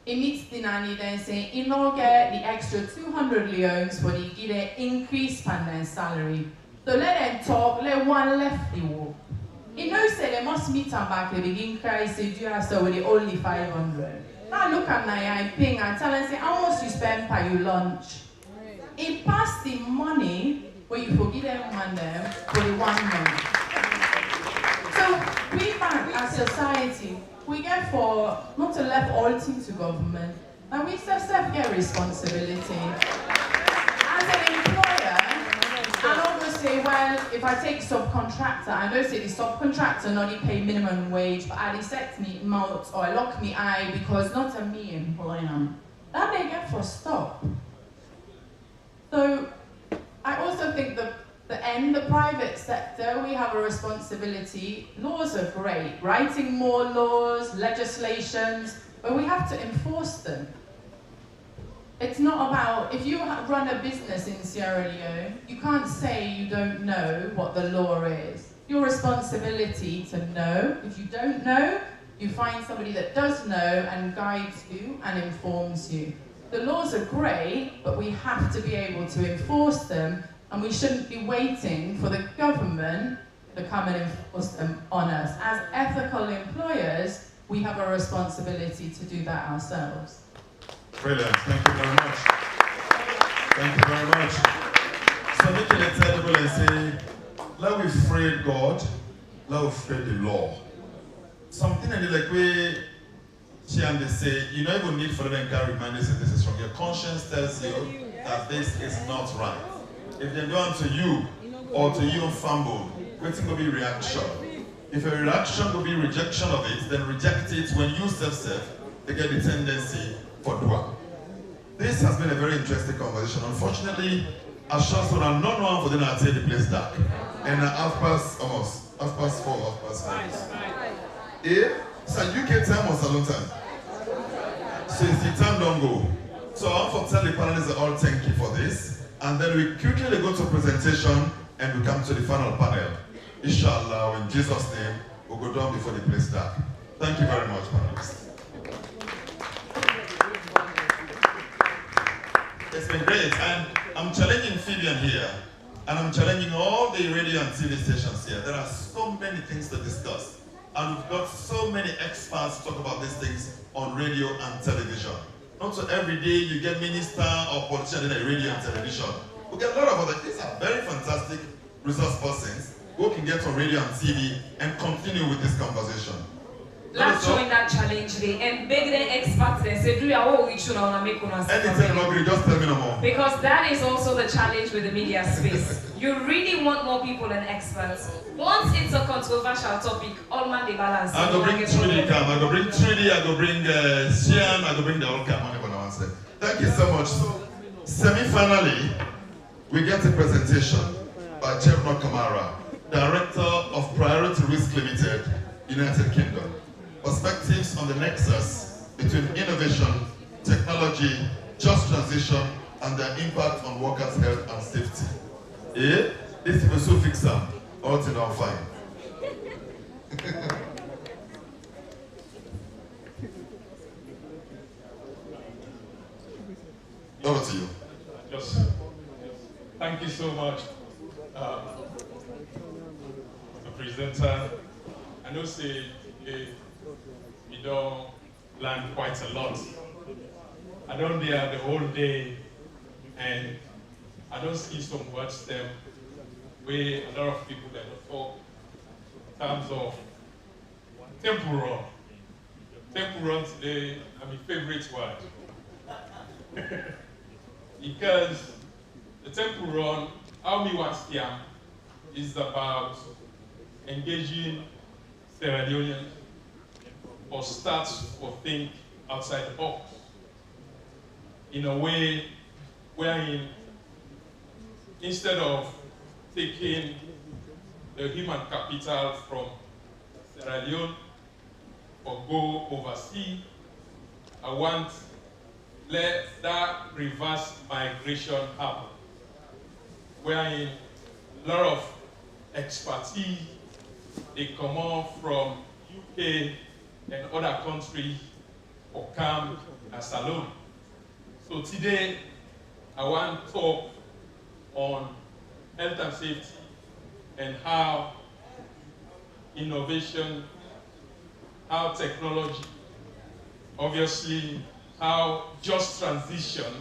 Speaker 14: It meets the nanny then saying, you know get the extra 200 leons for the give an increase in their salary. So let them talk, let one left the work. You know say they must meet them back, they begin cry, say, do you have so with the only 500. Now look at Naya and ping and tell them say, how much you spend per your lunch? It pass the money where you forgive them and them for the 1 month. So we back as society, we get for not to left all things to government, and we self get responsibility. As an employer, I always say, well, if I take subcontractor, I know say the subcontractor not pay minimum wage, but I set me mouth or I lock me eye because not a me employ them. That they get for stop. So I also think the private sector, we have a responsibility. Laws are great, writing more laws, legislations, but we have to enforce them. It's not about, if you run a business in Sierra Leone, you can't say you don't know what the law is. Your responsibility to know. If you don't know, you find somebody that does know and guides you and informs you. The laws are great, but we have to be able to enforce them. And we shouldn't be waiting for the government to come and enforce them on us. As ethical employers, we have a responsibility to do that ourselves.
Speaker 12: Brilliant, thank you very much. Thank you very much. So make it acceptable and say, let we free God, let we free the law. Something in the like way, they say, you don't even need for them to remind you that this is wrong. Your conscience tells you that this is not right. If they do unto you or to you fumble, waiting will be reaction. If a reaction will be rejection of it, then reject it when you self, they get the tendency for dua. This has been a very interesting conversation. Unfortunately, as short as I'm not one for them to take the place dark. And half past 5. It's a UK time or salon time. So it's the time don't go. So I want to tell the panelists all thank you for this. And then we quickly go to presentation and we come to the final panel. Inshallah, in Jesus' name, we'll go down before the place dark. Thank you very much, panelists. It's been great, and I'm challenging Fabian here, and I'm challenging all the radio and TV stations here. There are so many things to discuss, and we've got so many experts to talk about these things on radio and television. Not so every day you get minister or politician in radio and television. We get a lot of other, these are very fantastic resource persons who can get on radio and TV and continue with this conversation.
Speaker 13: Let's join that challenge today and beg the experts and say, do you have what we should on make on us?
Speaker 12: Anything, just tell me no more.
Speaker 13: Because that is also the challenge with the media space. You really want more people and experts. Once it's a controversial topic, all man they balance.
Speaker 12: I go bring 3D cam, I go bring 3D, I go bring Sian, I go bring the whole cam. I'm gonna answer. Thank you so much. So, semi-finally, we get a presentation by Chevron Kamara, Director of Priority Risk Limited, United Kingdom. Perspectives on the nexus between innovation, technology, just transition, and their impact on workers' health and safety. Eh? This is so fix them. All in all fine. Over to you.
Speaker 20: Thank you so much, the presenter. I know say you don't learn quite a lot. I don't there the whole day, and I don't see some words them where a lot of people that don't talk in terms of temporal. Temporal today, my favorite word. Because the temporal, how me was here, is about engaging Sierra Leoneans or start or think outside the box in a way wherein instead of taking the human capital from Sierra Leone or go overseas, I want let that reverse migration happen, wherein a lot of expertise they come off from UK and other countries or come as Salone. So today I want to talk on health and safety and how innovation, how technology, obviously how just transition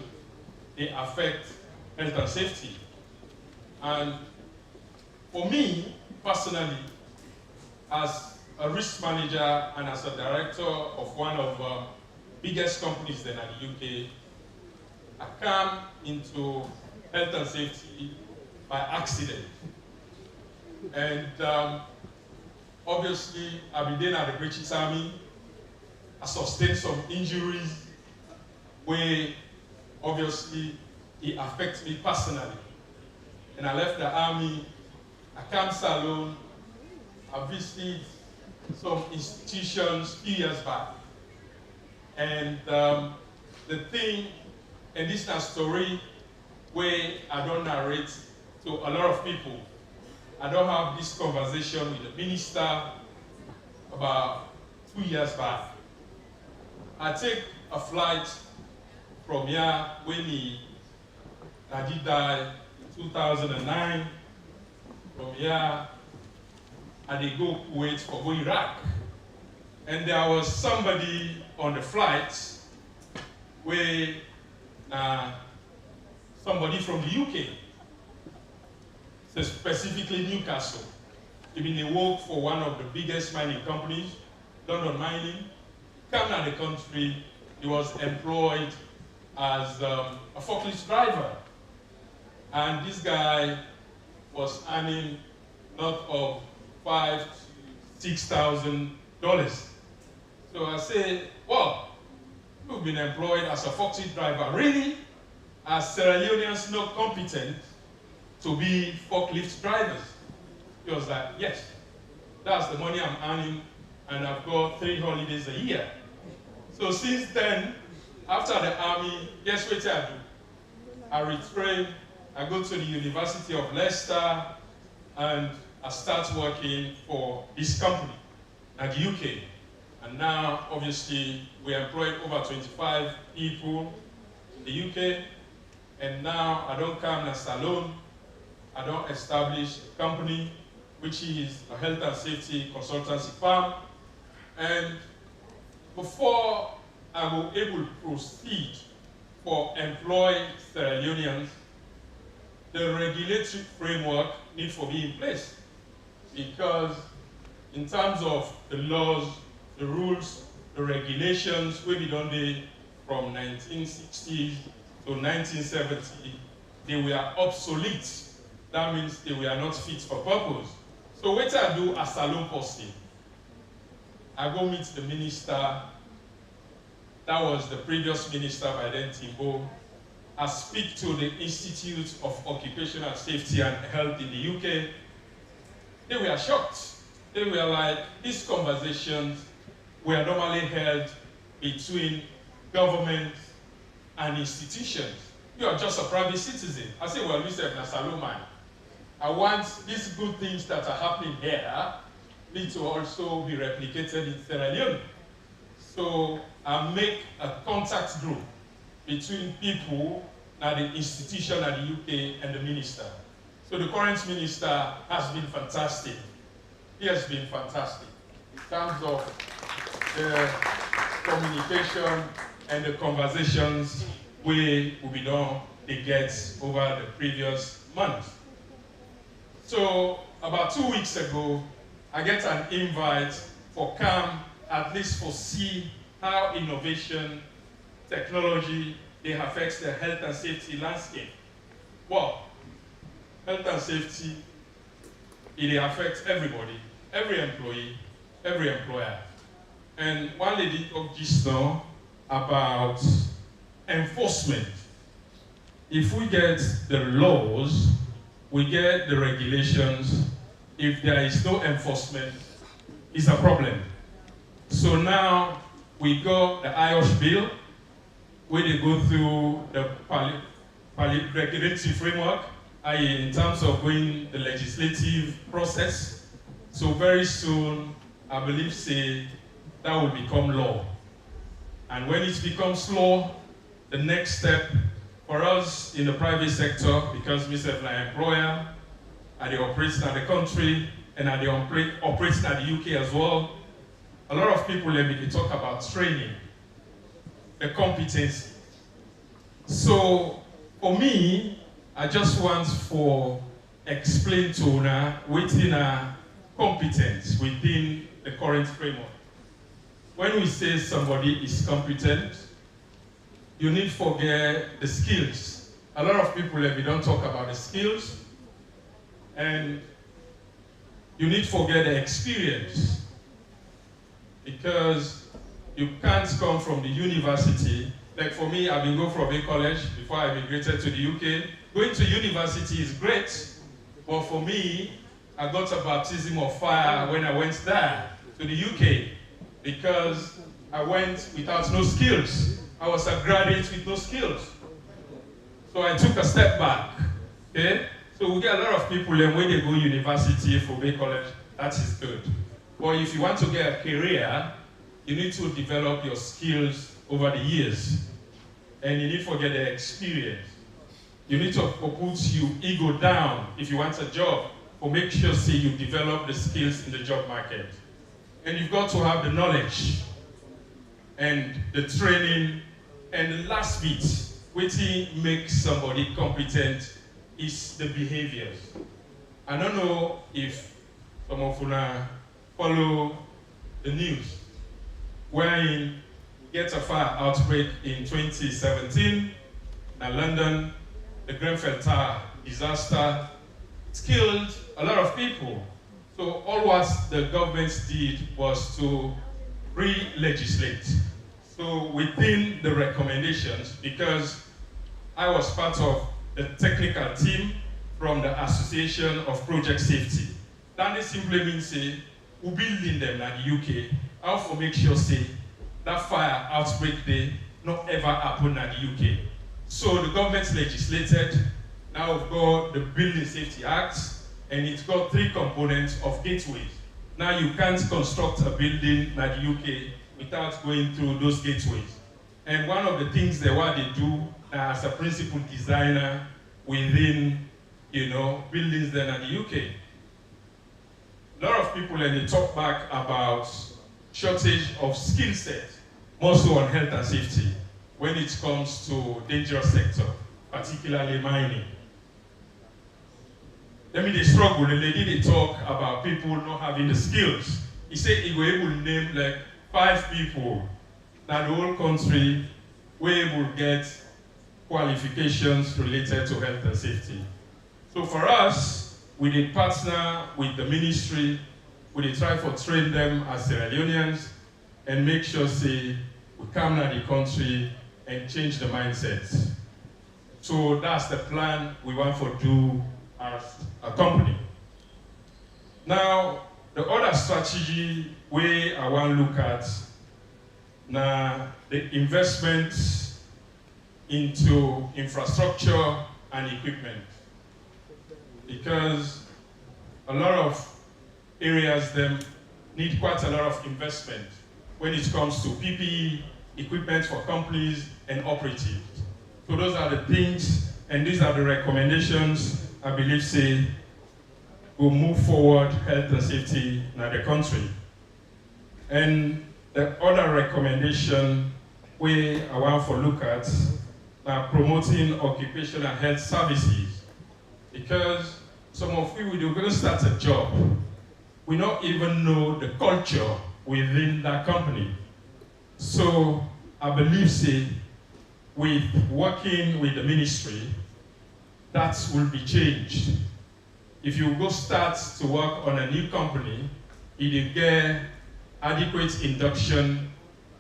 Speaker 20: they affect health and safety. And for me, personally, as a risk manager and as a director of one of the biggest companies in the UK, I come into health and safety by accident. And obviously, I've been there at the British Army. I sustained some injuries where obviously it affects me personally. And I left the army, I came Salone, I visited some institutions a few years back. And the thing, and this is a story where I don't narrate to a lot of people. I don't have this conversation with the minister about 2 years back. I take a flight from here when I did die in 2009. From here, and they go Kuwait for go Iraq. And there was somebody on the flight where somebody from the UK, so specifically Newcastle. He been worked for one of the biggest mining companies, London Mining. Came out of the country, he was employed as a forklift driver. And this guy was earning not of $5,000 to $6,000. So I said, well, you've been employed as a forklift driver. Really? Are Sierra Leoneans not competent to be forklift drivers? He was like, yes, that's the money I'm earning, and I've got 3 holidays a year. So since then, after the army, guess what I do? I retrain, I go to the University of Leicester, and I start working for this company at the UK. And now, obviously, we employ over 25 people in the UK. And now I don't come as Salone. I don't establish a company, which is a health and safety consultancy firm. And before I will able to proceed for employing Sierra Leoneans, the regulatory framework needs to be in place. Because in terms of the laws, the rules, the regulations, we be done there from 1960s to 1970, they were obsolete that means they were not fit for purpose. So what I do as salon posting, I go meet the minister. That was the previous minister by then, Timbo. I speak to the Institute of Occupational Safety and Health in the UK. They were shocked. They were like, these conversations were normally held between government and institutions. You are just a private citizen. I say, well, Mr. Nasalomai, I want these good things that are happening here need to also be replicated in Sierra Leone. So I make a contact group between people at the institution at the UK and the minister. So the current minister has been fantastic. He has been fantastic in terms of the communication and the conversations we will be done they get over the previous month. So about 2 weeks ago, I get an invite for CAM, at least for see how innovation, technology, they affect the health and safety landscape. Well, health and safety, it affects everybody, every employee, every employer. And one lady talked just now about enforcement. If we get the laws, we get the regulations, if there is no enforcement, it's a problem. So now we got the IOSH bill, where they go through the regulatory framework, i.e. in terms of going the legislative process. So very soon, I believe, say, that will become law. And when it becomes law, the next step for us in the private sector, because we are an employer, and they operating at the country, and they operating at the UK as well, a lot of people let me talk about training, the competency. So for me, I just want to explain to una within a competence within the current framework. When we say somebody is competent, you need to forget the skills. A lot of people let me don't talk about the skills, and you need to forget the experience, because you can't come from the university. Like for me, I've been going from a college before I migrated to the UK. Going to university is great, but for me, I got a baptism of fire when I went there to the UK, because I went without no skills. I was a graduate with no skills. So I took a step back, okay? So we get a lot of people, and when they go university for a college, that is good. But if you want to get a career, you need to develop your skills over the years. And you need to forget the experience. You need to put your ego down if you want a job, or make sure, say, you develop the skills in the job market. And you've got to have the knowledge and the training. And the last bit, which makes somebody competent, is the behaviors. I don't know if some of you follow the news, wherein we get a fire outbreak in 2017 in London, the Grenfell Tower disaster. It killed a lot of people. So all what the government did was to re-legislate. So within the recommendations, because I was part of the technical team from the Association of Project Safety, that they simply means say, we building them in the UK, how to make sure say, that fire outbreak day not ever happen in the UK. So the government legislated, now we've got the Building Safety Act, and it's got 3 components of gateways. Now you can't construct a building in the UK without going through those gateways. And one of the things that what they do as a principal designer within, buildings then in the UK. A lot of people, and they talk back about shortage of skill set, more so on health and safety, when it comes to dangerous sector, particularly mining. Let me struggle, the lady they talk about people not having the skills. He said he was able to name like 5 people that the whole country were able to get qualifications related to health and safety. So So for us, we did partner with the ministry, we did try to train them as Sierra Leoneans and make sure, say, we come to the country and change the mindset. So that's the plan we want to do as a company. Now, the other strategy way I want to look at now the investments into infrastructure and equipment. Because a lot of areas them need quite a lot of investment when it comes to PPE, equipment for companies and operatives. So those are the things, and these are the recommendations I believe say will move forward health and safety in the country. And the other recommendation we I want to look at are promoting occupational health services. Because some of we will going to start a job, we don't even know the culture within that company. So I believe say with working with the ministry, that will be changed. If you go start to work on a new company, you will get adequate induction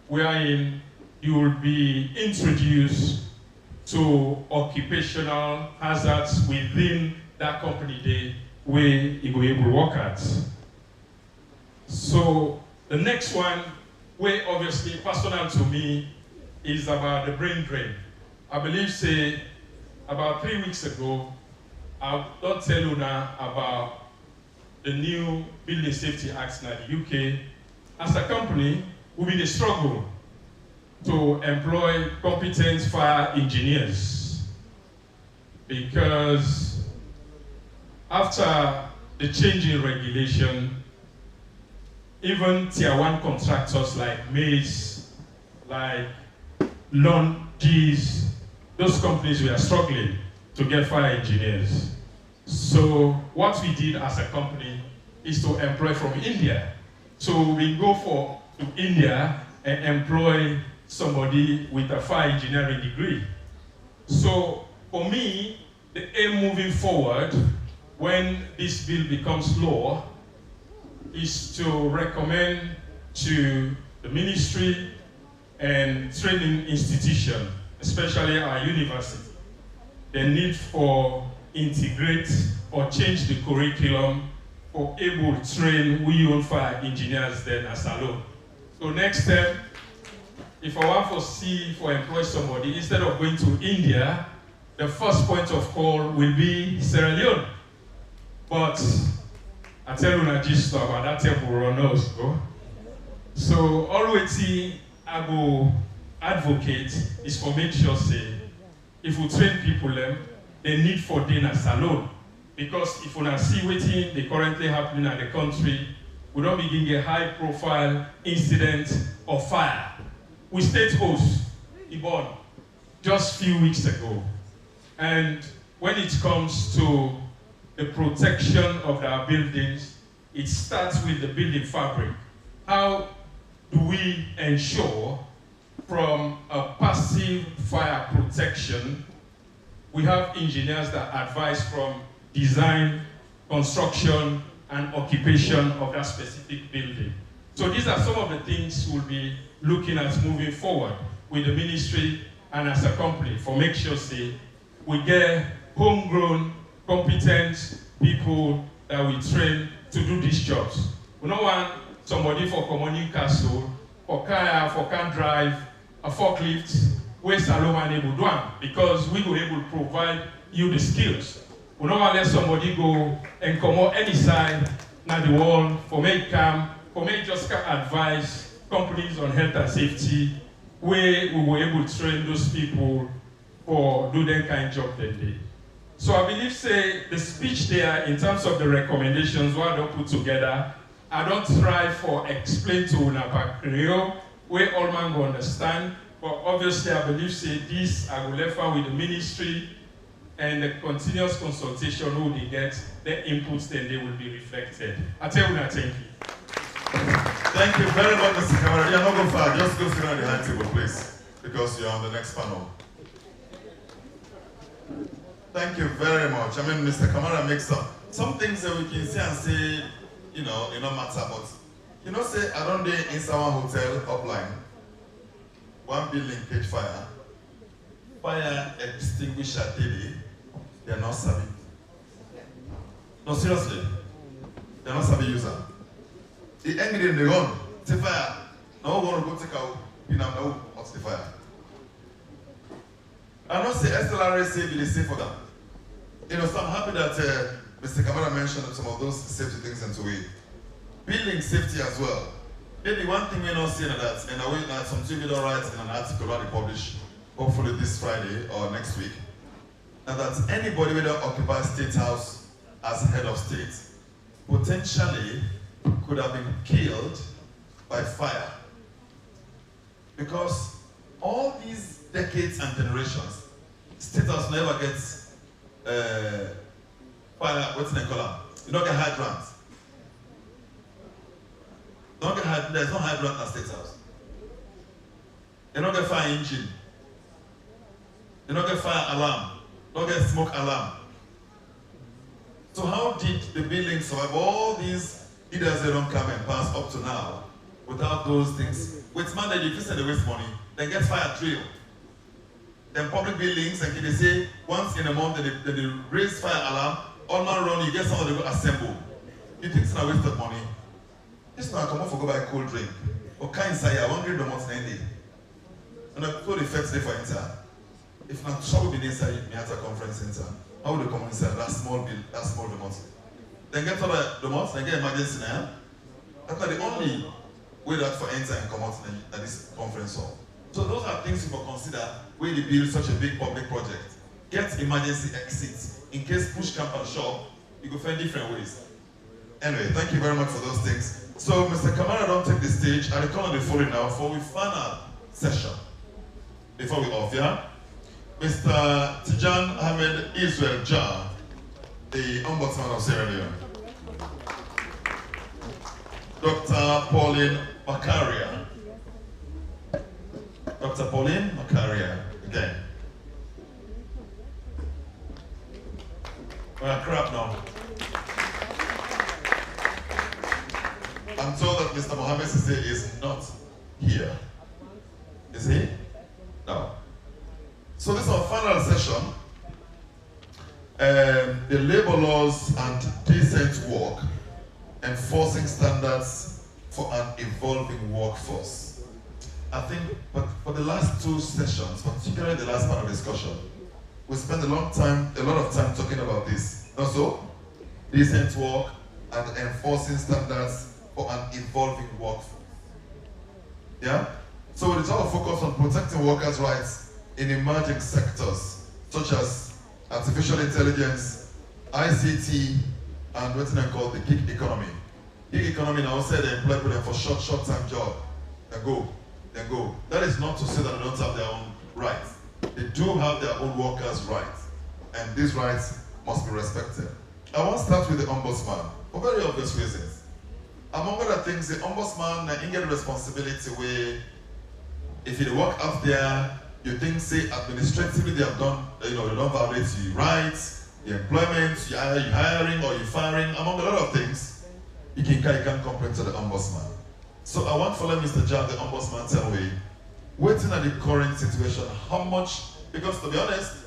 Speaker 20: wherein you will be introduced to occupational hazards within that company day where you will be able to work at. So the next one, where obviously personal to me, is about the brain drain. I believe say about 3 weeks ago, I don't tell you now about the new Building Safety Act in the UK. As a company, we've been a struggle to employ competent fire engineers because after the change in regulation, even tier 1 contractors like Mace, like Lundis, those companies were struggling to get fire engineers. So what we did as a company is to employ from India. So we go to India and employ somebody with a fire engineering degree. So for me, the aim moving forward, when this bill becomes law, is to recommend to the ministry and training institution, especially our university, the need for integrate or change the curriculum for able to train we own fire engineers then as alone. So next step, if I want to see for employ somebody, instead of going to India, the first point of call will be Sierra Leone. But I tell you not just about that table runners. So always I go advocate is for make sure say if we train people them, they need for dinner alone. Because if we not see what they currently happening in the country, we don't begin a high profile incident of fire. We state host Ibon just a few weeks ago. And when it comes to the protection of our buildings, it starts with the building fabric. How do we ensure from a passive fire protection, we have engineers that advise from design, construction, and occupation of that specific building. So these are some of the things we'll be looking at moving forward with the ministry and as a company for make sure say we get homegrown, competent people that we train to do these jobs. We don't want somebody for Common Castle, for Kaya, for can drive, a forklift, where Saloma able to do it, because we will able to provide you the skills. We don't want to let somebody go and come out any side now the world for make come, for make just advise companies on health and safety, where we were able to train those people for do that kind of job that day. So I believe say the speech there in terms of the recommendations what I don't put together, I don't try for explain to Unapa Creole where all man go understand, but obviously I believe say this I will left with the ministry and the continuous consultation who they get, their inputs then they will be reflected. I tell you that, thank you.
Speaker 12: Thank you very much, Mr. Kamara. You're not going far, just go sit down behind the table, please, because you're on the next panel. Thank you very much. I mean, Mr. Kamara makes some things that we can say and say, you know, it don't matter, but you know, say I don't day in someone hotel upline, one building catch fire, fire extinguisher daily, they're not savvy. No, seriously, they're not savvy user. The angry in the run, say fire. Now we want to go take out, you know, what's the fire? I don't say SLRA say be the safe for them. You know, so I'm happy that Mr. Kamara mentioned some of those safety things into it. Building safety as well. Maybe one thing we're not seeing that, and I will add some TV don't write in an article that we publish, hopefully this Friday or next week, and that anybody who occupies State House as head of state potentially could have been killed by fire. Because all these decades and generations, State House never gets fire, what's the color? You don't get hydrants. There's no hydrant at State House. You don't get fire engine. You don't get fire alarm. You don't get smoke alarm. So how did the building survive all these leaders they don't come and pass up to now without those things? With man that if you send the waste money, then get fire drill. Then public buildings, and they say once in a month they raise fire alarm, all man run, you get someone to go assemble. You think it's not a waste of money? This man come off for go buy a cold drink. Or kind say I won't read the month in day. And I put the first day for enter. If not trouble be inside Miatta conference center, how would they come inside that small bill, that small remote? Then get all the remote, then get emergency now. That's not the only way that for enter and come out at this conference hall. So those are things you will consider when you build such a big public project. Get emergency exits. In case push come and shove, you can find different ways. Anyway, thank you very much for those things. So Mr. Kamara don't take the stage. I call on the phone now for our final session. Before we off, yeah? Mr. Tijan Ahmed Israel Jah, the Ombudsman of Sierra Leone. Dr. Pauline Makaria. Dr. Pauline Makaria, again. Well, crap now. I'm told that Mr. Mohammed Sise is not here. Is he? No. So this is our final session. The labor laws and decent work, enforcing standards for an evolving workforce. I think for the last two sessions, particularly the last part of discussion, we spent a lot of time talking about this. Also, decent work and enforcing standards for an evolving workforce. Yeah? So it's all focused on protecting workers' rights in emerging sectors, such as artificial intelligence, ICT, and what's it called the gig economy. Gig economy now said they employ people for short-time job. Then go. That is not to say that they don't have their own rights. They do have their own workers' rights, and these rights must be respected. I want to start with the Ombudsman, for very obvious reasons. Among other things, the Ombudsman get a responsibility where if you work out there, you think, say, administratively they have done, they don't violate your rights, your employment, your hiring or your firing, among a lot of things, you can complain to the Ombudsman. So I want to let Mr. Jab, the Ombudsman, tell me, waiting at the current situation, how much, because to be honest,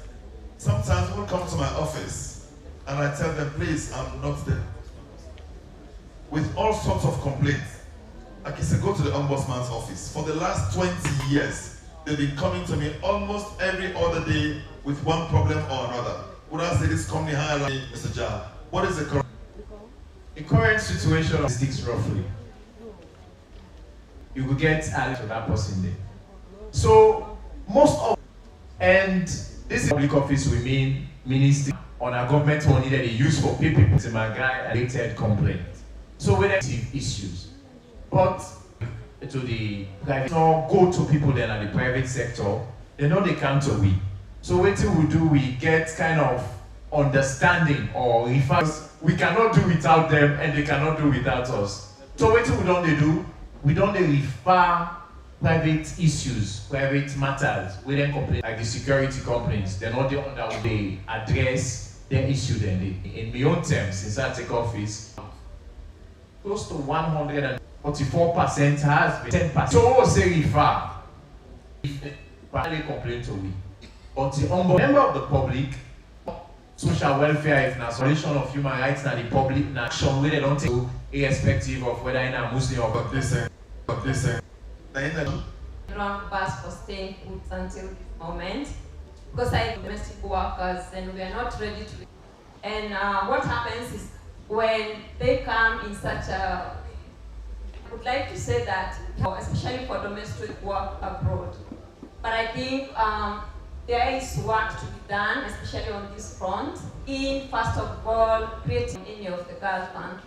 Speaker 12: sometimes people come to my office and I tell them, please, I'm not there. With all sorts of complaints. Like I said, go to the Ombudsman's office. For the last 20 years, they've been coming to me almost every other day with one problem or another. Would I say this company hired Mr. Jab? What is the current?
Speaker 21: The current situation sticks roughly. You could get added to that person there. So most of, and this is public office, we mean ministry on our government money that they use for people. It's my guy related complaint. So we have issues, but to the private, or go to people then at the private sector, they know they come to we. So what we do, we get kind of understanding or refer. We cannot do without them, and they cannot do without us. So what we don't do, we don't refer private issues, private matters, we then complain like the security companies, they're not the one that they address their issue then. In my own terms, since I take office, close to 144% has been 10%. So say refer, if complain to me. But the member of the public, social welfare, if not solution of human rights, now the public action where they don't take, irrespective of whether in a Muslim or
Speaker 12: but listen.
Speaker 7: Long pass for staying put until this moment because I domestic workers and we are not ready to. And what happens is when they come in such a, I would like to say that, especially for domestic work abroad, but I think there is work to be done, especially on this front, in first of all creating any of the Gulf countries.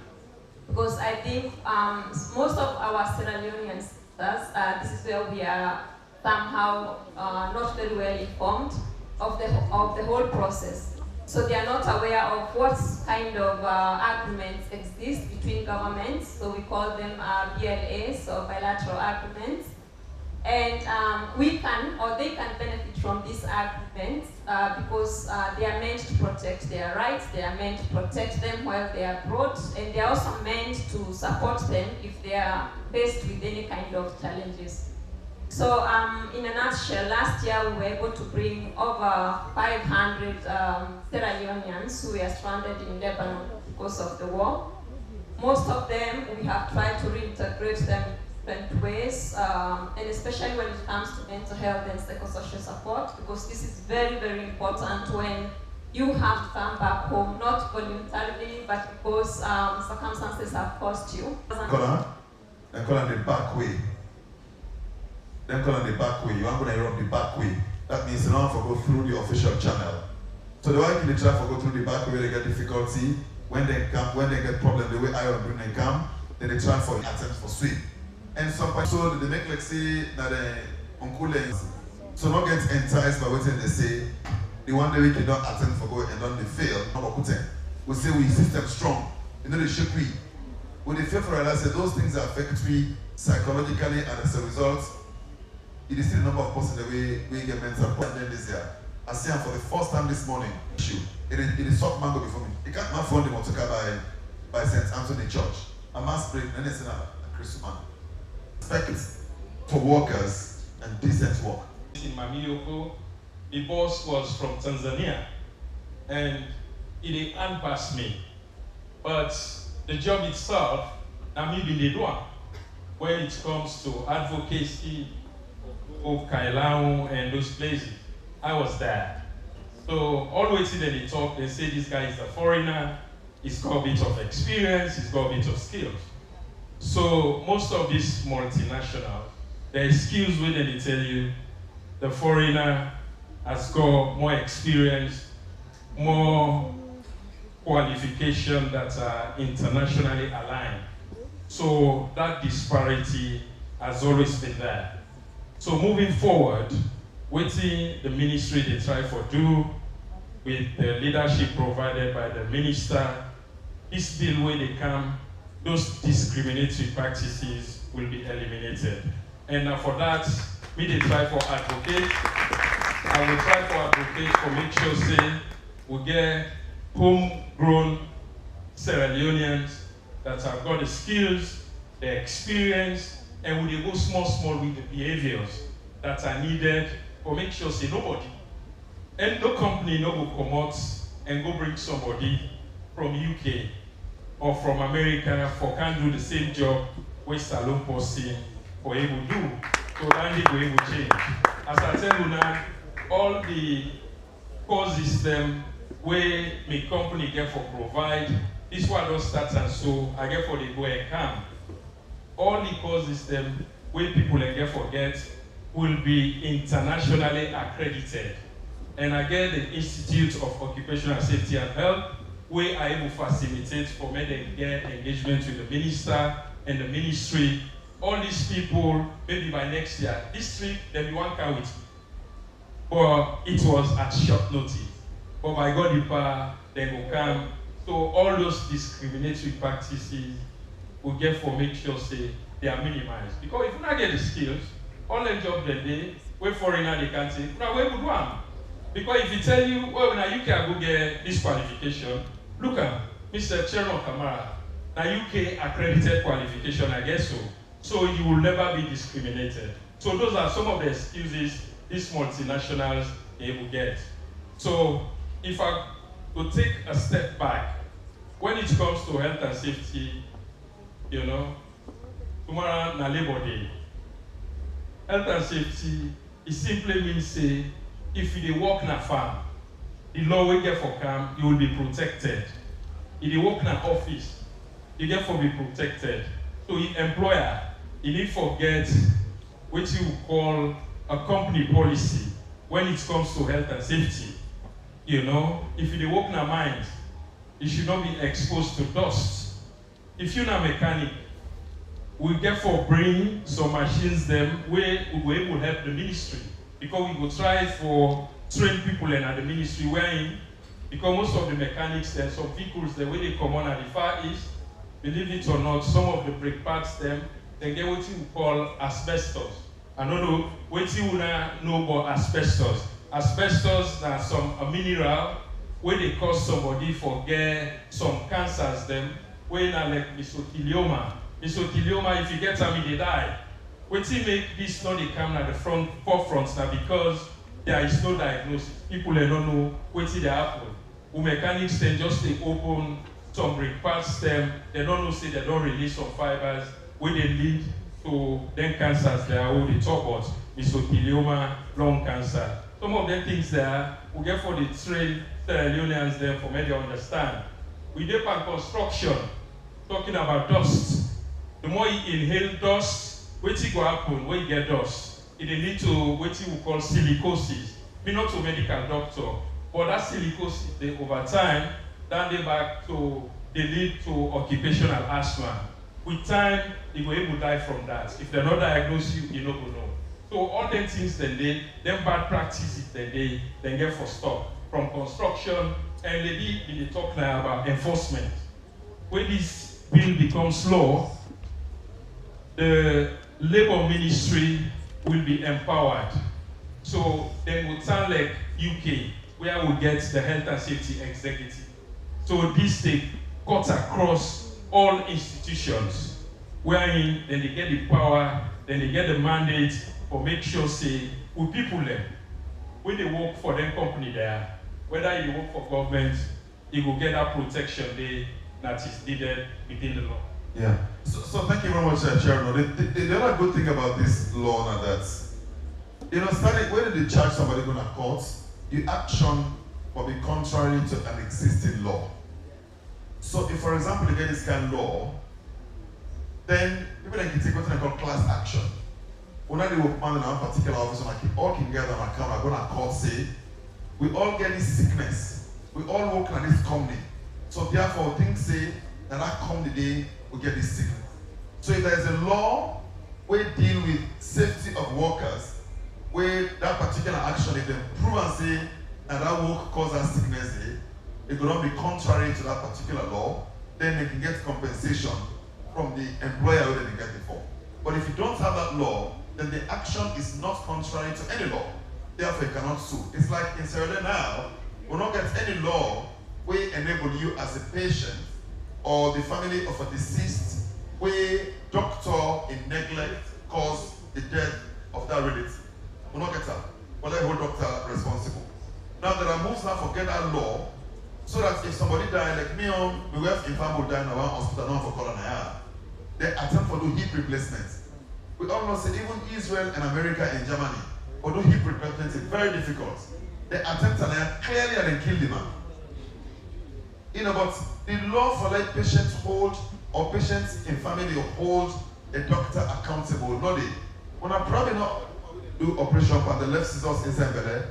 Speaker 7: Because I think most of our Sierra Leoneans, this is where we are somehow not very well informed of the whole process. So they are not aware of what kind of agreements exist between governments. So we call them BLAs, or bilateral agreements. And we can, or they can benefit from these agreements because they are meant to protect their rights, they are meant to protect them while they are abroad, and they are also meant to support them if they are faced with any kind of challenges. So in a nutshell, last year we were able to bring over 500 Sierra Leoneans who were stranded in Lebanon because of the war. Most of them, we have tried to reintegrate them different ways, and especially when it comes to mental health and psychosocial support, because this is very, very important when you have to come back home, not voluntarily, but because circumstances have forced you.
Speaker 12: They call on the back way. They call on the back way. You aren't going to run the back way. That means you don't have to go through the official channel. So the way they try to go through the back way, they get difficulty. When they come, when they get problem, the way I bring them come, then they try for attempt for sweep. And sometimes, so they make like say that the uncle so not get enticed by what they say. The one day we cannot attend for go and then they fail. We say we system strong. You know they shake we. When they fail for us, those things affect me psychologically, and as a result, it is still the number of persons that we get mental problem this year. I see him for the first time this morning. Issue. It is soft mango before me. It can't not find the motoka by St. Anthony Church. A mass break, and it's a Christmas. Respect for workers and decent work.
Speaker 20: In Mamioko, the boss was from Tanzania, and he unpassed me. But the job itself, Namibia did one. When it comes to advocacy of Kailau and those places, I was there. So always when they talk, they say this guy is a foreigner, he's got a bit of experience, he's got a bit of skills. So most of these multinationals, their skills when they tell you the foreigner has got more experience, more qualification that are internationally aligned. So that disparity has always been there. So moving forward, waiting the ministry they try for do with the leadership provided by the minister, this bill where they come, those discriminatory practices will be eliminated. And for that, we they try for advocate. I will try for advocate for make sure say we get homegrown Sierra Leoneans that have got the skills, the experience, and we go small with the behaviors that are needed for make sure say nobody, and no company no go come out and go bring somebody from UK or from America for can do the same job where Salon Posse for able to do. So that they will able to change. As I tell you now, all the core system where my company get for provide, this one don't start and so I get for the go and come. All the core system where people get for get will be internationally accredited. And I get the Institute of Occupational Safety and Health, where I will facilitate for me to get engagement with the minister and the ministry. All these people, maybe by next year, this trip, they'll be one car with me. But it was at short notice. But by God, they will come. So all those discriminatory practices will get for make sure say they are minimized. Because if you not get the skills, all the job they day, where foreigner they can't say, now where would one? Because if you tell you, well, now you can go get this qualification, look at Mr. Chairman Kamara, now UK accredited qualification, I guess so. So you will never be discriminated. So those are some of the excuses these multinationals will get. So if I could take a step back, when it comes to health and safety, you know, tomorrow na Labor Day. Health and safety, it simply means say, if you work in a farm, the law will get for camp, you will be protected. If you work in an office, you get for be protected. So the employer, you need to forget what you call a company policy when it comes to health and safety. You know, if you work in a mine, you should not be exposed to dust. If you're not a mechanic, we get for bring some machines them where we will help the ministry. Because we will try for train people in the ministry wherein, because most of the mechanics and some vehicles, the way they come on at the Far East, believe it or not, some of the brake parts them, they get what you call asbestos. I don't know what you know about asbestos. Asbestos is a mineral where they cause somebody for get some cancers them, where like mesothelioma. Mesothelioma, if you get them, they die. What you make this not they come at the forefront now because there is no diagnosis. People they don't know what they happen. Who mechanics then just they open some brake parts them, they don't know say they don't release some fibers where they lead to then cancers there who they talk about mesothelioma, lung cancer. Some of the things there we get for the trained Sierra Leoneans there for me to understand. We did on construction, talking about dust. The more you inhale dust, what will happen when you get dust? It will lead to what you call silicosis. Me not a medical doctor, but that silicosis, they, over time, then they back to, they lead to occupational asthma. With time, you will able to die from that. If they're not diagnosed, you don't know. So all them things then bad practices they get for stop. From construction, and they talk now about enforcement. When this bill becomes law, the Labour Ministry will be empowered. So then would sound like UK, where we get the health and safety executive. So this they cut across all institutions, wherein then they get the power, then they get the mandate for make sure say with people them, when they work for them company there, whether you work for government, you will get that protection that is needed within the law.
Speaker 12: Yeah. So thank you very much, Chairman. The other good thing about this law now that, you know, when they charge somebody going to court, you action will be contrary to an existing law. So if, for example, you get this kind of law, then people can take what they call class action. When they will find in a particular office, and all can gather on account, are going to court say, we all get this sickness. We all work in this company. So therefore, things say that company will get this sickness. So if there is a law where deal with safety of workers, where that particular action, if they prove and say that work causes sickness, it will not be contrary to that particular law, then they can get compensation from the employer where they get it for. But if you don't have that law, then the action is not contrary to any law. Therefore, you cannot sue. It's like in Sierra Leone now, we don't get any law where enable you as a patient or the family of a deceased where doctor in neglect caused the death of that relative. We don't get that. But let hold doctor responsible. Now there are moves now forget that law, so that if somebody die, like me we have infirm will die in our hospital, not for colonial, they attempt for do hip replacements. We all know say even Israel and America and Germany, for do hip replacements is very difficult. They attempt and clearly and kill the man. You know, but the law for like patients hold or patients in family hold a doctor accountable. Not they. When I probably not do operation on the left scissors inside belly.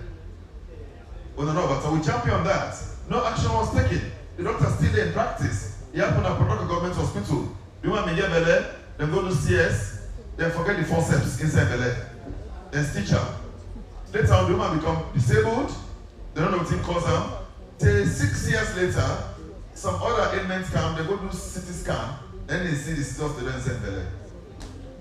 Speaker 12: We don't know, but so we champion that. No action was taken. The doctor still there in practice. He happened at Product Government Hospital. The one may get belly, then go to CS, then forget the forceps inside belly, then stitch up. Later on, the woman become disabled. They don't know what it causes them. Till 6 years later, some other ailments come, they go do CT scan, then they see the scissors, they don't send belly.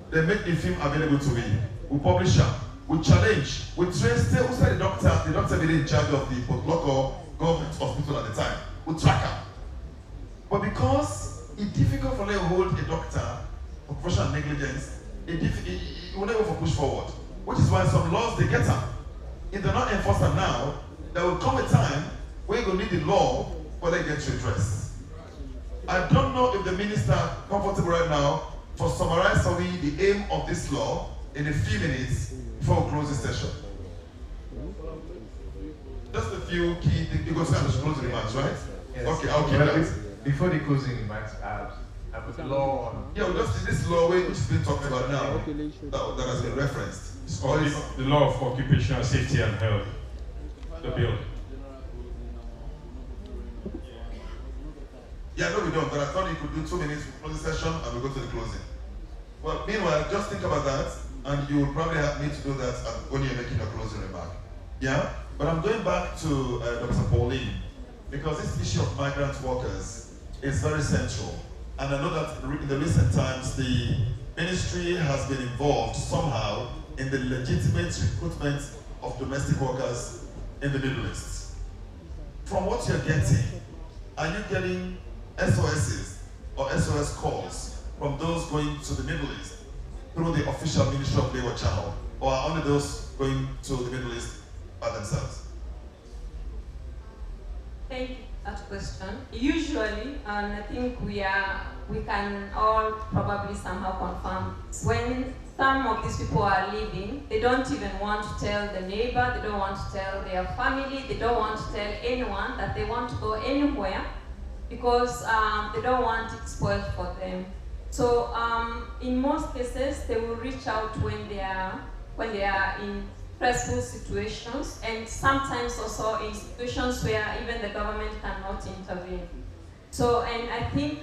Speaker 12: They make the film available to me. we publish them, we challenge, we trace, who said the doctor be in charge of the local government hospital at the time, we track them. But because it's difficult for them to hold a doctor for professional negligence, it will never push forward. Which is why some laws, they get them. If they're not enforced now, there will come a time where you will need the law for them to get redressed. I don't know if the minister is comfortable right now for summarize for me the aim of this law in a few minutes before we close this session. Just a few key things, because we have to close the remarks, right?
Speaker 21: Yes.
Speaker 12: Okay, I'll keep that.
Speaker 21: Before the closing remarks, I have a law on.
Speaker 12: Yeah, well, just this law which has been talked about now, that has been referenced.
Speaker 20: The law of occupational safety and health, the bill.
Speaker 12: Yeah, no, we don't, but I thought you could do 2 minutes, we close the session, and we go to the closing. Well, meanwhile, just think about that, and you will probably have me to do that when you're making your closing remark. Yeah? But I'm going back to Dr. Pauline, because this issue of migrant workers is very central. And I know that in the recent times, the ministry has been involved somehow in the legitimate recruitment of domestic workers in the Middle East. From what you're getting, are you getting SOSs or SOS calls from those going to the Middle East through the official Ministry of Labor channel, or are only those going to the Middle East by themselves?
Speaker 7: Thank you for that question. Usually, and I think we can all probably somehow confirm, when some of these people are leaving, they don't even want to tell the neighbor, they don't want to tell their family, they don't want to tell anyone that they want to go anywhere, because they don't want it spoiled for them. So in most cases, they will reach out when they are in stressful situations, and sometimes also in situations where even the government cannot intervene. So, and I think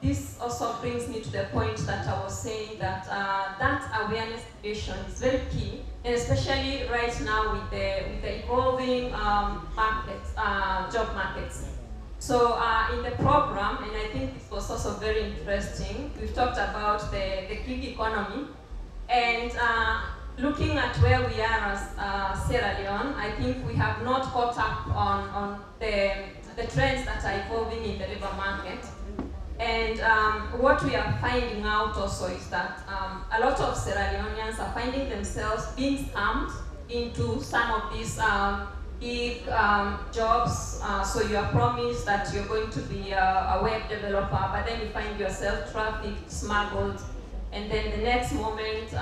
Speaker 7: this also brings me to the point that I was saying, that that awareness creation is very key, and especially right now with the evolving markets, job markets. So in the program, and I think this was also very interesting, we've talked about the gig economy, and looking at where we are as Sierra Leone, I think we have not caught up on the trends that are evolving in the labor market. And what we are finding out also is that a lot of Sierra Leoneans are finding themselves being scammed into some of these big jobs. So you are promised that you're going to be a web developer, but then you find yourself trafficked, smuggled, and then the next moment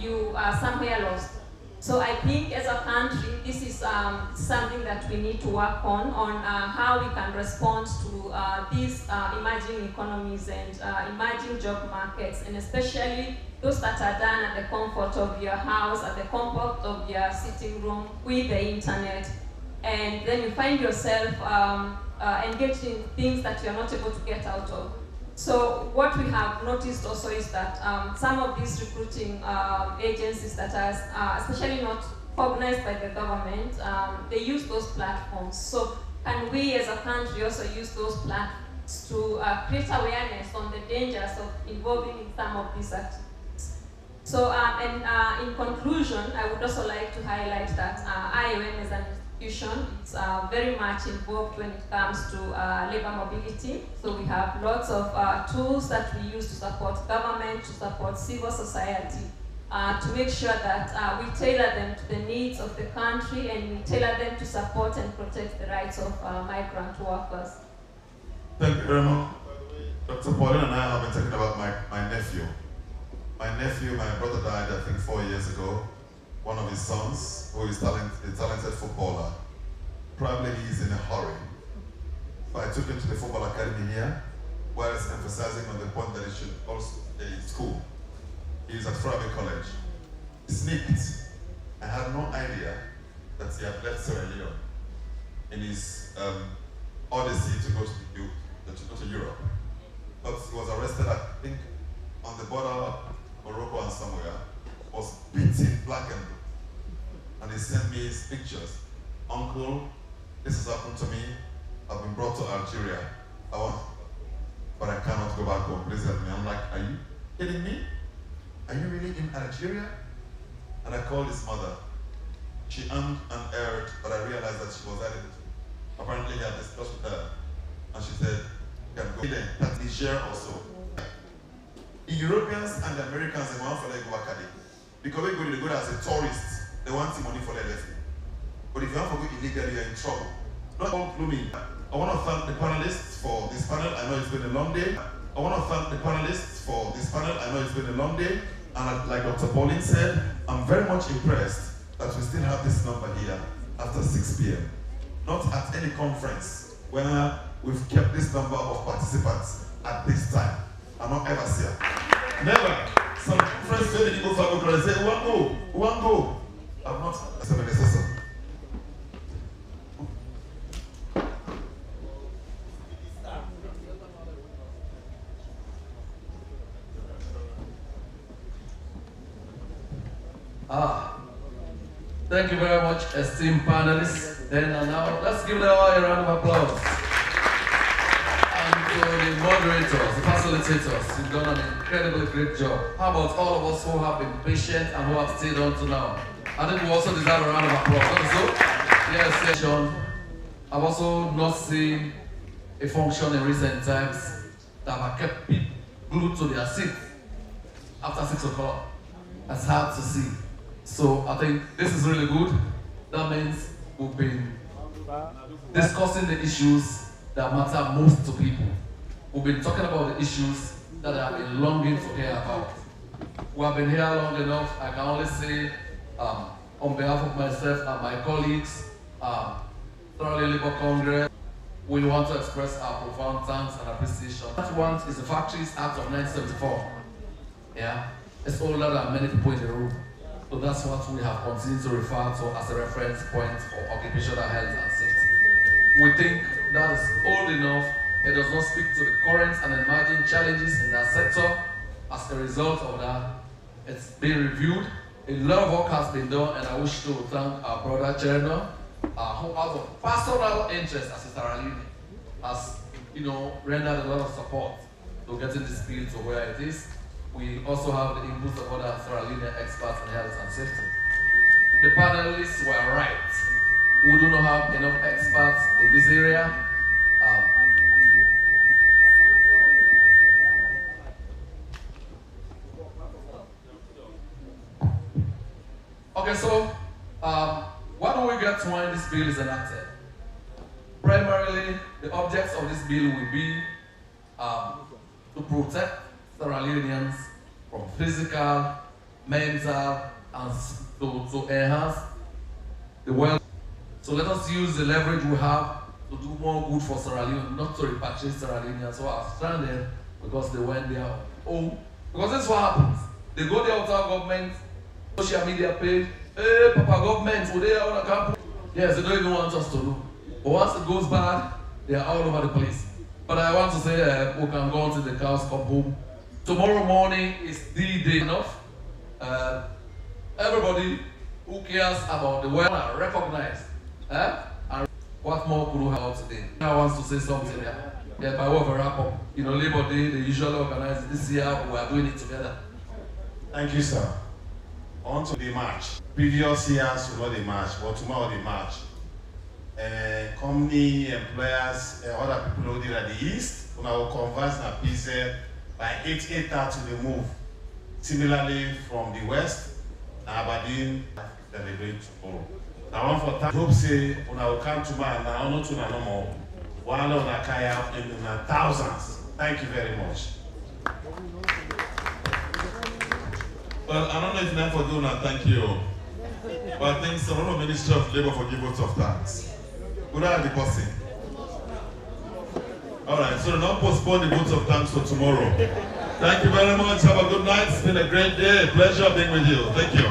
Speaker 7: you are somewhere lost. So I think as a country, this is something that we need to work on how we can respond to these emerging economies and emerging job markets, and especially those that are done at the comfort of your house, at the comfort of your sitting room with the internet. And then you find yourself engaged in things that you're not able to get out of. So what we have noticed also is that some of these recruiting agencies that are especially not organized by the government, they use those platforms. So can we as a country also use those platforms to create awareness on the dangers of involving in some of these activities? So in conclusion, I would also like to highlight that IOM as an institution is very much involved when it comes to labor mobility. So we have lots of tools that we use to support government, to support civil society, to make sure that we tailor them to the needs of the country, and we tailor them to support and protect the rights of migrant workers.
Speaker 12: Thank you very much. Dr. Pauline and I have been talking about my nephew. My brother died, I think, 4 years ago. One of his sons, who is a talented footballer, probably he's in a hurry. So I took him to the football academy here, whilst emphasizing on the point that he should also stay in school. He's at Frabe College. He sneaked. I had no idea that he had left Sierra Leone in his odyssey to go to Europe. But he was arrested, I think, on the border of Morocco and somewhere, was beaten black and blue. And he sent me his pictures. Uncle, this has happened to me. I've been brought to Algeria. But I cannot go back home. Please help me. I'm like, are you kidding me? Are you really in Algeria? And I called his mother. She ummed and erred, but I realized that she was adding it. Apparently he had discussed with her. And she said, you can go there. That's Niger also. The Europeans and the Americans, they want for like go academy. Because we go as a tourist, they want the money for their lesson. But if you want to go illegally, you're in trouble. Not all gloomy. I want to thank the panelists for this panel. I know it's been a long day. I want to thank the panelists for this panel. I know it's been a long day. And like Dr. Pauline said, I'm very much impressed that we still have this number here after 6 p.m. Not at any conference where we've kept this number of participants at this time. I'm not ever here. Never. Some conference where they go for and say, one go. I'm not a necessary.
Speaker 1: Thank you very much, esteemed panelists. Then and now, let's give them all a round of applause. And to the moderators, the facilitators, you've done an incredibly great job. How about all of us who have been patient and who have stayed on to now? I think we also deserve a round of applause. So, yes, Sean. I've also not seen a function in recent times that have kept people glued to their seats after 6 o'clock. That's hard to see. So I think this is really good. That means we've been discussing the issues that matter most to people. We've been talking about the issues that I've been longing to hear about. We have been here long enough. I can only say on behalf of myself and my colleagues, Thoroughly Labour Congress, we want to express our profound thanks and appreciation. That one is the Factories Act of 1974. Yeah, it's older than many people in the room. So that's what we have continued to refer to as a reference point for occupational health and safety. We think that is old enough. It does not speak to the current and emerging challenges in that sector. As a result of that, it's been reviewed. A lot of work has been done, and I wish to thank our brother Chairman, who out of personal interest as a Sierra Leone has, rendered a lot of support to getting this bill to where it is. We also have the input of other Sierra Leone experts in health and safety. The panelists were right. We do not have enough experts in this area. Okay, so what do we get when this bill is enacted? Primarily, the objects of this bill will be to protect Sierra Leoneans from physical, mental, and to enhance the wealth. So let us use the leverage we have to do more good for Sierra Leone, not to repatriate Sierra Leoneans who are stranded because they went there home. Because this is what happens. They go to the outer government, social media page, hey, Papa government, will they on a campus? Yes, they don't even want us to know. But once it goes bad, they are all over the place. But I want to say we can go until the cows come home. Tomorrow morning is the day enough. Everybody who cares about the world are recognized. And what more could we have today? I want to say something here. Yeah, by way of a wrap up. Labor Day, they usually organize it. This year, we are doing it together.
Speaker 22: Thank you, sir. On to the march. Previous years, we know the march, but tomorrow the march. Company, employers, other people who did at the east, we will converse in a piece by 8:30 the move. Similarly, from the west, Aberdeen, then they do it tomorrow. Now, one for time, hope say, when I will come tomorrow, now not to no more. One of the kaya in the thousands. Thank you very much.
Speaker 12: Well, I don't know if time for doing that, thank you. But I think some of the Ministry of Labour for give votes of thanks. Would I have the person? Alright, so now postpone the votes of thanks for tomorrow. Thank you very much. Have a good night. It's been a great day. A pleasure being with you. Thank you.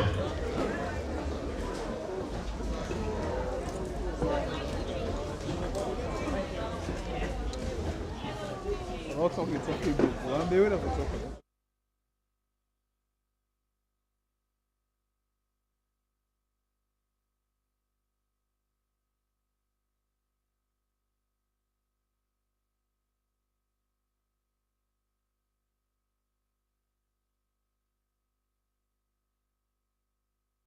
Speaker 23: Talking to people. I'm doing it for